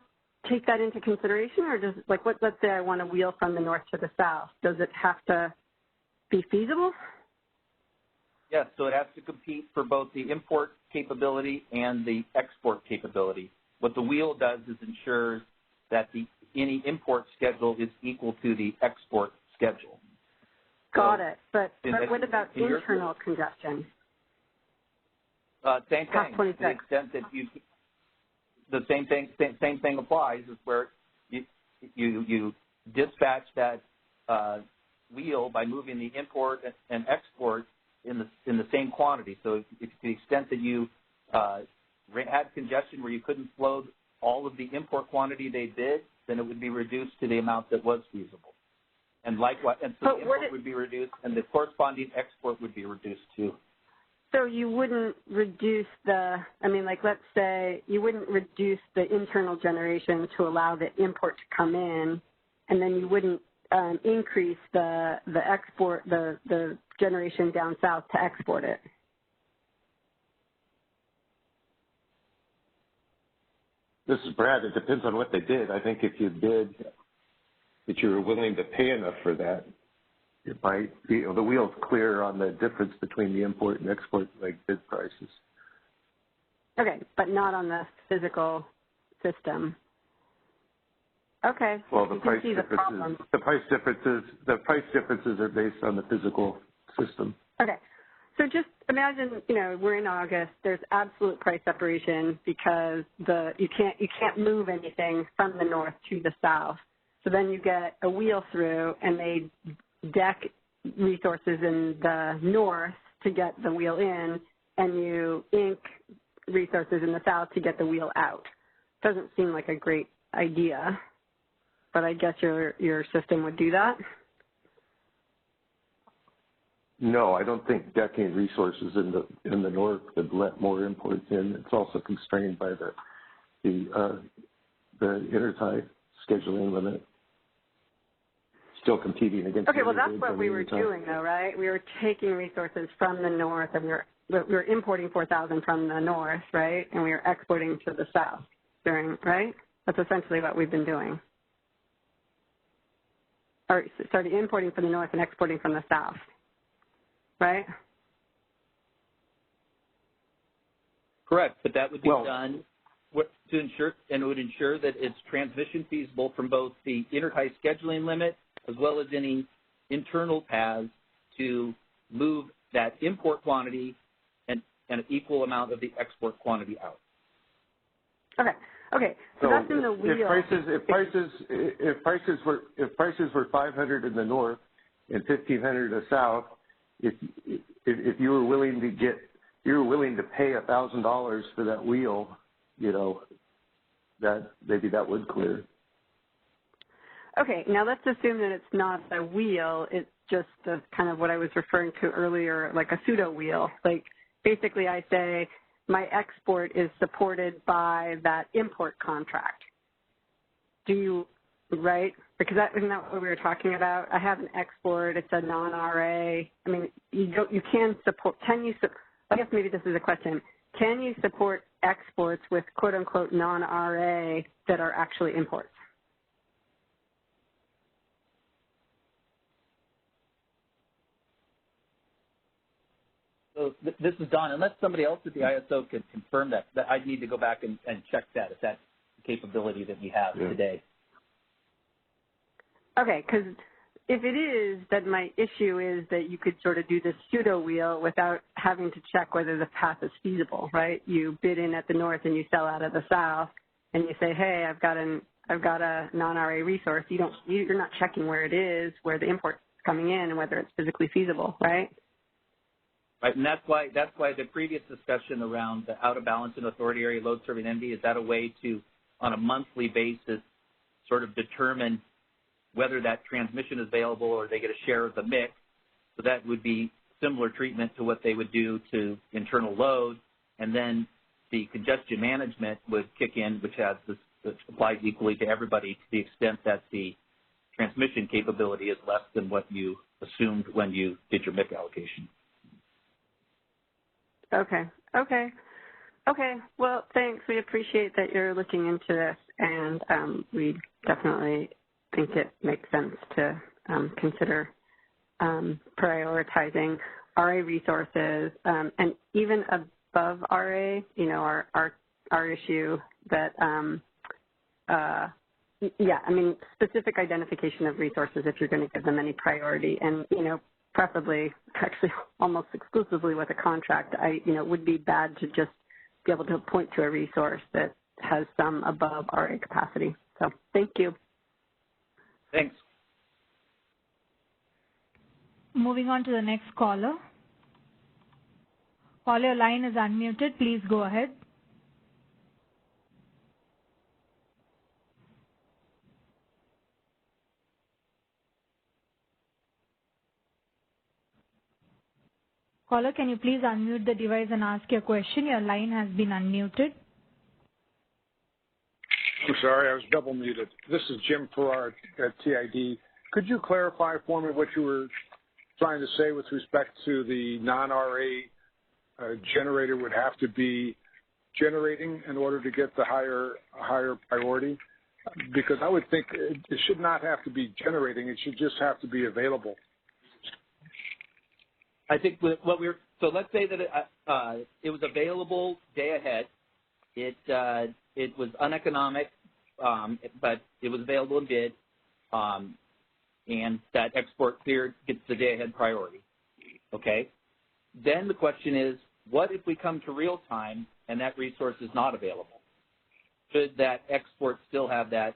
take that into consideration, or does, let's say I want to wheel from the north to the south, does it have to be feasible? Yes, so it has to compete for both the import capability and the export capability. What the wheel does is ensures that any import schedule is equal to the export schedule. Got it. But what about internal congestion? Same thing. To the extent that the same thing applies, is where you dispatch that wheel by moving the import and export in the same quantity. So if to the extent that you had congestion where you couldn't flow all of the import quantity they bid, then it would be reduced to the amount that was feasible. And likewise, and so the import would be reduced, and the corresponding export would be reduced too. So you wouldn't reduce let's say you wouldn't reduce the internal generation to allow the import to come in, and then you wouldn't increase the export, the generation down south to export it. This is Brad. It depends on what they did. I think if you bid that you were willing to pay enough for that, it might be, the wheel's clear on the difference between the import and export bid prices. Okay, but not on the physical system. Okay. Well, the price differences are based on the physical system. Okay. So just imagine, we're in August. There's absolute price separation because you can't move anything from the north to the south. So then you get a wheel through, and they deck resources in the north to get the wheel in, and you ink resources in the south to get the wheel out. Doesn't seem like a great idea, but I guess your system would do that. No, I don't think decking resources in the north would let more imports in. It's also constrained by the intertie scheduling limit. Still competing against. Okay, well that's what we were doing though, right? We were taking resources from the north, and we were importing 4,000 from the north, right? And we were exporting to the south right? That's essentially what we've been doing. Or started importing from the north and exporting from the south, right? Correct, but that would be done to ensure, and it would ensure that it's transmission feasible from both the intertie scheduling limit as well as any internal paths to move that import quantity and an equal amount of the export quantity out. Okay. So that's in the wheel. If prices were 500 in the north and 1,500 in the south, if you were willing to pay $1,000 for that wheel, that maybe that would clear. Okay, now let's assume that it's not a wheel, it's just kind of what I was referring to earlier, like a pseudo wheel. Like basically I say my export is supported by that import contract. Right? Because isn't that what we were talking about? I have an export, it's a non-RA. I mean, you can support, I guess maybe this is a question. Can you support exports with quote unquote non-RA that are actually imports? So this is Don. Unless somebody else at the ISO could confirm that I'd need to go back and check that if that's the capability that we have today. Okay, because if it is, then my issue is that you could sort of do this pseudo wheel without having to check whether the path is feasible, right? You bid in at the north and you sell out of the south, and you say, hey, I've got a non-RA resource. You're not checking where it is, where the import's coming in, and whether it's physically feasible, right? Right, and that's why the previous discussion around the out of balance in authority area load serving entity, is that a way to, on a monthly basis, sort of determine whether that transmission is available or they get a share of the mix? So that would be similar treatment to what they would do to internal load, and then the congestion management would kick in, which applies equally to everybody to the extent that the transmission capability is less than what you assumed when you did your MIC allocation. Okay. Well, thanks. We appreciate that you're looking into this, and we definitely think it makes sense to consider prioritizing RA resources, and even above RA, you know, our issue that, specific identification of resources if you're going to give them any priority, and, you know, preferably, actually almost exclusively with a contract, would be bad to just be able to point to a resource that has some above RA capacity. So thank you. Thanks. Moving on to the next caller. Caller, your line is unmuted. Please go ahead. Caller, can you please unmute the device and ask your question? Your line has been unmuted. I'm sorry, I was double muted. This is Jim Farrar at TID. Could you clarify for me what you were trying to say with respect to the non-RA generator would have to be generating in order to get the higher priority? Because I would think it should not have to be generating, it should just have to be available. I think so let's say that it was available day ahead. It was uneconomic, but it was available in bid, and that export cleared gets the day ahead priority. Okay. Then the question is, what if we come to real time and that resource is not available? Should that export still have that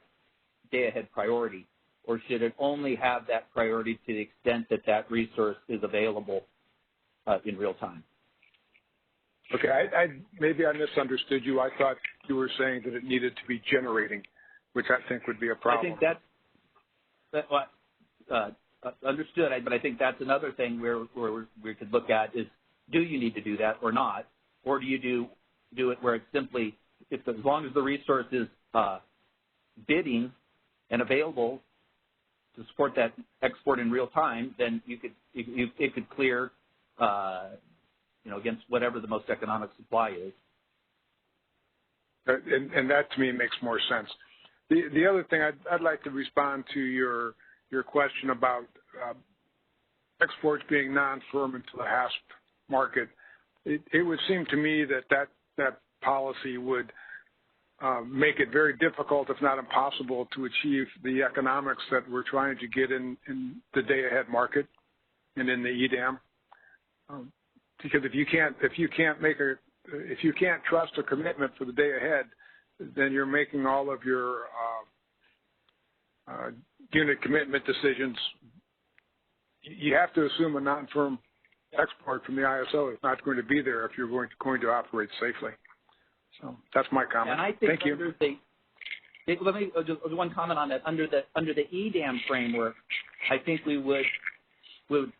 day ahead priority, or should it only have that priority to the extent that that resource is available in real time? Okay, maybe I misunderstood you. I thought you were saying that it needed to be generating, which I think would be a problem. I think that's understood, but I think that's another thing where we could look at is, do you need to do that or not? Or do you do it where it's simply, as long as the resource is bidding and available to support that export in real time, then it could clear against whatever the most economic supply is. And that to me makes more sense. The other thing, I'd like to respond to your question about exports being non-firm into the HASP market. It would seem to me that policy would make it very difficult, if not impossible, to achieve the economics that we're trying to get in the day-ahead market and in the EDAM. Because if you can't trust a commitment for the day ahead, then you're making all of your unit commitment decisions. You have to assume a non-firm export from the ISO is not going to be there if you're going to operate safely. So that's my comment. And I think Thank you. Let me just one comment on that. Under the EDAM framework, I think we would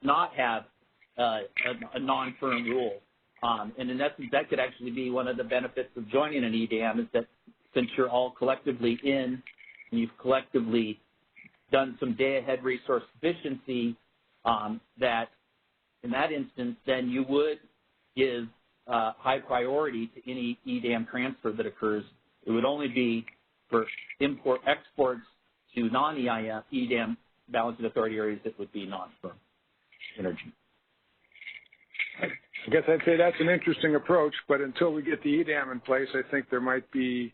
not have a non-firm rule. And in essence, that could actually be one of the benefits of joining an EDAM, is that since you're all collectively in and you've collectively done some day-ahead resource efficiency, that in that instance, then you would give high priority to any EDAM transfer that occurs. It would only be for exports to non-EDAM balancing authority areas that would be non-firm energy. I guess I'd say that's an interesting approach, but until we get the EDAM in place, I think there might be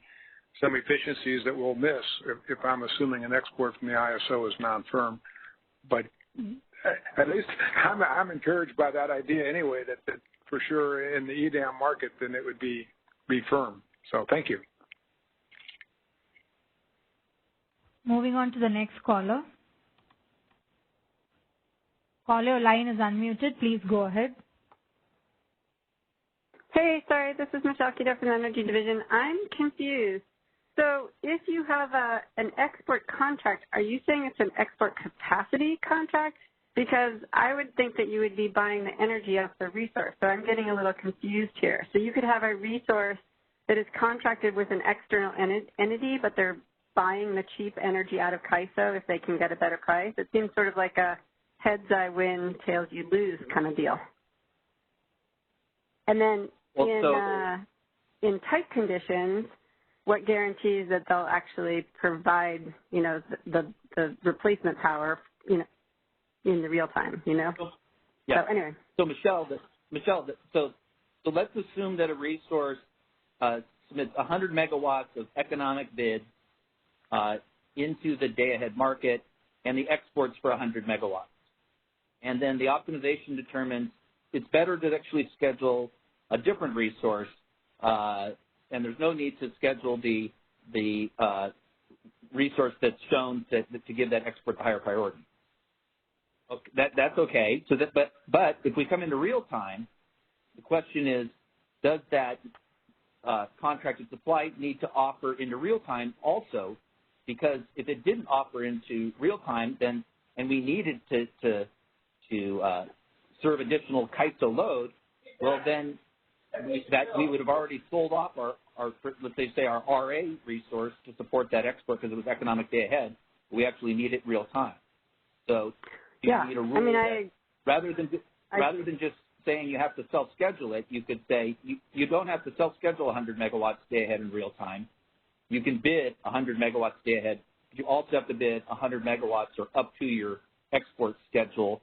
some efficiencies that we'll miss if I'm assuming an export from the ISO is non-firm. but at least I'm encouraged by that idea anyway, that for sure in the EDAM market, then it would be firm. So thank you. Moving on to the next caller. Caller, your line is unmuted. Please go ahead. Hey, sorry, this is Michelle Kido from the Energy Division. I'm confused. So if you have an export contract, are you saying it's an export capacity contract? Because I would think that you would be buying the energy off the resource. So I'm getting a little confused here. So you could have a resource that is contracted with an external entity, but they're buying the cheap energy out of CAISO if they can get a better price. It seems sort of like a heads I win, tails you lose kind of deal. And then in tight conditions, what guarantees that they'll actually provide, you know, the replacement power, you know, in the real time, you know? Yeah. So anyway. So Michelle, so let's assume that a resource submits 100 megawatts of economic bids into the day-ahead market, and the exports for 100 megawatts. And then the optimization determines it's better to actually schedule a different resource, and there's no need to schedule the resource that's shown to give that export the higher priority. Okay, that's okay. So but if we come into real time, the question is, does that contracted supply need to offer into real time also? Because if it didn't offer into real time, then and we needed to serve additional CAISO load, well then we would have already sold off our let's say our RA resource to support that export because it was economic day ahead. We actually need it real time. So you need a rule rather than just saying you have to self-schedule it, you could say you don't have to self-schedule 100 megawatts day ahead in real time. You can bid 100 megawatts day ahead. But you also have to bid 100 megawatts or up to your export schedule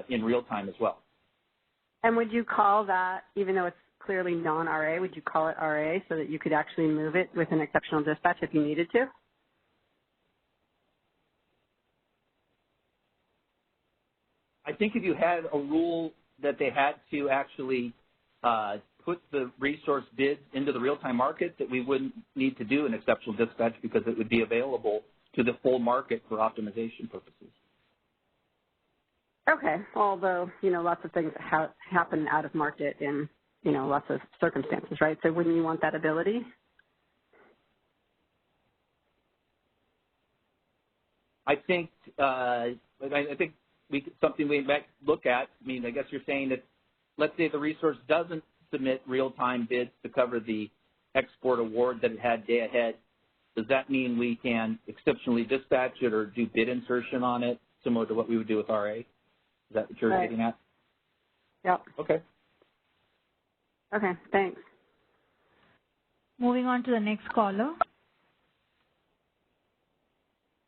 in real time as well. And would you call that, even though it's clearly non-RA, would you call it RA so that you could actually move it with an exceptional dispatch if you needed to? I think if you had a rule that they had to actually put the resource bids into the real-time market, that we wouldn't need to do an exceptional dispatch because it would be available to the full market for optimization purposes. Okay, although, you know, lots of things happen out of market in, you know, lots of circumstances, right? So wouldn't you want that ability? I think something we might look at. I mean, I guess you're saying that, let's say the resource doesn't submit real-time bids to cover the export award that it had day ahead. Does that mean we can exceptionally dispatch it or do bid insertion on it, similar to what we would do with RA? Is that what you're getting at? Yep. Okay. Okay, thanks. Moving on to the next caller.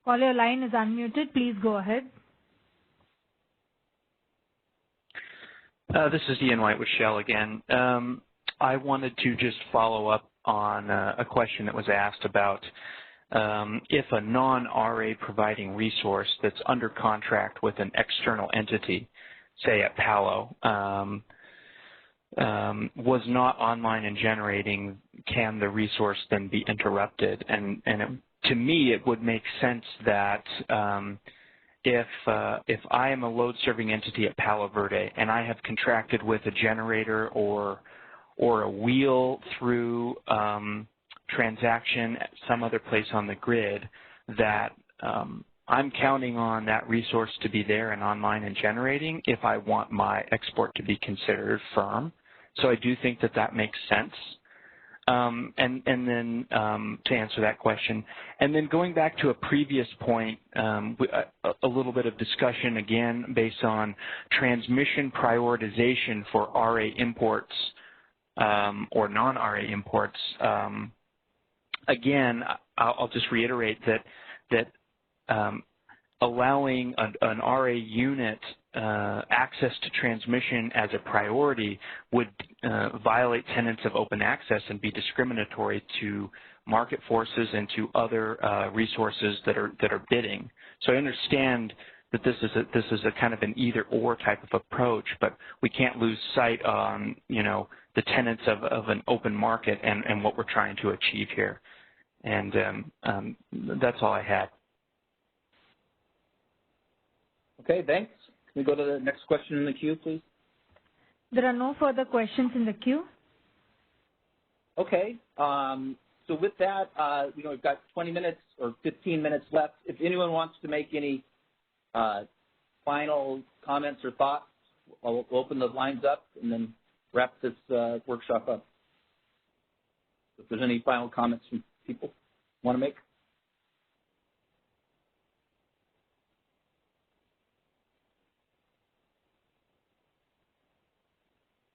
Caller, your line is unmuted. Please go ahead. This is Ian White with Shell again. I wanted to just follow up on a question that was asked about if a non-RA providing resource that's under contract with an external entity, say at Palo, was not online and generating, can the resource then be interrupted? And to me, it would make sense that if I am a load-serving entity at Palo Verde and I have contracted with a generator or a wheel-through transaction at some other place on the grid, that I'm counting on that resource to be there and online and generating if I want my export to be considered firm. So I do think that that makes sense. And then to answer that question, and then going back to a previous point, a little bit of discussion again based on transmission prioritization for RA imports or non-RA imports. Again, I'll just reiterate that allowing an RA unit access to transmission as a priority would violate tenets of open access and be discriminatory to market forces and to other resources that are bidding. So I understand that this is a kind of an either-or type of approach, but we can't lose sight on, the tenets of an open market and what we're trying to achieve here. And that's all I had. Okay, thanks. Can we go to the next question in the queue, please? There are no further questions in the queue. Okay. So with that, we've got 20 minutes or 15 minutes left. If anyone wants to make any final comments or thoughts, I'll open the lines up and then wrap this workshop up. If there's any final comments from people want to make.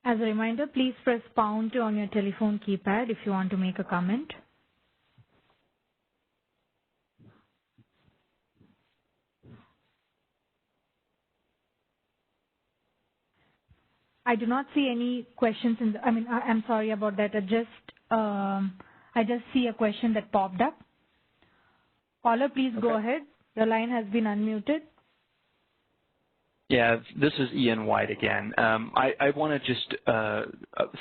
As a reminder, please press #2 on your telephone keypad if you want to make a comment. I do not see any questions in the, I'm sorry about that. I just see a question that popped up. Caller, please go ahead. Your line has been unmuted. Yeah, this is Ian White again. I want to just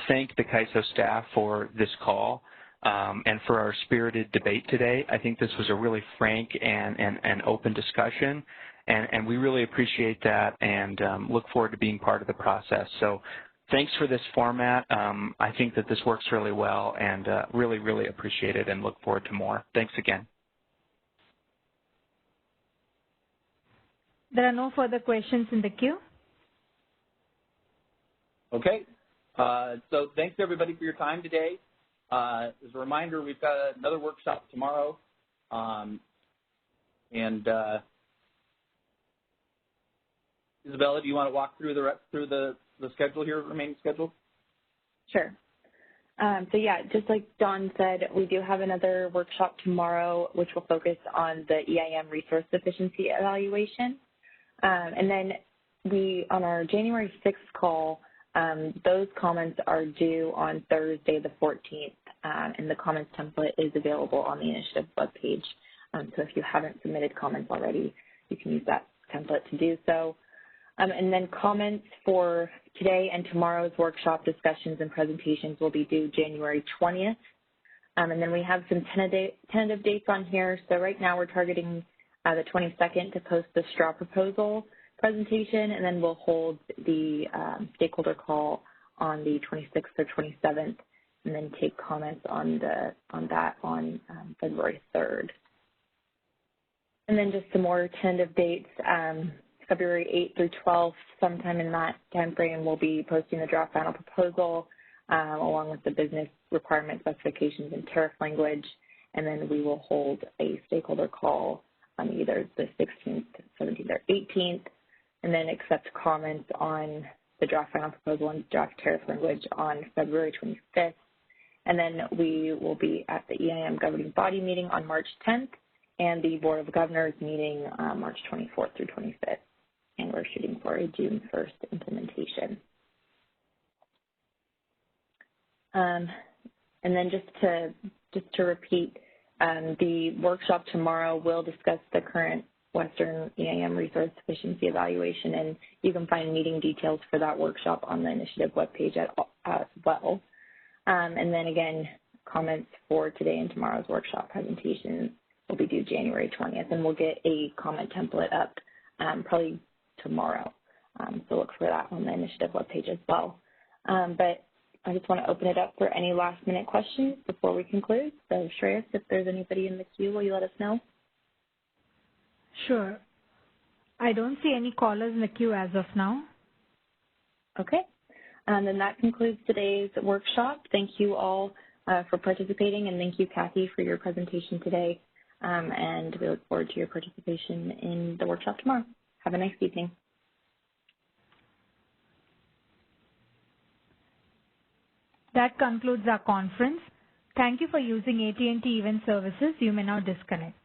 thank the CAISO staff for this call and for our spirited debate today. I think this was a really frank and open discussion, and we really appreciate that and look forward to being part of the process. So thanks for this format. I think that this works really well and really, really appreciate it and look forward to more. Thanks again. There are no further questions in the queue. Okay. So thanks, everybody, for your time today. As a reminder, we've got another workshop tomorrow. Isabella, do you want to walk through the schedule here, remaining schedule? Sure. So yeah, just like Don said, we do have another workshop tomorrow, which will focus on the EIM resource efficiency evaluation. And then on our January 6th call, those comments are due on Thursday the 14th, and the comments template is available on the initiative webpage. So if you haven't submitted comments already, you can use that template to do so. And then comments for today and tomorrow's workshop discussions and presentations will be due January 20th. And then we have some tentative dates on here. So right now we're targeting the 22nd to post the straw proposal presentation, and then we'll hold the stakeholder call on the 26th or 27th, and then take comments on that on February 3rd. And then just some more tentative dates, February 8th through 12th, sometime in that time frame, we'll be posting the draft final proposal along with the business requirement specifications and tariff language, and then we will hold a stakeholder call on either the 16th, 17th, or 18th, and then accept comments on the draft final proposal and draft tariff language on February 25th. And then we will be at the EIM governing body meeting on March 10th and the Board of Governors meeting March 24th through 25th. And we're shooting for a June 1st implementation. And then just to repeat, the workshop tomorrow will discuss the current Western EIM resource efficiency evaluation, and you can find meeting details for that workshop on the initiative webpage as well. And then again, comments for today and tomorrow's workshop presentations will be due January 20th, and we'll get a comment template up probably tomorrow. So look for that on the initiative webpage as well. But I just want to open it up for any last-minute questions before we conclude. So, Shreyas, if there's anybody in the queue, will you let us know? Sure. I don't see any callers in the queue as of now. Okay. Then that concludes today's workshop. Thank you all for participating, and thank you, Kathy, for your presentation today. And we look forward to your participation in the workshop tomorrow. Have a nice evening. That concludes our conference. Thank you for using AT&T Event Services. You may now disconnect.